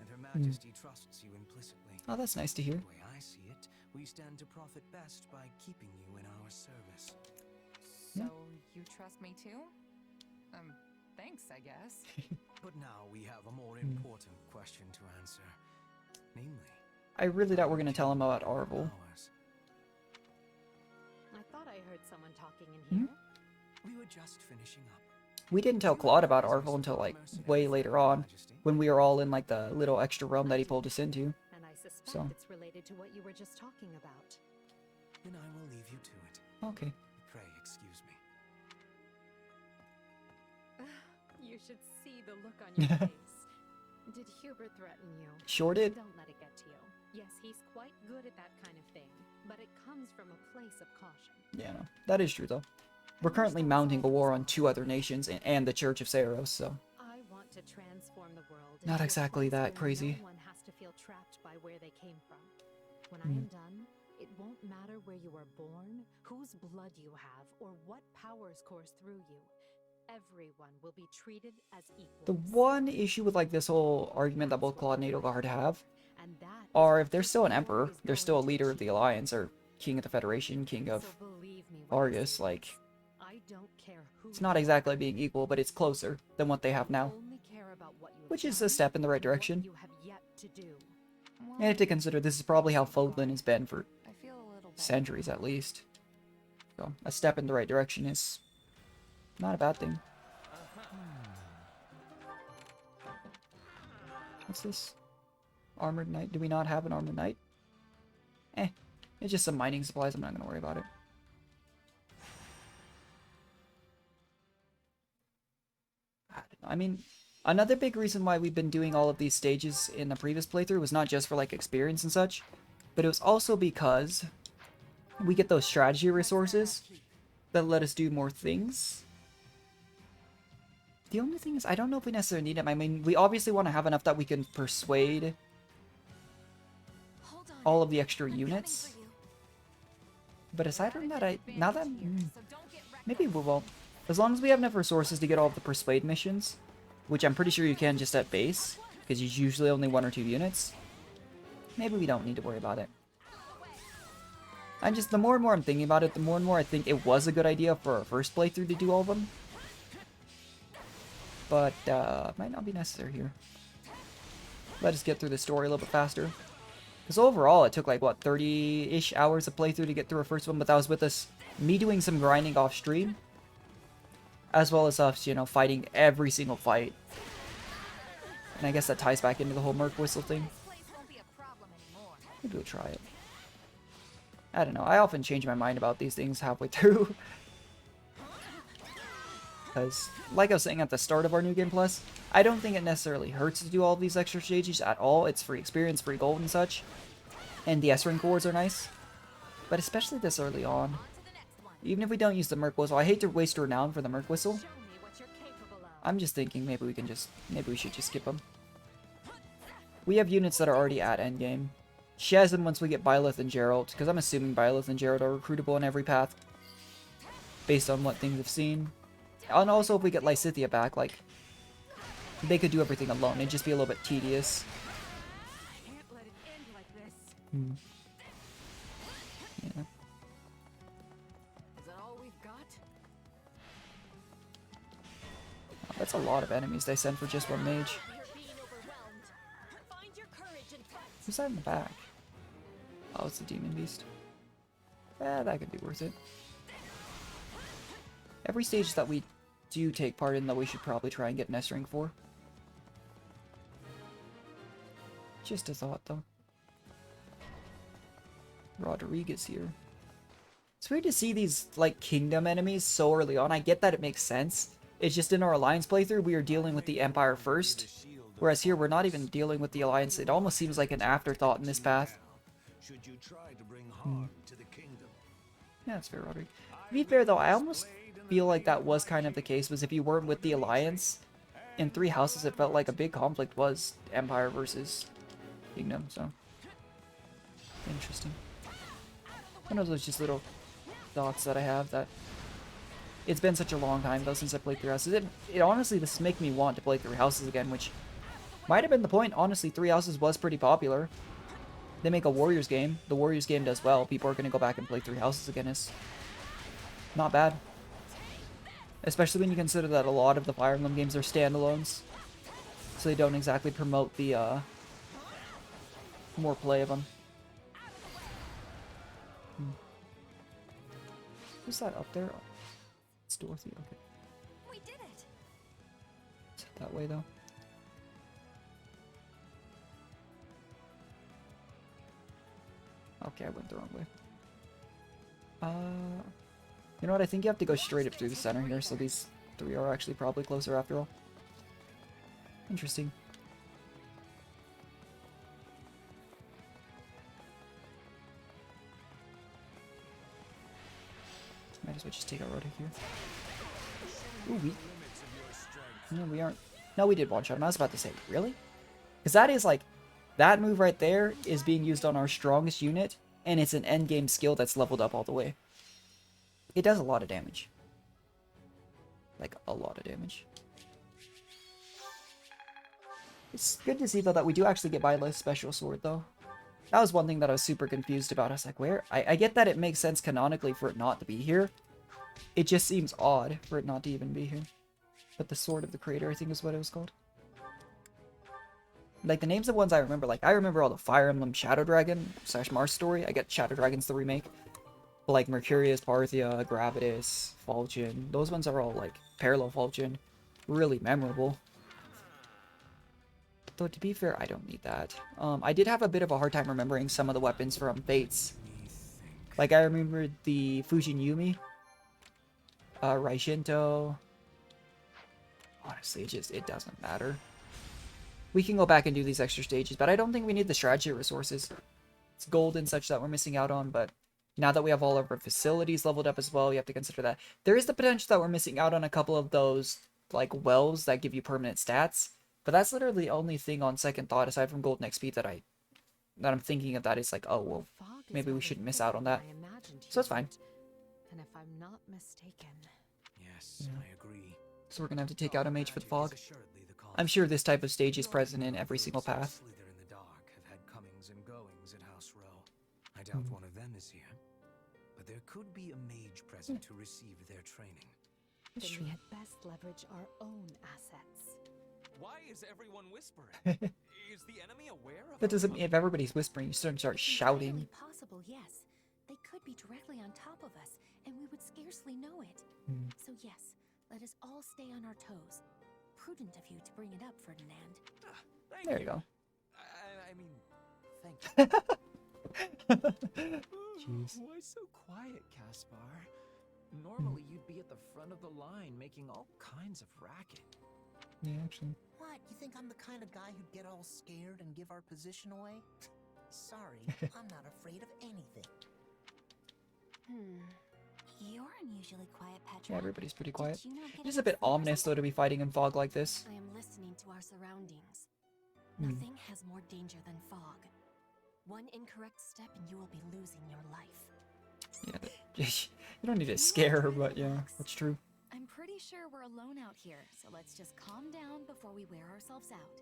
and Her Majesty trusts you implicitly. Oh, that's nice to hear. The way I see it, we stand to profit best by keeping you in our service. So you trust me too? Thanks, I guess. But now we have a more important question to answer. Namely, I really doubt we're gonna tell him about Arvel. I thought I heard someone talking in here. we were just finishing up. We didn't tell Claude about Arvel until like way later on, when we were all in like the little extra realm that he pulled us into. And I suspect So. it's related to what you were just talking about. Then I will leave you to it. Okay. Pray excuse me. You should see the look on your face. Did Hubert threaten you? Sure did. Don't let it get to you. Yes, he's quite good at that kind of thing, but it comes from a place of caution. Yeah, no, that is true though. We're currently mounting a war on 2 other nations and the Church of Saros, so I want to transform the world. not into a exactly place that where crazy. No one has to feel trapped by where they came from. When I Hmm. am done, it won't matter where you were born, whose blood you have, or what powers course through you. Everyone will be treated as equal. The one issue with like this whole argument that both Claude and Edelgard have And that are if they're still an emperor, they're still a leader of the Alliance, or king of the Federation, king of So believe me when I Argus, say like, this, I don't care who it's not exactly being equal, but it's closer than what they have now. only care about what you have Which is done a step in the right and what direction. you have yet to do. And if to consider this is probably how Fodlan has been for I feel a little better. centuries at least. So, a step in the right direction is not a bad thing. What's this? Armored Knight? Do we not have an Armored Knight? It's just some mining supplies. I'm not going to worry about it. I mean, another big reason why we've been doing all of these stages in the previous playthrough was not just for, like, experience and such, but it was also because we get those strategy resources that let us do more things. The only thing is, I don't know if we necessarily need them. I mean, we obviously want to have enough that we can persuade all of the extra units. But aside from that, maybe we won't. As long as we have enough resources to get all of the persuade missions, which I'm pretty sure you can just at base, because it's usually only 1 or 2 units, maybe we don't need to worry about it. The more and more I'm thinking about it, the more and more I think it was a good idea for our first playthrough to do all of them. But, might not be necessary here. Let us get through the story a little bit faster. Because overall, it took like, what, 30-ish hours of playthrough to get through our first one, but that was with me doing some grinding off stream. As well as us, you know, fighting every single fight. And I guess that ties back into the whole Merc Whistle thing. Maybe we'll try it. I don't know, I often change my mind about these things halfway through. Because, like I was saying at the start of our New Game Plus, I don't think it necessarily hurts to do all these extra stages at all. It's free experience, free gold and such. And the S-Ring cores are nice. But especially this early on. Even if we don't use the Merc Whistle, I hate to waste renown for the Merc Whistle. I'm just thinking maybe we should just skip them. We have units that are already at endgame. Shazam once we get Byleth and Geralt, because I'm assuming Byleth and Geralt are recruitable in every path. Based on what things I've seen. And also if we get Lysithea back, like, they could do everything alone. It'd just be a little bit tedious. Hmm. Yeah. Is that all we've got? Oh, that's a lot of enemies they send for just one mage. Who's that in the back? Oh, it's the Demon Beast. That could be worth it. Every stage that we do take part in, though, we should probably try and get an S-Ring for. Just a thought, though. Rodriguez here. It's weird to see these, like, kingdom enemies so early on. I get that it makes sense. It's just in our Alliance playthrough, we are dealing with the Empire first. Whereas here, we're not even dealing with the Alliance. It almost seems like an afterthought in this path. Should you try to bring harm to the kingdom? Yeah, that's fair, Rodrigue. To be fair, though, I almost feel like that was kind of the case, was if you weren't with the Alliance, in Three Houses, it felt like a big conflict was Empire versus Kingdom, so. Interesting. One of those just little thoughts that I have that it's been such a long time, though, since I played Three Houses. It honestly, this is making me want to play Three Houses again, which might have been the point. Honestly, Three Houses was pretty popular. They make a Warriors game. The Warriors game does well. People are going to go back and play Three Houses again. It's not bad. Especially when you consider that a lot of the Fire Emblem games are standalones. So they don't exactly promote the, more play of them. Who's that up there? It's Dorothy, okay. We did it! that way though. Okay, I went the wrong way. You know what? I think you have to go straight up through the center here, so these three are actually probably closer after all. Interesting. Might as well just take our road here. Ooh, we... No, we aren't... No, we did one-shot him. I was about to say, really? Because that is like... That move right there is being used on our strongest unit, and it's an endgame skill that's leveled up all the way. It does a lot of damage. Like, a lot of damage. It's good to see, though, that we do actually get Byleth's special sword, though. That was one thing that I was super confused about. I was like, where? I get that it makes sense canonically for it not to be here. It just seems odd for it not to even be here. But the Sword of the Creator, I think is what it was called. Like, the names of ones I remember, like, I remember all the Fire Emblem Shadow Dragon / Mars story. I get Shadow Dragon's the remake. But, like, Mercurius, Parthia, Gravitas, Fulgen. Those ones are all, like, Parallel Fulgen. Really memorable. Though, to be fair, I don't need that. I did have a bit of a hard time remembering some of the weapons from Fates. Like, I remembered the Fujin Yumi. Raishinto. Honestly, it doesn't matter. We can go back and do these extra stages, but I don't think we need the strategy resources. It's gold and such that we're missing out on, but now that we have all of our facilities leveled up as well, you have to consider that. There is the potential that we're missing out on a couple of those, like, wells that give you permanent stats. But that's literally the only thing on second thought, aside from Golden XP, that I'm thinking of that is like, oh, well, maybe we shouldn't miss out on that. So it's fine. And if I'm not mistaken... Yes, Yeah. I agree. So we're gonna have to take out a mage for the fog. I'm sure this type of stage is present in every single path. Slither in the dark have had comings and goings in House Row. I doubt one of them is here. But there could be a mage present to receive their training. Then we had best leverage our own assets. Why is everyone whispering? Is the enemy aware of That doesn't mean if everybody's whispering, you start shouting. Entirely possible, yes. They could be directly on top of us, and we would scarcely know it. So yes, let us all stay on our toes. Prudent of you to bring it up, Ferdinand. There you go. I mean, thank you. Jeez. Why so quiet, Caspar? Normally you'd be at the front of the line making all kinds of racket. Yeah, actually. What? You think I'm the kind of guy who'd get all scared and give our position away? Sorry, I'm not afraid of anything. You're unusually quiet, Petra. Yeah, everybody's pretty quiet. Did you not get It is a bit exposed? ominous, though, to be fighting in fog like this. I am listening to our surroundings. Nothing has more danger than fog. One incorrect step and you will be losing your life. Yeah, you don't need to scare her, but yeah, that's true. I'm pretty sure we're alone out here, so let's just calm down before we wear ourselves out.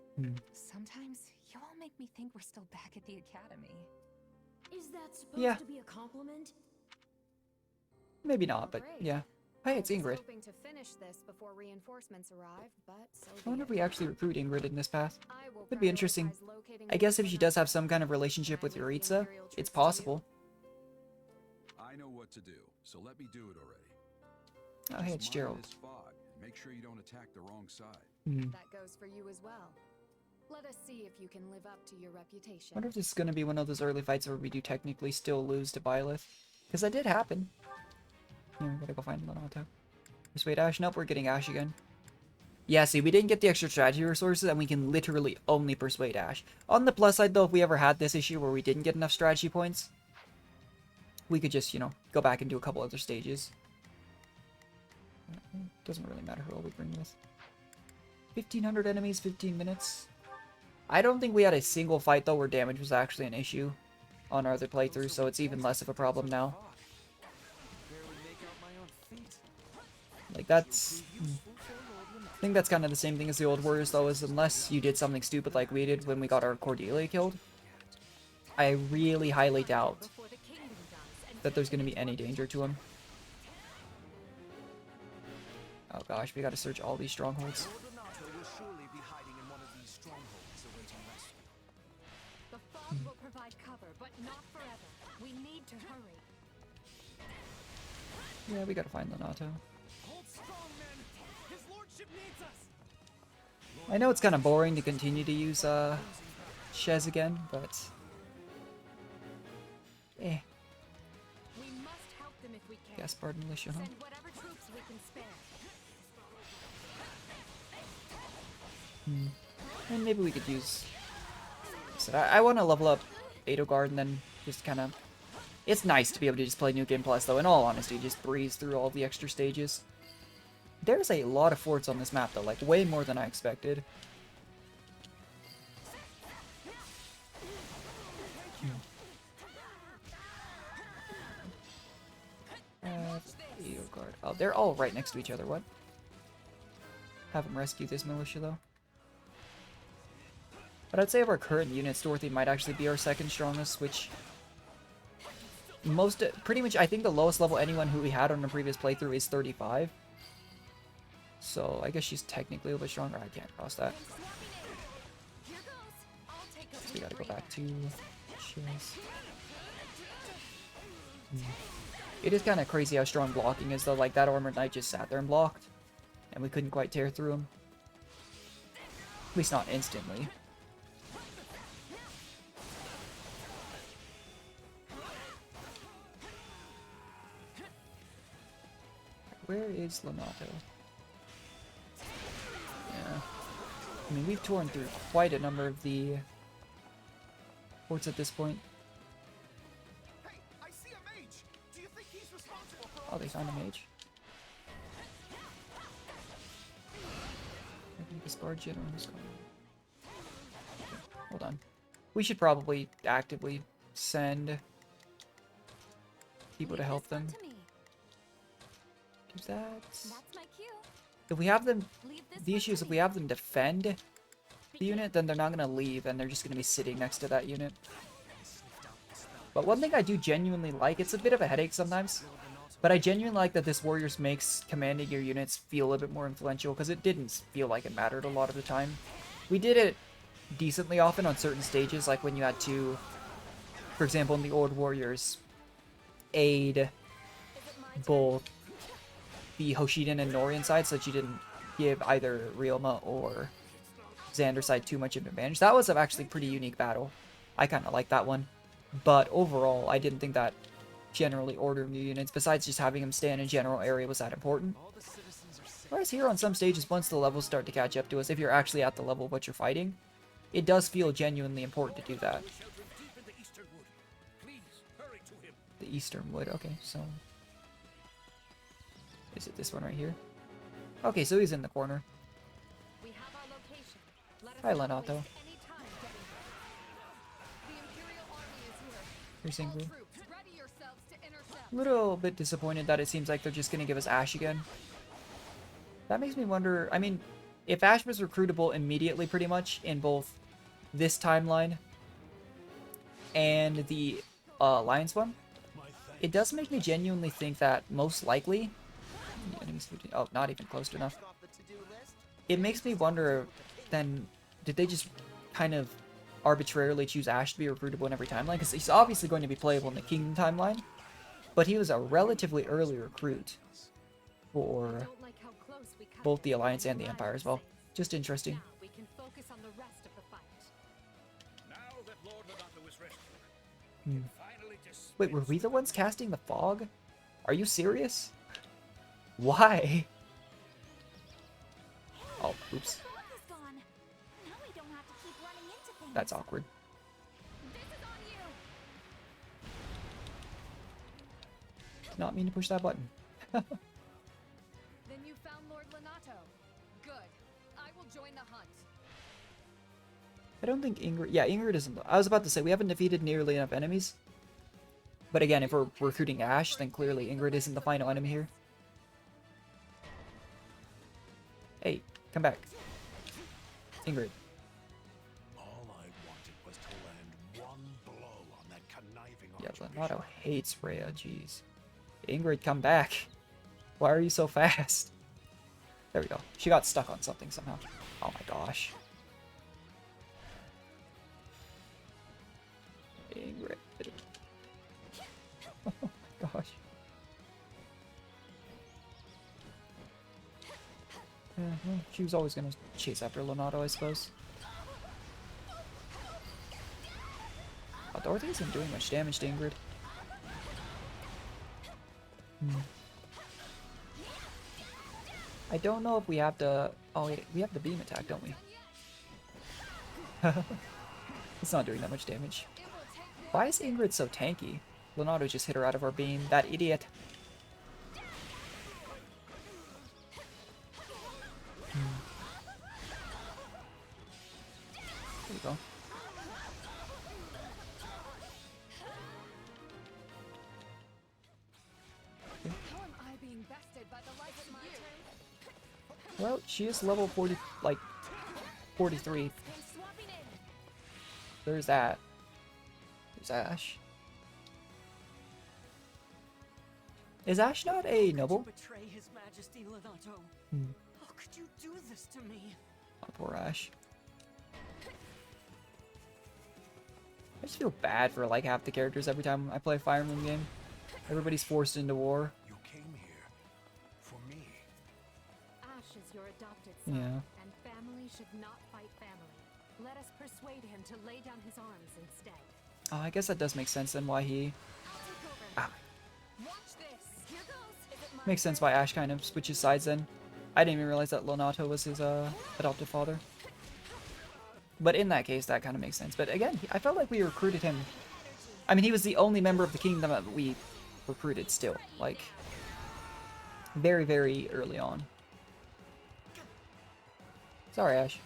Sometimes you all make me think we're still back at the academy. Is that supposed Yeah. to be a compliment? Maybe not, but yeah. Hey, it's I was Ingrid. hoping to finish this before reinforcements arrived, but so I wonder if we actually recruit Ingrid in this path. I will Could be interesting. prioritize locating I guess if she does have some kind of relationship with Yuritsa, it's possible. I know what to do, so let me do it already. Oh, hey, it's Just mind Gerald. this fog, and make sure you don't attack the wrong side. That goes for you as well. Let us see if you can live up to your reputation. Wonder if this is going to be one of those early fights where we do technically still lose to Byleth. Because that did happen. Yeah, we gotta go find Lonato. Persuade Ash? Nope, we're getting Ash again. Yeah, see, we didn't get the extra strategy resources, and we can literally only persuade Ash. On the plus side, though, if we ever had this issue where we didn't get enough strategy points, we could just, you know, go back and do a couple other stages. Doesn't really matter who all we bring with. 1,500 enemies, 15 minutes. I don't think we had a single fight, though, where damage was actually an issue on our other playthroughs, so it's even less of a problem now. Like, that's... I think that's kind of the same thing as the old Warriors, though, is unless you did something stupid like we did when we got our Cordelia killed, I really highly doubt that there's going to be any danger to him. Oh gosh, we gotta search all these strongholds. The fog will provide cover, but not forever. We need to hurry. Yeah, we gotta find Lonato. Hold strong, men! His lordship needs us! I know it's kind of boring to continue to use Shez again, but We must help them if we can. Gaspard Militia, huh? Send whatever troops we can spare. And maybe we could use... So I want to level up Edelgard and then just kind of... It's nice to be able to just play New Game Plus, though, in all honesty, just breeze through all the extra stages. There's a lot of forts on this map, though, like, way more than I expected. Edelgard. Oh, they're all right next to each other, what? Have them rescue this militia, though. But I'd say of our current units, Dorothy might actually be our second strongest, which... pretty much, I think the lowest level anyone who we had on the previous playthrough is 35. So, I guess she's technically a little bit stronger. I can't cross that. So we gotta go back to... It is kind of crazy how strong blocking is, though. Like, that Armored Knight just sat there and blocked. And we couldn't quite tear through him. At least not instantly. Where is Lonato? Yeah. I mean, we've torn through quite a number of the forts at this point. Hey, I see a mage. Do you think he's responsible for Oh, they found a mage. Maybe the Spar General is coming. Okay, hold on. We should probably actively send people to help them. Do that. If we have them, the issue is if we have them defend the unit, then they're not going to leave, and they're just going to be sitting next to that unit. But one thing I do genuinely like, it's a bit of a headache sometimes, but I genuinely like that this Warriors makes commanding your units feel a little bit more influential, because it didn't feel like it mattered a lot of the time. We did it decently often on certain stages, like when you had to, for example, in the Old Warriors, aid both the Hoshiden and Norian side, so that you didn't give either Ryoma or Xander side too much of an advantage. That was actually a pretty unique battle. I kind of like that one. But overall, I didn't think that generally ordering your units, besides just having them stay in a general area, was that important. Whereas here on some stages, once the levels start to catch up to us, if you're actually at the level of what you're fighting, it does feel genuinely important to do that. The Eastern Wood, okay, so... Is it this one right here? Okay, so he's in the corner. Hi, Lenato. Here's Ingrid. A little bit disappointed that it seems like they're just going to give us Ash again. That makes me wonder, I mean, if Ash was recruitable immediately pretty much in both this timeline and the Alliance one, it does make me genuinely think that most likely... Oh, not even close enough. It makes me wonder, then, did they just kind of arbitrarily choose Ash to be recruitable in every timeline? Because he's obviously going to be playable in the Kingdom timeline, but he was a relatively early recruit for both the Alliance and the Empire as well. Just interesting. Wait, were we the ones casting the fog? Are you serious? Why? Oh, oops. That's awkward. Did not mean to push that button. Then you found Lord Lonato. Good. I will join the hunt. I don't think Ingrid... Yeah, Ingrid isn't... I was about to say, we haven't defeated nearly enough enemies. But again, if we're recruiting Ash, then clearly Ingrid isn't the final enemy here. Hey, come back. Ingrid. All I wanted was to land one blow on that conniving Yeah, Lonato hates Rhea, jeez. Ingrid, come back. Why are you so fast? There we go. She got stuck on something somehow. Oh my gosh. Ingrid. Oh my gosh. well, she was always gonna chase after Lonato, I suppose. Oh, Dorothy isn't doing much damage to Ingrid. I don't know if we have to... Oh, wait, we have the beam attack, don't we? It's not doing that much damage. Why is Ingrid so tanky? Lonato just hit her out of our beam. That idiot. There we go. Well, she is level 40, like, 43. There's that. There's Ash. Is Ash not a noble? Betray His Majesty, Lonato. How could you do this to me? Oh, poor Ash. I just feel bad for like half the characters every time I play a Fire Emblem game. Everybody's forced into war. You came here for me. Ash is your adopted son, Yeah. and family should not fight family. Let us persuade him to lay down his arms instead. Oh, I guess that does make sense then why he... Ah. Makes sense why Ash kind of switches sides then. I didn't even realize that Lonato was his adoptive father. But in that case, that kind of makes sense. But again, I felt like we recruited him. I mean, he was the only member of the kingdom that we recruited still. Like, very, very early on. Sorry, Ash.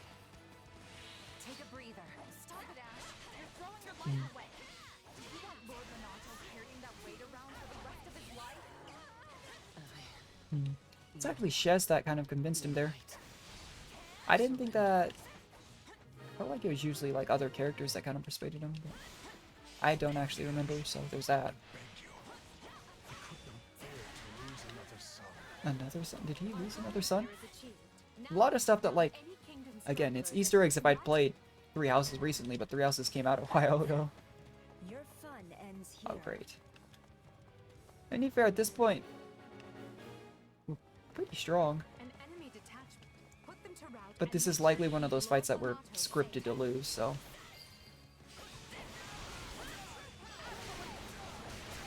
Take a breather. Stop it, Ash. You're throwing your life away. Do you want Lord Lonato carrying that weight around for the rest of his life? It's actually Shez that kind of convinced him there. I didn't think that... I felt like it was usually like other characters that kind of persuaded him. But I don't actually remember, so there's that. Another son? Did he lose another son? A lot of stuff that like... Again, it's Easter eggs if I'd played Three Houses recently, but Three Houses came out a while ago. Your fun ends here. Oh, great. And to be fair, at this point, we're pretty strong. But this is likely one of those fights that we're scripted to lose, so...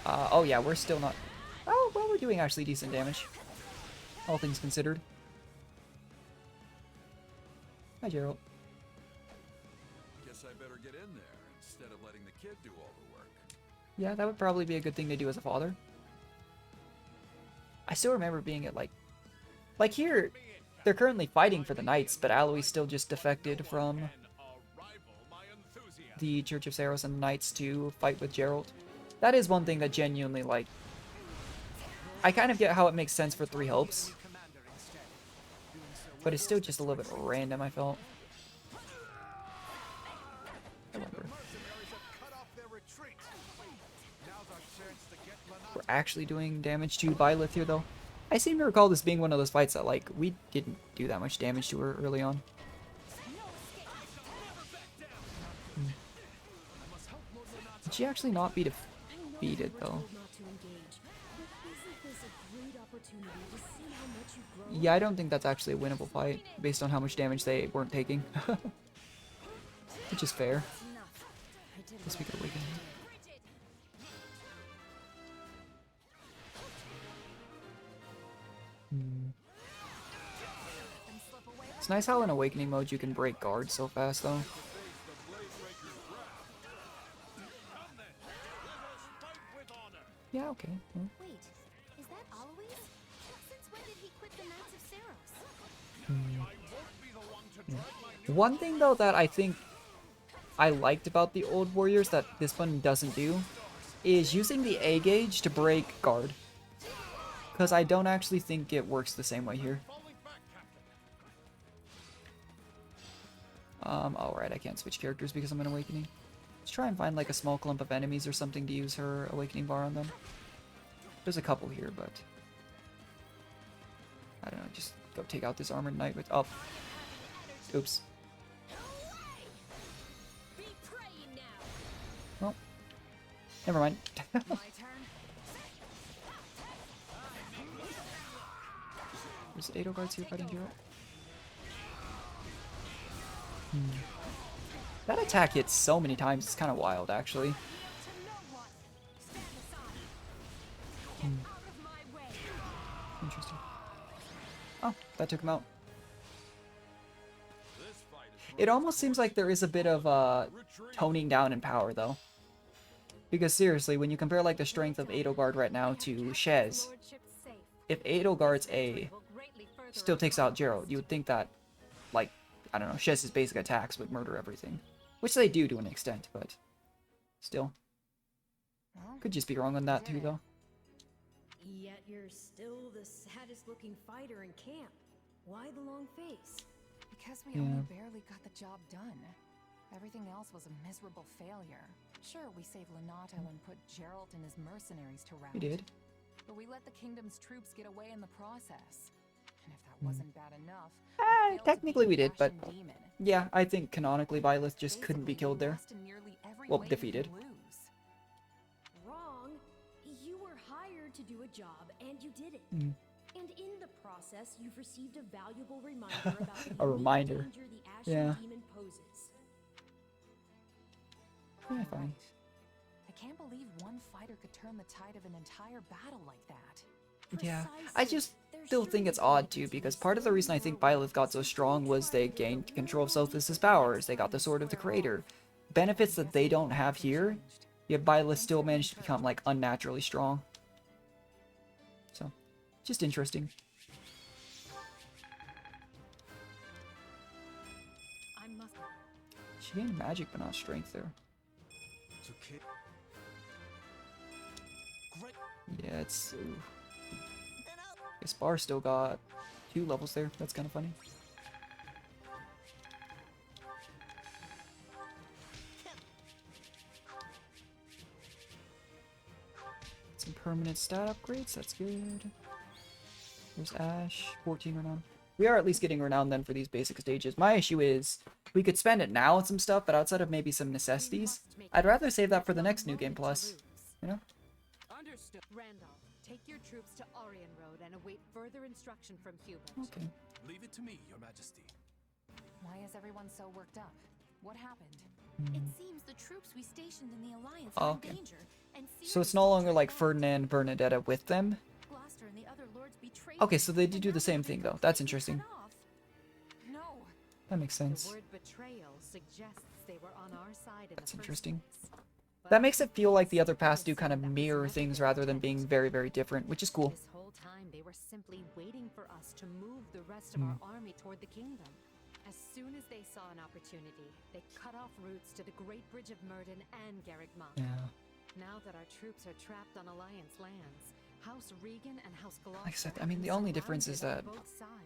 oh yeah, we're still not... Oh, well, we're doing actually decent damage. All things considered. Hi, Gerald. Guess I better get in there instead of letting the kid do all the work. Yeah, that would probably be a good thing to do as a father. I still remember being at, like here, they're currently fighting for the Knights, but Aloy still just defected from the Church of Saros and the Knights to fight with Gerald. That is one thing that genuinely, like... I kind of get how it makes sense for Three Hopes. But it's still just a little bit random, I felt. I wonder. We're actually doing damage to Byleth here, though. I seem to recall this being one of those fights that, like, we didn't do that much damage to her early on. Did she actually not be defeated, though? Yeah, I don't think that's actually a winnable fight, based on how much damage they weren't taking. Which is fair. Guess we could awaken him. It's nice how in Awakening mode you can break guards so fast, though. Yeah, okay. Well. Wait, is that Aloys? Since when did he quit the Knights of Saros? One thing, though, that I think I liked about the old warriors that this one doesn't do is using the A gauge to break guard. Because I don't actually think it works the same way here. Alright, I can't switch characters because I'm in Awakening. Let's try and find like a small clump of enemies or something to use her Awakening bar on them. There's a couple here, but... I don't know, just go take out this Armored Knight with... Oh. Oops. Well. Never mind. There's Edelgards here fighting Geralt. That attack hits so many times, it's kind of wild, actually. Interesting. Oh, that took him out. It almost seems like there is a bit of toning down in power, though. Because seriously, when you compare like the strength of Edelgard right now to Shez, if Edelgard's A still takes out Gerald, you would think that, like, I don't know, Shez's basic attacks would murder everything. Which they do to an extent, but still. Could just be wrong on that too, though. Yet you're still the saddest looking fighter in camp. Why the long face? Because we only barely got the job done. Everything else was a miserable failure. Sure, we saved Lonato and put Geralt and his mercenaries to rout. We did. But we let the kingdom's troops get away in the process. And if that wasn't bad enough... Technically we did, but yeah, I think canonically Byleth just couldn't be killed there. Well, defeated. Wrong. You were hired to do a job, and you did it. And in the process, you've received a valuable reminder about the A reminder. danger the Ashen Demon poses. Yeah, fine. I can't believe one fighter could turn the tide of an entire battle like that. Yeah, I just still think it's odd too, because part of the reason I think Byleth got so strong was they gained control of Sothis' powers, they got the Sword of the Creator. Benefits that they don't have here, yet Byleth still managed to become, like, unnaturally strong. So, just interesting. She gained magic, but not strength there. Yeah, it's... Gaspar still got 2 levels there. That's kind of funny. Some permanent stat upgrades. That's good. There's Ash. 14 renown. We are at least getting renown then for these basic stages. My issue is we could spend it now on some stuff, but outside of maybe some necessities, I'd rather save that for the next New Game Plus. You know? Understood. Randolph, take your troops to Orion Road and await further instruction from Hubert. Okay. Leave it to me, Your Majesty. Why is everyone so worked up? What happened? It seems the troops we stationed in the Alliance Oh, are okay. in danger, and So it's no longer like Ferdinand and Bernadetta with them. Gloucester and the other lords betrayed Okay, so they did do the same thing though. That's interesting. No. That makes sense. The word betrayal suggests they were on our side in That's the first interesting. place. That makes it feel like the other past do kind of mirror things rather than being very, very different, which is cool. This whole time they were simply waiting for us to move the rest of our army toward the kingdom. As soon as they saw an opportunity, they cut off routes to the Great Bridge of Myrden and Garreg Mach. Yeah. Now that our troops are trapped on Alliance lands, House Regan and House Gloucester... Like I said, I mean, the only difference is that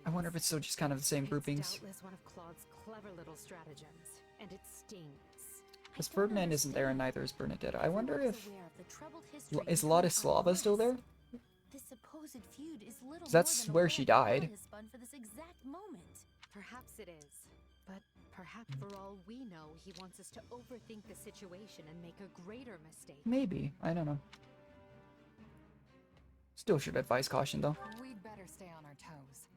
I wonder if it's still just kind of the same groupings. It's doubtless one of Claude's clever little stratagems, and it stings. Because Ferdinand isn't there and neither is Bernadetta. I wonder if... Is Ladislava still there? This supposed feud is little 'Cause that's more than a where web she died. God has spun for this exact moment. Perhaps it is. But perhaps for all we know, he wants us to overthink the situation and make a greater mistake. Maybe. I don't know. Still should advise caution, though. We'd better stay on our toes.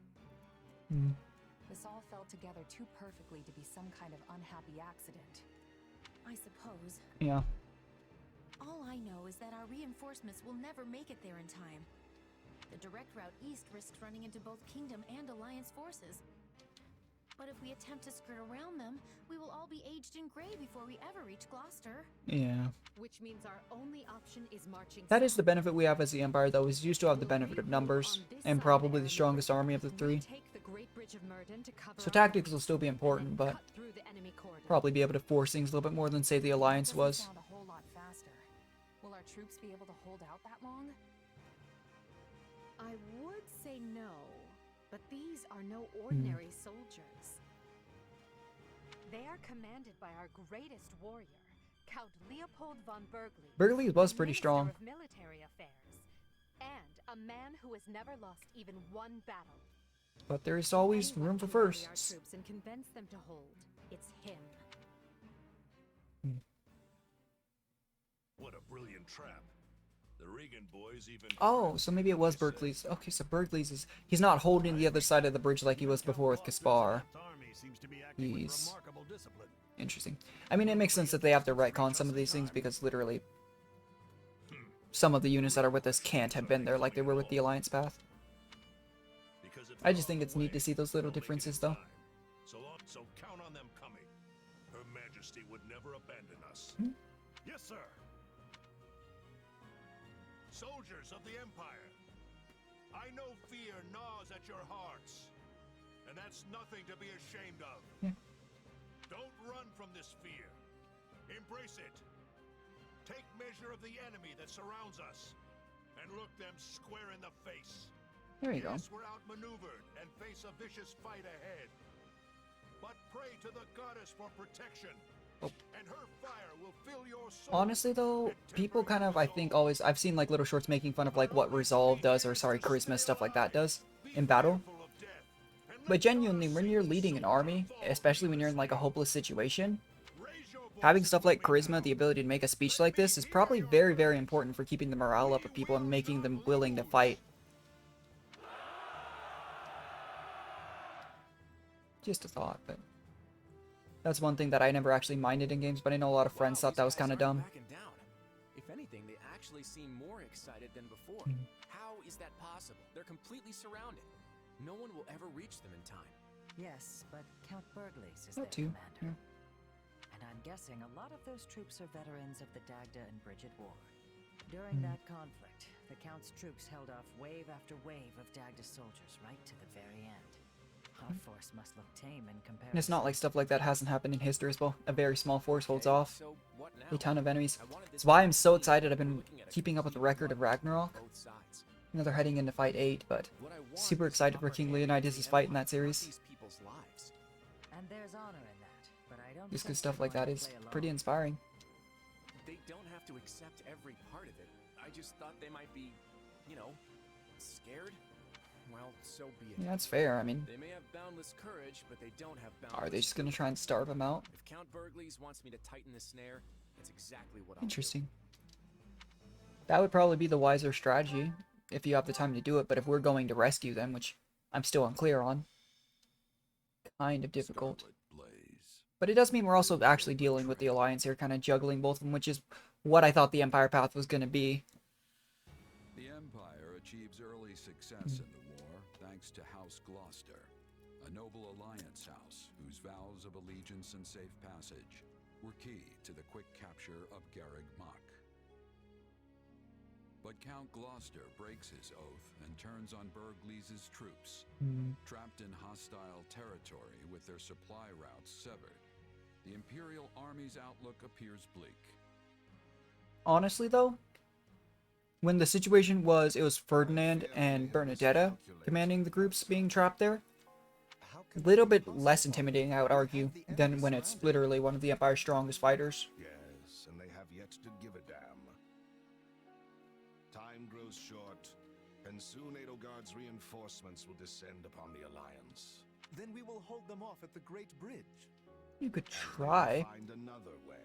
This all fell together too perfectly to be some kind of unhappy accident. I suppose. Yeah. All I know is that our reinforcements will never make it there in time. The direct route east risks running into both Kingdom and Alliance forces. But if we attempt to skirt around them, we will all be aged in gray before we ever reach Gloucester. Yeah. Which means our only option is marching. That is the benefit we have as the Empire, though, is you still have the benefit of numbers, and probably the strongest army of the 3. So tactics will still be important, but probably be able to force things a little bit more than, say, the Alliance was. Sound a whole lot faster. Will our troops be able to hold out that long? I would say no, but these are no ordinary soldiers. They are commanded by our greatest warrior, Count Leopold von Bergli. Bergli was pretty Minister strong. of military affairs, and a man who has never lost even one battle. But there is always room for Rally our firsts. troops and convince them to hold. It's him. What a brilliant trap. The Regan boys even... Oh, so maybe it was Berkeley's. Okay, so Berkeley's is... He's not holding the other side of the bridge like he was before with Caspar. He's Interesting. I mean, it makes sense that they have to retcon some of these things because literally some of the units that are with us can't have been there like they were with the Alliance path. I just think it's neat to see those little differences, though. So count on them coming. Her Majesty would never abandon us. Yes, sir. Soldiers of the Empire, I know fear gnaws at your hearts, and that's nothing to be ashamed of. Don't run from this fear. Embrace it. Take measure of the enemy that surrounds us, and look them square in the face. There you go. Yes, we're outmaneuvered and face a vicious fight ahead. But pray to the goddess for protection, and her fire will fill your soul. Honestly, though, people kind of, I think, always... I've seen, like, little shorts making fun of, like, what Resolve does, or, sorry, Charisma, stuff like that does in battle. But genuinely, when you're leading an army, especially when you're in, like, a hopeless situation, having stuff like Charisma, the ability to make a speech like this, is probably very, very important for keeping the morale up of people and making them willing to fight. Just a thought, but that's one thing that I never actually minded in games, but I know a lot of friends thought that was kind of dumb. If anything, they actually seem more excited than before. How is that possible? They're completely surrounded. No one will ever reach them in time. Yes, but Count Burglace is That their too, commander. And I'm guessing a lot of those troops are veterans of the Dagda and Bridget War. During that conflict, the Count's troops held off wave after wave of Dagda soldiers right to the very end. Our force must look tame in comparison. And it's not like stuff like that hasn't happened in history as well. A very small force holds off a ton of enemies. That's why I'm so excited. I've been keeping up with the record of Ragnarok. You know, they're heading into Fight 8, but super excited for King Leonidas' fight in that series. And there's honor in that, but I don't Just good stuff like that is pretty inspiring. They don't have to accept every part of it. I just thought they might be, you know, scared. Well, so be it. Yeah, that's fair. I mean, they may have boundless courage, but they don't have boundless. are they just gonna try and starve him out? If Count Burglace wants me to tighten the snare, that's exactly what I'll Interesting. That would probably be the wiser strategy if you have the time to do it, but if we're going to rescue them, which I'm still unclear on, kind of difficult. But it does mean we're also actually dealing with the Alliance here, kind of juggling both of them, which is what I thought the Empire path was going to be. The Empire achieves early success in the war thanks to House Gloucester, a noble alliance house whose vows of allegiance and safe passage were key to the quick capture of Garreg Mach. But Count Gloucester breaks his oath and turns on Burglace's troops, trapped in hostile territory with their supply routes severed. The Imperial Army's outlook appears bleak. Honestly, though, when the situation was, it was Ferdinand and Bernadetta commanding the groups being trapped there, a little bit less intimidating, I would argue, than when it's literally one of the Empire's strongest fighters. Yes, and they have yet to give a damn. Time grows short, and soon Edelgard's reinforcements will descend upon the Alliance. Then we will hold them off at the Great Bridge. You could try,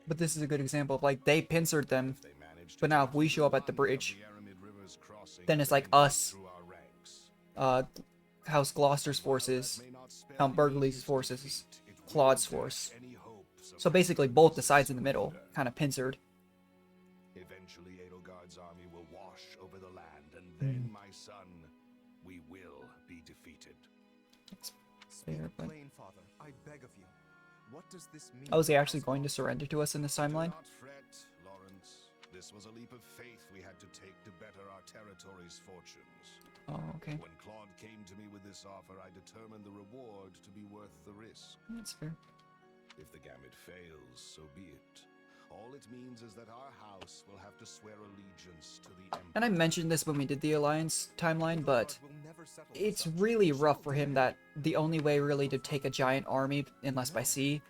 but this is a good example of, like, they pincered them, but now if we show up at the bridge, then it's like us, House Gloucester's forces, Count Burglace's forces, Claude's force. So basically both the sides in the middle, kind of pincered. Eventually Edelgard's army will wash over the land, and then, my son, we will be defeated. Fair, but... Plain, Father, I beg of you. What does this mean? Oh, is he actually going to surrender to us in this timeline? Do not fret, Lawrence. This was a leap of faith we had to take to better our territory's fortunes. Oh, okay. When Claude came to me with this offer, I determined the reward to be worth the risk. That's fair. If the gambit fails, so be it. All it means is that our house will have to swear allegiance to the Empire. And I mentioned this when we did the Alliance timeline, but it's really rough for him that the only way really to take a giant army, unless by sea,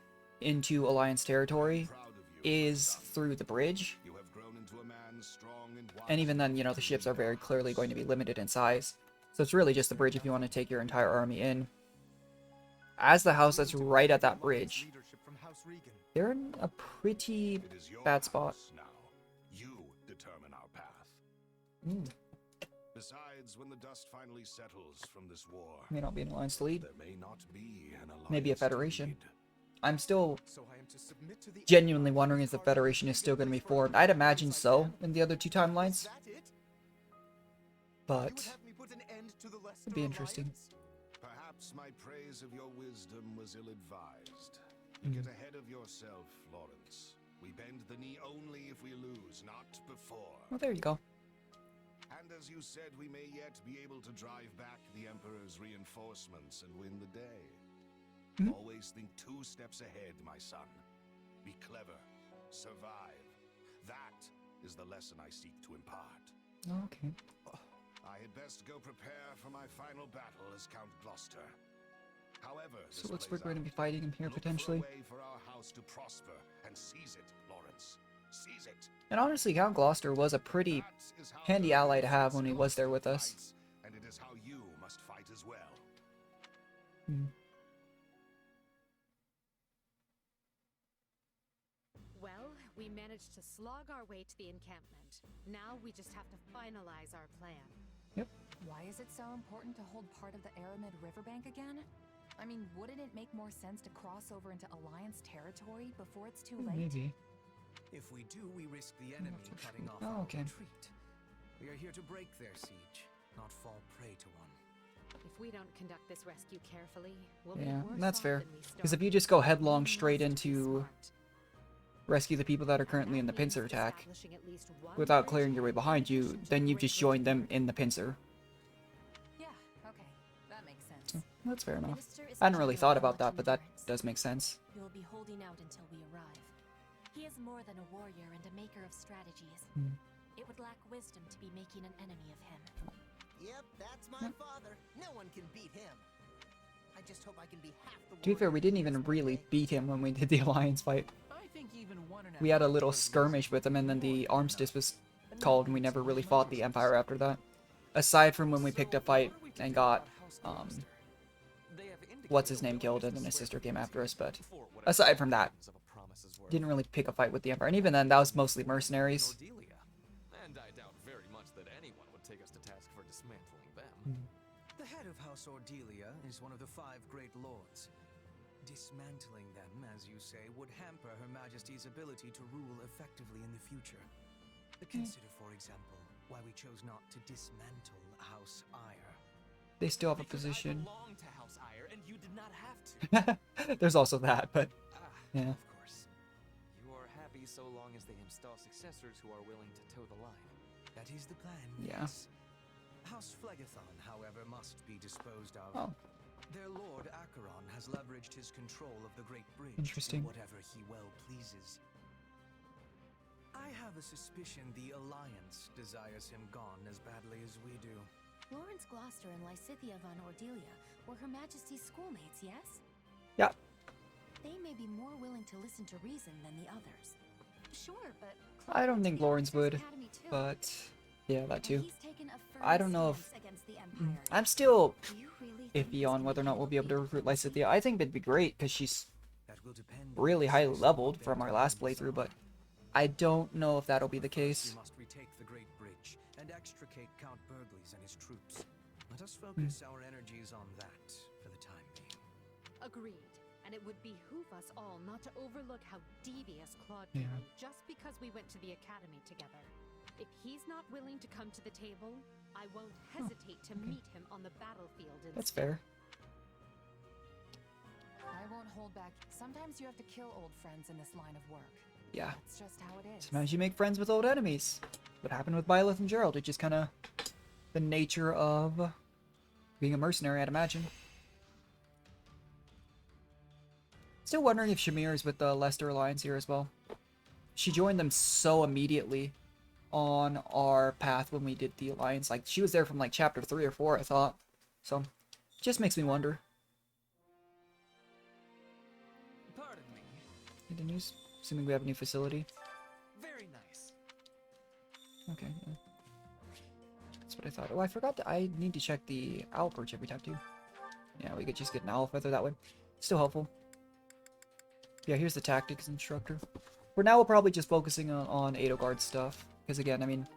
into Alliance territory is through the bridge. And even then, you know, the ships are very clearly going to be limited in size. So it's really just the bridge if you want to take your entire army in. As the house that's right at that bridge, they're in a pretty bad spot. You determine our path. Besides, when the dust finally settles from this war, may not be an alliance to lead. There may not be an alliance. Maybe a federation. I'm still So I am to submit to the genuinely wondering if the Federation is still going to be formed. I'd imagine so in the other two timelines. But it'd be interesting. Perhaps my praise of your wisdom was ill-advised. You get ahead of yourself, Lawrence. We bend the knee only if we lose, not before. Well, there you go. And as you said, we may yet be able to drive back the Emperor's reinforcements and win the day. Always think 2 steps ahead, my son. Be clever. Survive. That is the lesson I seek to impart. Okay. I had best go prepare for my final battle as Count Gloucester. However, So it looks like we're going to be fighting him here potentially. way for our house to prosper and seize it, Lawrence. Seize it. And honestly, Count Gloucester was a pretty handy ally to have when he was there with us. And it is how you must fight as well. Well, we managed to slog our way to the encampment. Now we just have to finalize our plan. Yep. Why is it so important to hold part of the Aramid riverbank again? I mean, wouldn't it make more sense to cross over into Alliance territory before it's too late? Maybe. If we do, we risk the enemy cutting off Oh, our okay. retreat. We are here to break their siege, not fall prey to one. If we don't conduct this rescue carefully, we'll Yeah, be worse that's off fair. than we Because if started. you just go headlong straight into rescue the people that are currently in the pincer attack without clearing your way behind you, then you've just joined them in the pincer. Yeah, okay. That makes sense. That's fair enough. Minister is I hadn't really in thought charge about of that, but that endurance. does make sense. He will be holding out until we arrive. He is more than a warrior and a maker of strategies. It would lack wisdom to be making an enemy of him. Yep, that's my father. No one can beat him. I just hope I can be half the To be fair, we didn't even really beat him when we did the Alliance fight. I think even 1.5 We had a little skirmish with him, and then the armistice was called, and we never really fought the Empire after that. Aside from when we picked a fight and got, what's his name killed, and then his sister came after us, but aside from that, didn't really pick a fight with the Empire. And even then, that was mostly mercenaries. And I doubt very much that anyone would take us to task for dismantling them. The head of House Ordelia is one of the 5 great lords. Dismantling them, as you say, would hamper Her Majesty's ability to rule effectively in the future. Consider, for example, why we chose not to dismantle House Ire. They still have a position. I belong to House Ire, and you did not have to. There's also that, but yeah. Of course. You are happy so long as they install successors who are willing to toe the line. That is the plan, Yeah. yes. House Phlegathon, however, must be disposed of. Oh. Their lord Acheron has leveraged his control of the Great Bridge Interesting. to whatever he well pleases. I have a suspicion the Alliance desires him gone as badly as we do. Lawrence Gloucester and Lysithea von Ordelia were Her Majesty's schoolmates, yes? Yeah. They may be more willing to listen to reason than the others. Sure, but I don't think Lawrence would, but yeah, that too. I don't know if I'm still iffy on whether or not we'll be able to recruit Lysithea. I think it'd be great because she's really highly leveled from our last playthrough, but I don't know if that'll be the case. We must retake the Great Bridge and extricate Count Burgles and his troops. Let us focus our energies on that for the time being. Agreed. And it would behoove us all not to overlook how devious Claude can be just because we went to the academy together. If he's not willing to come to the table, I won't hesitate to meet him on the battlefield instead. That's fair. I won't hold back. Sometimes you have to kill old friends in this line of work. Yeah. That's just how it is. Sometimes you make friends with old enemies. What happened with Byleth and Gerald? It's just kind of the nature of being a mercenary, I'd imagine. Still wondering if Shamir is with the Leicester Alliance here as well. She joined them so immediately on our path when we did the Alliance. Like, she was there from like chapter 3 or 4, I thought. So, just makes me wonder. Pardon me. Continues. Assuming we have a new facility. Very nice. Okay. Yeah. That's what I thought. Oh, I forgot that I need to check the owl perch every time too. Yeah, we could just get an owl feather that way. Still helpful. Yeah, here's the tactics instructor. For now, we're probably just focusing on Edelgard stuff. Because again, I mean,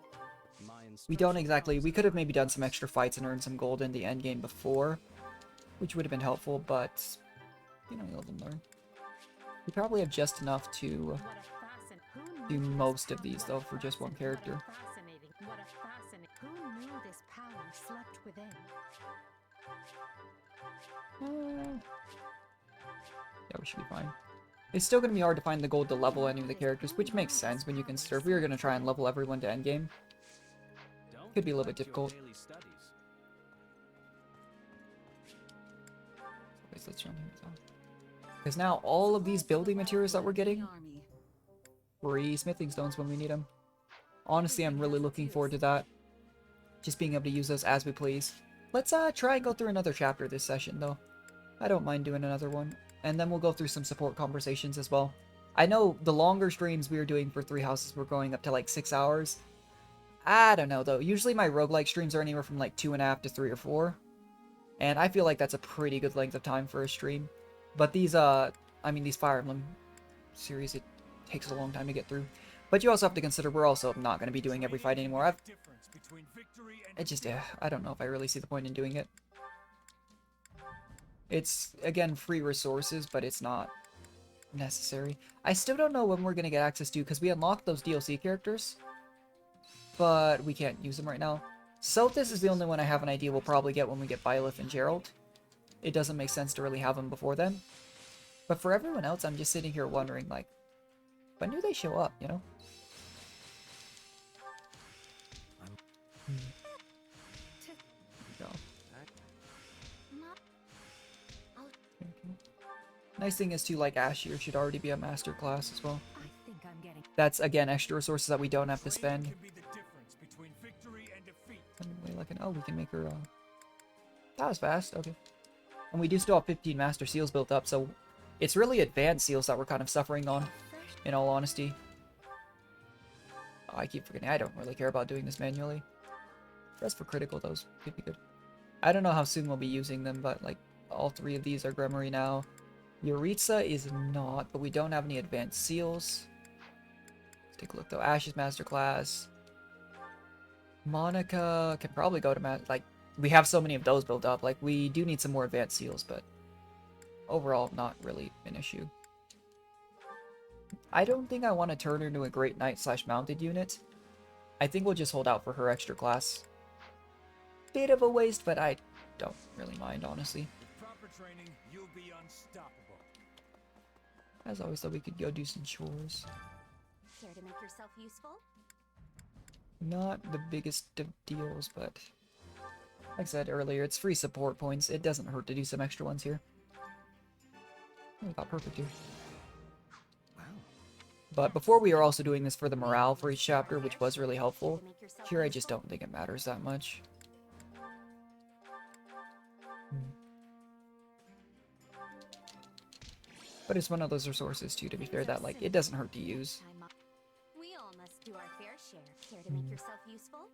we don't exactly... We could have maybe done some extra fights and earned some gold in the endgame before. Which would have been helpful, but... You know, you'll learn. We probably have just enough to do most of these, though, for just one character. Who knew this power slept within? Yeah, we should be fine. It's still going to be hard to find the gold to level any of the characters, which makes sense when you consider if we were going to try and level everyone to endgame. Could be a little bit difficult. Let's run here. Because now all of these building materials that we're getting, free smithing stones when we need them. Honestly, I'm really looking forward to that. Just being able to use those as we please. Let's try and go through another chapter this session, though. I don't mind doing another one. And then we'll go through some support conversations as well. I know the longer streams we were doing for 3 houses were going up to like 6 hours. I don't know, though. Usually my roguelike streams are anywhere from like 2.5 to 3 or 4. And I feel like that's a pretty good length of time for a stream. But these, these Fire Emblem series, it takes a long time to get through. But you also have to consider we're also not going to be doing every fight anymore. I don't know if I really see the point in doing it. It's, again, free resources, but it's not necessary. I still don't know when we're going to get access to, because we unlocked those DLC characters, but we can't use them right now. Sothis is the only one I have an idea we'll probably get when we get Byleth and Gerald. It doesn't make sense to really have them before then. But for everyone else, I'm just sitting here wondering, like, when do they show up, you know? Nice thing is too, like, Ash here should already be a master class as well. That's, again, extra resources that we don't have to spend. Oh, we can make her, that was fast, okay. And we do still have 15 master seals built up, so it's really advanced seals that we're kind of suffering on, in all honesty. Oh, I keep forgetting, I don't really care about doing this manually. Rest for critical, those could be good. I don't know how soon we'll be using them, but, like, all 3 of these are Gremory now. Yuritsa is not, but we don't have any advanced seals. Let's take a look, though. Ash's masterclass. Monica can probably go to like, we have so many of those built up. Like, we do need some more advanced seals, but overall, not really an issue. I don't think I want to turn her into a Great Knight / mounted unit. I think we'll just hold out for her extra class. Bit of a waste, but I don't really mind, honestly. With proper training, you'll be unstoppable. As always, though, we could go do some chores. Care to make yourself useful? Not the biggest of deals, but like I said earlier, it's free support points. It doesn't hurt to do some extra ones here. Oh, we got perfect here. Wow. But before, we are also doing this for the morale for each chapter, which was really helpful. Here, I just don't think it matters that much. But it's one of those resources, too, to be fair, that, like, it doesn't hurt to use. We all must do our fair share. Care to make yourself useful?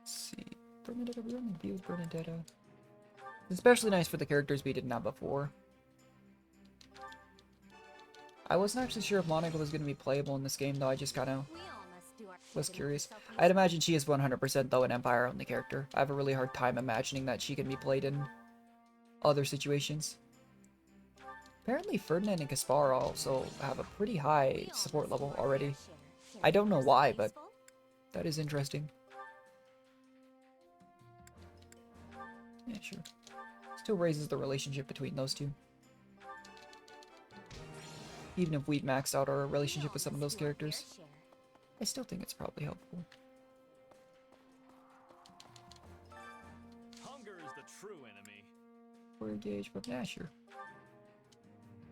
Let's see. Bernadetta, we only deal with Bernadetta. It's especially nice for the characters we didn't have before. I wasn't actually sure if Monica was going to be playable in this game, though. I just kind of was curious. I'd imagine she is 100%, though, an Empire-only character. I have a really hard time imagining that she can be played in other situations. Apparently Ferdinand and Gaspar also have a pretty high support level already. I don't know why, but that is interesting. Yeah, sure. Still raises the relationship between those two. Even if we'd maxed out our relationship with some of those characters, I still think it's probably helpful. Hunger is the true enemy. We're engaged, but yeah, sure.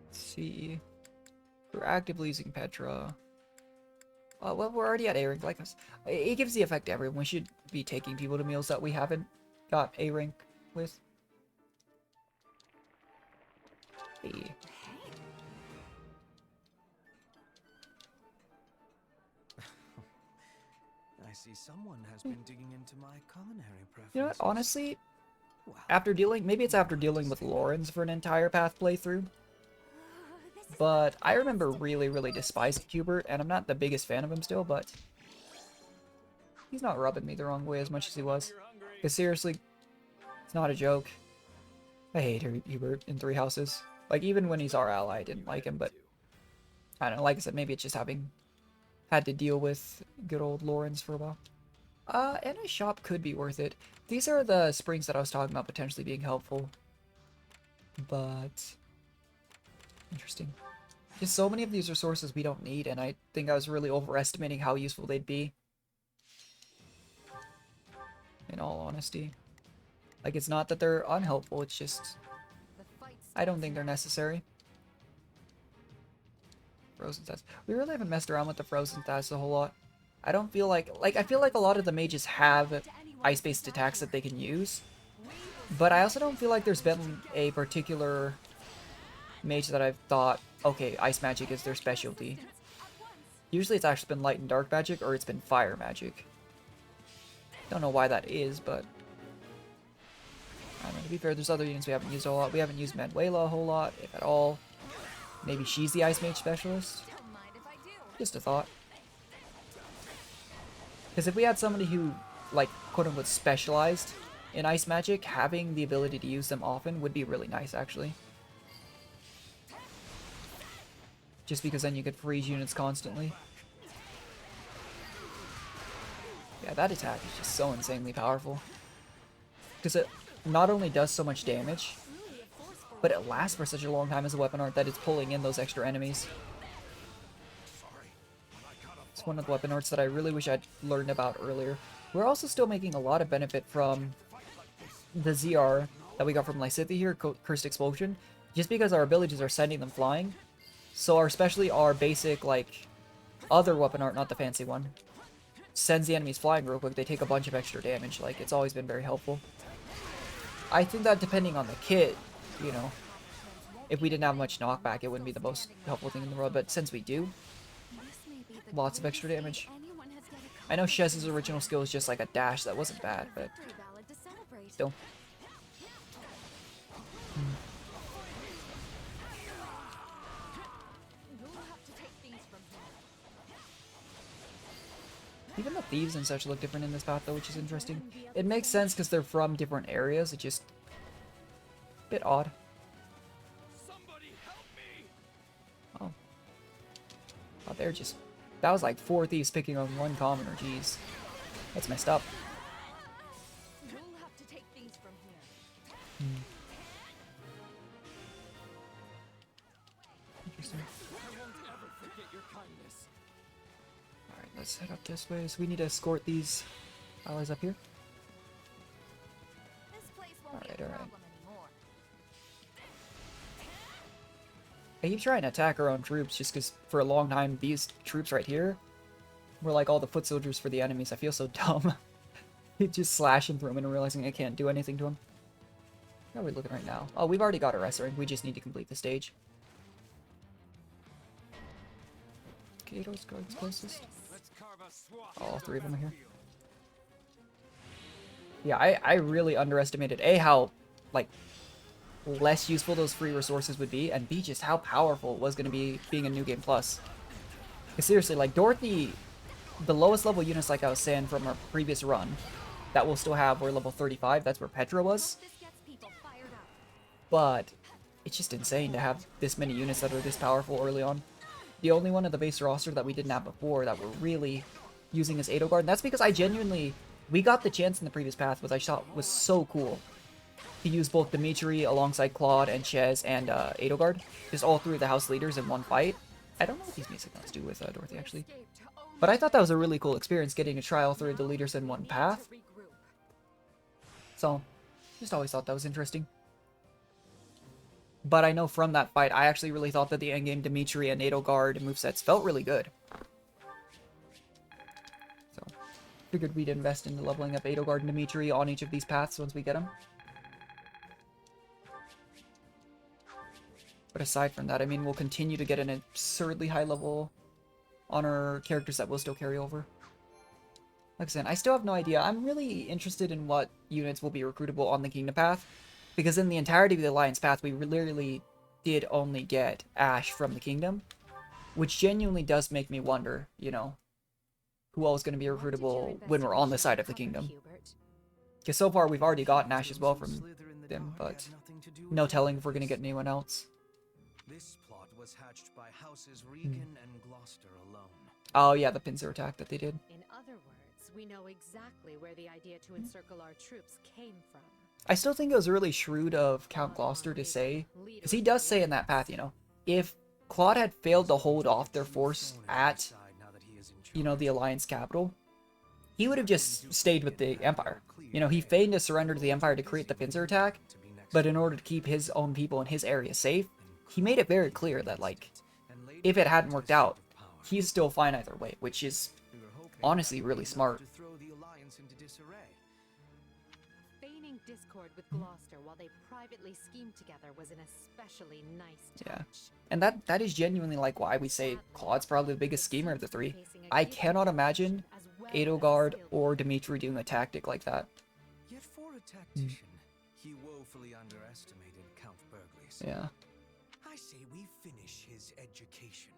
Let's see. We're actively using Petra. Well, we're already at A rank. Like us, it gives the effect to everyone. We should be taking people to meals that we haven't got A rank with. Hey. I see someone has been digging into my culinary preferences. You know what? Honestly, after dealing, maybe it's after dealing with Lorenz for an entire path playthrough, but I remember really despising Hubert, and I'm not the biggest fan of him still, but he's not rubbing me the wrong way as much as he was. Because seriously, it's not a joke. I hate Hubert in Three Houses. Like, even when he's our ally, I didn't like him, but I don't know, like I said, maybe it's just having had to deal with good old Lawrence for a while. And a shop could be worth it. These are the springs that I was talking about potentially being helpful. But interesting. Just so many of these resources we don't need, and I think I was really overestimating how useful they'd be. In all honesty. Like, it's not that they're unhelpful, it's just I don't think they're necessary. Frozen stats. We really haven't messed around with the frozen stats a whole lot. I don't feel like I feel like a lot of the mages have ice-based attacks that they can use. But I also don't feel like there's been a particular mage that I've thought, okay, ice magic is their specialty. Usually it's actually been light and dark magic, or it's been fire magic. Don't know why that is, but I don't know, to be fair, there's other units we haven't used a lot. We haven't used Manuela a whole lot, if at all. Maybe she's the ice mage specialist? Just a thought. Because if we had somebody who, like, quote-unquote specialized in ice magic, having the ability to use them often would be really nice, actually. Just because then you could freeze units constantly. Yeah, that attack is just so insanely powerful. Because it not only does so much damage, but it lasts for such a long time as a weapon art that it's pulling in those extra enemies. It's one of the weapon arts that I really wish I'd learned about earlier. We're also still making a lot of benefit from the ZR that we got from Lysithea here, Cursed Explosion, just because our abilities are sending them flying. So especially our basic, like, other weapon art, not the fancy one, sends the enemies flying real quick. They take a bunch of extra damage. Like, it's always been very helpful. I think that depending on the kit, you know, if we didn't have much knockback, it wouldn't be the most helpful thing in the world, but since we do, lots of extra damage. I know Shez's original skill is just like a dash. That wasn't bad, but still. Even the thieves and such look different in this path, though, which is interesting. It makes sense because they're from different areas. It's just a bit odd. Oh. Oh, they're just... That was like 4 thieves picking on 1 commoner. Jeez. That's messed up. Interesting. Alright, let's head up this way. So we need to escort these allies up here. Alright, alright. I keep trying to attack our own troops just because for a long time these troops right here were like all the foot soldiers for the enemies. I feel so dumb. Just slashing through them and realizing I can't do anything to them. How are we looking right now? Oh, we've already got our S rank. We just need to complete the stage. Kato's guards closest. All 3 of them are here. Yeah, I really underestimated A, how, like, less useful those free resources would be, and B, just how powerful it was going to be being a New Game Plus. Because seriously, like, Dorothy, the lowest level units, like I was saying from our previous run, that we'll still have, we're level 35, that's where Petra was. But it's just insane to have this many units that are this powerful early on. The only one of the base roster that we didn't have before that we're really using is Edelgard, and that's because I genuinely, we got the chance in the previous path, which I thought was so cool, to use both Dimitri alongside Claude and Chez and Edelgard, just all 3 of the house leaders in one fight. I don't know what these music notes do with Dorothy, actually. But I thought that was a really cool experience, getting to try all 3 of the leaders in one path. So, just always thought that was interesting. But I know from that fight, I actually really thought that the endgame Dimitri and Edelgard movesets felt really good. So, figured we'd invest into leveling up Edelgard and Dimitri on each of these paths once we get them. But aside from that, I mean, we'll continue to get an absurdly high level on our characters that will still carry over. Like I said, I still have no idea. I'm really interested in what units will be recruitable on the Kingdom Path, because in the entirety of the Alliance Path, we literally did only get Ashe from the Kingdom, which genuinely does make me wonder, you know, who all is going to be recruitable when we're on the side of the Kingdom. Because so far, we've already gotten Ashe as well from them, but to do no with telling all if we're gonna this? get anyone else. This plot was hatched by Houses Regan and Gloucester alone. Oh yeah, the pincer attack that they did. In other words, we know exactly where the idea to encircle our troops came from. I still think it was really shrewd of Count Gloucester to say, because he does say in that path, you know, if Claude had failed to hold off their force at, you know, the Alliance capital, he would have just stayed with the Empire. You know, he feigned a surrender to the Empire to create the pincer attack, but in order to keep his own people in his area safe, he made it very clear that, like, if it hadn't worked out, he's still fine either way, which is honestly really smart. To throw the Alliance into disarray. Feigning discord with Gloucester while they privately schemed together was an especially nice touch. Yeah, and that is genuinely like why we say Claude's probably the biggest schemer of the three. I cannot imagine Edelgard or Dimitri doing a tactic like that. Yet for a tactician, he woefully underestimated Count Burgles. Yeah. I say we finish his education.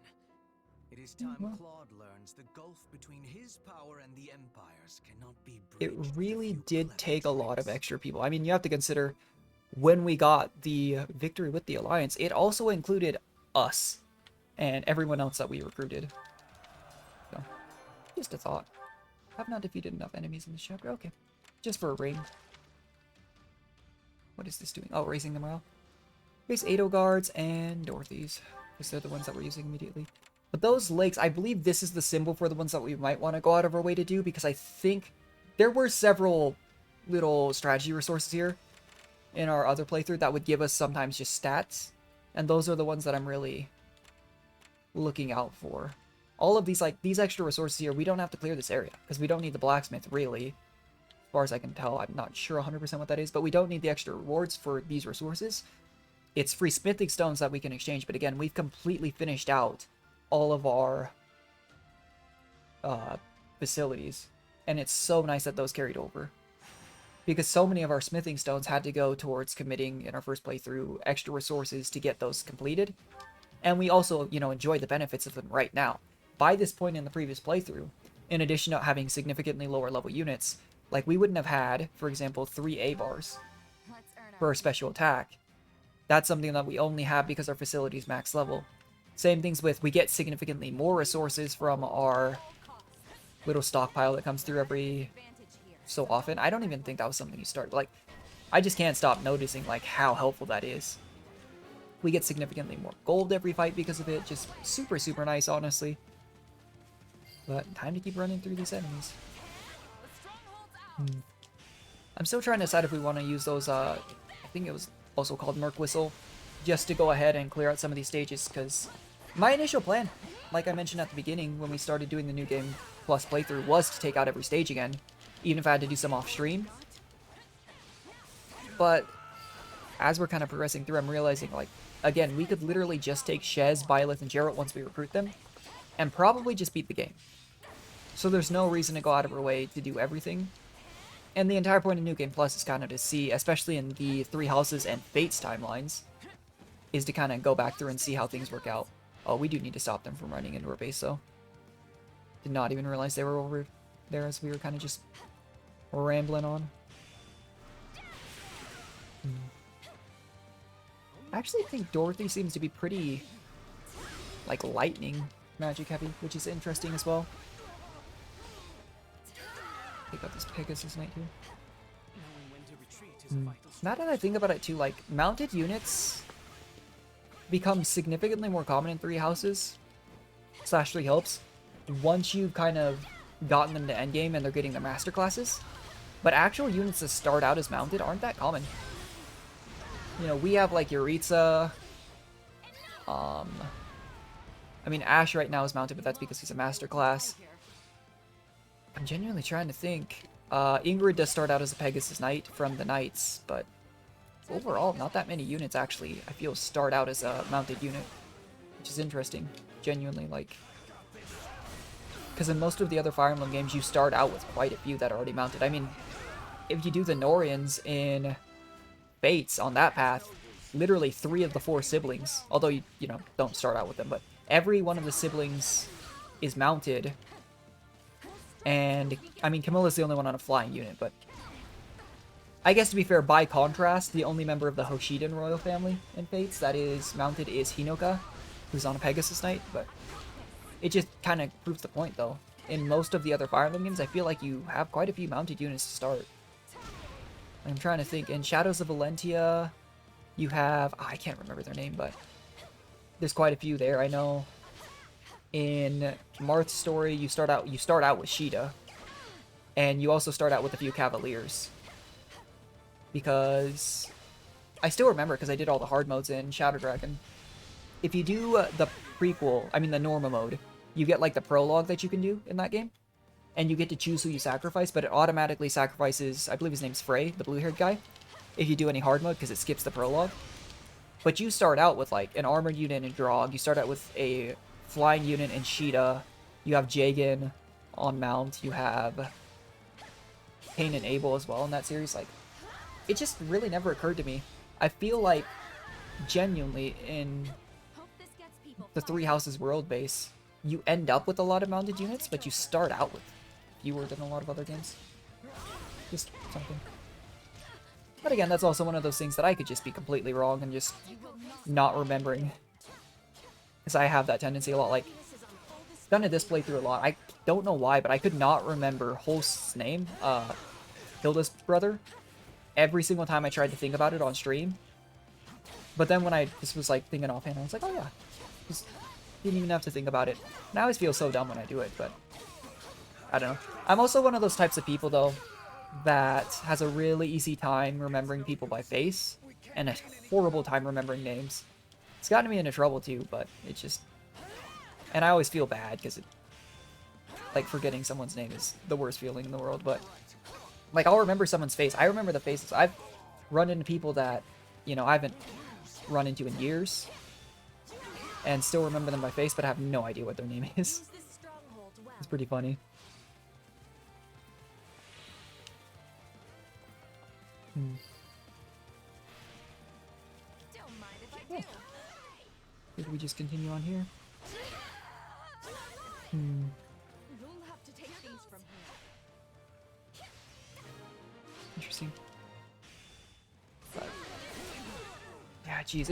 It is time Claude learns the gulf between his power and the Empire's cannot be It bridged. really did take a lot of extra people. I mean, you have to consider when we got the victory with the Alliance, it also included us and everyone else that we recruited. So, just a thought. Have not defeated enough enemies in this chapter. Okay. Just for a ring. What is this doing? Oh, raising the morale. Base Edelgards and Dorothy's, because they're the ones that we're using immediately. But those lakes, I believe this is the symbol for the ones that we might want to go out of our way to do, because I think there were several little strategy resources here in our other playthrough that would give us sometimes just stats, and those are the ones that I'm really looking out for. All of these, like, these extra resources here, we don't have to clear this area, because we don't need the blacksmith, really. As far as I can tell, I'm not sure 100% what that is, but we don't need the extra rewards for these resources. It's free smithing stones that we can exchange, but again, we've completely finished out all of our facilities, and it's so nice that those carried over, because so many of our smithing stones had to go towards committing in our first playthrough extra resources to get those completed, and we also, you know, enjoy the benefits of them right now. By this point in the previous playthrough, in addition to having significantly lower level units, like we wouldn't have had, for example, 3 A bars for a special attack. That's something that we only have because our facility is max level. Same things with, we get significantly more resources from our little stockpile that comes through every so often. I don't even think that was something you started. Like, I just can't stop noticing, like, how helpful that is. We get significantly more gold every fight because of it. Just super, super nice, honestly. But time to keep running through these enemies. I'm still trying to decide if we want to use those, I think it was also called Merc Whistle, just to go ahead and clear out some of these stages, because my initial plan, like I mentioned at the beginning when we started doing the New Game Plus playthrough, was to take out every stage again, even if I had to do some off-stream. But as we're kind of progressing through, I'm realizing, like, again, we could literally just take Shez, Byleth, and Geralt once we recruit them, and probably just beat the game. So there's no reason to go out of our way to do everything. And the entire point of New Game Plus is kind of to see, especially in the Three Houses and Fates timelines, is to kind of go back through and see how things work out. Oh, we do need to stop them from running into our base, though. Did not even realize they were over there as we were kind of just rambling on. I actually think Dorothy seems to be pretty, like, lightning magic heavy, which is interesting as well. Pick up this Pegasus Knight here. Now that I think about it too, like, mounted units become significantly more common in Three Houses / Three Hopes once you've kind of gotten them to endgame and they're getting the master classes. But actual units that start out as mounted aren't that common. You know, we have like Yuritsa. I mean, Ash right now is mounted, but that's because he's a master class. I'm genuinely trying to think. Ingrid does start out as a Pegasus Knight from the Knights, but overall, not that many units actually, I feel, start out as a mounted unit, which is interesting. Genuinely, like, because in most of the other Fire Emblem games, you start out with quite a few that are already mounted. I mean, if you do the Norians in Fates on that path, literally 3 of the 4 siblings, although you know, don't start out with them, but every one of the siblings is mounted. And, I mean, Camilla's the only one on a flying unit, but I guess to be fair, by contrast, the only member of the Hoshiden royal family in Fates that is mounted is Hinoka, who's on a Pegasus Knight, but it just kind of proves the point, though. In most of the other Fire Emblem games, I feel like you have quite a few mounted units to start. I'm trying to think. In Shadows of Valentia, you have... I can't remember their name, but there's quite a few there, I know. In Marth's story, you start out with Sheeta, and you also start out with a few Cavaliers. Because I still remember, because I did all the hard modes in Shadow Dragon. If you do the prequel, I mean the Norma mode, you get like the prologue that you can do in that game. And you get to choose who you sacrifice, but it automatically sacrifices, I believe his name's Frey, the blue-haired guy, if you do any hard mode, because it skips the prologue. But you start out with like an armored unit in Drog, you start out with a flying unit in Sheeta, you have Jagan on mount, you have Cain and Abel as well in that series. Like, it just really never occurred to me. I feel like, genuinely, in the Three Houses world base, you end up with a lot of mounted units, but you start out with fewer than a lot of other games. Just something. But again, that's also one of those things that I could just be completely wrong and just not remembering. Because I have that tendency a lot. Like, done it this playthrough a lot. I don't know why, but I could not remember Holst's name, Hilda's brother, every single time I tried to think about it on stream. But then when I just was like thinking offhand, I was like, oh yeah. Just didn't even have to think about it. And I always feel so dumb when I do it, but I don't know. I'm also one of those types of people, though, that has a really easy time remembering people by face and a horrible time remembering names. It's gotten me into trouble, too, but it just... And I always feel bad, because like, forgetting someone's name is the worst feeling in the world, but... Like, I'll remember someone's face. I remember the faces. I've run into people that, you know, I haven't run into in years, and still remember them by face, but I have no idea what their name is. It's pretty funny. Yeah. Did we just continue on here? Interesting. But, yeah, geez,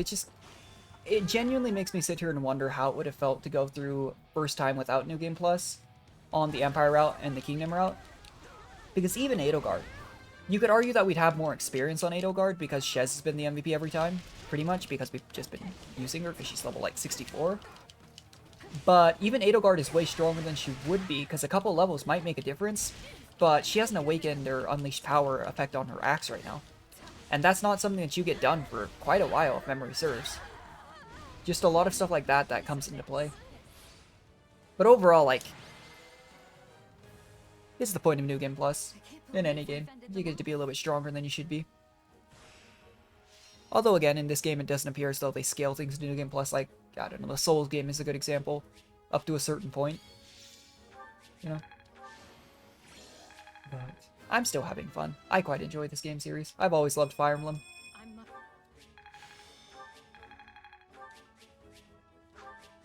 it genuinely makes me sit here and wonder how it would have felt to go through first time without New Game Plus on the Empire route and the Kingdom route. Because even Edelgard, you could argue that we'd have more experience on Edelgard because Shez has been the MVP every time, pretty much, because we've just been using her because she's level like 64. But even Edelgard is way stronger than she would be because a couple levels might make a difference, but she hasn't awakened or unleashed power effect on her axe right now. And that's not something that you get done for quite a while, if memory serves. Just a lot of stuff like that that comes into play. But overall, like, it's the point of New Game Plus. In any game, you get to be a little bit stronger than you should be. Although again, in this game it doesn't appear as though they scale things to New Game Plus, like, I don't know, the Souls game is a good example. Up to a certain point. You know? But I'm still having fun. I quite enjoy this game series. I've always loved Fire Emblem.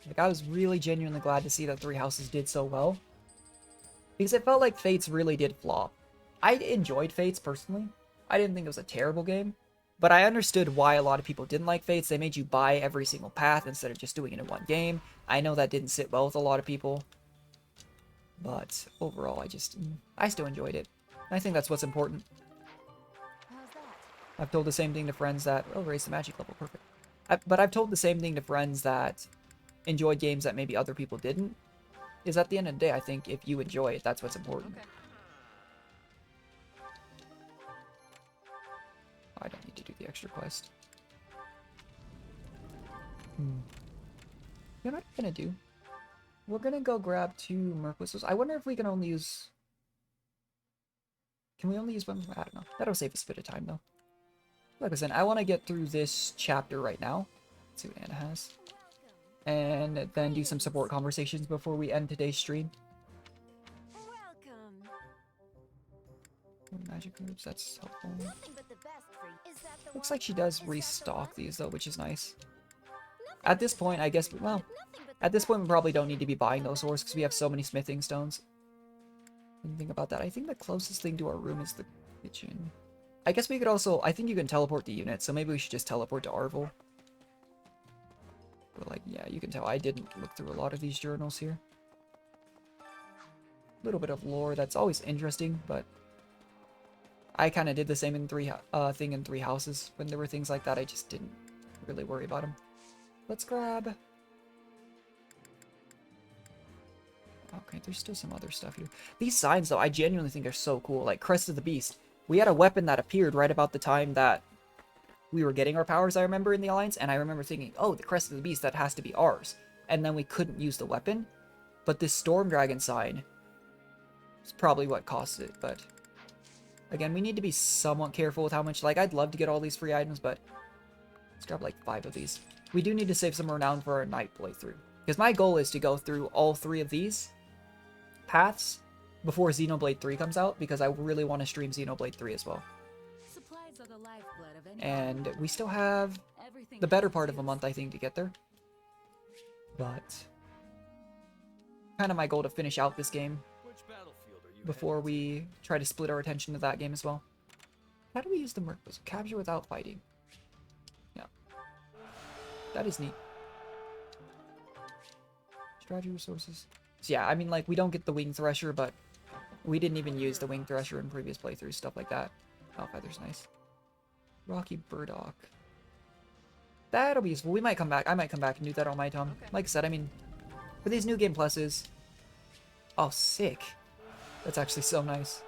Like, I was really genuinely glad to see that Three Houses did so well. Because it felt like Fates really did flop. I enjoyed Fates, personally. I didn't think it was a terrible game. But I understood why a lot of people didn't like Fates. They made you buy every single path instead of just doing it in one game. I know that didn't sit well with a lot of people. But overall, I still enjoyed it. And I think that's what's important. I've told the same thing to friends that... Oh, raise the magic level, perfect. But I've told the same thing to friends that enjoyed games that maybe other people didn't. Is at the end of the day, I think if you enjoy it, that's what's important. Okay. I don't need to do the extra quest. You know what I'm gonna do? We're gonna go grab 2 Merc Whistles. I wonder if we can only use... Can we only use one? I don't know. That'll save us a bit of time, though. Like I said, I want to get through this chapter right now. Let's see what Anna has. And then do some support conversations before we end today's stream. Magic moves, that's helpful. Looks like she does restock these though, which is nice. At this point, I guess, well, at this point we probably don't need to be buying those ores because we have so many smithing stones. Didn't think about that. I think the closest thing to our room is the kitchen. I guess we could also... I think you can teleport the unit, so maybe we should just teleport to Arvel. But, like, yeah, you can tell I didn't look through a lot of these journals here. A little bit of lore that's always interesting, but... I kind of did the same in thing in Three Houses. When there were things like that, I just didn't really worry about them. Let's grab... Okay, there's still some other stuff here. These signs, though, I genuinely think are so cool. Like, Crest of the Beast. We had a weapon that appeared right about the time that we were getting our powers, I remember, in the Alliance. And I remember thinking, oh, the Crest of the Beast, that has to be ours. And then we couldn't use the weapon. But this Storm Dragon sign is probably what cost it, but... Again, we need to be somewhat careful with how much... Like, I'd love to get all these free items, but... Let's grab, like, 5 of these. We do need to save some renown for our night playthrough. Because my goal is to go through all 3 of these paths before Xenoblade 3 comes out, because I really want to stream Xenoblade 3 as well. Supplies are the lifeblood of any And we still have the better part of a month, I think, to get there. But... kind of my goal to finish out this game before we try to split our attention to that game as well. How do we use the Merkles? Capture without fighting. Yeah. That is neat. Strategy resources. So yeah, I mean, like, we don't get the Wing Thresher, but we didn't even use the Wing Thresher in previous playthroughs, stuff like that. Oh, feather's nice. Rocky Burdock. That'll be useful. We might come back. I might come back and do that on my time. Like I said, I mean, for these new game pluses... Oh, sick. That's actually so nice.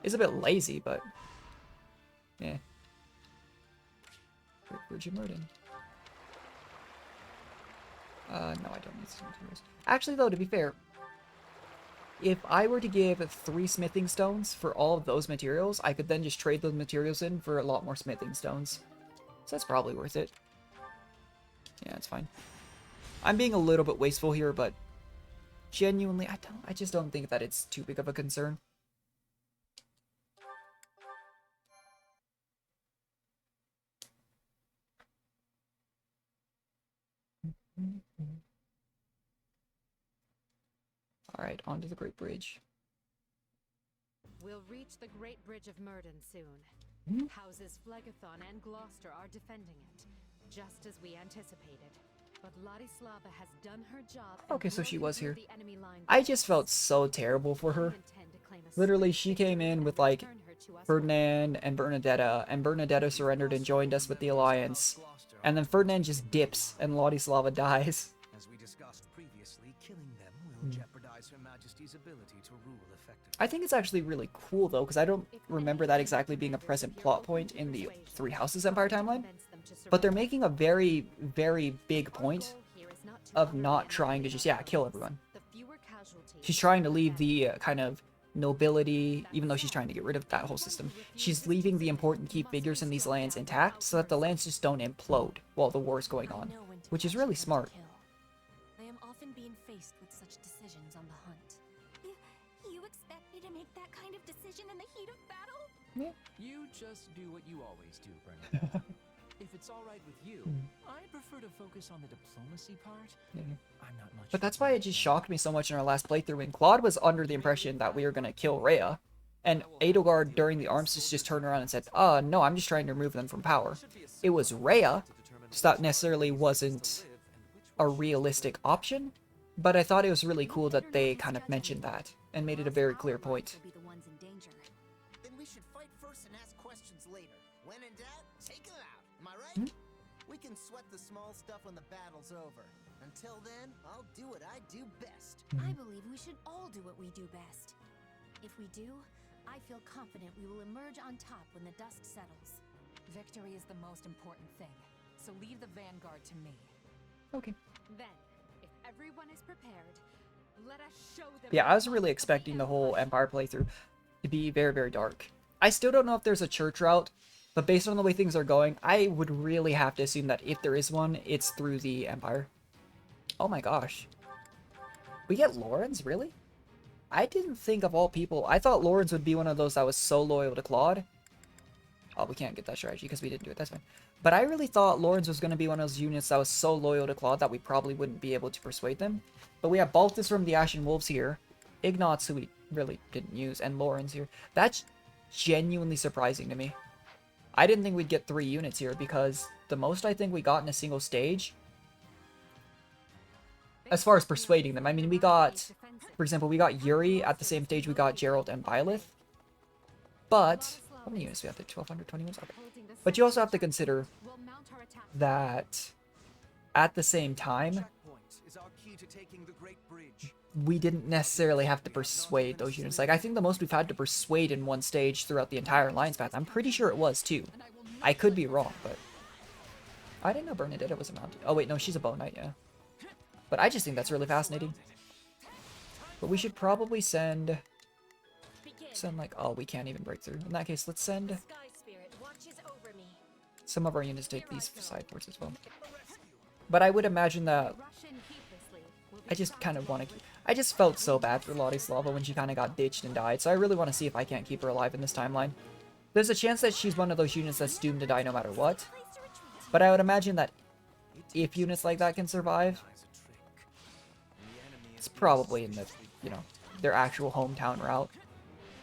It's a bit lazy, but... yeah. Bridge of Murden. No, I don't need some materials. Actually, though, to be fair, if I were to give 3 smithing stones for all of those materials, I could then just trade those materials in for a lot more smithing stones. So that's probably worth it. Yeah, it's fine. I'm being a little bit wasteful here, but genuinely, I just don't think that it's too big of a concern. Alright, onto the Great Bridge. We'll reach the Great Bridge of Murden soon. Houses Phlegethon and Gloucester are defending it, just as we anticipated. But Ladislava has done her job. Okay, so she was here. I just felt so terrible for her. Literally, she came in with, like, Ferdinand and Bernadetta surrendered and joined us with the Alliance. And then Ferdinand just dips, and Ladislava dies. As we discussed previously, killing them will jeopardize Her Majesty's ability to rule effectively. I think it's actually really cool, though, because I don't remember that exactly being a present plot point in the Three Houses Empire timeline. But they're making a very, very big point of not trying to just, yeah, kill everyone. She's trying to leave the kind of nobility, even though she's trying to get rid of that whole system. She's leaving the important key figures in these lands intact so that the lands just don't implode while the war is going on, which is really smart. I am often being faced with such decisions on the hunt. You expect me to make that kind of decision in the heat of battle? Yeah. You just do what you always do, Bernadette. If it's all right with you, I prefer to focus on the diplomacy part. Yeah. I'm not much. But that's why it just shocked me so much in our last playthrough when Claude was under the impression that we were going to kill Rhea. And Edelgard, during the armistice, just turned around and said, no, I'm just trying to remove them from power. It was Rhea, so that necessarily wasn't a realistic option. But I thought it was really cool that they kind of mentioned that and made it a very clear point. Then we should fight first and ask questions later. When in doubt, take it out. Am I right? We can sweat the small stuff when the battle's over. Until then, I'll do what I do best. I believe we should all do what we do best. If we do, I feel confident we will emerge on top when the dust settles. Victory is the most important thing, so leave the vanguard to me. Okay. Then, if everyone is prepared, let us show them. Yeah, I was really expecting the whole Empire playthrough to be very, very dark. I still don't know if there's a church route, but based on the way things are going, I would really have to assume that if there is one, it's through the Empire. Oh my gosh. We get Lawrence, really? I didn't think of all people. I thought Lawrence would be one of those that was so loyal to Claude. Oh, we can't get that strategy because we didn't do it. That's fine. But I really thought Lawrence was going to be one of those units that was so loyal to Claude that we probably wouldn't be able to persuade them. But we have Baltus from the Ashen Wolves here. Ignatz, who we really didn't use, and Lawrence here. That's genuinely surprising to me. I didn't think we'd get 3 units here because the most I think we got in a single stage, as far as persuading them, I mean, we got, for example, we got Yuri at the same stage we got Gerald and Byleth. But, how many units do we have there? 1,220 units? Okay. But you also have to consider that at the same time, we didn't necessarily have to persuade those units. Like, I think the most we've had to persuade in one stage throughout the entire Alliance path, I'm pretty sure it was 2. I could be wrong, but I didn't know Bernadetta was a mounted. Oh wait, no, she's a bow knight, yeah. But I just think that's really fascinating. But we should probably send like, oh, we can't even break through. In that case, let's send some of our units to take these side ports as well. But I would imagine that I just kind of want to... I just felt so bad for Ladislava when she kind of got ditched and died, so I really want to see if I can't keep her alive in this timeline. There's a chance that she's one of those units that's doomed to die no matter what, but I would imagine that if units like that can survive, it's probably in the, you know, their actual hometown route.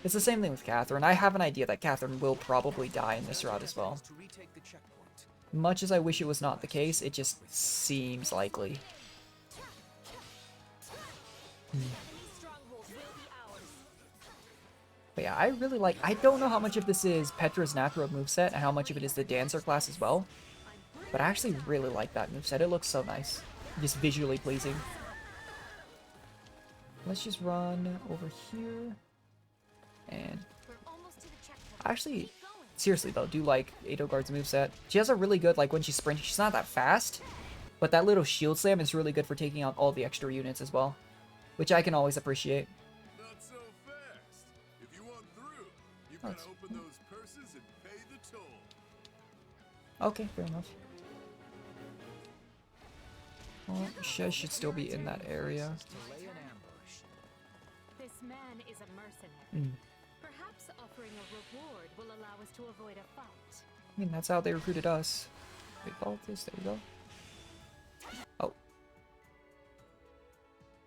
It's the same thing with Catherine. I have an idea that Catherine will probably die in this route as well. Much as I wish it was not the case, it just seems likely. But yeah, I really like... I don't know how much of this is Petra's natural moveset and how much of it is the Dancer class as well. But I actually really like that moveset. It looks so nice. Just visually pleasing. Let's just run over here. And... actually, seriously though, do like Edelgard's moveset. She has a really good, like when she's sprinting, she's not that fast. But that little shield slam is really good for taking out all the extra units as well. Which I can always appreciate. Not so fast. If you want through, you gotta open those purses and pay the toll. Okay, fair enough. Well, Shez should still be in that area. This man is a mercenary. Mm. Perhaps offering a reward will allow us to avoid a fight. I mean, that's how they recruited us. Wait, follow this. There we go. Oh.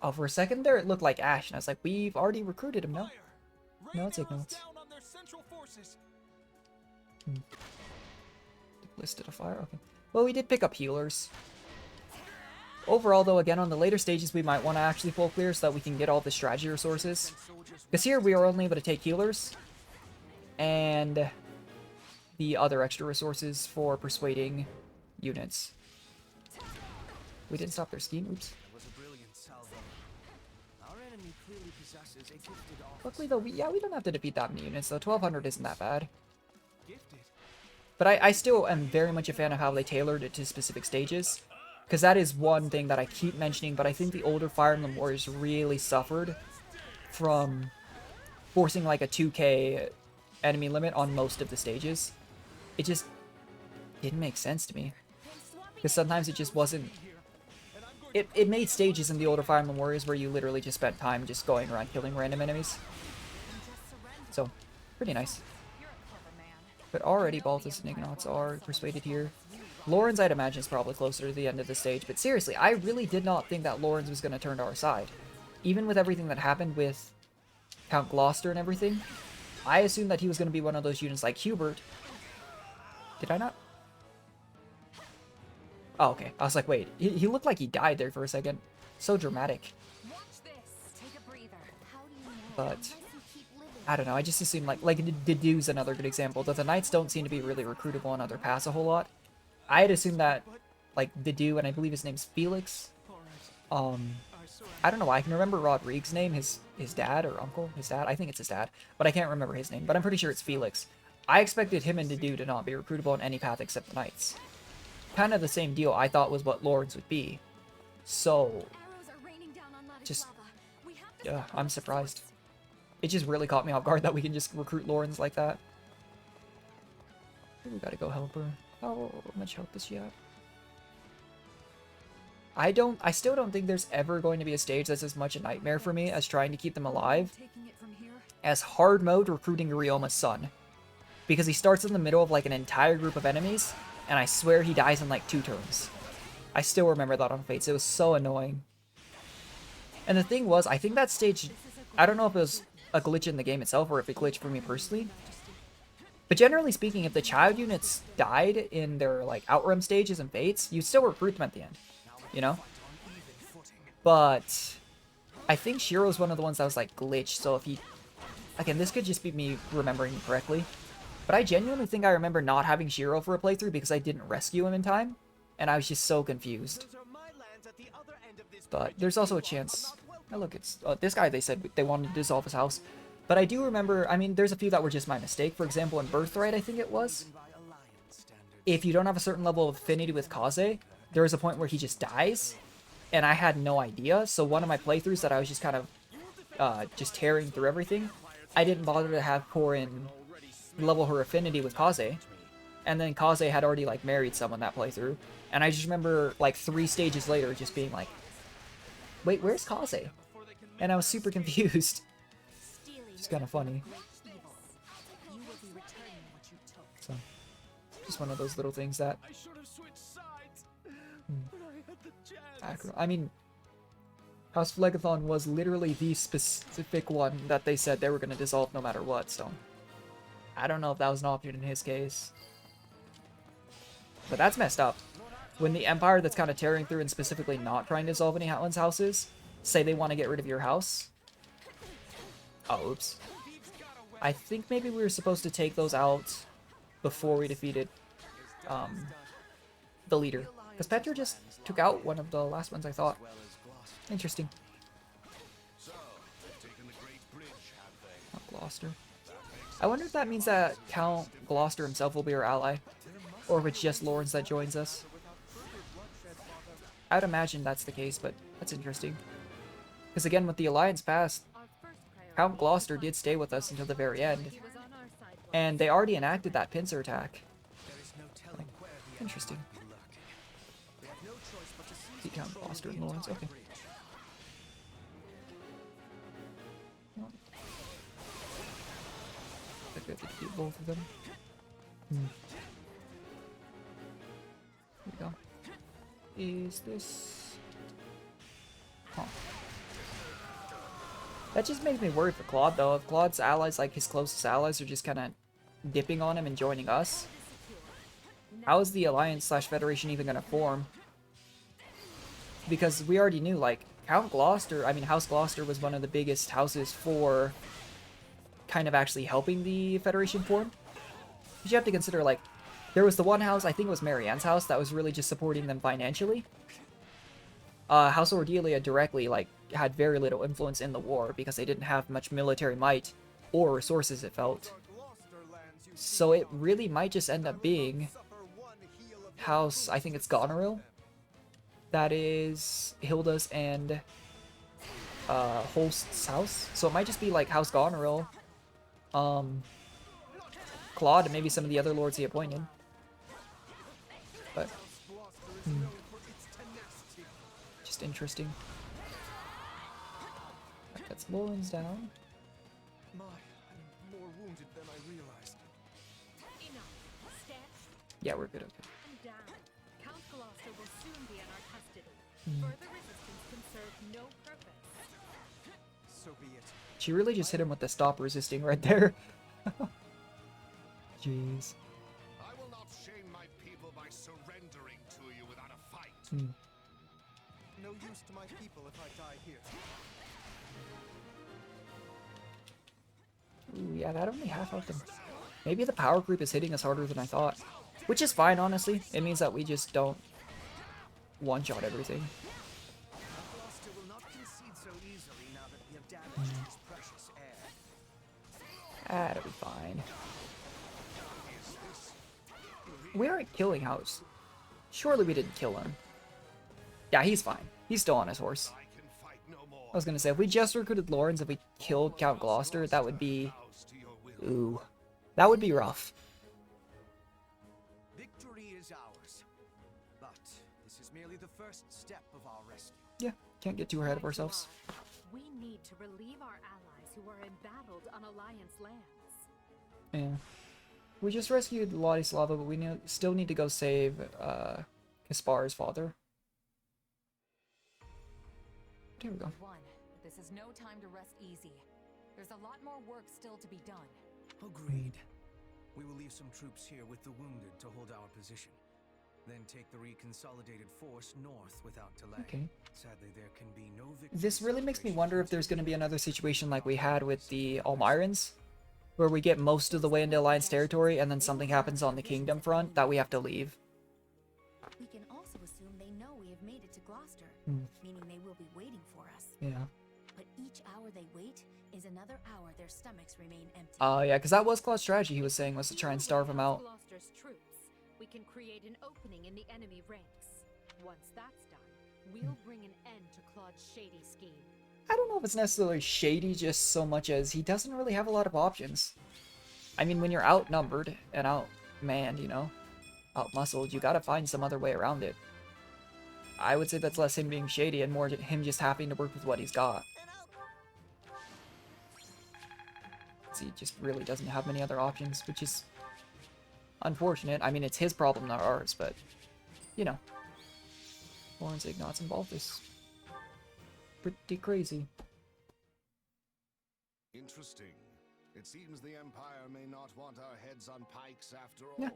Oh, for a second there, it looked like Ash, and I was like, we've already recruited him, no? No, let's take notes. Listed a fire, okay. Well, we did pick up healers. Overall, though, again, on the later stages, we might want to actually full clear so that we can get all the strategy resources. Because here, we are only able to take healers. And the other extra resources for persuading units. We didn't stop their scheme, oops. Luckily, though, we don't have to defeat that many units, though. 1,200 isn't that bad. But I still am very much a fan of how they tailored it to specific stages. Because that is one thing that I keep mentioning, but I think the older Fire Emblem Warriors really suffered from forcing like a 2k enemy limit on most of the stages. It just didn't make sense to me. Because sometimes it just wasn't... It made stages in the older Fire Emblem Warriors where you literally just spent time just going around killing random enemies. So, pretty nice. But already Balthus and Ignatz are persuaded here. Lorenz, I'd imagine, is probably closer to the end of the stage, but seriously, I really did not think that Lorenz was going to turn to our side. Even with everything that happened with Count Gloucester and everything, I assumed that he was going to be one of those units like Hubert. Did I not? Oh, okay. I was like, wait, he looked like he died there for a second. So dramatic. But I don't know, I just assume like Dedue's another good example, that the Knights don't seem to be really recruitable on other paths a whole lot. I had assumed that, like, Dedue, and I believe his name's Felix. I don't know why, I can remember Rodrigue's name, his dad or uncle, his dad, I think it's his dad, but I can't remember his name, but I'm pretty sure it's Felix. I expected him and Dedue to not be recruitable on any path except the Knights. Kind of the same deal I thought was what Lorenz would be. So, just, yeah, I'm surprised. It just really caught me off guard that we can just recruit Lorenz like that. We gotta go help her. How much help does she have? I still don't think there's ever going to be a stage that's as much a nightmare for me as trying to keep them alive as hard mode recruiting Ryoma's son. Because he starts in the middle of like an entire group of enemies, and I swear he dies in like 2 turns. I still remember that on Fates, it was so annoying. And the thing was, I think that stage, I don't know if it was a glitch in the game itself or if it glitched for me personally, But generally speaking, if the child units died in their like Outrun stages and fates, you'd still recruit them at the end, you know? But I think Shiro's one of the ones that was like glitched, so if he... Again, this could just be me remembering correctly. But I genuinely think I remember not having Shiro for a playthrough because I didn't rescue him in time, and I was just so confused. But there's also a chance... Oh, look, it's... this guy, they said they wanted to dissolve his house. But I do remember... I mean, there's a few that were just my mistake. For example, in Birthright, I think it was. If you don't have a certain level of affinity with Kaze, there is a point where he just dies, and I had no idea. So one of my playthroughs that I was just kind of just tearing through everything, I didn't bother to have Korin level her affinity with Kaze. And then Kaze had already, like, married someone that playthrough. And I just remember, like, 3 stages later just being like, wait, where's Kaze? And I was super confused. It's kind of funny. So, just one of those little things that... I mean, House of Legathon was literally the specific one that they said they were going to dissolve no matter what, so... I don't know if that was an option in his case. But that's messed up. When the Empire that's kind of tearing through and specifically not trying to dissolve anyone's houses say they want to get rid of your house. Oh, oops. I think maybe we were supposed to take those out before we defeated the leader. Because Petra just took out one of the last ones, I thought. Interesting. Oh, Gloucester. I wonder if that means that Count Gloucester himself will be our ally. Or if it's just Lawrence that joins us. I'd imagine that's the case, but that's interesting. Because again, with the Alliance passed, Count Gloucester did stay with us until the very end. And they already enacted that pincer attack. Interesting. See Count Gloucester and Lawrence, okay. I could defeat both of them. Here we go. Is this... Huh. That just makes me worried for Claude, though. If Claude's allies, like his closest allies, are just kind of dipping on him and joining us, how is the Alliance/Federation even going to form? Because we already knew, like, Count Gloucester, I mean, House Gloucester was one of the biggest houses for kind of actually helping the Federation form. But you have to consider, like, there was the one house, I think it was Marianne's house, that was really just supporting them financially. House Ordelia directly, like, had very little influence in the war because they didn't have much military might or resources, it felt. So it really might just end up being House, I think it's Goneril, that is Hilda's and Holst's house. So it might just be like House Goneril, Claude, and maybe some of the other lords he appointed. But just interesting. That's Lauren's down. I'm more wounded than I realized. Yeah, we're good. Okay. Count Gloucester will soon be in our custody. Mm. Further resistance can serve no purpose. So be it. She really just hit him with the stop resisting right there. Jeez. I will not shame my people by surrendering to you without a fight. No use to my people if I die here. Ooh, yeah, that only half of them. Maybe the power group is hitting us harder than I thought. Which is fine, honestly. It means that we just don't one-shot everything. Gloucester will not concede so easily now that we have damaged his precious heir. That'll be fine. We aren't killing House. Surely we didn't kill him. Yeah, he's fine. He's still on his horse. I was gonna say, if we just recruited Lawrence, if we killed Count Gloucester, that would be... Ooh. That would be rough. Victory is ours. But this is merely the first step of our rescue. Yeah, can't get too ahead of ourselves. We need to relieve our allies who are embattled on Alliance lands. Yeah. We just rescued Ladislava, but we still need to go save Kaspar's father. Here we go. This is no time to rest easy. There's a lot more work still to be done. Agreed. We will leave some troops here with the wounded to hold our position. Then take the reconsolidated force north without delay. Okay. Sadly, there can be no victory. This really makes me wonder if there's going to be another situation like we had with the Almirans, where we get most of the way into Alliance territory and then something happens on the Kingdom front that we have to leave. We can also assume they know we have made it to Gloucester, meaning they will be waiting for us. Yeah. But each hour they wait is another hour their stomachs remain empty. Yeah, because that was Claude's strategy, he was saying, was to try and starve him out. Gloucester's troops, we can create an opening in the enemy ranks. Once that's done, we'll bring an end to Claude's shady scheme. I don't know if it's necessarily shady just so much as he doesn't really have a lot of options. I mean, when you're outnumbered and outmanned, you know, outmuscled, you gotta find some other way around it. I would say that's less him being shady and more him just having to work with what he's got. He just really doesn't have many other options, which is unfortunate. I mean, it's his problem, not ours, but, you know. Lawrence Ignatz involved is pretty crazy. Interesting. It seems the Empire may not want our heads on pikes after all. Yeah.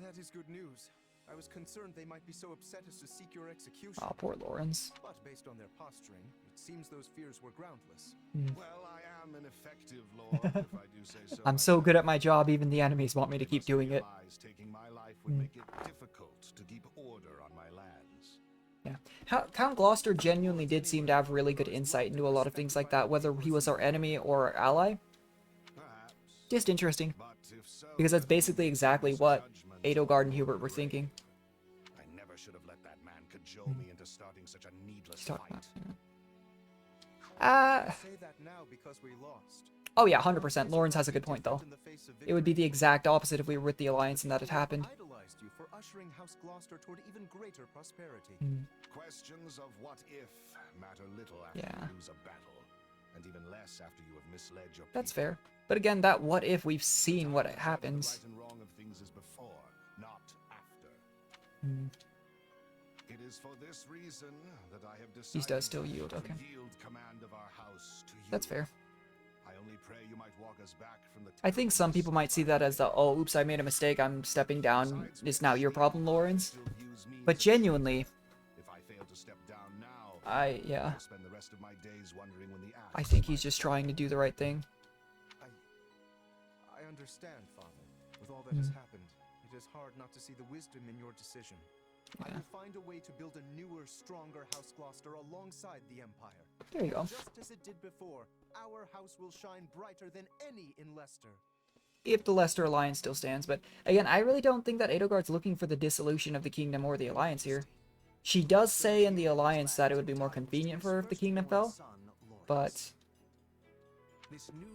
That is good news. I was concerned they might be so upset as to seek your execution. Oh, poor Lawrence. But based on their posturing, it seems those fears were groundless. Well, I am an effective lord, if I do say so. I'm so good at my job, even the enemies want me to keep doing it. Taking my life would make it difficult to keep order on my lands. Yeah. Count Gloucester genuinely did seem to have really good insight into a lot of things like that, whether he was our enemy or our ally. Just interesting. Because that's basically exactly what Edelgard and Hubert were thinking. I never should have let that man cajole me into starting such a needless fight. Say that now because we lost. Oh yeah, 100%. Lawrence has a good point, though. It would be the exact opposite if we were with the Alliance and that had happened. Idolized you for ushering House Gloucester toward even greater prosperity. Questions of what if matter little after you lose a battle, and even less after you have misled your people. That's fair. But again, that what if we've seen what happens. The right and wrong of things is before, not after. It is for this reason that I have decided He does still yield, okay. to yield command of our house to you. That's fair. I only pray you might walk us back from the I think some people might see that as the, oh, oops, I made a mistake, I'm stepping down, it's now your problem, Lawrence. But genuinely, if I fail to step down now, yeah. I'll spend the rest of my days wondering when the I think he's just trying to do the right thing. I understand, Father. With all that has happened, it is hard not to see the wisdom in your decision. I will find a way to build a newer, stronger House Gloucester alongside the Empire. There you go. Just as it did before, our house will shine brighter than any in Leicester. If the Leicester Alliance still stands, but again, I really don't think that Edelgard's looking for the dissolution of the Kingdom or the Alliance here. She does say in the Alliance that it would be more convenient for her if the Kingdom fell, but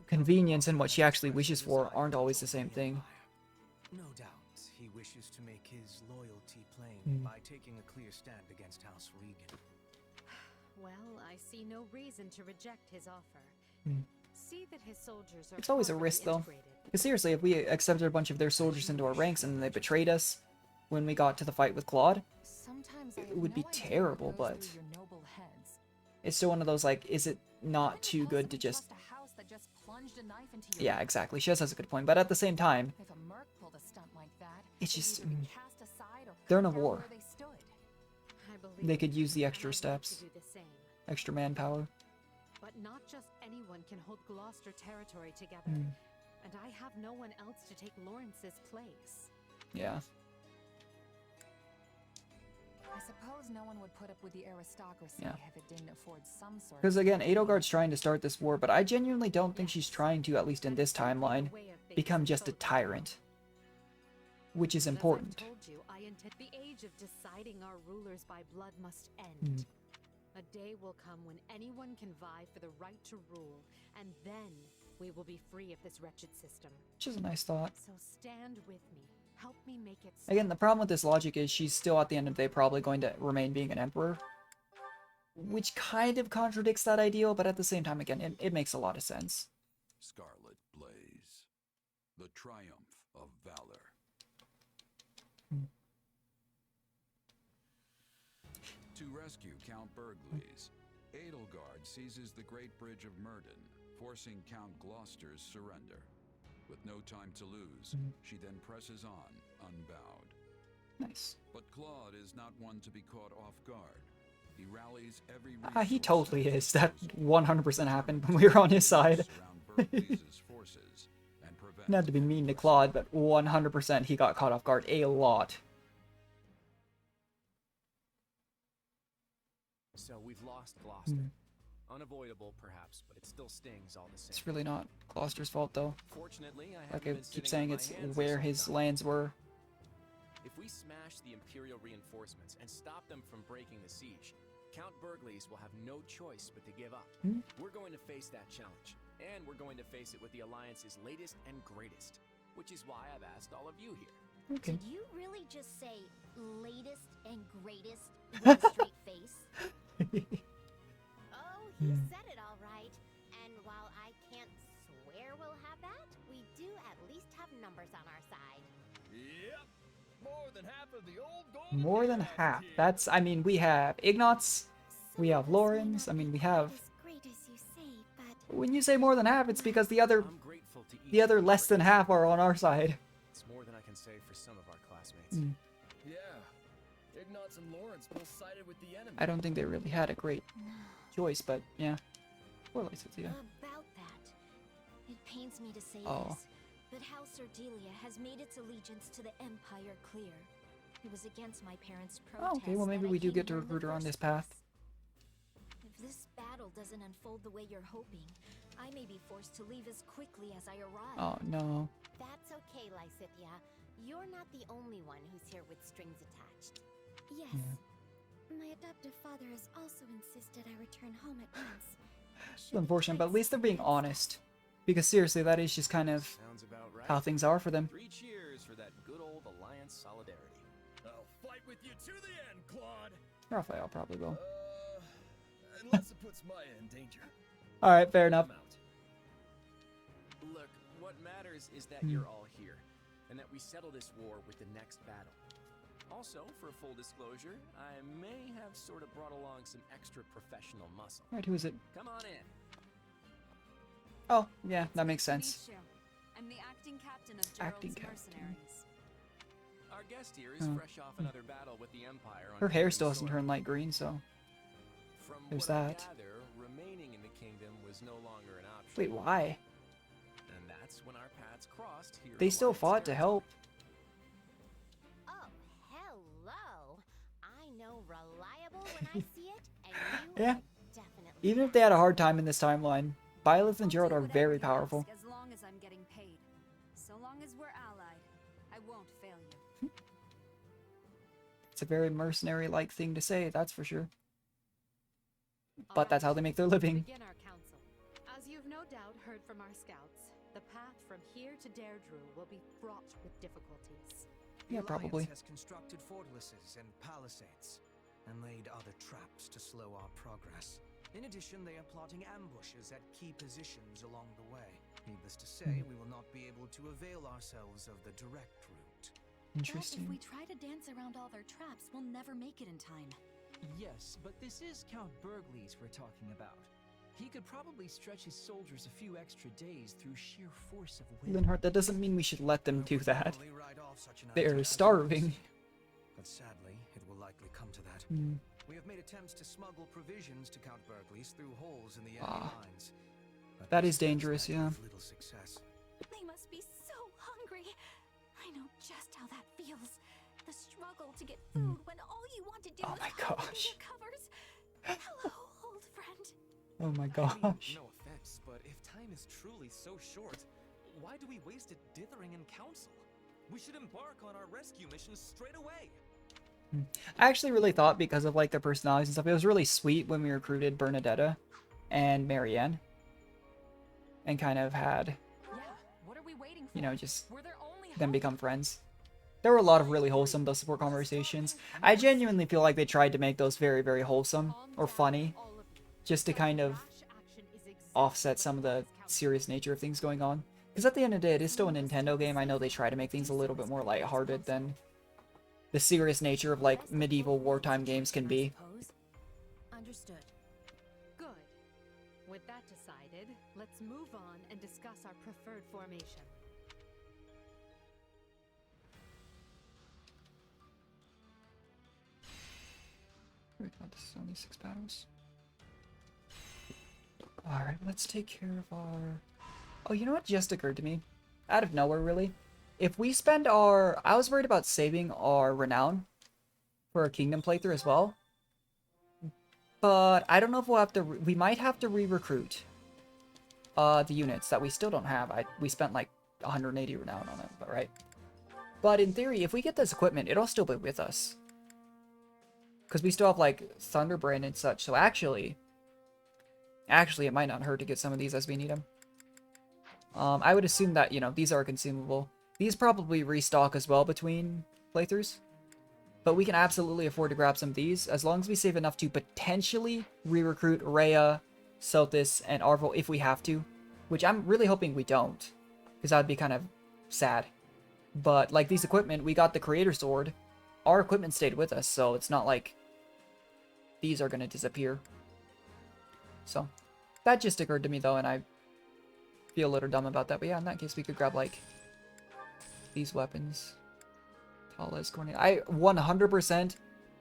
convenience and what she actually wishes for aren't always the same thing. No doubt, he wishes to make his loyalty plain by taking a clear stand against House Regan. Well, I see no reason to reject his offer. See that his soldiers are It's always a risk, though. Because seriously, if we accepted a bunch of their soldiers into our ranks and then they betrayed us when we got to the fight with Claude, it would be terrible, but it's still one of those, like, is it not too good to just... Yeah, exactly. She has a good point, but at the same time, it's just... they're in a war. They could use the extra steps, extra manpower. But not just anyone can hold Gloucester territory together, and I have no one else to take Lawrence's place. Yeah. I suppose no one would put up with the aristocracy if it didn't afford some sort. Because again, Edelgard's trying to start this war, but I genuinely don't think she's trying to, at least in this timeline, become just a tyrant. Which is important. As I told you, the age of deciding our rulers by blood must end. A day will come when anyone can vie for the right to rule, and then we will be free of this wretched system. Which is a nice thought. So stand with me. Help me make it stop. Again, the problem with this logic is she's still at the end of the day probably going to remain being an emperor. Which kind of contradicts that ideal, but at the same time, again, it makes a lot of sense. Scarlet Blaze. The triumph of valor. To rescue Count Burgleys, Edelgard seizes the Great Bridge of Murden, forcing Count Gloucester's surrender. With no time to lose, she then presses on, unbowed. Nice. But Claude is not one to be caught off guard. He rallies every He totally is. That 100% happened when we were on his side. Not to be mean to Claude, but 100% he got caught off guard a lot. So we've lost Gloucester. Unavoidable, perhaps, but it still stings all the same. It's really not Gloucester's fault, though. Fortunately, Like I keep saying, it's where his lands were. If we smash the Imperial reinforcements and stop them from breaking the siege, Count Burgleys will have no choice but to give up. We're going to face that challenge, and we're going to face it with the Alliance's latest and greatest, which is why I've asked all of you here. Did you really just say latest and greatest with a straight face? Oh, he said it all right. And while I can't swear we'll have that, we do at least have numbers on our side. Yep. More than half of the old Golden More than half. That's, I mean, we have Ignatz, we have Lorenz, I mean, we have... When you say more than half, it's because the other less than half are on our side. It's more than I can say for some of our classmates. Yeah. Ignatz and Lorenz both sided with the enemy. I don't think they really had a great choice, but yeah. Or at least it's, yeah. About that, it pains me to say this, but House Ardelia has made its allegiance to the Empire clear. It was against my parents' protest. Oh, okay, well maybe we do get to recruit her on this path. If this battle doesn't unfold the way you're hoping, I may be forced to leave as quickly as I arrive. Oh no. That's okay, Lysithia. You're not the only one who's here with strings attached. Yes. My adoptive father has also insisted I return home at once. It's unfortunate, but at least they're being honest. Because seriously, that is just kind of how things are for them. 3 cheers for that good old Alliance solidarity. I'll fight with you to the end, Claude. Raphael probably will. Unless it puts Maya in danger. Alright, fair enough. Look, what matters is that you're all here, and that we settle this war with the next battle. Also, for full disclosure, I may have sort of brought along some extra professional muscle. Alright, who is it? Come on in. Oh, yeah, that makes sense. I'm the acting captain of Gerald's mercenaries. Our guest here is fresh off another battle with the Empire. Her hair still hasn't turned light green, so there's that. Gather, remaining in the kingdom was no longer an option. Wait, why? And that's when our paths crossed here. They still fought to help. Oh, hello. I know reliable when I see it, and you Yeah. definitely. Even if they had a hard time in this timeline, Byleth and Gerald are very powerful. As long as I'm getting paid. So long as we're allied, I won't fail you. It's a very mercenary-like thing to say, that's for sure. But that's how they make their living. Begin our council. As you've no doubt heard from our scouts, the path from here to Deirdre will be fraught with difficulties. Yeah, probably. The Alliance has constructed fortresses and palisades, and laid other traps to slow our progress. In addition, they are plotting ambushes at key positions along the way. Needless to say, we will not be able to avail ourselves of the direct route. Interesting. But if we try to dance around all their traps, we'll never make it in time. Yes, but this is Count Burgleys we're talking about. He could probably stretch his soldiers a few extra days through sheer force of will. Linhart, that doesn't mean we should let them do that. They're starving. But sadly, it will likely come to that. We have made attempts to smuggle provisions to Count Burgleys through holes in the enemy lines. But That is dangerous, yeah. little success. They must be so hungry. I know just how that feels. The struggle to get food when all you want to do Oh is my hide under gosh. your covers. Hello, old friend. Oh my I gosh. mean, no offense, but if time is truly so short, why do we waste it dithering in council? We should embark on our rescue mission straight away. I actually really thought, because of like their personalities and stuff, it was really sweet when we recruited Bernadetta and Marianne. And kind of had, What are we waiting for? you know, just We're their only them become friends. There were a lot of really wholesome those support conversations. I genuinely feel like they tried to make those very, very wholesome or funny, just to kind of offset some of the serious nature of things going on. Because at the end of the day, it is still a Nintendo game. I know they try to make things a little bit more lighthearted than the serious nature of like medieval wartime games can be. Understood. Good. With that decided, let's move on and discuss our preferred formation. Wait, no, this is only 6 battles. Alright, let's take care of our... Oh, you know what just occurred to me? Out of nowhere, really. If we spend our... I was worried about saving our renown for a kingdom playthrough as well. But I don't know if we'll have to... We might have to re-recruit the units that we still don't have. We spent like 180 renown on it, but right? But in theory, if we get this equipment, it'll still be with us. Because we still have like Thunderbrand and such. So actually, it might not hurt to get some of these as we need them. I would assume that, you know, these are consumable. These probably restock as well between playthroughs. But we can absolutely afford to grab some of these, as long as we save enough to potentially re-recruit Rhea, Sothis, and Arvel if we have to. Which I'm really hoping we don't, because that would be kind of sad. But, like, these equipment, we got the Creator Sword. Our equipment stayed with us, so it's not like these are going to disappear. So, that just occurred to me, though, and I feel a little dumb about that. But yeah, in that case, we could grab, like, these weapons. Tala's Cornet. I 100%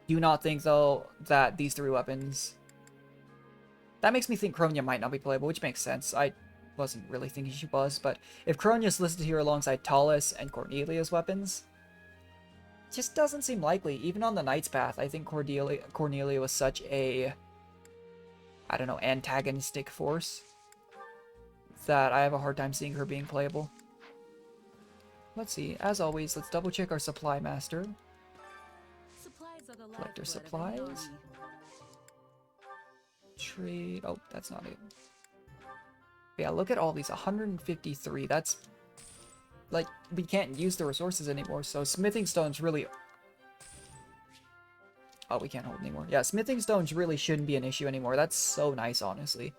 do not think, though, that these 3 weapons... That makes me think Kronia might not be playable, which makes sense. I wasn't really thinking she was, but if Kronia's listed here alongside Talus and Cornelia's weapons, just doesn't seem likely. Even on the Knight's Path, I think Cornelia was such a, I don't know, antagonistic force that I have a hard time seeing her being playable. Let's see. As always, let's double check our supply master. Collect our supplies. Trade. Oh, that's not it. Yeah, look at all these. 153. That's like, we can't use the resources anymore. So smithing stones really... Oh, we can't hold anymore. Yeah, smithing stones really shouldn't be an issue anymore. That's so nice, honestly.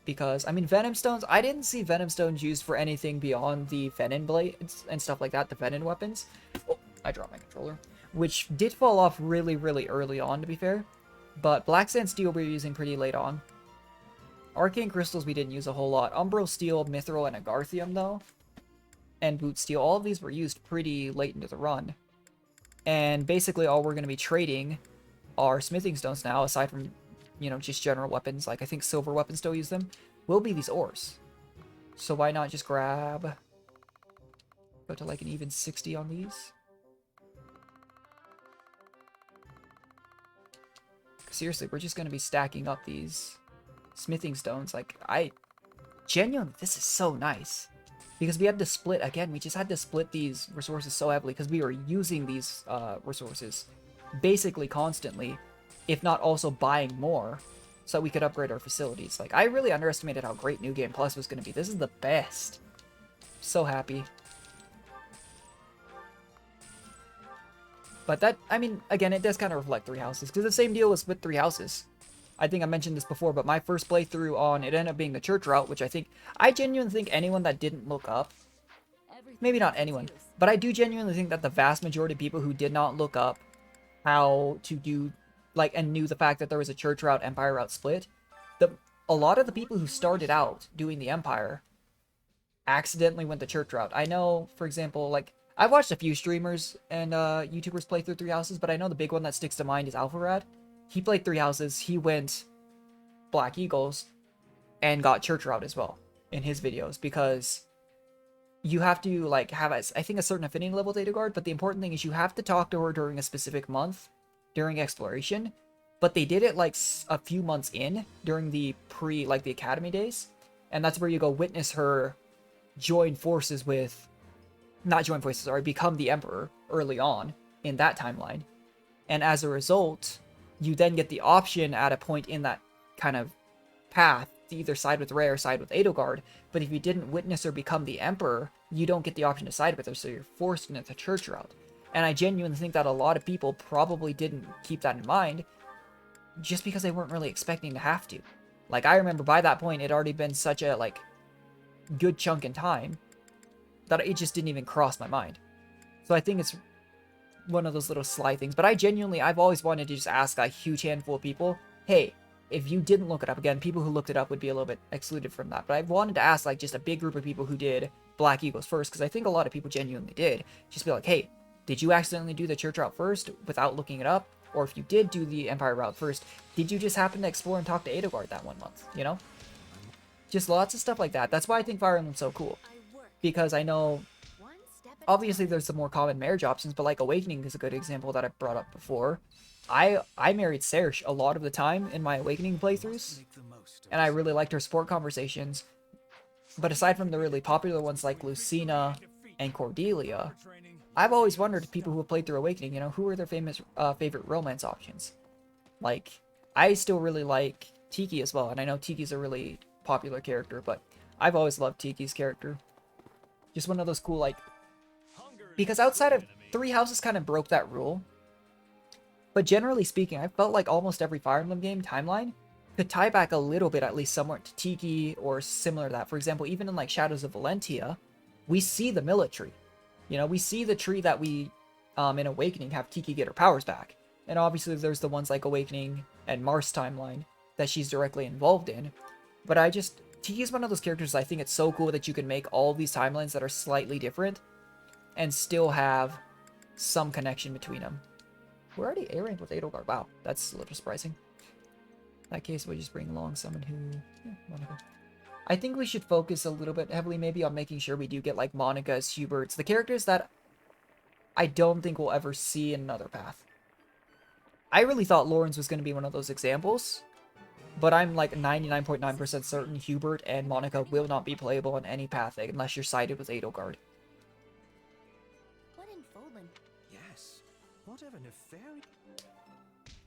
Because, I mean, Venom Stones, I didn't see Venom Stones used for anything beyond the Venom Blades and stuff like that, the Venom weapons. Oh, I dropped my controller. Which did fall off really, really early on, to be fair. But Black Sand Steel we were using pretty late on. Arcane Crystals we didn't use a whole lot. Umbral Steel, Mithril, and Agarthium, though. And Boot Steel, all of these were used pretty late into the run. And basically all we're going to be trading are Smithing Stones now, aside from... you know, just general weapons, like I think silver weapons still use them, will be these ores. So why not just grab, go to like an even 60 on these? Seriously, we're just going to be stacking up these smithing stones. Like, genuinely, this is so nice. Because we had to split, again, we just had to split these resources so heavily because we were using these resources basically constantly, if not also buying more, so that we could upgrade our facilities. Like, I really underestimated how great New Game Plus was going to be. This is the best. So happy. But that, I mean, again, it does kind of reflect Three Houses, because the same deal was with Three Houses. I think I mentioned this before, but my first playthrough on it ended up being the church route, which I genuinely think anyone that didn't look up, maybe not anyone, but I do genuinely think that the vast majority of people who did not look up how to do, like, and knew the fact that there was a church route, empire route split, a lot of the people who started out doing the empire accidentally went the church route. I know, for example, like, I've watched a few streamers and YouTubers play through Three Houses, but I know the big one that sticks to mind is AlphaRad. He played Three Houses, he went Black Eagles, and got church route as well in his videos, because you have to, like, have, I think, a certain affinity level with Edelgard, but the important thing is you have to talk to her during a specific month, during exploration, but they did it, like, a few months in, during the the academy days, and that's where you go witness her join forces with, not join forces, sorry, become the Emperor early on in that timeline, and as a result, you then get the option at a point in that kind of path to either side with Rhea or side with Edelgard, but if you didn't witness her become the Emperor, you don't get the option to side with her, so you're forced into the church route. And I genuinely think that a lot of people probably didn't keep that in mind, just because they weren't really expecting to have to. Like, I remember by that point, it had already been such a, like, good chunk in time, that it just didn't even cross my mind. So I think it's one of those little sly things. But I've always wanted to just ask a huge handful of people, hey, if you didn't look it up, again, people who looked it up would be a little bit excluded from that, but I wanted to ask, like, just a big group of people who did Black Eagles first, because I think a lot of people genuinely did. Just be like, hey, did you accidentally do the church route first without looking it up? Or if you did do the Empire route first, did you just happen to explore and talk to Edelgard that 1 month, you know? Just lots of stuff like that. That's why I think Fire Emblem's so cool. Because I know, obviously there's the more common marriage options, but like Awakening is a good example that I brought up before. I married Serge a lot of the time in my Awakening playthroughs, and I really liked her support conversations. But aside from the really popular ones like Lucina and Cordelia, I've always wondered to people who have played through Awakening, you know, who are their favorite romance options? Like, I still really like Tiki as well, and I know Tiki's a really popular character, but I've always loved Tiki's character. Just one of those cool, like, because outside of Three Houses kind of broke that rule, but generally speaking, I felt like almost every Fire Emblem game timeline could tie back a little bit, at least somewhat, to Tiki or similar to that. For example, even in like Shadows of Valentia, we see the military. You know, we see the tree that we, in Awakening, have Tiki get her powers back. And obviously there's the ones like Awakening and Mars timeline that she's directly involved in. But Tiki is one of those characters I think it's so cool that you can make all these timelines that are slightly different and still have some connection between them. We're already A-ranked with Edelgard. Wow, that's a little surprising. In that case, we'll just bring along someone who... Yeah, Monica. I think we should focus a little bit heavily maybe on making sure we do get like Monica's, Hubert's, the characters that I don't think we'll ever see in another path. I really thought Lawrence was going to be one of those examples, but I'm like 99.9% certain Hubert and Monica will not be playable on any path unless you're sided with Edelgard. What in Foldland? Yes. Whatever nefarious...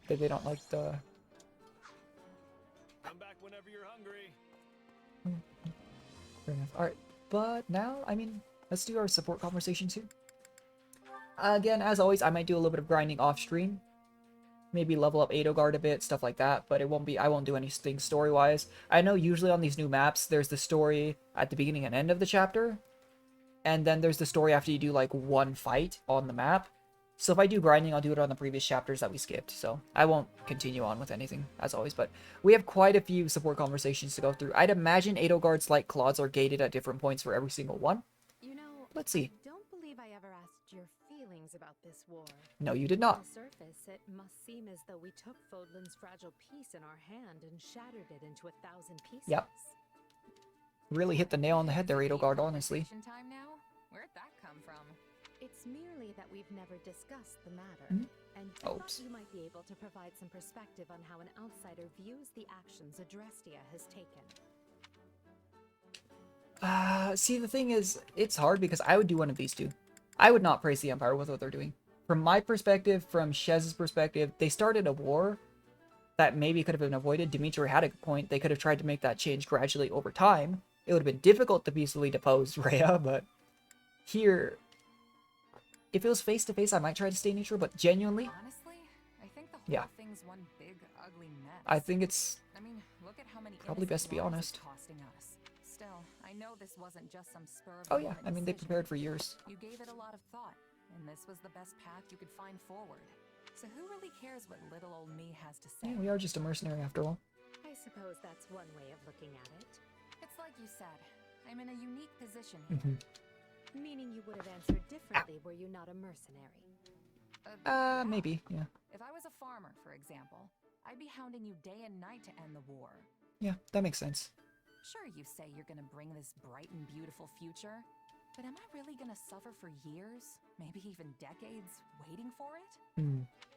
They don't like the... Come back whenever you're hungry. Fair enough. Alright, but now, I mean, let's do our support conversation too. Again, as always, I might do a little bit of grinding off stream. Maybe level up Edelgard a bit, stuff like that, but I won't do anything story-wise. I know usually on these new maps, there's the story at the beginning and end of the chapter, and then there's the story after you do like one fight on the map. So if I do grinding, I'll do it on the previous chapters that we skipped, so I won't continue on with anything, as always, but we have quite a few support conversations to go through. I'd imagine Edelgard's like Claudes are gated at different points for every single one. You know, let's see. I don't believe I ever asked your feelings about this war. No, you did not. On the surface, it must seem as though we took Fodlan's fragile piece in our hand and shattered it into 1,000 pieces. Yep. Really hit the nail on the head there, Edelgard, honestly. Time now? Where'd that come from? It's merely that we've never discussed the matter, and I thought you might be able to provide some perspective on how an outsider views the actions Adrestia has taken. See, the thing is, it's hard because I would do one of these two. I would not praise the Empire with what they're doing. From my perspective, from Shez's perspective, they started a war that maybe could have been avoided. Dimitri had a good point. They could have tried to make that change gradually over time. It would have been difficult to peacefully depose Rhea, but here... If it was face-to-face, I might try to stay neutral, but genuinely... Honestly, I think the whole thing's one big, ugly mess. I think it's... I mean, look at how many probably best to be honest. Costing us. Still, I know this wasn't just some spur of oh yeah, I mean, they prepared for years. You gave it a lot of thought, and this was the best path you could find forward. So who really cares what little old me has to say? Yeah, we are just a mercenary after all. I suppose that's one way of looking at it. It's like you said, I'm in a unique position here. Meaning you would have answered differently were you not a mercenary. Maybe, yeah. If I was a farmer, for example, I'd be hounding you day and night to end the war. Yeah, that makes sense. Sure, you say you're gonna bring this bright and beautiful future, but am I really gonna suffer for years, maybe even decades, waiting for it?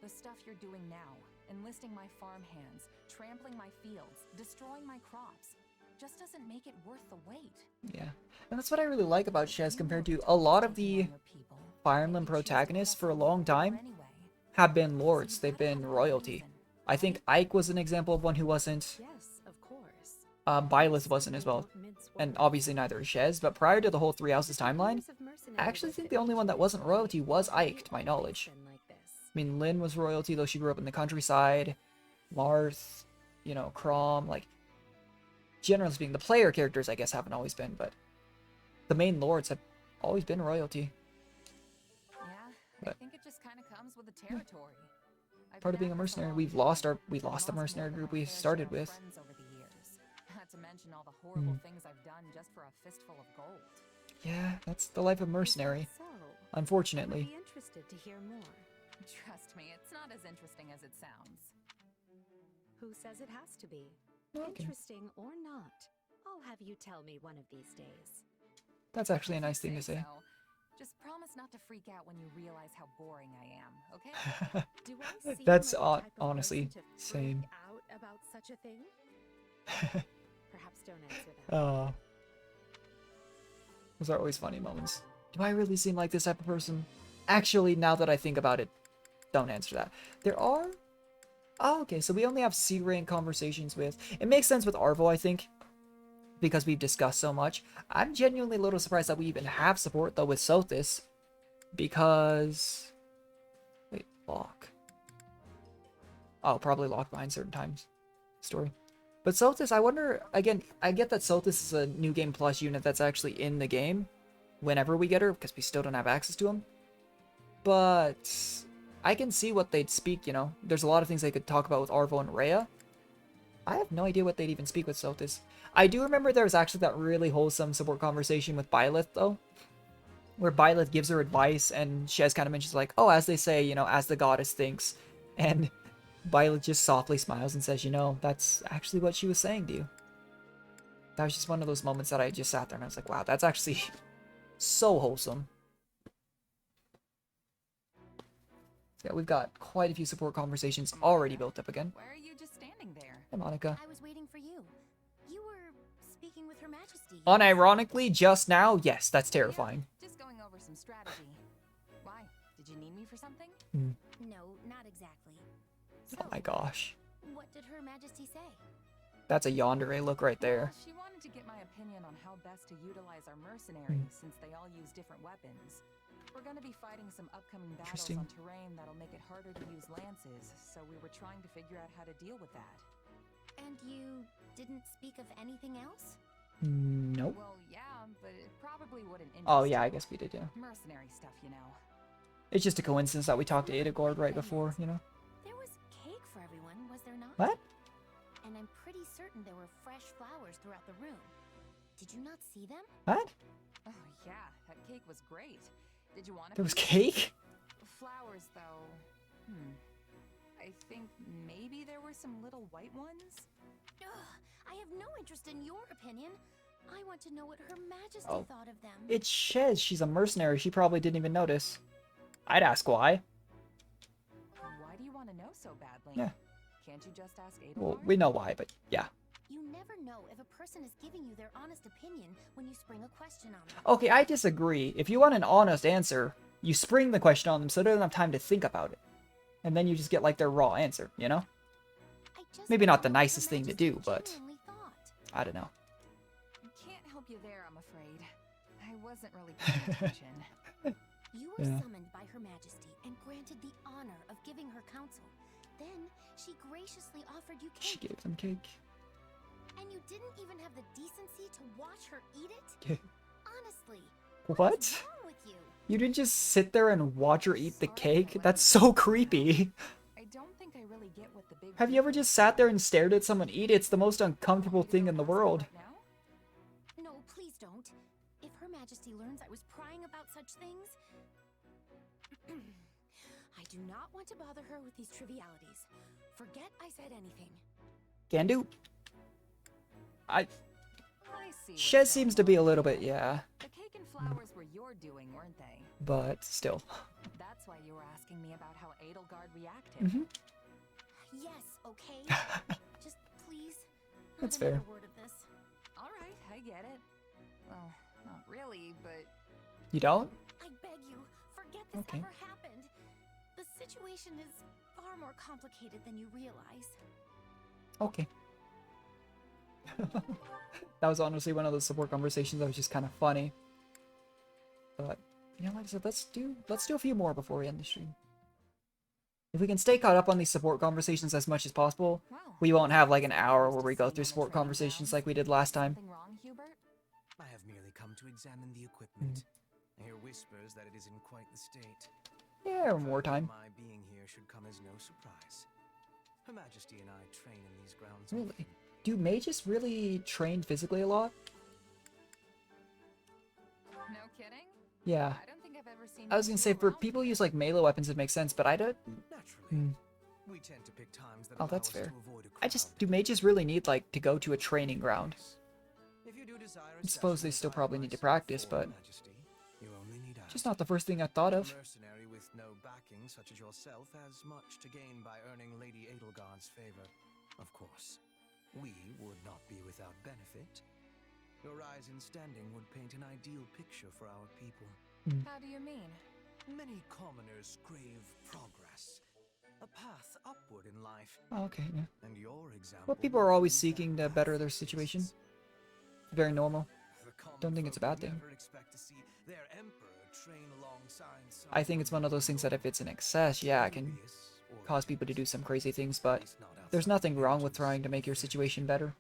The stuff you're doing now, enlisting my farm hands, trampling my fields, destroying my crops, just doesn't make it worth the wait. Yeah, and that's what I really like about Shez compared to a lot of the Fire Emblem protagonists for a long time have been lords. They've been royalty. I think Ike was an example of one who wasn't. Yes, of course. Byleth wasn't as well. And obviously neither is Shez, but prior to the whole Three Houses timeline, I actually think the only one that wasn't royalty was Ike, to my knowledge. I mean, Lynn was royalty, though she grew up in the countryside. Marth, you know, Crom, like... Generally speaking, the player characters, I guess, haven't always been, but the main lords have always been royalty. Yeah, but I think it just kind of comes with the territory. Part of being a mercenary, we lost the mercenary group we started with. Over the years. Not to mention all the horrible things I've done just for a fistful of gold. Yeah, that's the life of mercenary. So, unfortunately. I'd be interested to hear more. Trust me, it's not as interesting as it sounds. Who says it has to be? Okay. Interesting or not, I'll have you tell me one of these days. That's actually a nice thing to say. So. Just promise not to freak out when you realize how boring I am, okay? Do I seem That's like the type of honestly person to same. freak out about such a thing? Perhaps don't answer that. Those are always funny moments. Do I really seem like this type of person? Actually, now that I think about it, don't answer that. There are... Oh, okay, so we only have C rank conversations with... It makes sense with Arvo, I think, because we've discussed so much. I'm genuinely a little surprised that we even have support, though, with Sothis, because... Wait, lock. Oh, probably lock behind certain times. Story. But Sothis, I wonder, again, I get that Sothis is a New Game Plus unit that's actually in the game whenever we get her, because we still don't have access to him. But I can see what they'd speak, you know. There's a lot of things they could talk about with Arvo and Rhea. I have no idea what they'd even speak with Sothis. I do remember there was actually that really wholesome support conversation with Byleth, though, where Byleth gives her advice, and Shez kind of mentions, like, oh, as they say, you know, as the goddess thinks. And Byleth just softly smiles and says, you know, that's actually what she was saying to you. That was just one of those moments that I just sat there and I was like, wow, that's actually so wholesome. Yeah, we've got quite a few support conversations already built up again. Why are you just standing there? Hey, Monica. I was waiting for you. You were speaking with Her Majesty. Unironically, just now, yes, that's terrifying. Just going over some strategy. Why? Did you need me for something? No, not exactly. Oh my gosh. What did Her Majesty say? That's a yandere look right there. Well, she wanted to get my opinion on how best to utilize our mercenaries, since they all use different weapons. We're going to be fighting some upcoming battles on terrain that'll make it harder to use lances, so we were trying to figure out how to deal with that. And you didn't speak of anything else? Nope. Well, yeah, but it probably wouldn't interest Oh yeah, I you. guess we did, yeah. Mercenary stuff, you know. It's just a coincidence that we talked to Adagord right before, you know? There was cake for everyone, was there not? What? And I'm pretty certain there were fresh flowers throughout the room. Did you not see them? What? Oh yeah, that cake was great. Did you want it? There was cake? Flowers, though. I think maybe there were some little white ones. Ugh, I have no interest in your opinion. I want to know what Her Majesty thought of them. It's Shez. She's a mercenary. She probably didn't even notice. I'd ask why. Why do you want to know so badly? Yeah. Can't you just ask Adel? Well, we know why, but yeah. You never know if a person is giving you their honest opinion when you spring a question on them. Okay, I disagree. If you want an honest answer, you spring the question on them so they don't have time to think about it. And then you just get like their raw answer, you know? Maybe not the nicest thing to do, but I don't know. Can't help you there, I'm afraid. I wasn't really paying attention. You were summoned by Her Majesty and granted the honor of giving her counsel. Then she graciously offered you cake. She gave them cake. And you didn't even have the decency to watch her eat it? Honestly. What? What's wrong with you? You didn't just sit there and watch her eat the cake? That's so creepy. I don't think I really get what the big Have you ever just sat there and stared at someone eat? It's the most uncomfortable thing in the world. No, please don't. If Her Majesty learns I was prying about such things... I do not want to bother her with these trivialities. Forget I said anything. Can do. I see. Shez seems to be a little bit, yeah. The cake and flowers were your doing, weren't they? But still. That's why you were asking me about how Edelgard reacted. Yes, okay? Just please. That's not another fair. word of this. All right, I get it. Well, not really, but... You don't? I beg you, forget this Okay. ever happened. The situation is far more complicated than you realize. Okay. That was honestly one of those support conversations that was just kind of funny. But, you know, like I said, let's do a few more before we end the stream. If we can stay caught up on these support conversations as much as possible, we won't have like an hour where we go through support conversations like we did last time. Wrong, Hubert? I have merely come to examine the equipment. I hear whispers that it is in quite the state. Yeah, or more time. My being here should come as no surprise. Her Majesty and I train in these grounds. Really? Do mages really train physically a lot? No kidding? Yeah. I don't think I've ever seen I was gonna say, for people who use like melee weapons, it makes sense, but I don't. We tend to pick times that Oh, allow that's us fair. to avoid a I just do mages really need like to go to a training ground? If you do desire I suppose they still probably need to practice, but you only need just not the first thing I thought of. A mercenary with no backing, such as yourself, has much to gain by earning Lady Edelgard's favor. Of course, we would not be without benefit. Your rise in standing would paint an ideal picture for our people. How do you mean? Many commoners crave progress, a path upward in life. Oh, okay, yeah. And your example. Well, people are always seeking to better their situation. Very normal. Don't think it's a bad thing. Never expect to see their emperor train alongside I think it's one of those things that if it's an excess, yeah, it can cause people to do some crazy things, but there's nothing wrong with trying to make your situation better,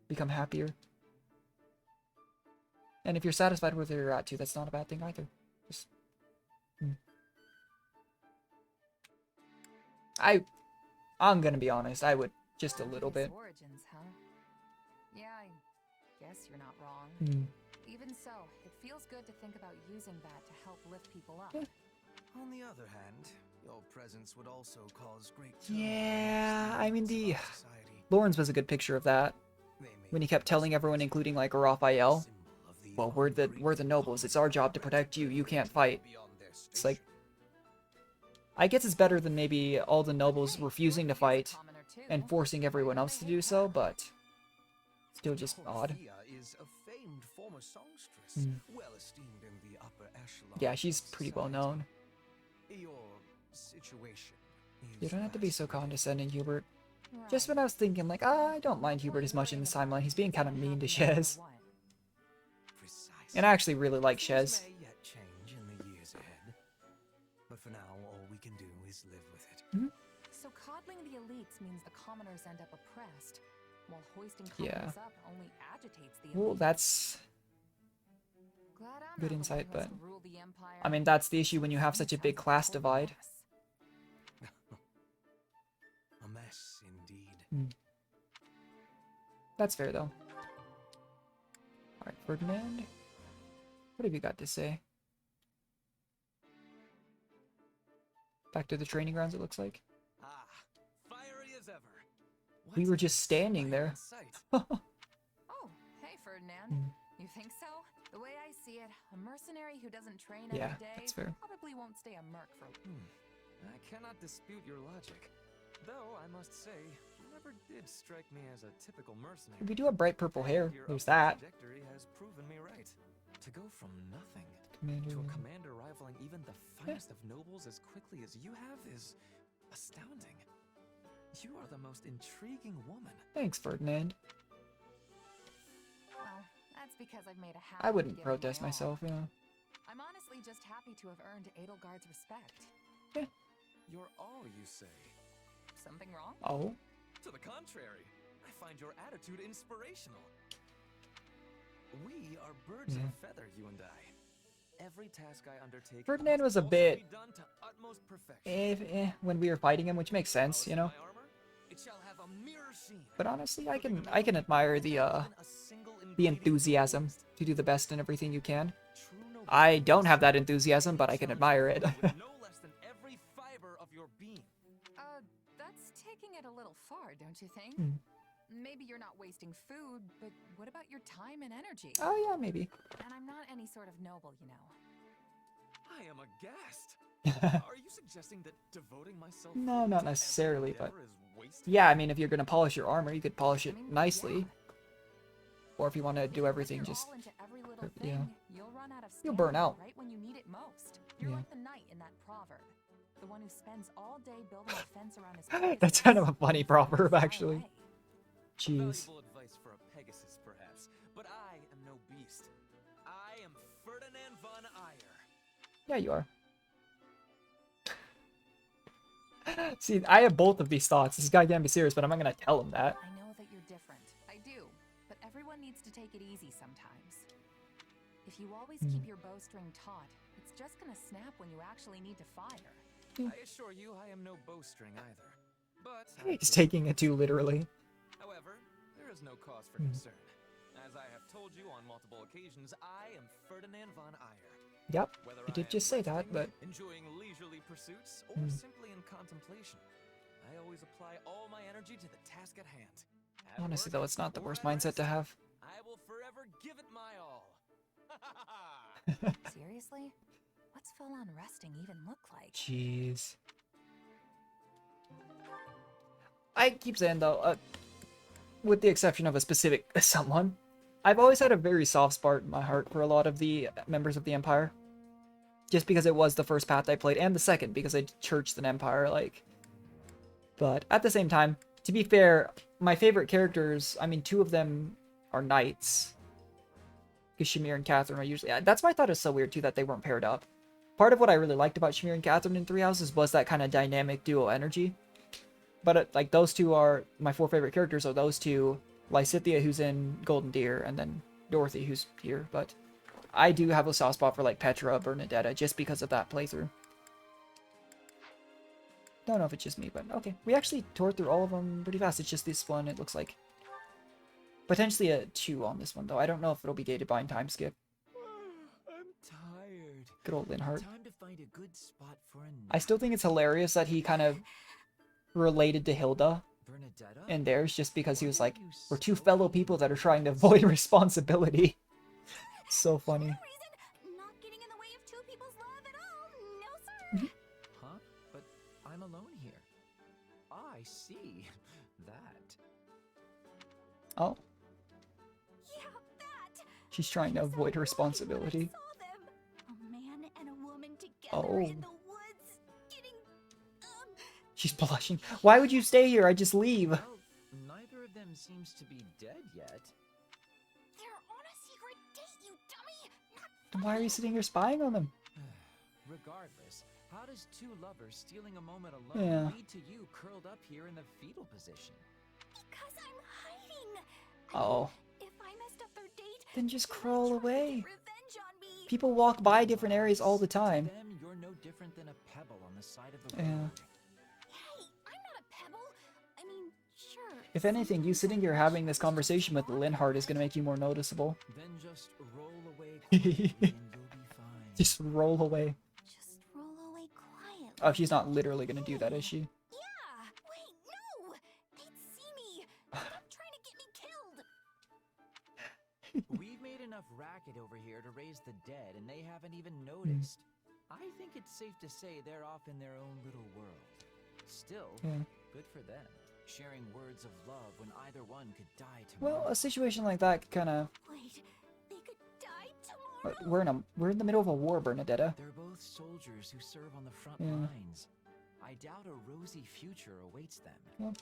become happier. And if you're satisfied with where you're at too, that's not a bad thing either. Just, I'm gonna be honest, I would just a little bit. Origins, huh? Yeah, I guess you're not wrong. Even so, it feels good to think about using that to help lift people up. On the other hand, your presence would also cause great Yeah, I mean the Lawrence was a good picture of that. When he kept telling everyone, including like Raphael, well, we're the nobles. It's our job to protect you. You can't fight. It's like, I guess it's better than maybe all the nobles refusing to fight and forcing everyone else to do so, but still just odd. Is a famed former songstress, well esteemed in the upper echelon. Yeah, she's pretty well known. Your situation You don't have to be so condescending, Hubert. Just when I was thinking, like, I don't mind Hubert as much in this timeline, he's being kind of mean to Shez. And I actually really like Shez. may yet change in the years ahead, but for now, all we can do is live with it. So coddling the elites means the commoners end up oppressed, while hoisting Yeah. commoners up only agitates the Well, elites. that's Glad I'm good not the insight, one who but has to rule the empire. I mean, that's the issue when you have such a big class divide. A mess indeed. That's fair, though. Alright, Ferdinand. What have you got to say? Back to the training grounds, it looks like. Fiery as ever. We were just standing there. Oh, hey, Ferdinand. You think so? The way I see it, a mercenary who doesn't train every Yeah, day that's fair. probably won't stay a merc for. I cannot dispute your logic. Though, I must say, you never did strike me as a typical mercenary. We do have bright purple hair. Your There's upward that. trajectory has proven me right. To go from nothing Commander. to a commander rivaling even the finest of nobles as quickly as you have is astounding. You are the most intriguing woman. Thanks, Ferdinand. Well, that's because I've made a habit. I of wouldn't giving protest my all. myself, you know. I'm honestly just happy to have earned Edelgard's respect. You're all, you say. Something wrong? Oh? To the contrary, I find your attitude inspirational. We are birds of a feather, you and I. Every task I undertake Ferdinand was a must bit be done to utmost perfection. when we were fighting him, which makes sense, you know. It shall have a mirror scene. But honestly, I can admire the enthusiasm to do the best in everything you can. I don't have that enthusiasm, but I can admire it. No less than every fiber of your being. That's taking it a little far, don't you think? Maybe you're not wasting food, but what about your time and energy? Oh yeah, maybe. And I'm not any sort of noble, you know. I am aghast. Are you suggesting that devoting myself No, not to necessarily, every but endeavor is wasted? yeah, I mean, if you're gonna polish your armor, you could polish it nicely. Or if you want to do everything, If you're just all into every little yeah. thing, you'll run out of You'll burn stamina out. right when you need it most. You're Yeah. like the knight in that proverb, the one who spends all day building a fence around his. That's kind of a funny proverb, actually. Jeez. Valuable advice for a Pegasus, perhaps, but I am no beast. I am Ferdinand von Eyre. Yeah, you are. See, I have both of these thoughts. This guy can't be serious, but I'm not gonna tell him that. I know that you're different. I do, but everyone needs to take it easy sometimes. If you always keep your bowstring taut, it's just gonna snap when you actually need to fire. I assure you, I am no bowstring either. But He's taking it too literally. however, there is no cause for concern. As I have told you on multiple occasions, I am Ferdinand von Eyre, Yep, I did just say that, but... enjoying leisurely pursuits, or simply in contemplation, I always apply all my energy to the task at hand. At Honestly, work, though, it's not the or worst at mindset to rest, have. I will forever give it my all. Seriously? What's full-on resting even look like? Jeez. I keep saying, though, with the exception of a specific someone, I've always had a very soft spot in my heart for a lot of the members of the Empire. Just because it was the first path I played, and the second, because I churched an Empire, like... But, at the same time, to be fair, my favorite characters, I mean, two of them are knights. Because Shamir and Catherine are usually... That's why I thought it was so weird, too, that they weren't paired up. Part of what I really liked about Shamir and Catherine in Three Houses was that kind of dynamic duo energy. But, like, those two are... My four favorite characters are those two, Lysithea, who's in Golden Deer, and then Dorothy, who's here, but... I do have a soft spot for, like, Petra, Bernadetta, just because of that playthrough. Don't know if it's just me, but okay. We actually tore through all of them pretty fast. It's just this one, it looks like. Potentially a 2 on this one, though. I don't know if it'll be gated by time skip. I'm tired. Good old Linhart. Time to find a good spot for a I still think it's hilarious that he kind of related to Hilda Bernadetta? and theirs just because he was like, we're two fellow people that are trying to avoid responsibility. So funny. Not getting in the way of two people's love at all. No, sir. Huh? But I'm alone here. I see that. Oh. Yeah, that. She's trying to avoid responsibility. A man and a woman together Oh. in the woods, getting She's blushing. Why would you stay here? I just leave. Well, neither of them seems to be dead yet. They're on a secret date, you dummy. Then why are you sitting here spying on them? Regardless, how does two lovers stealing a moment alone Yeah. lead to you curled up here in the fetal position? Because I'm hiding. Oh. If I messed up their date, Then just crawl away. revenge on me. People walk by different areas all the time. To them, you're no different than a pebble on the side of the road. Yeah. Hey, I'm not a pebble. I mean, sure. If anything, you sitting here having this conversation with Linhart is gonna make you more noticeable. Then just roll away quietly and you'll be fine. Just roll away. Just roll away quietly. Oh, she's not literally gonna do that, is she? Yeah. Wait, no. They'd see me. Stop trying to get me killed. We've made enough racket over here to raise the dead, and they haven't even noticed. I think it's safe to say they're off in their own little world. Still, Yeah. good for them. Sharing words of love when either one could die tomorrow. Well, a situation like that kind of. Wait, they could die tomorrow. We're in the middle of a war, Bernadetta. They're both soldiers who serve on the front Yeah. lines. I doubt a rosy future awaits them. Well,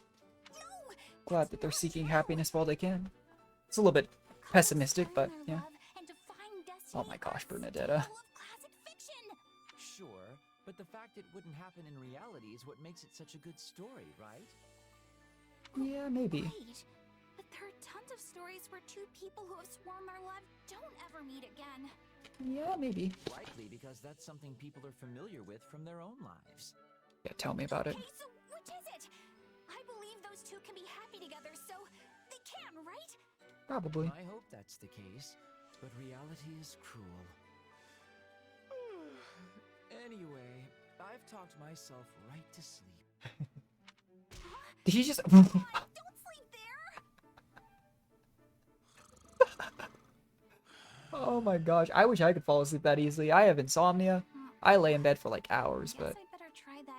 glad that they're seeking happiness while they can. It's a little bit pessimistic, but yeah. Oh my gosh, Bernadetta. Sure, but the fact it wouldn't happen in reality is what makes it such a good story, right? Yeah, maybe. Wait, but there are tons of stories where two people who have sworn their love don't ever meet again. Yeah, maybe. Likely because that's something people are familiar with from their own lives. Yeah, tell me about it. Okay, so which is it? I believe those two can be happy together, so they can, right? Probably. I hope that's the case, but reality is cruel. Anyway, I've talked myself right to sleep. Did he just... Don't sleep there! Oh my gosh, I wish I could fall asleep that easily. I have insomnia. I lay in bed for like hours, but...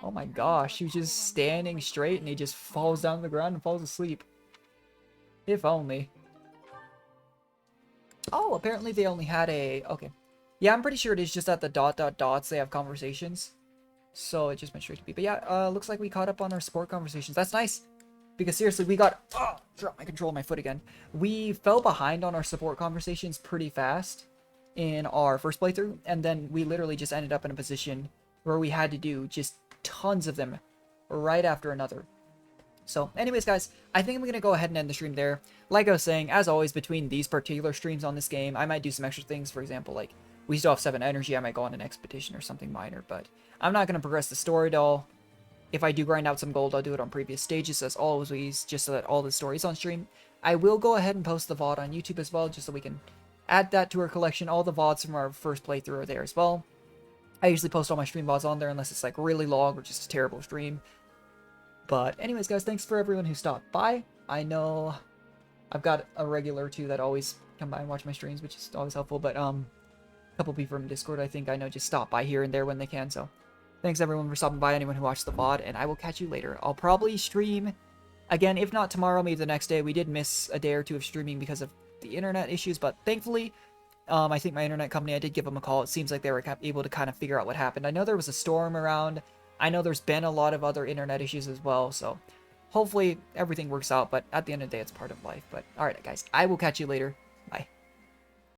Oh my gosh, he was just standing straight and he just falls down to the ground and falls asleep. If only. Oh, apparently they only had a... Okay. Yeah, I'm pretty sure it is just at the ... dots they have conversations. So it just went straight to me. But yeah, looks like we caught up on our sport conversations. That's nice. Because seriously, we got... Oh, dropped my control of my foot again. We fell behind on our support conversations pretty fast in our first playthrough. And then we literally just ended up in a position where we had to do just tons of them right after another. So anyways, guys, I think I'm going to go ahead and end the stream there. Like I was saying, as always, between these particular streams on this game, I might do some extra things. For example, like, we still have 7 energy. I might go on an expedition or something minor, but I'm not going to progress the story at all. If I do grind out some gold, I'll do it on previous stages, as always, just so that all the stories on stream. I will go ahead and post the VOD on YouTube as well, just so we can add that to our collection. All the VODs from our first playthrough are there as well. I usually post all my stream VODs on there unless it's like really long or just a terrible stream. But anyways, guys, thanks for everyone who stopped by. I know I've got a regular or two that always come by and watch my streams, which is always helpful. But a couple people from Discord, I think I know, just stop by here and there when they can. So thanks everyone for stopping by, anyone who watched the VOD, and I will catch you later. I'll probably stream again, if not tomorrow, maybe the next day. We did miss a day or two of streaming because of the internet issues, but thankfully, I think my internet company, I did give them a call. It seems like they were able to kind of figure out what happened. I know there was a storm around. I know there's been a lot of other internet issues as well, so hopefully everything works out, but at the end of the day, it's part of life. But alright, guys, I will catch you later.